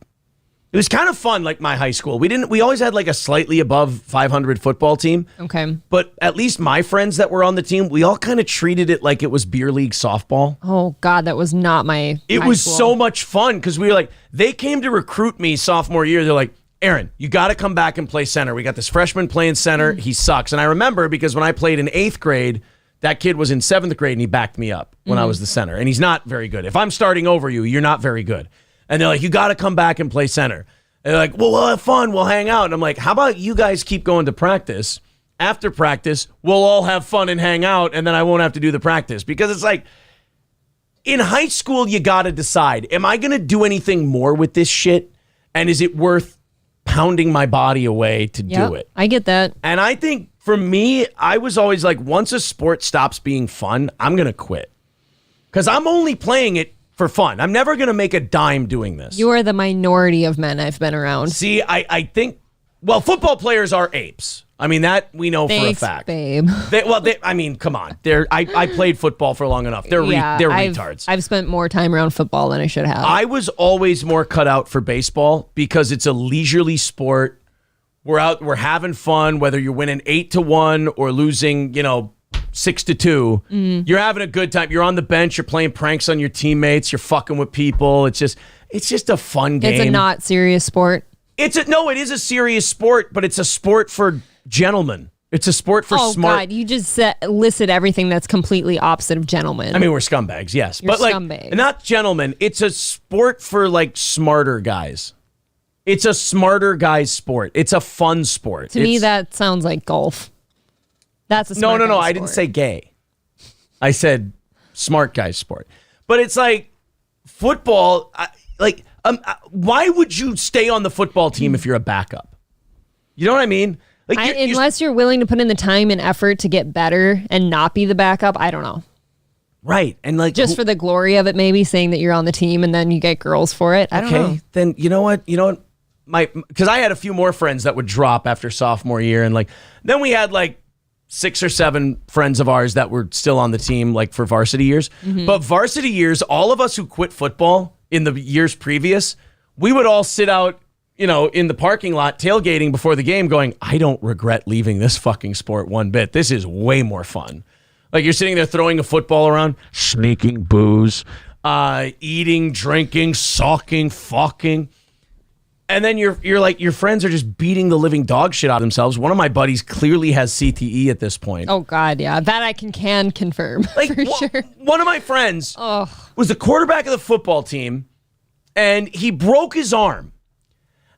It was kind of fun, like my high school. We always had like a slightly above 500 football team. Okay. But at least my friends that were on the team, we all kind of treated it like it was beer league softball. Oh, God, that was not my It was so much fun because we were like, they came to recruit me sophomore year. They're like, Aaron, you got to come back and play center. We got this freshman playing center. He sucks. And I remember because when I played in 8th grade, that kid was in 7th grade and he backed me up when I was the center. And he's not very good. If I'm starting over you, you're not very good. And they're like, you got to come back and play center. And they're like, well, we'll have fun. We'll hang out. And I'm like, how about you guys keep going to practice? After practice, we'll all have fun and hang out, and then I won't have to do the practice. Because it's like, in high school, you got to decide, am I going to do anything more with this shit? And is it worth pounding my body away to do it? I get that. And I think for me, I was always like, once a sport stops being fun, I'm going to quit. Because I'm only playing it for fun. I'm never going to make a dime doing this. You are the minority of men I've been around. See, I think, well, football players are apes. I mean, that we know for a fact. Babe. I mean, come on. I played football for long enough. They're retards. I've spent more time around football than I should have. I was always more cut out for baseball because it's a leisurely sport. We're having fun, whether you're winning 8-1 or losing, 6-2. You're having a good time. You're on the bench. You're playing pranks on your teammates. You're fucking with people. It's just a fun game. It's a not serious sport. It is a serious sport, but it's a sport for gentlemen. It's a sport for smart. Oh God, you just listed everything that's completely opposite of gentlemen. I mean, we're scumbags, yes, You're but like scumbags. not gentlemen. It's a sport for like smarter guys. It's a smarter guy's sport. It's a fun sport. To me, that sounds like golf. That's a smart no. guy's I sport. didn't say gay. I said smart guy's sport. But it's like football. Why would you stay on the football team if you're a backup? You know what I mean? Like unless you're willing to put in the time and effort to get better and not be the backup, I don't know. Right. And like just for the glory of it, maybe saying that you're on the team and then you get girls for it. I don't know. Then you know what? Because I had a few more friends that would drop after sophomore year, and then we had 6 or 7 friends of ours that were still on the team for varsity years. Mm-hmm. But varsity years, all of us who quit football in the years previous, we would all sit out, in the parking lot tailgating before the game going, I don't regret leaving this fucking sport one bit. This is way more fun. You're sitting there throwing a football around, sneaking booze, eating, drinking, sucking, fucking. And then you're your friends are just beating the living dog shit out of themselves. One of my buddies clearly has CTE at this point. Oh God, yeah, that I can confirm for sure. One of my friends was the quarterback of the football team, and he broke his arm.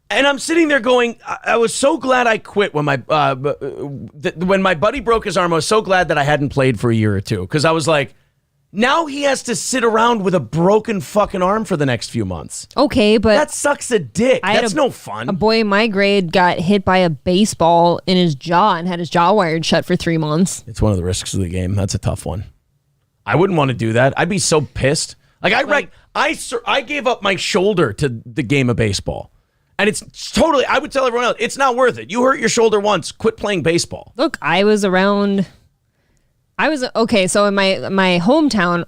And I'm sitting there going, I was so glad I quit when my buddy broke his arm. I was so glad that I hadn't played for a year or two, because I was like, now he has to sit around with a broken fucking arm for the next few months. Okay, but that sucks a dick. That's no fun. A boy in my grade got hit by a baseball in his jaw and had his jaw wired shut for 3 months. It's one of the risks of the game. That's a tough one. I wouldn't want to do that. I'd be so pissed. I gave up my shoulder to the game of baseball. And it's totally, I would tell everyone else, it's not worth it. You hurt your shoulder once, quit playing baseball. Look, so in my hometown,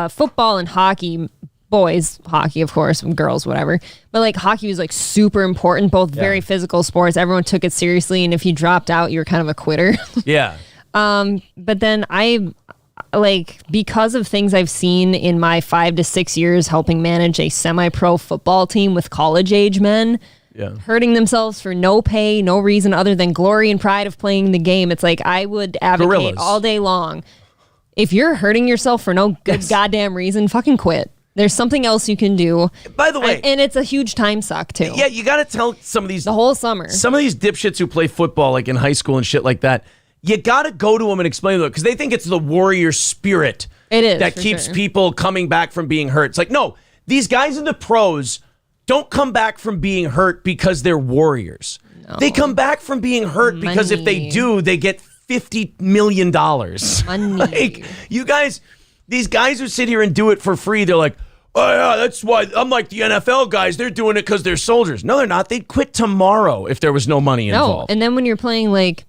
football and hockey, boys hockey, of course, and girls, whatever. But hockey was super important, both very physical sports. Everyone took it seriously. And if you dropped out, you were kind of a quitter. Yeah. But then because of things I've seen in my 5 to 6 years helping manage a semi-pro football team with college-age men, hurting themselves for no pay, no reason other than glory and pride of playing the game. It's I would advocate all day long. If you're hurting yourself for no good goddamn reason, fucking quit. There's something else you can do. By the way, and it's a huge time suck too. Yeah, you got to tell some of these the whole summer. Some of these dipshits who play football in high school and shit like that. You got to go to them and explain to them because they think it's the warrior spirit that keeps people coming back from being hurt. It's no, these guys in the pros don't come back from being hurt because they're warriors. No. They come back from being hurt because if they do, they get $50 million. Money. Like, you guys, these guys who sit here and do it for free, they're like, oh yeah, that's why I'm like the NFL guys. They're doing it because they're soldiers. No, they're not. They'd quit tomorrow if there was no money involved. And then when you're playing like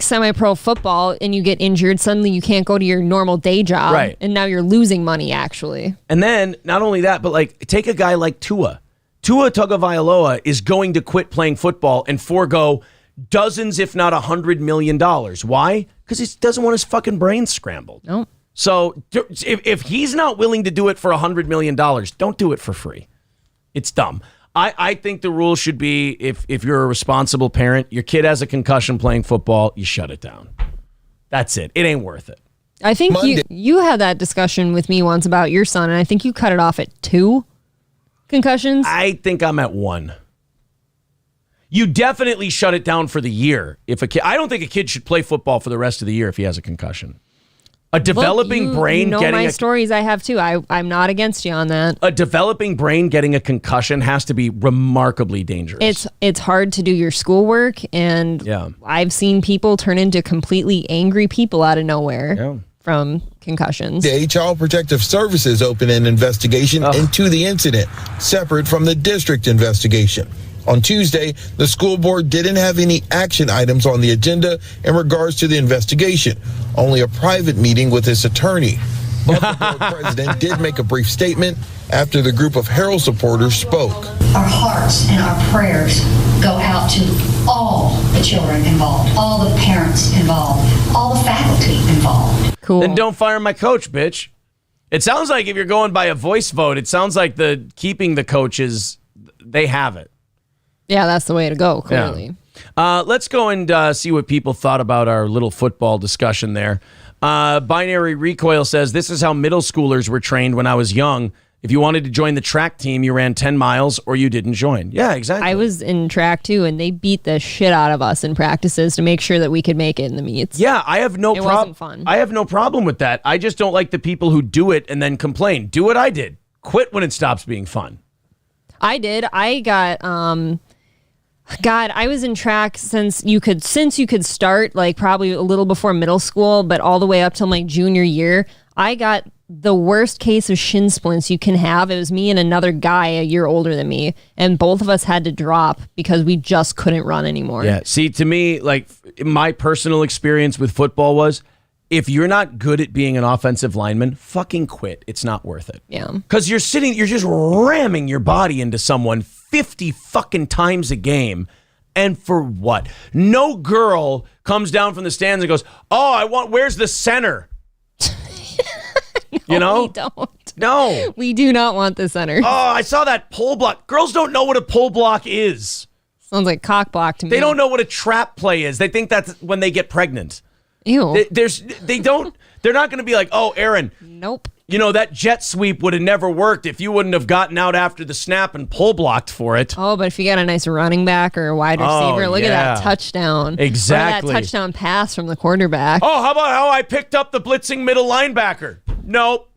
semi-pro football and you get injured, suddenly you can't go to your normal day job. Right. And now you're losing money, actually. And then, not only that, but like, take a guy like Tua. Tua Tagovailoa is going to quit playing football and forego dozens, if not $100 million. Why? Because he doesn't want his fucking brain scrambled. No. So if he's not willing to do it for $100 million, don't do it for free. It's dumb. I think the rule should be if you're a responsible parent, your kid has a concussion playing football, you shut it down. That's it. It ain't worth it. I think you had that discussion with me once about your son, and I think you cut it off at 2 concussions. I think I'm at 1. You definitely shut it down for the year. I don't think a kid should play football for the rest of the year if he has a concussion. A developing brain getting my stories I have too. I'm not against you on that. A developing brain getting a concussion has to be remarkably dangerous. It's hard to do your schoolwork, and I've seen people turn into completely angry people out of nowhere from concussions. The Child Protective Services opened an investigation into the incident, separate from the district investigation. On Tuesday, the school board didn't have any action items on the agenda in regards to the investigation, only a private meeting with its attorney. But the board president did make a brief statement after the group of Herald supporters spoke. Our hearts and our prayers go out to all the children involved, all the parents involved, all the faculty involved. Cool. Then don't fire my coach, bitch. It sounds like if you're going by a voice vote, it sounds like the keeping the coaches, they have it. Yeah, that's the way to go, clearly. Yeah. Let's go and see what people thought about our little football discussion there. Binary Recoil says, this is how middle schoolers were trained when I was young. If you wanted to join the track team, you ran 10 miles or you didn't join. Yeah, exactly. I was in track too, and they beat the shit out of us in practices to make sure that we could make it in the meets. Yeah, I have no problem. It wasn't fun. I have no problem with that. I just don't like the people who do it and then complain. Do what I did. Quit when it stops being fun. I did. I got... God, I was in track since you could start like probably a little before middle school, but all the way up till my junior year. I got the worst case of shin splints you can have. It was me and another guy a year older than me, and both of us had to drop because we just couldn't run anymore. Yeah, see, to me, like my personal experience with football was, if you're not good at being an offensive lineman, fucking quit. It's not worth it. Yeah. Because you're just ramming your body into someone 50 fucking times a game. And for what? No girl comes down from the stands and goes, where's the center? You know? We don't. No. We do not want the center. Oh, I saw that pull block. Girls don't know what a pull block is. Sounds like cock block to me. They don't know what a trap play is. They think that's when they get pregnant. Ew. They're not going to be like, oh, Aaron. Nope. You know, that jet sweep would have never worked if you wouldn't have gotten out after the snap and pull blocked for it. Oh, but if you got a nice running back or a wide receiver, look at that touchdown. Exactly. Look at that touchdown pass from the quarterback. Oh, how about how I picked up the blitzing middle linebacker? Nope.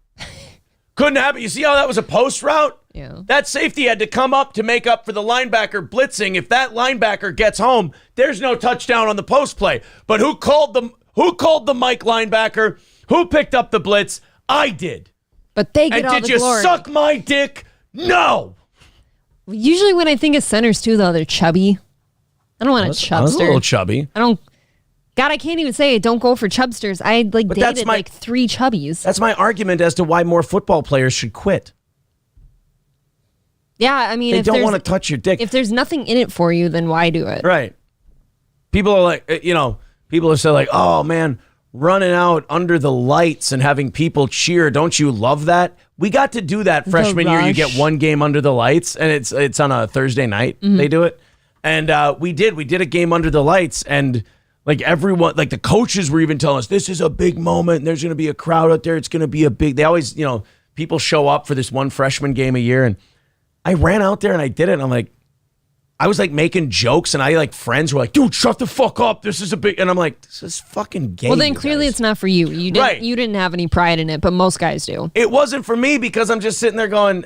Couldn't happen. You see how that was a post route? Yeah. That safety had to come up to make up for the linebacker blitzing. If that linebacker gets home, there's no touchdown on the post play. But who called the Mike linebacker? Who picked up the blitz? I did. But they get all the glory. And did you suck my dick? No. Usually when I think of centers too, though, they're chubby. I don't want a chubster. I was a little chubby. God, I can't even say it. Don't go for chubsters. I dated 3 chubbies. That's my argument as to why more football players should quit. Yeah, I mean, they don't want to touch your dick. If there's nothing in it for you, then why do it? Right. People are like, people are so like, oh man, running out under the lights and having people cheer. Don't you love that? We got to do that freshman year. You get one game under the lights, and it's on a Thursday night. Mm-hmm. They do it, and we did a game under the lights, and like everyone, like the coaches were even telling us, this is a big moment. And there's going to be a crowd out there. It's going to be a big. They always, people show up for this one freshman game a year, and I ran out there and I did it. And I'm like, I was like making jokes, and friends were like, dude, shut the fuck up. This is a big, and I'm like, this is fucking gay. Well, then clearly it's not for you. You didn't have any pride in it, but most guys do. It wasn't for me because I'm just sitting there going,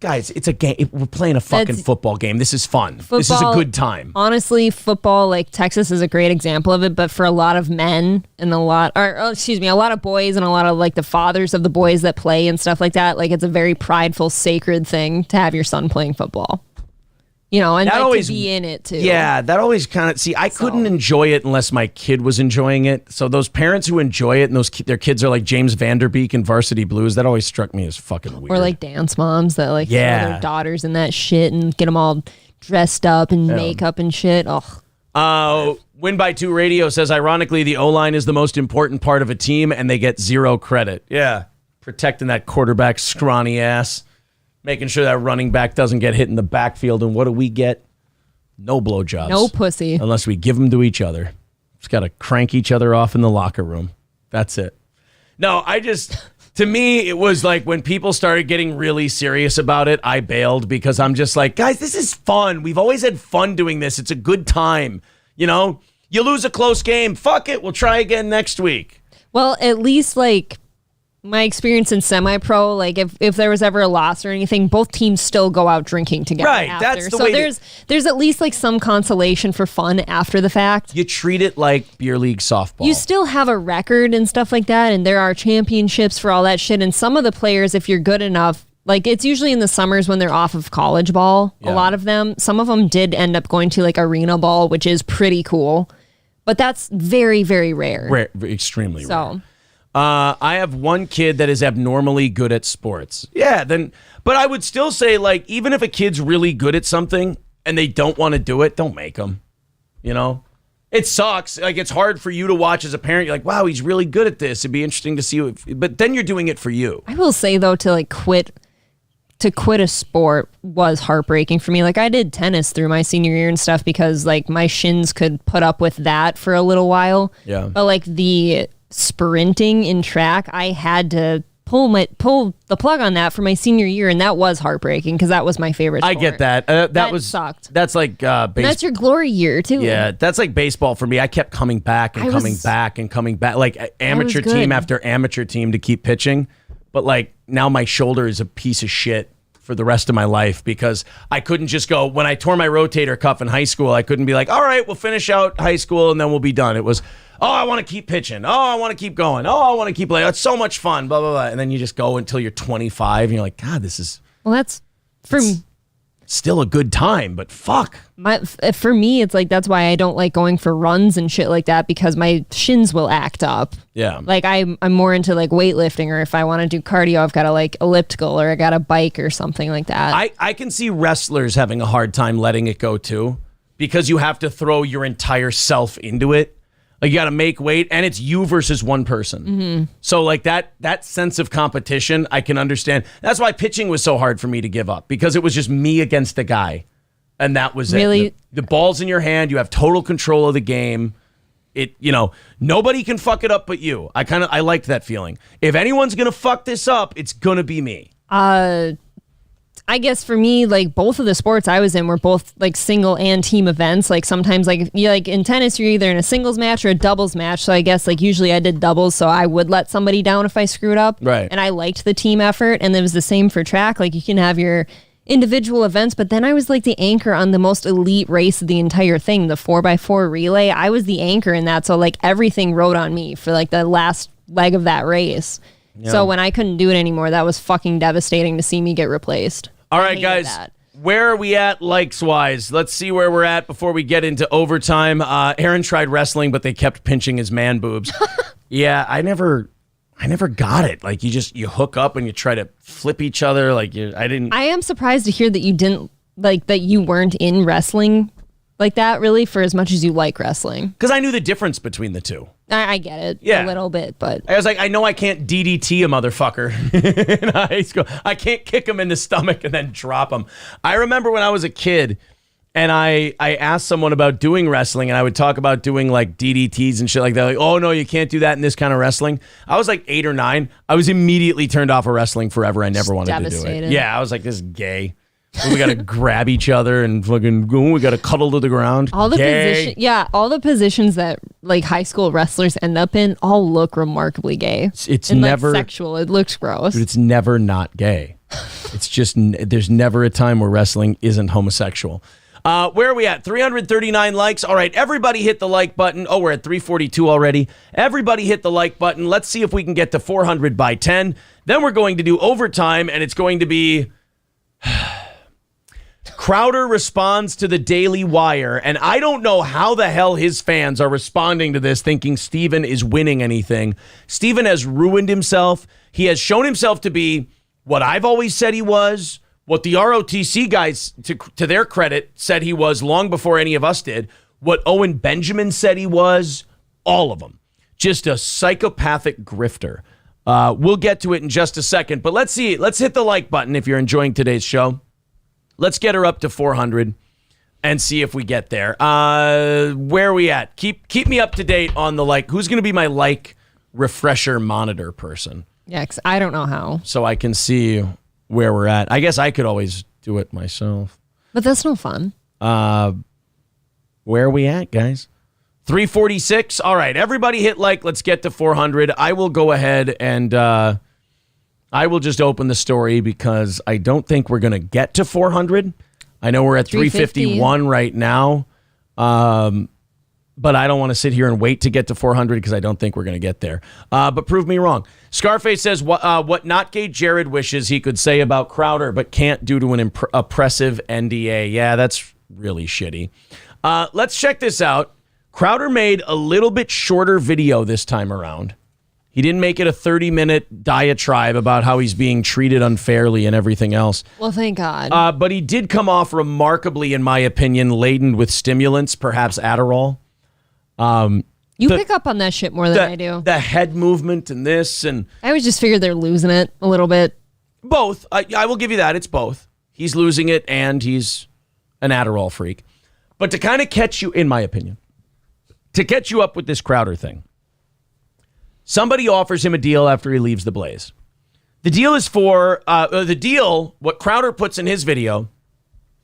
guys, it's a game. We're playing a fucking football game. This is fun. This is a good time. Honestly, football, like Texas is a great example of it, but for a lot of men and a lot of boys and a lot of like the fathers of the boys that play and stuff like that, like it's a very prideful, sacred thing to have your son playing football. You know, and that like always, to be in it too. Yeah, that always kind of, I couldn't enjoy it unless my kid was enjoying it. So those parents who enjoy it and their kids are like James Vanderbeek in Varsity Blues, that always struck me as fucking weird. Or like dance moms that like throw their daughters in that shit and get them all dressed up and makeup and shit. Oh. Win by 2 Radio says, ironically, the O-line is the most important part of a team and they get 0 credit. Yeah, protecting that quarterback scrawny ass. Making sure that running back doesn't get hit in the backfield. And what do we get? No blowjobs. No pussy. Unless we give them to each other. Just got to crank each other off in the locker room. That's it. No, to me, it was like when people started getting really serious about it, I bailed because I'm just like, guys, this is fun. We've always had fun doing this. It's a good time. You know, you lose a close game. Fuck it. We'll try again next week. Well, at least like my experience in semi-pro, like if there was ever a loss or anything, both teams still go out drinking together. Right, after. that's the so way. There's at least like some consolation for fun after the fact. You treat it like beer league softball. You still have a record and stuff like that, and there are championships for all that shit. And some of the players, if you're good enough, like it's usually in the summers when they're off of college ball. Yeah. A lot of them, some of them did end up going to like arena ball, which is pretty cool, but that's very, very rare. Extremely rare. I have one kid that is abnormally good at sports. Yeah, but I would still say, like, even if a kid's really good at something and they don't want to do it, don't make them. You know? It sucks. Like, it's hard for you to watch as a parent. You're like, wow, he's really good at this. It'd be interesting to see but then you're doing it for you. I will say, though, to quit a sport was heartbreaking for me. Like, I did tennis through my senior year and stuff because, like, my shins could put up with that for a little while. Yeah. But, like, the sprinting in track, I had to pull the plug on that for my senior year, and that was heartbreaking because that was my favorite sport. I get that. That sucked. That's like baseball. That's your glory year too. Yeah, that's like baseball for me. I kept coming back and coming back, like amateur team after amateur team to keep pitching. But like now my shoulder is a piece of shit for the rest of my life because I couldn't just go, when I tore my rotator cuff in high school, I couldn't be like, all right, we'll finish out high school and then we'll be done. It was, oh, I want to keep pitching. Oh, I want to keep going. Oh, I want to keep playing. It's so much fun, blah, blah, blah. And then you just go until you're 25 and you're like, God, this is... Well, that's... still a good time, but fuck. For me, it's like, that's why I don't like going for runs and shit like that because my shins will act up. Yeah. Like I'm more into like weightlifting, or if I want to do cardio, I've got to like elliptical or I got a bike or something like that. I can see wrestlers having a hard time letting it go too because you have to throw your entire self into it. Like you got to make weight and it's you versus one person. Mm-hmm. So like that sense of competition, I can understand. That's why pitching was so hard for me to give up because it was just me against the guy. And that was really? It. The ball's in your hand. You have total control of the game. Nobody can fuck it up but you. I liked that feeling. If anyone's going to fuck this up, it's going to be me. I guess for me, like both of the sports I was in were both like single and team events. Like sometimes like in tennis, you're either in a singles match or a doubles match. So I guess like usually I did doubles. So I would let somebody down if I screwed up. Right. And I liked the team effort. And it was the same for track. Like you can have your individual events, but then I was like the anchor on the most elite race of the entire thing, the 4x4 relay. I was the anchor in that. So like everything rode on me for like the last leg of that race. Yeah. So when I couldn't do it anymore, that was fucking devastating to see me get replaced. All right, guys, where are we at likes-wise? Let's see where we're at before we get into overtime. Aaron tried wrestling, but they kept pinching his man boobs. Yeah, I never got it. Like, you hook up and you try to flip each other. Like, I didn't... I am surprised to hear that you didn't, like, that you weren't in wrestling like that, really, for as much as you like wrestling. Because I knew the difference between the two. I get it a little bit, but... I was like, I know I can't DDT a motherfucker in high school. I can't kick him in the stomach and then drop him. I remember when I was a kid and I asked someone about doing wrestling and I would talk about doing like DDTs and shit like that. Like, oh no, you can't do that in this kind of wrestling. I was like 8 or 9. I was immediately turned off of wrestling forever. I never wanted to do it. Yeah, I was like, this is gay. We got to grab each other and fucking go. We got to cuddle to the ground. All the positions that like high school wrestlers end up in all look remarkably gay. It's and, never like, sexual. It looks gross. Dude, it's never not gay. It's just, there's never a time where wrestling isn't homosexual. Where are we at? 339 likes. All right, everybody hit the like button. Oh, we're at 342 already. Everybody hit the like button. Let's see if we can get to 400 by 10. Then we're going to do overtime, and it's going to be Crowder responds to the Daily Wire, and I don't know how the hell his fans are responding to this thinking Steven is winning anything. Steven has ruined himself. He has shown himself to be what I've always said he was, what the ROTC guys, to their credit, said he was long before any of us did, what Owen Benjamin said he was, all of them. Just a psychopathic grifter. We'll get to it in just a second, but let's see. Let's hit the like button if you're enjoying today's show. Let's get her up to 400 and see if we get there. Where are we at? Keep me up to date on the like. Who's going to be my like refresher monitor person? Yeah, 'cause I don't know how. So I can see where we're at. I guess I could always do it myself. But that's no fun. Where are we at, guys? 346. All right, everybody hit like. Let's get to 400. I will go ahead and I will just open the story because I don't think we're going to get to 400. I know we're at 351 right now. But I don't want to sit here and wait to get to 400 because I don't think we're going to get there. But prove me wrong. Scarface says, what not gay Jared wishes he could say about Crowder, but can't due to an oppressive NDA. Yeah, that's really shitty. Let's check this out. Crowder made a little bit shorter video this time around. He didn't make it a 30-minute diatribe about how he's being treated unfairly and everything else. Well, thank God. But he did come off remarkably, in my opinion, laden with stimulants, perhaps Adderall. You pick up on that shit more than I do. The head movement and this, and I always just figure they're losing it a little bit. Both. I will give you that. It's both. He's losing it and he's an Adderall freak. But to kind of catch you, in my opinion, to catch you up with this Crowder thing, somebody offers him a deal after he leaves the Blaze. The deal is for, what Crowder puts in his video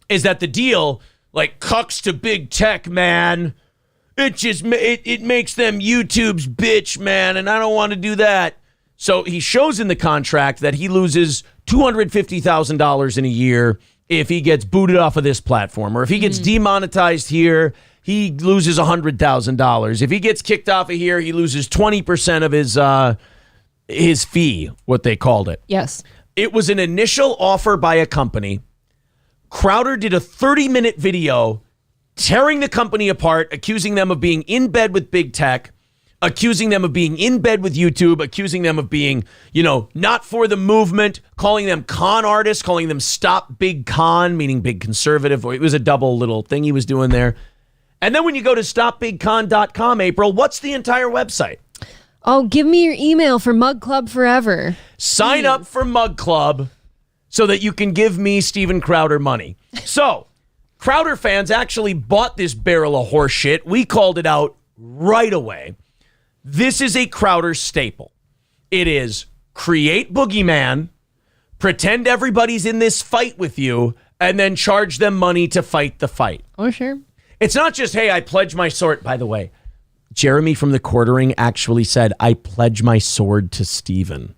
is that the deal, like, cucks to big tech, man. It makes them YouTube's bitch, man, and I don't want to do that. So he shows in the contract that he loses $250,000 in a year if he gets booted off of this platform, or if he gets demonetized here, he loses $100,000. If he gets kicked off of here, he loses 20% of his fee, what they called it. Yes. It was an initial offer by a company. Crowder did a 30-minute video tearing the company apart, accusing them of being in bed with big tech, accusing them of being in bed with YouTube, accusing them of being, not for the movement, calling them con artists, calling them Stop Big Con, meaning big conservative. It was a double little thing he was doing there. And then when you go to stopbigcon.com, April, what's the entire website? Oh, give me your email for Mug Club Forever. Sign up for Mug Club so that you can give me, Steven Crowder, money. So, Crowder fans actually bought this barrel of horse shit. We called it out right away. This is a Crowder staple. It is create boogeyman, pretend everybody's in this fight with you, and then charge them money to fight the fight. Oh, sure. It's not just, hey, I pledge my sword. By the way, Jeremy from the Quartering actually said, I pledge my sword to Steven.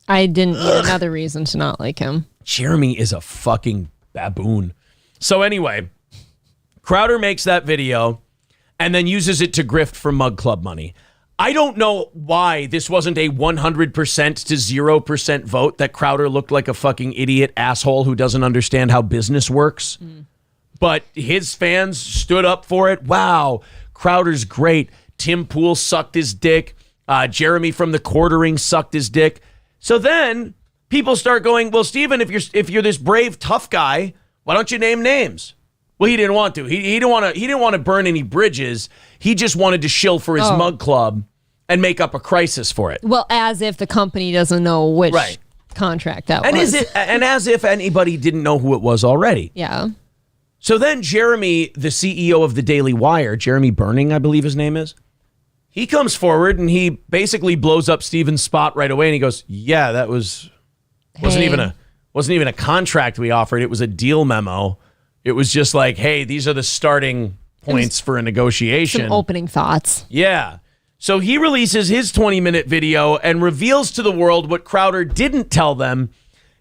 I didn't need another reason to not like him. Jeremy is a fucking baboon. So anyway, Crowder makes that video and then uses it to grift for Mug Club money. I don't know why this wasn't a 100% to 0% vote, that Crowder looked like a fucking idiot asshole who doesn't understand how business works. But his fans stood up for it. Wow, Crowder's great. Tim Pool sucked his dick. Jeremy from the Quartering sucked his dick. So then people start going, well, Steven, if you're this brave, tough guy, why don't you name names? Well, he didn't want to. He didn't want to burn any bridges. He just wanted to shill for his Mug Club and make up a crisis for it. Well, as if the company doesn't know which contract that was. And as if anybody didn't know who it was already. Yeah. So then Jeremy, the CEO of the Daily Wire, Jeremy Burning, I believe his name is, he comes forward and he basically blows up Steven's spot right away. And he goes, yeah, that wasn't even a contract we offered. It was a deal memo. It was just like, hey, these are the starting points for a negotiation. Some opening thoughts. Yeah. So he releases his 20-minute video and reveals to the world what Crowder didn't tell them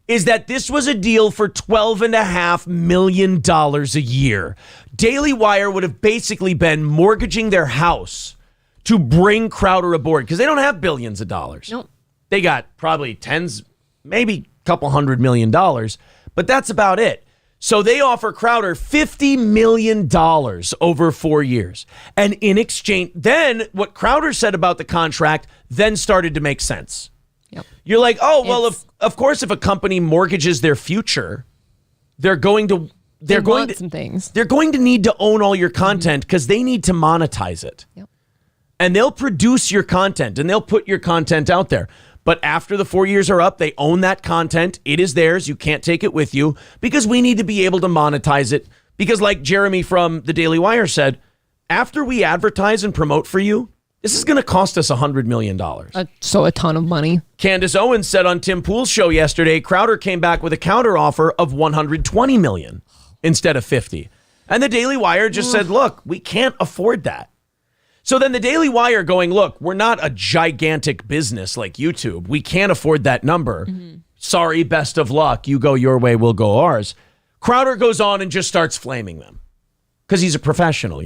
is that this was a deal for $12.5 million a year. Daily Wire would have basically been mortgaging their house to bring Crowder aboard because they don't have billions of dollars. Nope. They got probably tens, maybe a couple $100 million, but that's about it. So they offer Crowder $50 million over 4 years. And in exchange, then what Crowder said about the contract then started to make sense. Yep. You're like, oh, well, of course, if a company mortgages their future, they're going to some things. They're going to need to own all your content because they need to monetize it. Yep. And they'll produce your content and they'll put your content out there. But after the 4 years are up, they own that content. It is theirs. You can't take it with you because we need to be able to monetize it. Because like Jeremy from the Daily Wire said, after we advertise and promote for you, this is going to cost us $100 million. So a ton of money. Candace Owens said on Tim Pool's show yesterday, Crowder came back with a counter offer of $120 million instead of $50. And the Daily Wire just said, look, we can't afford that. So then the Daily Wire going, look, we're not a gigantic business like YouTube. We can't afford that number. Sorry, best of luck. You go your way, we'll go ours. Crowder goes on and just starts flaming them because he's a professional,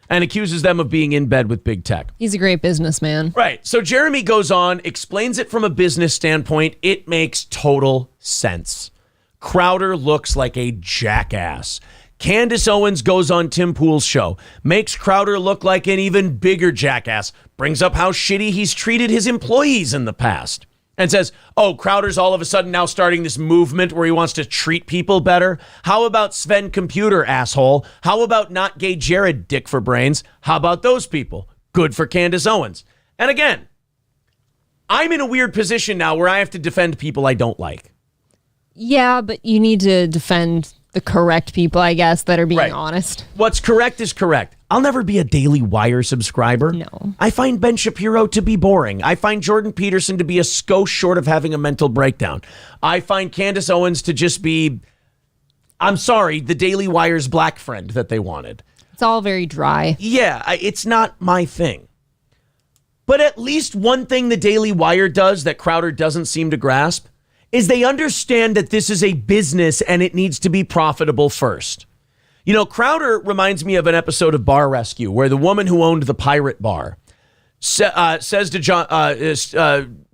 and accuses them of being in bed with big tech. He's a great businessman. Right. So Jeremy goes on, explains it from a business standpoint. It makes total sense. Crowder looks like a jackass. Candace Owens goes on Tim Pool's show, makes Crowder look like an even bigger jackass, brings up how shitty he's treated his employees in the past, and says, oh, Crowder's all of a sudden now starting this movement where he wants to treat people better. How about Sven Computer, asshole? How about not gay Jared, dick for brains? How about those people? Good for Candace Owens. And again, I'm in a weird position now where I have to defend people I don't like. Yeah, but you need to defend the correct people, I guess, that are being honest. What's correct is correct. I'll never be a Daily Wire subscriber. No. I find Ben Shapiro to be boring. I find Jordan Peterson to be a skosh short of having a mental breakdown. I find Candace Owens to just be, I'm sorry, the Daily Wire's black friend that they wanted. It's all very dry. Yeah, it's not my thing. But at least one thing the Daily Wire does that Crowder doesn't seem to grasp is they understand that this is a business and it needs to be profitable first. Crowder reminds me of an episode of Bar Rescue where the woman who owned the pirate bar says to John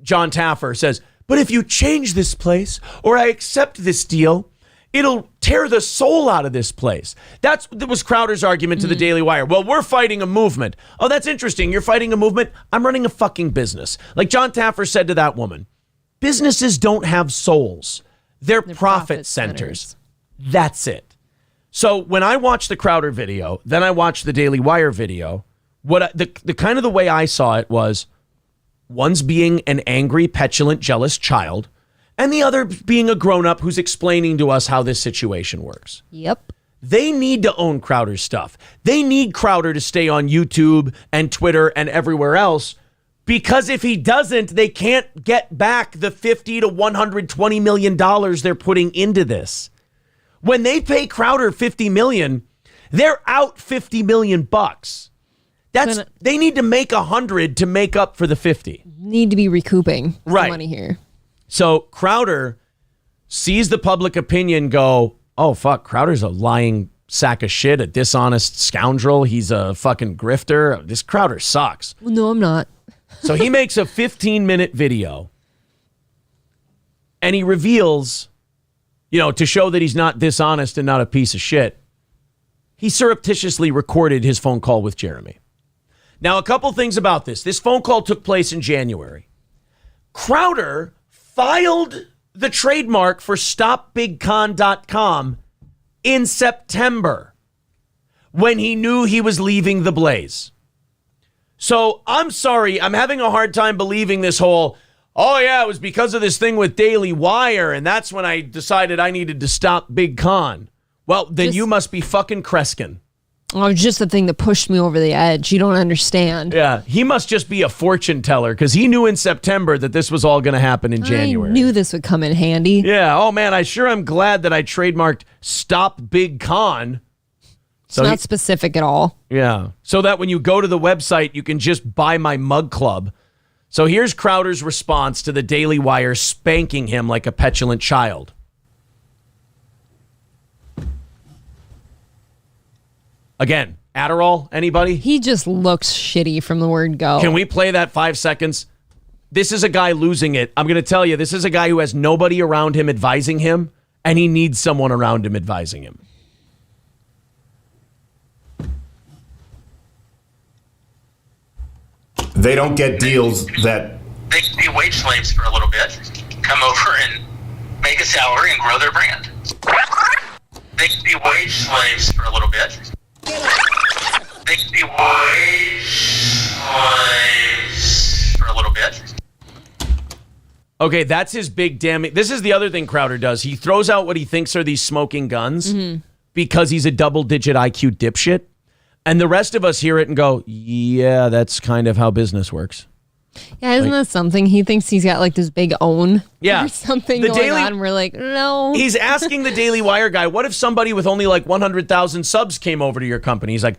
Taffer, says, but if you change this place or I accept this deal, it'll tear the soul out of this place. That was Crowder's argument to the Daily Wire. Well, we're fighting a movement. Oh, that's interesting. You're fighting a movement? I'm running a fucking business. Like John Taffer said to that woman, businesses don't have souls. They're profit centers. That's it. So when I watched the Crowder video, then I watched the Daily Wire video, the kind of the way I saw it was one's being an angry, petulant, jealous child, and the other being a grown-up who's explaining to us how this situation works. Yep. They need to own Crowder's stuff. They need Crowder to stay on YouTube and Twitter and everywhere else, because if he doesn't, they can't get back the $50 to $120 million they're putting into this. When they pay Crowder $50 million, they're out $50 million bucks. They need to make 100 to make up for the 50. Need to be recouping some money here. So Crowder sees the public opinion go, oh, fuck, Crowder's a lying sack of shit, a dishonest scoundrel. He's a fucking grifter. This Crowder sucks. Well, no, I'm not. So he makes a 15-minute video and he reveals, to show that he's not dishonest and not a piece of shit, he surreptitiously recorded his phone call with Jeremy. Now, a couple things about this. This phone call took place in January. Crowder filed the trademark for StopBigCon.com in September when he knew he was leaving the Blaze. So I'm sorry, I'm having a hard time believing this whole, oh yeah, it was because of this thing with Daily Wire, and that's when I decided I needed to stop Big Con. Well, then you must be fucking Kreskin. Oh, just the thing that pushed me over the edge. You don't understand. Yeah, he must just be a fortune teller because he knew in September that this was all going to happen in January. I knew this would come in handy. Yeah, oh man, I'm glad that I trademarked Stop Big Con. It's not specific at all. Yeah. So that when you go to the website, you can just buy my mug club. So here's Crowder's response to the Daily Wire spanking him like a petulant child. Again, Adderall, anybody? He just looks shitty from the word go. Can we play that 5 seconds? This is a guy losing it. I'm going to tell you, this is a guy who has nobody around him advising him, and he needs someone around him advising him. They don't get deals that... They can be wage slaves for a little bit, come over and make a salary and grow their brand. They can be wage slaves for a little bit. They can be wage slaves for a little bit. Okay, that's his big damage. This is the other thing Crowder does. He throws out what he thinks are these smoking guns because he's a double-digit IQ dipshit. And the rest of us hear it and go, yeah, that's kind of how business works. Yeah, isn't that something? He thinks he's got like this big own or something The going on. We're like, no. He's asking the Daily Wire guy, what if somebody with only like 100,000 subs came over to your company? He's like,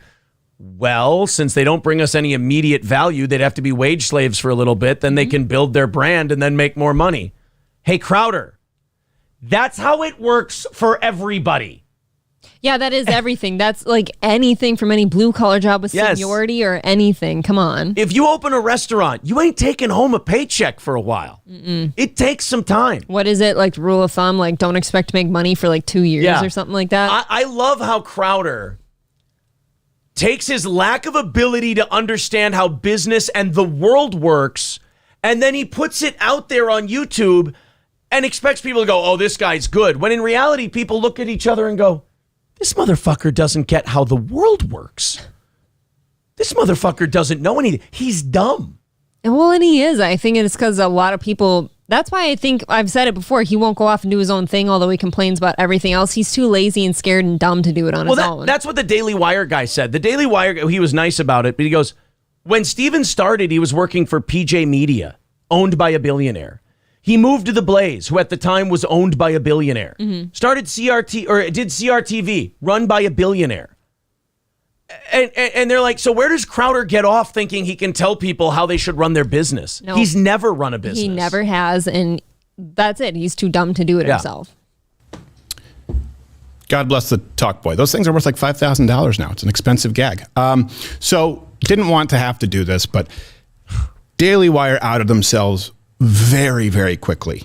well, since they don't bring us any immediate value, they'd have to be wage slaves for a little bit. Then they can build their brand and then make more money. Hey, Crowder, that's how it works for everybody. Yeah, that is everything. That's like anything from any blue-collar job with seniority or anything. Come on. If you open a restaurant, you ain't taking home a paycheck for a while. It takes some time. What is it? Like rule of thumb, like don't expect to make money for like 2 years or something like that? I love how Crowder takes his lack of ability to understand how business and the world works, and then he puts it out there on YouTube and expects people to go, oh, this guy's good. When in reality, people look at each other and go, this motherfucker doesn't get how the world works. This motherfucker doesn't know anything. He's dumb. Well, and he is. I think it's because a lot of people... That's why I think, I've said it before, he won't go off and do his own thing, although he complains about everything else. He's too lazy and scared and dumb to do it on his own. That's what the Daily Wire guy said. The Daily Wire, he was nice about it, but he goes, when Steven started, he was working for PJ Media, owned by a billionaire. He moved to The Blaze, who at the time was owned by a billionaire. Started did CRTV, run by a billionaire. And they're like, so where does Crowder get off thinking he can tell people how they should run their business? No. He's never run a business. He never has, and that's it. He's too dumb to do it himself. God bless the talk boy. Those things are worth like $5,000 now. It's an expensive gag. So didn't want to have to do this, but Daily Wire outed themselves very, very quickly.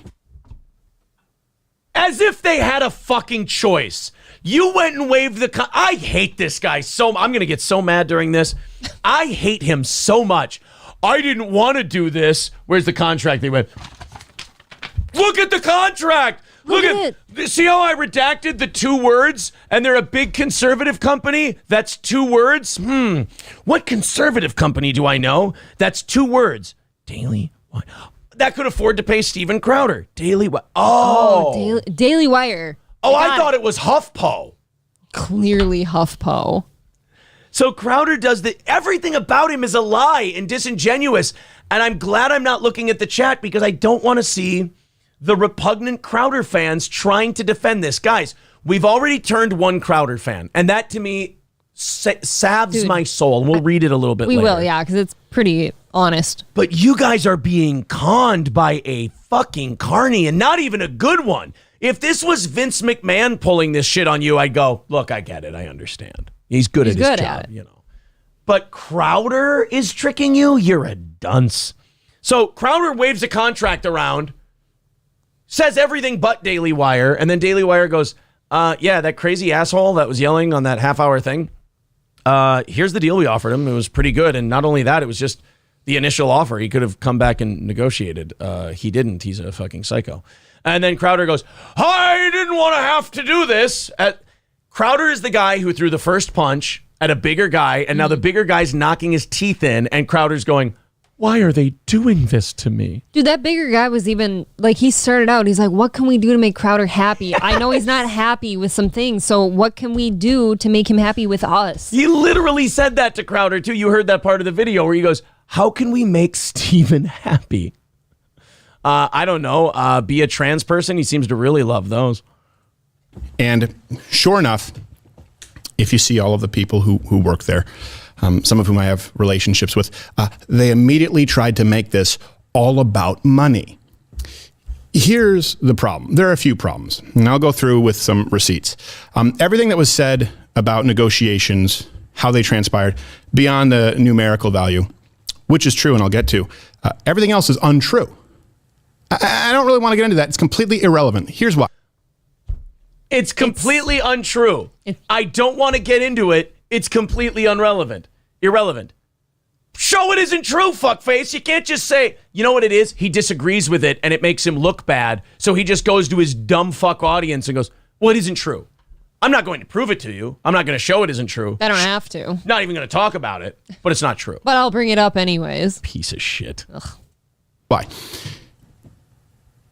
As if they had a fucking choice. You went and waved the... I hate this guy so... I'm going to get so mad during this. I hate him so much. I didn't want to do this. Where's the contract? They went, look at the contract. Look at it. See how I redacted the 2 words? And they're a big conservative company? That's 2 words? What conservative company do I know? That's 2 words. Daily Wire. That could afford to pay Steven Crowder. Daily Wire. Daily Wire. I thought it was HuffPo. Clearly HuffPo. So Crowder does everything about him is a lie and disingenuous. And I'm glad I'm not looking at the chat because I don't want to see the repugnant Crowder fans trying to defend this. Guys, we've already turned one Crowder fan. And that to me salves my soul. And we'll read it a little bit later. We will, yeah, because it's pretty honest. But you guys are being conned by a fucking carny and not even a good one. If this was Vince McMahon pulling this shit on you, I'd go, look, I get it. I understand. He's good at his job, you know. But Crowder is tricking you? You're a dunce. So Crowder waves a contract around, says everything but Daily Wire, and then Daily Wire goes, yeah, that crazy asshole that was yelling on that half-hour thing, here's the deal we offered him. It was pretty good. And not only that, it was just the initial offer. He could have come back and negotiated. He didn't. He's a fucking psycho. And then Crowder goes, I didn't want to have to do this. Crowder is the guy who threw the first punch at a bigger guy, and now the bigger guy's knocking his teeth in, and Crowder's going, why are they doing this to me? Dude, that bigger guy was even, like, he started out, he's like, what can we do to make Crowder happy? I know he's not happy with some things, so what can we do to make him happy with us? He literally said that to Crowder, too. You heard that part of the video where he goes, how can we make Steven happy? I don't know. Be a trans person. He seems to really love those. And sure enough, if you see all of the people who work there, some of whom I have relationships with, they immediately tried to make this all about money. Here's the problem. There are a few problems, and I'll go through with some receipts. Everything that was said about negotiations, how they transpired, beyond the numerical value, which is true and I'll get to, everything else is untrue. I don't really want to get into that. It's completely irrelevant. Here's why. It's completely untrue. I don't want to get into it. It's completely irrelevant. Show it isn't true, fuckface. You can't just say, you know what it is? He disagrees with it and it makes him look bad. So he just goes to his dumb fuck audience and goes, well, it isn't true. I'm not going to prove it to you. I'm not going to show it isn't true. I don't have to. Not even going to talk about it, but it's not true. But I'll bring it up anyways. Piece of shit. Ugh. Why?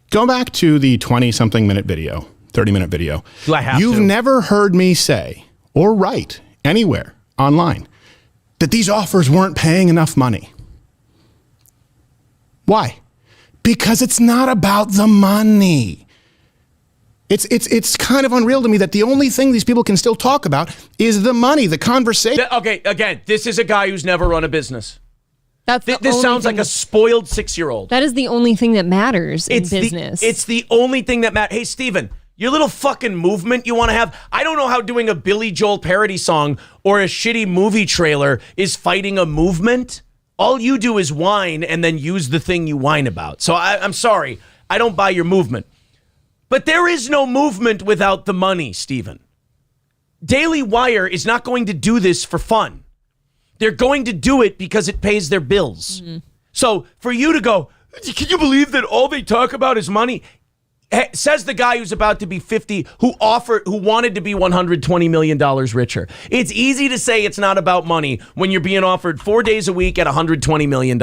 Go back to the 20-something minute video, 30-minute video. Do I have You've to? never heard me say or write anywhere online that these offers weren't paying enough money. Why? Because it's not about the money. It's kind of unreal to me that the only thing these people can still talk about is the money, the conversation. Okay, again, this is a guy who's never run a business. This sounds like a spoiled 6-year-old. That is the only thing that matters in business. It's the only thing that matters. Hey, Steven, your little fucking movement you want to have, I don't know how doing a Billy Joel parody song or a shitty movie trailer is fighting a movement. All you do is whine and then use the thing you whine about. So I'm sorry, I don't buy your movement. But there is no movement without the money, Steven. Daily Wire is not going to do this for fun. They're going to do it because it pays their bills. Mm-hmm. So for you to go, can you believe that all they talk about is money? Says the guy who's about to be 50, who wanted to be $120 million richer. It's easy to say it's not about money when you're being offered 4 days a week at $120 million.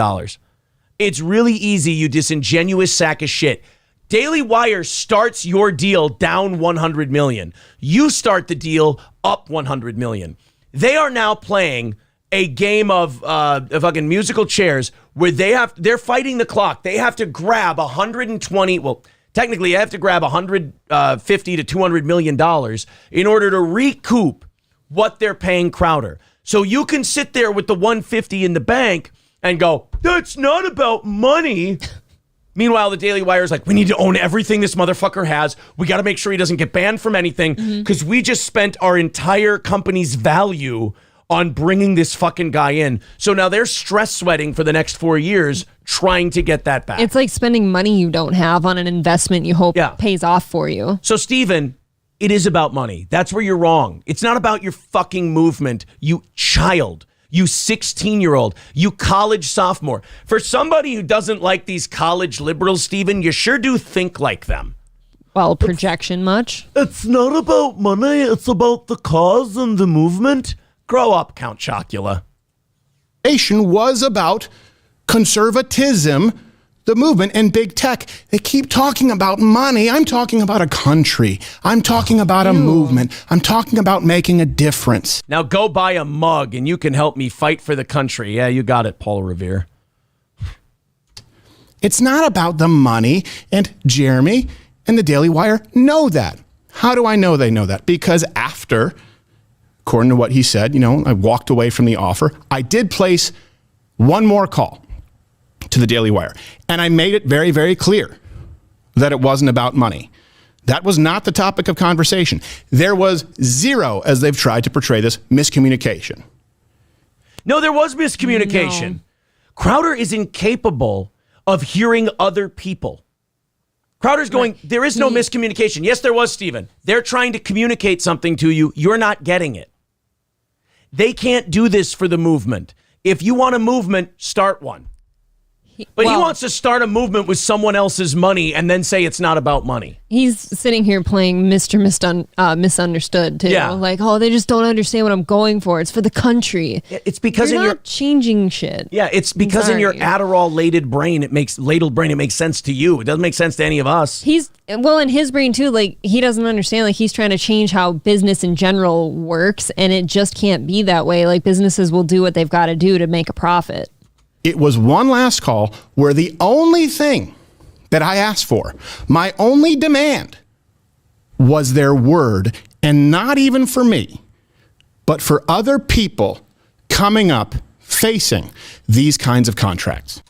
It's really easy, you disingenuous sack of shit. Daily Wire starts your deal down $100 million. You start the deal up $100 million. They are now playing a game of fucking musical chairs where they're fighting the clock. They have to grab 120. Well, technically, they have to grab 150 to $200 million in order to recoup what they're paying Crowder. So you can sit there with the 150 in the bank and go, that's not about money. Meanwhile, the Daily Wire is like, we need to own everything this motherfucker has. We got to make sure he doesn't get banned from anything because we just spent our entire company's value on bringing this fucking guy in. So now they're stress sweating for the next 4 years trying to get that back. It's like spending money you don't have on an investment you hope pays off for you. So, Steven, it is about money. That's where you're wrong. It's not about your fucking movement, you child. You 16-year-old, you college sophomore. For somebody who doesn't like these college liberals, Steven, you sure do think like them. Well, projection much? It's not about money. It's about the cause and the movement. Grow up, Count Chocula. Nation was about conservatism, the movement, and big tech. They keep talking about money. I'm talking about a country. I'm talking about a movement. I'm talking about making a difference. Now go buy a mug and you can help me fight for the country. Yeah, you got it, Paul Revere. It's not about the money, and Jeremy and the Daily Wire know that. How do I know they know that? Because after, according to what he said, I walked away from the offer. I did place one more call to the Daily Wire, and I made it very, very clear that it wasn't about money. That was not the topic of conversation. There was zero, as they've tried to portray this, miscommunication. No, there was miscommunication. No. Crowder is incapable of hearing other people. Crowder's going, there is no miscommunication. Yes, there was, Stephen. They're trying to communicate something to you. You're not getting it. They can't do this for the movement. If you want a movement, start one. But he wants to start a movement with someone else's money and then say it's not about money. He's sitting here playing Mr. Misunderstood, too. Yeah. Like, they just don't understand what I'm going for. It's for the country. It's because You're not changing shit. Yeah, it's because in your adderal-lated brain, it makes sense to you. It doesn't make sense to any of us. In his brain, too, like, he doesn't understand. Like, he's trying to change how business in general works, and it just can't be that way. Like, businesses will do what they've got to do to make a profit. It was one last call where the only thing that I asked for, my only demand, was their word, and not even for me, but for other people coming up facing these kinds of contracts.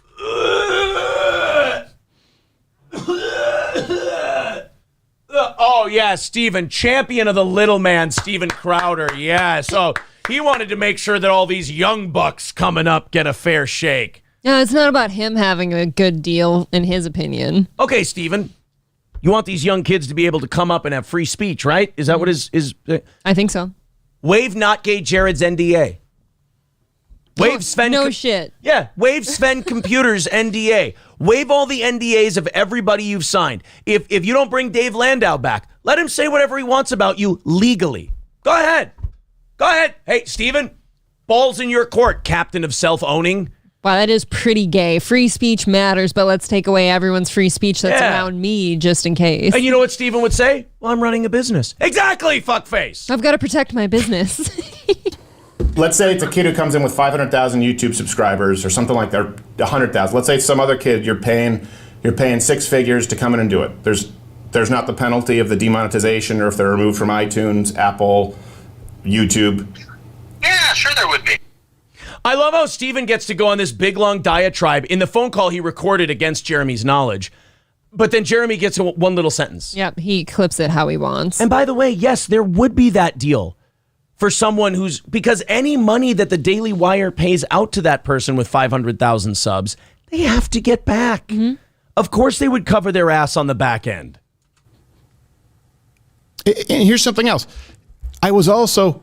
Oh, yeah, Steven, champion of the little man, Steven Crowder. Yeah, so he wanted to make sure that all these young bucks coming up get a fair shake. No, it's not about him having a good deal, in his opinion. Okay, Steven, you want these young kids to be able to come up and have free speech, right? Is that what is? I think so. Waive not gay Jared's NDA. Waive Sven. No shit. Yeah, waive Sven Computer's NDA. Waive all the NDAs of everybody you've signed. If you don't bring Dave Landau back, let him say whatever he wants about you legally. Go ahead. Go ahead. Hey, Steven, balls in your court, captain of self-owning. Wow, that is pretty gay. Free speech matters, but let's take away everyone's free speech that's around me just in case. And you know what Steven would say? Well, I'm running a business. Exactly, fuckface. I've got to protect my business. Let's say it's a kid who comes in with 500,000 YouTube subscribers or something like that, 100,000. Let's say it's some other kid you're paying six figures to come in and do it. There's not the penalty of the demonetization or if they're removed from iTunes, Apple, YouTube. Yeah, sure there would be. I love how Steven gets to go on this big, long diatribe in the phone call he recorded against Jeremy's knowledge. But then Jeremy gets one little sentence. Yep, he clips it how he wants. And by the way, yes, there would be that deal for someone because any money that the Daily Wire pays out to that person with 500,000 subs, they have to get back. Mm-hmm. Of course they would cover their ass on the back end. And here's something else. I was also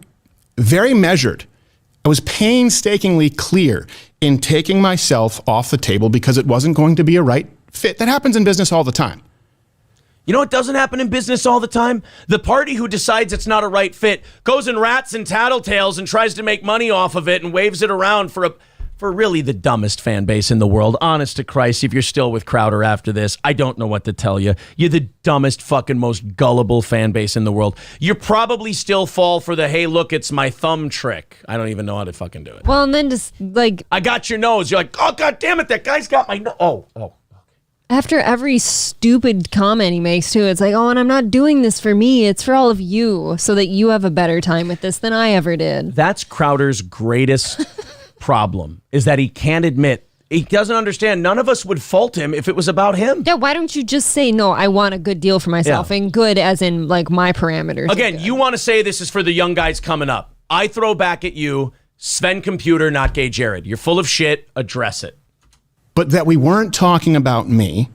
very measured. I was painstakingly clear in taking myself off the table because it wasn't going to be a right fit. That happens in business all the time. You know what doesn't happen in business all the time? The party who decides it's not a right fit goes and rats and tattletales and tries to make money off of it and waves it around for really the dumbest fan base in the world. Honest to Christ, if you're still with Crowder after this, I don't know what to tell you. You're the dumbest, fucking most gullible fan base in the world. You probably still fall for the, hey, look, it's my thumb trick. I don't even know how to fucking do it. Well, and then just like... I got your nose. You're like, oh, God damn it, that guy's got my nose. Oh. After every stupid comment he makes, too, it's like, oh, and I'm not doing this for me. It's for all of you so that you have a better time with this than I ever did. That's Crowder's greatest problem, is that he can't admit. He doesn't understand. None of us would fault him if it was about him. Yeah, why don't you just say, no, I want a good deal for myself, and good as in, like, my parameters. Again, you want to say this is for the young guys coming up. I throw back at you, Sven Computer, not gay Jared. You're full of shit. Address it. But that we weren't talking about me.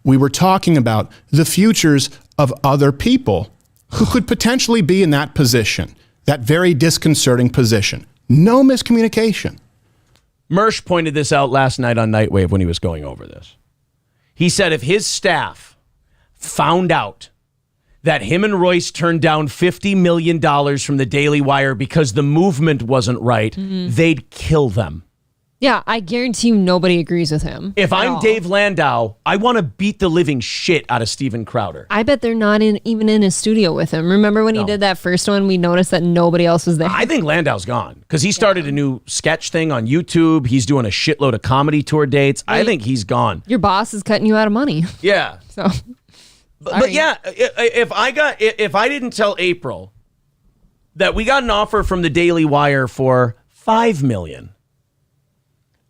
We were talking about the futures of other people who could potentially be in that position, that very disconcerting position. No miscommunication. Mersch pointed this out last night on Nightwave when he was going over this. He said if his staff found out that him and Royce turned down $50 million from the Daily Wire because the movement wasn't right, they'd kill them. Yeah, I guarantee you nobody agrees with him. If I'm Dave Landau, I want to beat the living shit out of Steven Crowder. I bet they're not even in his studio with him. Remember when he did that first one, we noticed that nobody else was there? I think Landau's gone because he started a new sketch thing on YouTube. He's doing a shitload of comedy tour dates. I think he's gone. Your boss is cutting you out of money. Yeah. So, but yeah, if I didn't tell April that we got an offer from the Daily Wire for $5 million,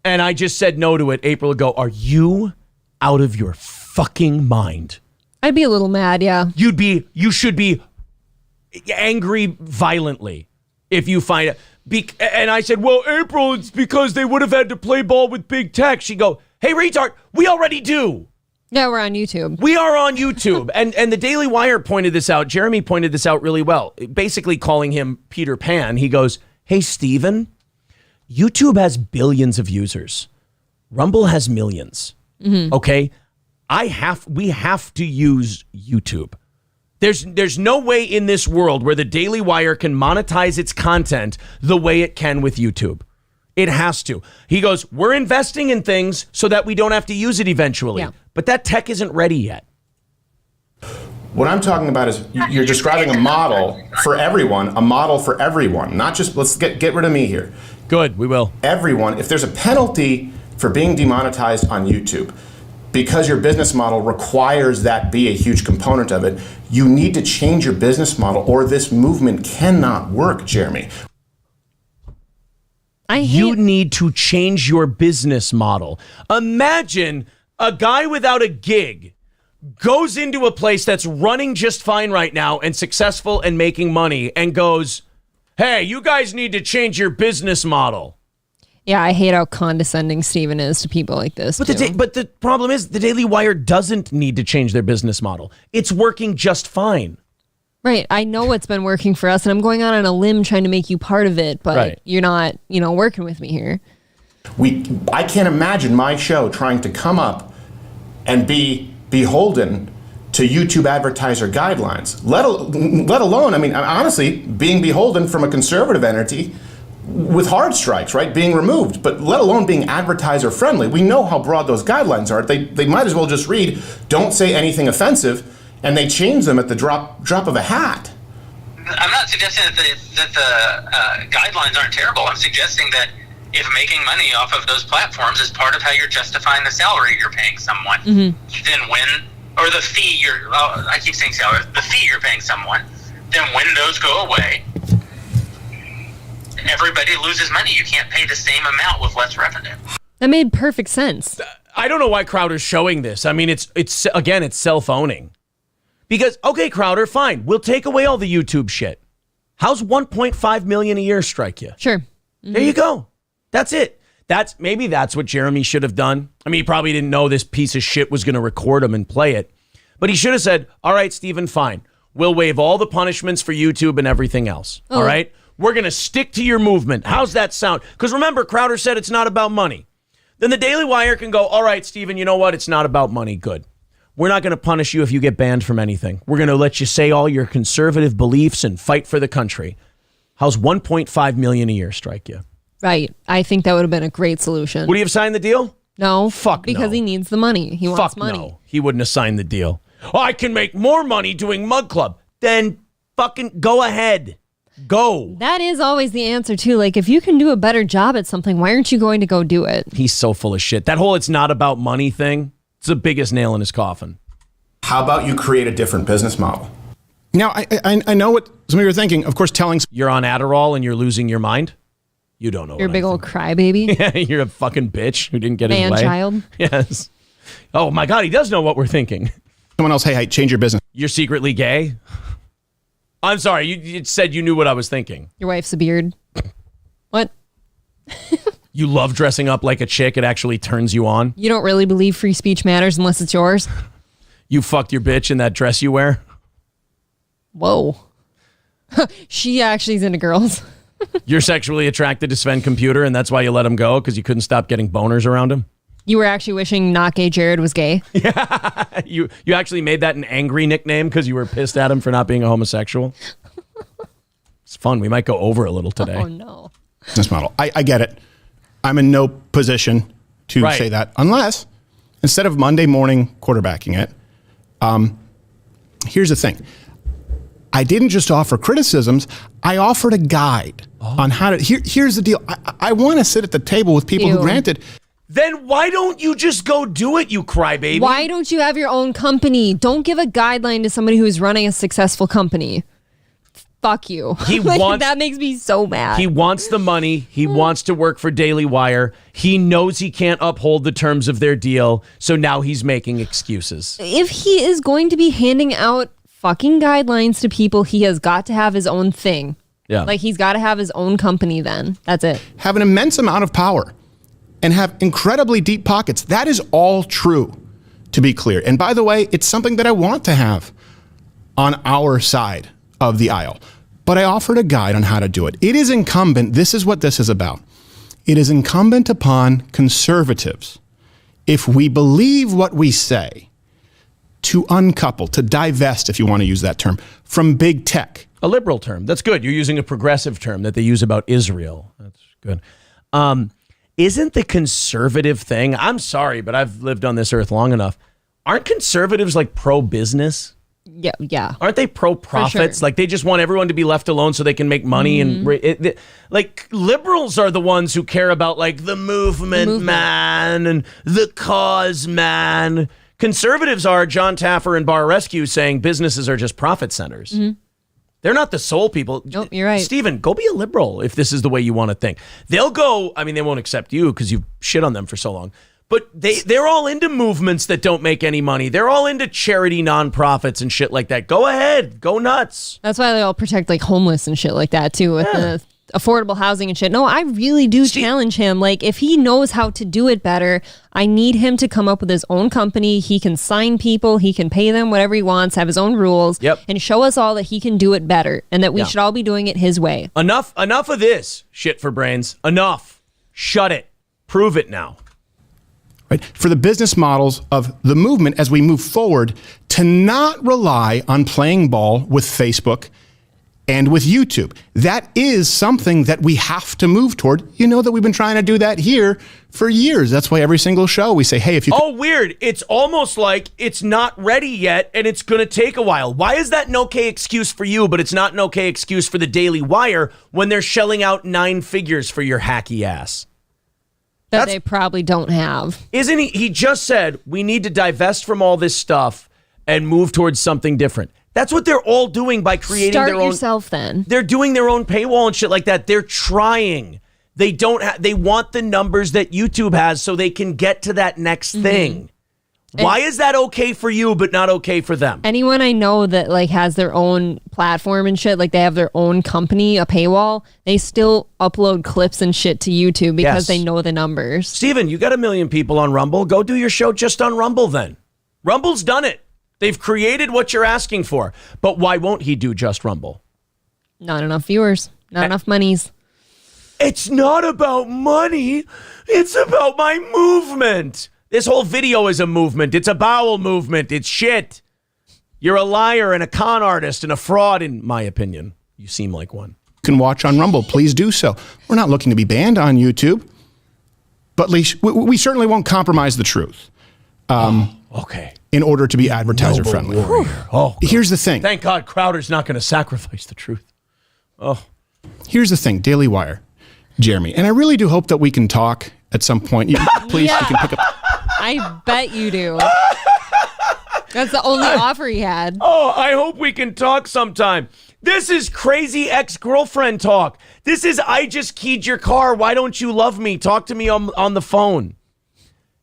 and I just said no to it, April would go, are you out of your fucking mind? I'd be a little mad, yeah. You should be angry violently if you find it. And I said, well, April, it's because they would have had to play ball with big tech. She'd go, hey, retard, we already do. Yeah, we're on YouTube. We are on YouTube. and the Daily Wire pointed this out. Jeremy pointed this out really well, basically calling him Peter Pan. He goes, hey, Steven, YouTube has billions of users. Rumble has millions. Okay? We have to use YouTube. There's no way in this world where the Daily Wire can monetize its content the way it can with YouTube. It has to. He goes, we're investing in things so that we don't have to use it eventually. Yeah. But that tech isn't ready yet. What I'm talking about is you're describing a model for everyone, not just, let's get rid of me here. Good, we will. Everyone, if there's a penalty for being demonetized on YouTube, because your business model requires that be a huge component of it, you need to change your business model or this movement cannot work, Jeremy. You need to change your business model. Imagine a guy without a gig goes into a place that's running just fine right now and successful and making money and goes, hey, you guys need to change your business model. Yeah, I hate how condescending Steven is to people like this. But the problem is the Daily Wire doesn't need to change their business model. It's working just fine. Right. I know it's been working for us, and I'm going out on a limb trying to make you part of it, but you're not, working with me here. I can't imagine my show trying to come up and be beholden to YouTube advertiser guidelines, let alone, honestly, being beholden from a conservative entity with hard strikes, right, being removed, but let alone being advertiser friendly. We know how broad those guidelines are. They might as well just read, don't say anything offensive, and they change them at the drop of a hat. I'm not suggesting that the guidelines aren't terrible. I'm suggesting that if making money off of those platforms is part of how you're justifying the salary you're paying someone, then the fee I keep saying salary, the fee you're paying someone, then when those go away, everybody loses money. You can't pay the same amount with less revenue. That made perfect sense. I don't know why Crowder's showing this. I mean, it's self-owning. Because, okay, Crowder, fine. We'll take away all the YouTube shit. How's $1.5 million a year strike you? Sure. There you go. That's it. Maybe that's what Jeremy should have done. I mean, he probably didn't know this piece of shit was going to record him and play it. But he should have said, all right, Steven, fine. We'll waive all the punishments for YouTube and everything else. All right? We're going to stick to your movement. How's that sound? Because remember, Crowder said it's not about money. Then the Daily Wire can go, all right, Steven, you know what? It's not about money. Good. We're not going to punish you if you get banned from anything. We're going to let you say all your conservative beliefs and fight for the country. How's $1.5 million a year strike you? Right. I think that would have been a great solution. Would he have signed the deal? No. Fuck no. Because he needs the money. He wants money. No. He wouldn't have signed the deal. Oh, I can make more money doing Mug Club. Then fucking go ahead. Go. That is always the answer, too. Like, if you can do a better job at something, why aren't you going to go do it? He's so full of shit. That whole it's not about money thing, it's the biggest nail in his coffin. How about you create a different business model? Now, I know what some of you are thinking. Of course, telling... You're on Adderall and you're losing your mind? You don't know. You're a big old crybaby. Yeah, you're a fucking bitch who didn't get his way. Man-child. Yes. Oh, my God, he does know what we're thinking. Someone else, hey, change your business. You're secretly gay? I'm sorry, you said you knew what I was thinking. Your wife's a beard. What? You love dressing up like a chick. It actually turns you on. You don't really believe free speech matters unless it's yours? You fucked your bitch in that dress you wear? Whoa. She actually is into girls. You're sexually attracted to Sven Computer, and that's why you let him go, because you couldn't stop getting boners around him? You were actually wishing not gay Jared was gay? Yeah. You actually made that an angry nickname because you were pissed at him for not being a homosexual? It's fun. We might go over a little today. Oh, no. Business model. I get it. I'm in no position to say that unless, instead of Monday morning quarterbacking it, here's the thing. I didn't just offer criticisms. I offered a guide on how to... Here's the deal. I want to sit at the table with people who, granted... Then why don't you just go do it, you crybaby? Why don't you have your own company? Don't give a guideline to somebody who's running a successful company. Fuck you. That makes me so mad. He wants the money. He wants to work for Daily Wire. He knows he can't uphold the terms of their deal, so now he's making excuses. If he is going to be handing out fucking guidelines to people, he has got to have his own thing. Yeah. Like, he's got to have his own company then. That's it. Have an immense amount of power and have incredibly deep pockets. That is all true, to be clear. And by the way, it's something that I want to have on our side of the aisle. But I offered a guide on how to do it. It is incumbent, this is what this is about. It is incumbent upon conservatives, if we believe what we say, to uncouple, to divest, if you want to use that term, from big tech. A liberal term. That's good. You're using a progressive term that they use about Israel. That's good. Isn't the conservative thing, I'm sorry, but I've lived on this earth long enough. Aren't conservatives like pro-business? Yeah. Aren't they pro-profits? Sure. Like they just want everyone to be left alone so they can make money. And like liberals are the ones who care about like the movement, man, and the cause, man. Conservatives are John Taffer and Bar Rescue saying businesses are just profit centers. They're not the sole people. Nope, you're right. Steven, go be a liberal if this is the way you want to think. They'll go, I mean, they won't accept you because you've shit on them for so long. But they're all into movements that don't make any money. They're all into charity nonprofits and shit like that. Go ahead. Go nuts. That's why they all protect like homeless and shit like that too with the affordable housing and shit. No, I really do challenge him. Like if he knows how to do it better, I need him to come up with his own company. He can sign people. He can pay them whatever he wants, have his own rules, and show us all that he can do it better and that we should all be doing it his way. Enough of this shit for brains. Enough. Shut it. Prove it now. Right? For the business models of the movement as we move forward, to not rely on playing ball with Facebook and with YouTube. That is something that we have to move toward. You know that we've been trying to do that here for years. That's why every single show we say, hey, if you... Oh, weird. It's almost like it's not ready yet and it's going to take a while. Why is that an okay excuse for you, but it's not an okay excuse for the Daily Wire when they're shelling out 9 figures for your hacky ass? That they probably don't have. Isn't he? He just said we need to divest from all this stuff and move towards something different. That's what they're all doing by creating their own. Start yourself then. They're doing their own paywall and shit like that. They're trying. They don't. They want the numbers that YouTube has so they can get to that next thing. Why is that okay for you but not okay for them? Anyone I know that like has their own platform and shit, like they have their own company, a paywall, they still upload clips and shit to YouTube because they know the numbers. Steven, you got 1 million people on Rumble. Go do your show just on Rumble then. Rumble's done it. They've created what you're asking for. But why won't he do just Rumble? Not enough viewers. Not enough monies. It's not about money. It's about my movement. This whole video is a movement. It's a bowel movement. It's shit. You're a liar and a con artist and a fraud, in my opinion. You seem like one. You can watch on Rumble. Please do so. We're not looking to be banned on YouTube, but at least we certainly won't compromise the truth. Okay. In order to be advertiser friendly. Oh, here's the thing. Thank God Crowder's not going to sacrifice the truth. Oh. Here's the thing, Daily Wire, Jeremy, and I really do hope that we can talk at some point. Please, you can pick up. I bet you do. That's the only offer he had. Oh, I hope we can talk sometime. This is crazy ex-girlfriend talk. This is I just keyed your car. Why don't you love me? Talk to me on the phone.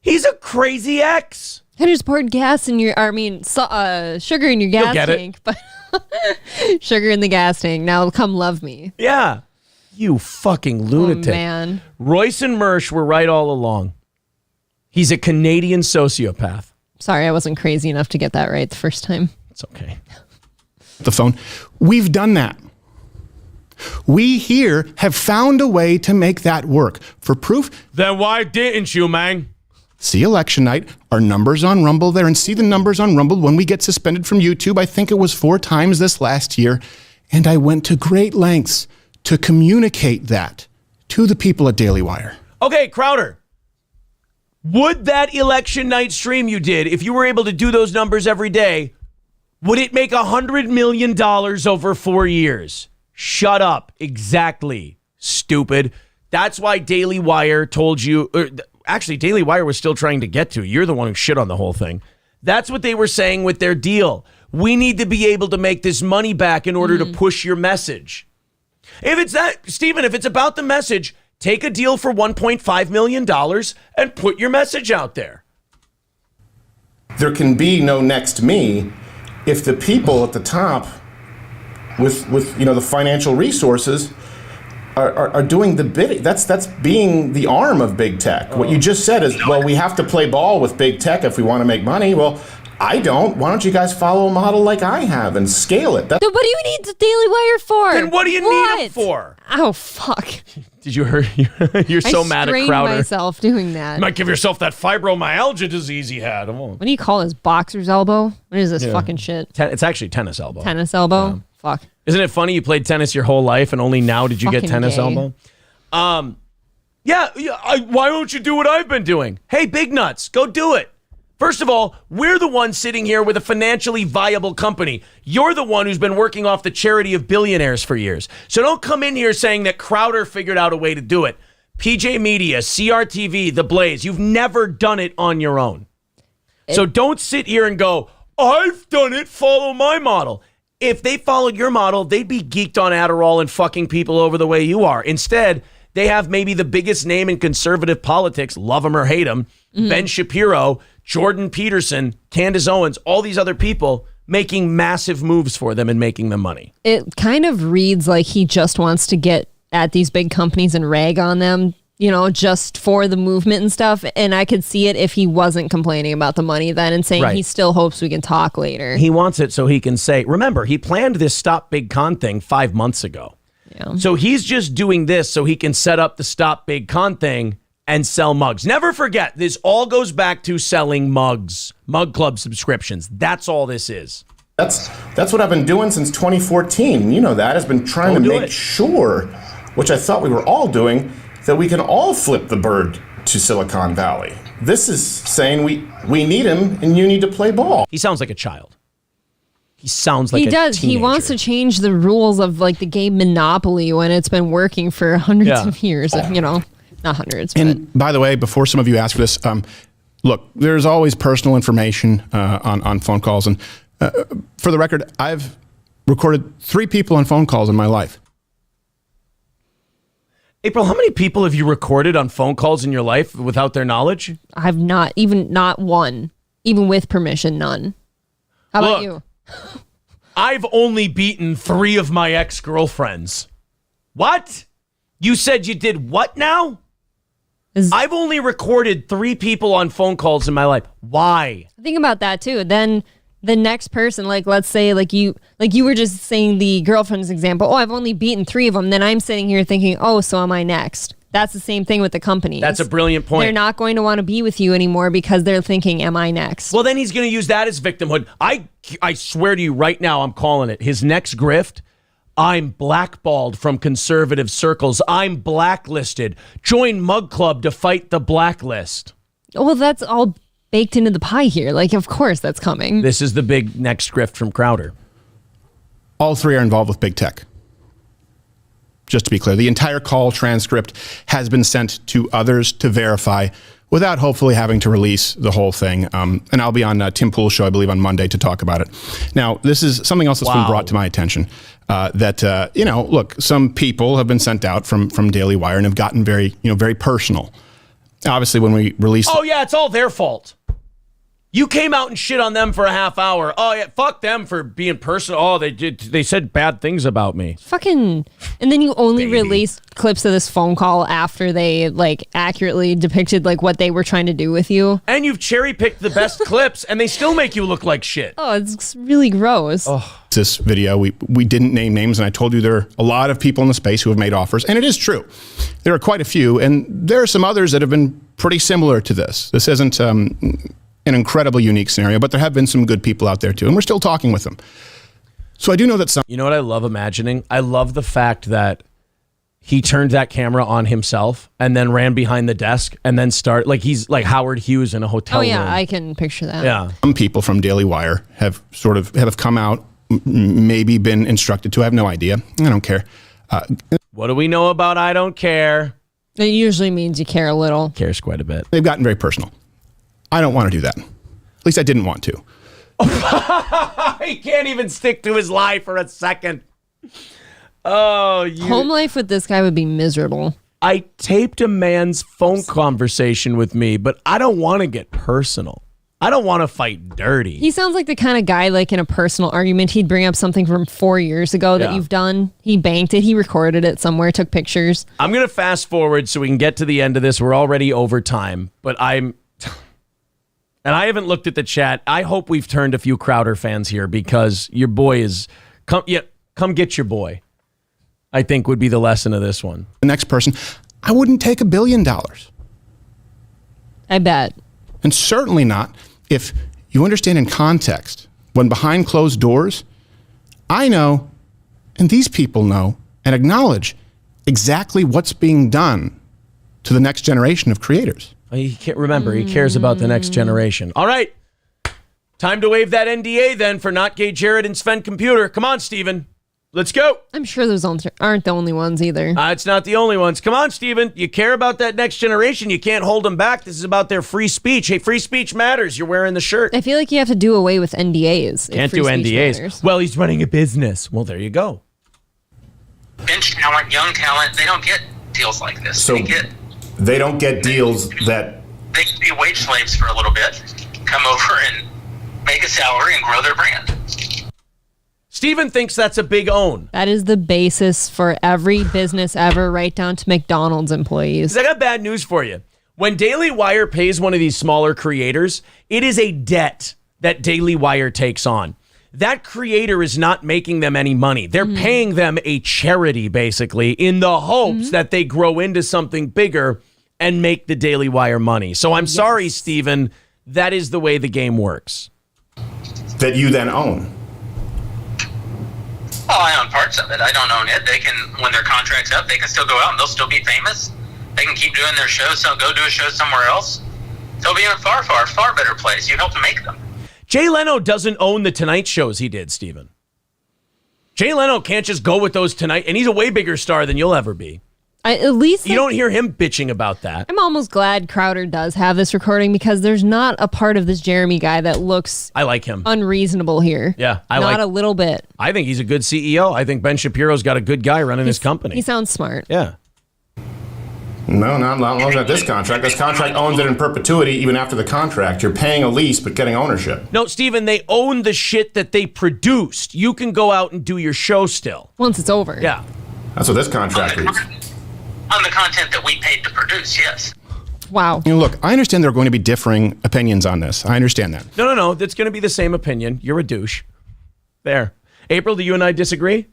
He's a crazy ex. I just poured gas in your, sugar in your gas tank. But sugar in the gas tank. Now come love me. Yeah. You fucking lunatic. Oh, man. Royce and Mersch were right all along. He's a Canadian sociopath. Sorry, I wasn't crazy enough to get that right the first time. It's okay. The phone. We've done that. We here have found a way to make that work. For proof. Then why didn't you, man? See election night, our numbers on Rumble there, and see the numbers on Rumble when we get suspended from YouTube. I think it was 4 times this last year. And I went to great lengths to communicate that to the people at Daily Wire. Okay, Crowder. Would that election night stream you did, if you were able to do those numbers every day, would it make $100 million over 4 years? Shut up. Exactly. Stupid. That's why Daily Wire told you... Actually, Daily Wire was still trying to get to. You're the one who shit on the whole thing. That's what they were saying with their deal. We need to be able to make this money back in order to push your message. If it's that, Steven, if it's about the message, take a deal for $1.5 million and put your message out there. There can be no next me if the people at the top with the financial resources are doing the bidding. That's being the arm of big tech. What you just said is, well, we have to play ball with big tech if we want to make money. Well, I don't. Why don't you guys follow a model like I have and scale it? What do you need the Daily Wire for? Then what do you need it for? Oh, fuck. Did you hear? You're so mad at Crowder. I strained myself doing that. You might give yourself that fibromyalgia disease he had. What do you call his boxer's elbow? What is this fucking shit? It's actually tennis elbow. Tennis elbow? Yeah. Fuck. Isn't it funny you played tennis your whole life and only now did you get tennis gay. elbow? Why don't you do what I've been doing? Hey, Big Nuts, go do it. First of all, we're the ones sitting here with a financially viable company. You're the one who's been working off the charity of billionaires for years. So don't come in here saying that Crowder figured out a way to do it. PJ Media, CRTV, The Blaze, you've never done it on your own. So don't sit here and go, I've done it, follow my model. If they followed your model, they'd be geeked on Adderall and fucking people over the way you are. Instead, They have maybe the biggest name in conservative politics, love him or hate him, Ben Shapiro, Jordan Peterson, Candace Owens, all these other people making massive moves for them and making them money. It kind of reads like he just wants to get at these big companies and rag on them, you know, just for the movement and stuff. And I could see it if he wasn't complaining about the money then and saying he still hopes we can talk later. He wants it so he can say, remember, he planned this Stop Big Con thing 5 months ago. Yeah. So he's just doing this so he can set up the Stop Big Con thing and sell mugs. Never forget, this all goes back to selling mugs, Mug Club subscriptions. That's all this is. That's what I've been doing since 2014. You know that. Has been trying to make sure, which I thought we were all doing, that we can all flip the bird to Silicon Valley. This is saying we need him and you need to play ball. He sounds like a child. He sounds like he a does. teenager. He wants to change the rules of like the game Monopoly when it's been working for hundreds of years. You know, not hundreds. And by the way, before some of you ask for this, look, there's always personal information on phone calls. And for the record, I've recorded 3 people on phone calls in my life. April, how many people have you recorded on phone calls in your life without their knowledge? I've not one, even with permission, none. How about you? I've only beaten 3 of my ex-girlfriends. What? You said you did what now? I've only recorded 3 people on phone calls in my life. Why? Think about that too. Then the next person, like let's say like you were just saying the girlfriend's example. Oh, I've only beaten 3 of them. Then I'm sitting here thinking, oh, so am I next? That's the same thing with the companies. That's a brilliant point. They're not going to want to be with you anymore because they're thinking, am I next? Well, then he's going to use that as victimhood. I swear to you right now, I'm calling it. His next grift, I'm blackballed from conservative circles. I'm blacklisted. Join Mug Club to fight the blacklist. Well, that's all baked into the pie here. Like, of course that's coming. This is the big next grift from Crowder. All 3 are involved with big tech. Just to be clear, the entire call transcript has been sent to others to verify without hopefully having to release the whole thing. And I'll be on Tim Pool's show, I believe, on Monday to talk about it. Now, this is something else that's been brought to my attention. Look, some people have been sent out from Daily Wire and have gotten very personal. Obviously, when we released... Oh, yeah, it's all their fault. You came out and shit on them for a half hour. Oh, yeah, fuck them for being personal. Oh, they said bad things about me. Fucking... And then you only released clips of this phone call after they, like, accurately depicted, like, what they were trying to do with you. And you've cherry-picked the best clips, and they still make you look like shit. Oh, it's really gross. Oh. This video, we didn't name names, and I told you there are a lot of people in the space who have made offers, and it is true. There are quite a few, and there are some others that have been pretty similar to this. This isn't an incredibly unique scenario, but there have been some good people out there too, and we're still talking with them. So I do know that some... You know what I love imagining? I love the fact that he turned that camera on himself and then ran behind the desk and then like he's like Howard Hughes in a hotel room. I can picture that. Yeah. Some people from Daily Wire have have come out, maybe been instructed to. I have no idea. I don't care. What do we know about I don't care? It usually means you care a little. Cares quite a bit. They've gotten very personal. I don't want to do that. At least I didn't want to. He can't even stick to his lie for a second. Oh, Home life with this guy would be miserable. I taped a man's phone conversation with me, but I don't want to get personal. I don't want to fight dirty. He sounds like the kind of guy, like in a personal argument, he'd bring up something from 4 years ago that you've done. He banked it. He recorded it somewhere, took pictures. I'm going to fast forward so we can get to the end of this. We're already over time, but and I haven't looked at the chat. I hope we've turned a few Crowder fans here because your boy is, come get your boy, I think would be the lesson of this one. The next person, I wouldn't take $1 billion. I bet. And certainly not if you understand in context, when behind closed doors, I know, and these people know, and acknowledge exactly what's being done to the next generation of creators. He can't remember. He cares about the next generation. All right. Time to waive that NDA then for Not Gay Jared and Sven Computer. Come on, Steven. Let's go. I'm sure those aren't the only ones either. It's not the only ones. Come on, Steven. You care about that next generation. You can't hold them back. This is about their free speech. Hey, free speech matters. You're wearing the shirt. I feel like you have to do away with NDAs. Can't do NDAs. Matters. Well, he's running a business. Well, there you go. Bench talent, young talent, they don't get deals like this. So they don't get deals that They can be wage slaves for a little bit, come over and make a salary and grow their brand. Steven thinks that's a big own. That is the basis for every business ever, right down to McDonald's employees. I got bad news for you. When Daily Wire pays one of these smaller creators, it is a debt that Daily Wire takes on. That creator is not making them any money. They're paying them a charity, basically, in the hopes that they grow into something bigger and make the Daily Wire money. So I'm sorry, Steven, that is the way the game works. that you then own. Well, I own parts of it. I don't own it. They can, when their contract's up, they can still go out and they'll still be famous. They can keep doing their shows, so go do a show somewhere else. They'll be in a far, far, far better place. You helped to make them. Jay Leno doesn't own the Tonight shows he did, Steven. Jay Leno can't just go with those tonight, and he's a way bigger star than you'll ever be. At least you don't hear him bitching about that. I'm almost glad Crowder does have this recording because there's not a part of this Jeremy guy that looks I like him. Unreasonable here. Yeah, not a little bit. I think he's a good CEO. I think Ben Shapiro's got a good guy running his company. He sounds smart. Yeah. No, not long as this contract. This contract owns it in perpetuity even after the contract. You're paying a lease but getting ownership. No, Steven, they own the shit that they produced. You can go out and do your show still. Once it's over. Yeah. That's what this contract reads. On the content that we paid to produce, yes. Wow. You know, look, I understand there are going to be differing opinions on this. I understand that. No. That's going to be the same opinion. You're a douche. There. April, do you and I disagree?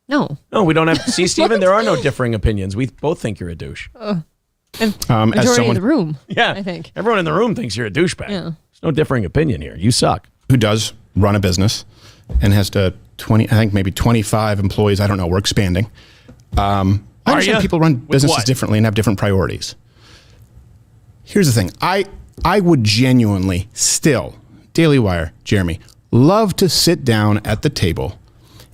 No. No, we don't have to. See, Steven, there are no differing opinions. We both think you're a douche. Majority of the room. Yeah. I think. Everyone in the room thinks you're a douchebag. Yeah. There's no differing opinion here. You suck. Who does run a business and has to 20, I think maybe 25 employees. I don't know. We're expanding. I understand people run businesses differently and have different priorities. Here's the thing. I would genuinely still, Daily Wire, Jeremy, love to sit down at the table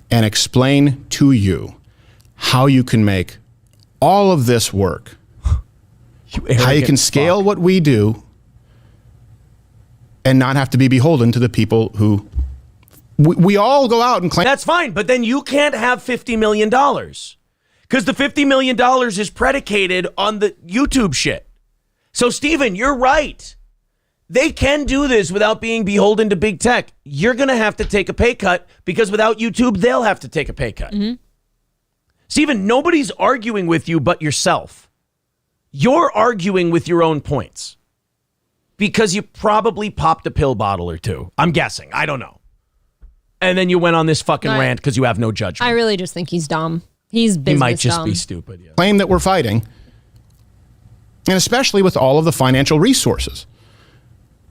and explain to you how you can make all of this work. How you can scale what we do and not have to be beholden to the people who we all go out and claim. That's fine, but then you can't have $50 million because the $50 million is predicated on the YouTube shit. So, Steven, you're right. They can do this without being beholden to big tech. You're going to have to take a pay cut because without YouTube, they'll have to take a pay cut. Steven, nobody's arguing with you but yourself. You're arguing with your own points because you probably popped a pill bottle or two. I'm guessing. I don't know. And then you went on this fucking rant because you have no judgment. I really just think he's dumb. He's business He might just dumb. be stupid. Yeah. Claim that we're fighting, and especially with all of the financial resources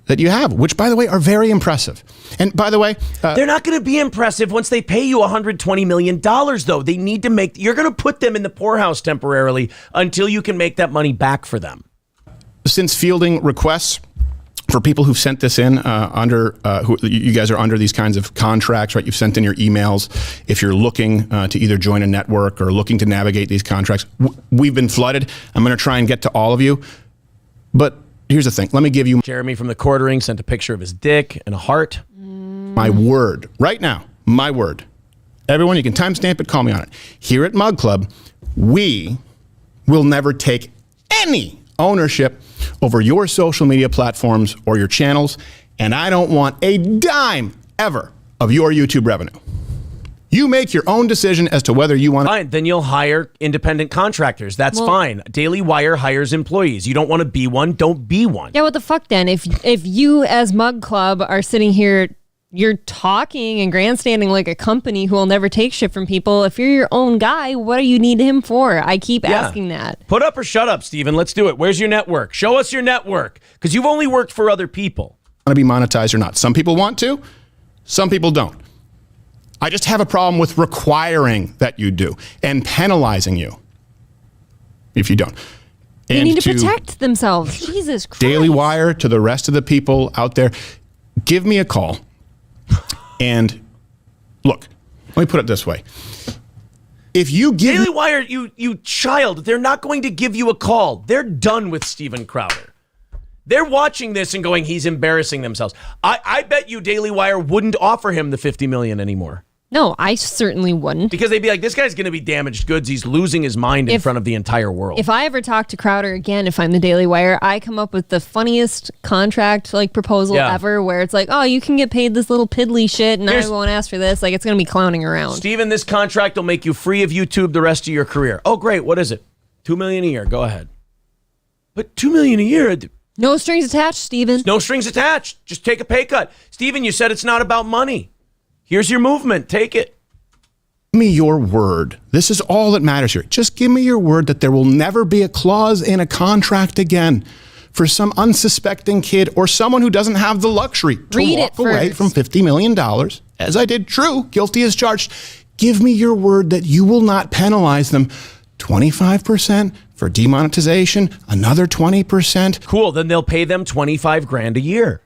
that you have, which, by the way, are very impressive. And by the way, they're not going to be impressive once they pay you $120 million, though. They need to make, you're going to put them in the poorhouse temporarily until you can make that money back for them. Since fielding requests for people who've sent this in who you guys are under these kinds of contracts, right? You've sent in your emails. If you're looking to either join a network or looking to navigate these contracts, we've been flooded. I'm going to try and get to all of you. But here's the thing. Let me give you... Jeremy from the Quartering sent a picture of his dick and a heart. My word. Right now, my word. Everyone, you can timestamp it, call me on it. Here at Mug Club, we will never take any ownership over your social media platforms or your channels, and I don't want a dime ever of your YouTube revenue. You make your own decision as to whether you want to... Fine, then you'll hire independent contractors. That's fine. Daily Wire hires employees. You don't want to be one, don't be one. Yeah, what the fuck then? If you as Mug Club are sitting here, you're talking and grandstanding like a company who will never take shit from people. If you're your own guy, what do you need him for? I keep asking that. Put up or shut up, Steven. Let's do it. Where's your network? Show us your network, because you've only worked for other people. Want to be monetized or not. Some people want to, some people don't. I just have a problem with requiring that you do and penalizing you if you don't. They need to protect themselves. Jesus Christ. Daily Wire, to the rest of the people out there, give me a call. And look, let me put it this way. If you give Daily Wire, you child, they're not going to give you a call. They're done with Steven Crowder. They're watching this and going, he's embarrassing themselves. I bet you Daily Wire wouldn't offer him the $50 million anymore. No, I certainly wouldn't. Because they'd be like, this guy's going to be damaged goods. He's losing his mind in front of the entire world. If I ever talk to Crowder again, if I'm the Daily Wire, I come up with the funniest contract proposal ever, where it's like, oh, you can get paid this little piddly shit, and I won't ask for this. Like, it's going to be clowning around. Steven, this contract will make you free of YouTube the rest of your career. Oh, great. What is it? $2 million a year. Go ahead. But $2 million a year. No strings attached, Steven. No strings attached. Just take a pay cut. Steven, you said it's not about money. Here's your movement. Take it. Give me your word. This is all that matters here. Just give me your word that there will never be a clause in a contract again for some unsuspecting kid or someone who doesn't have the luxury to walk away from $50 million, as I did. True, guilty as charged. Give me your word that you will not penalize them 25% for demonetization, another 20%. Cool, then they'll pay them $25,000 a year.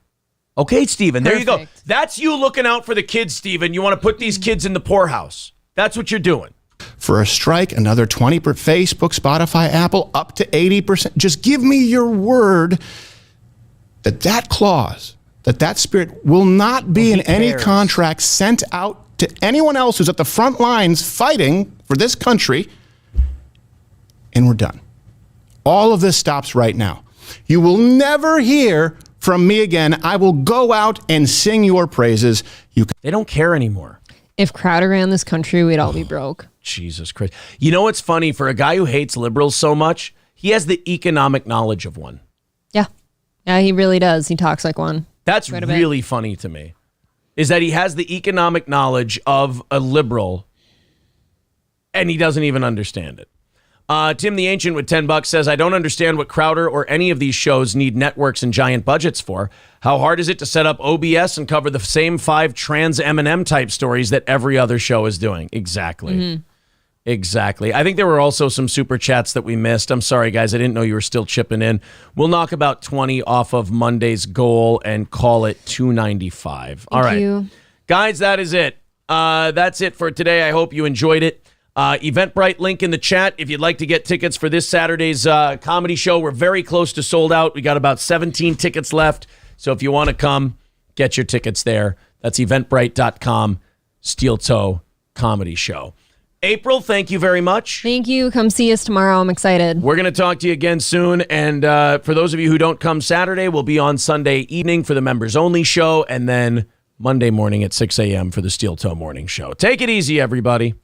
Okay, Steven, there you go. That's you looking out for the kids, Steven. You want to put these kids in the poorhouse. That's what you're doing. For a strike, another 20%. Facebook, Spotify, Apple, up to 80%. Just give me your word that that clause, that spirit will not be in any contract sent out to anyone else who's at the front lines fighting for this country, and we're done. All of this stops right now. You will never hear from me again. I will go out and sing your praises. They don't care anymore. If Crowder ran this country, we'd all be broke. Jesus Christ. You know what's funny? For a guy who hates liberals so much, he has the economic knowledge of one. Yeah. Yeah, he really does. He talks like one. That's really funny to me, is that he has the economic knowledge of a liberal, and he doesn't even understand it. Tim the Ancient with $10 says, I don't understand what Crowder or any of these shows need networks and giant budgets for. How hard is it to set up OBS and cover the same 5 trans M&M type stories that every other show is doing? Exactly. Mm-hmm. Exactly. I think there were also some super chats that we missed. I'm sorry, guys. I didn't know you were still chipping in. We'll knock about 20 off of Monday's goal and call it 295. All right. Thank you. Guys, that is it. That's it for today. I hope you enjoyed it. Eventbrite link in the chat if you'd like to get tickets for this Saturday's comedy show. We're very close to sold out. We got about 17 tickets left. So if you want to come, get your tickets there. That's eventbrite.com, Steel Toe Comedy Show. April, thank you very much. Thank you. Come see us tomorrow. I'm excited. We're going to talk to you again soon. And for those of you who don't come Saturday, we'll be on Sunday evening for the members only show. And then Monday morning at 6 a.m. for the Steel Toe Morning Show. Take it easy, everybody.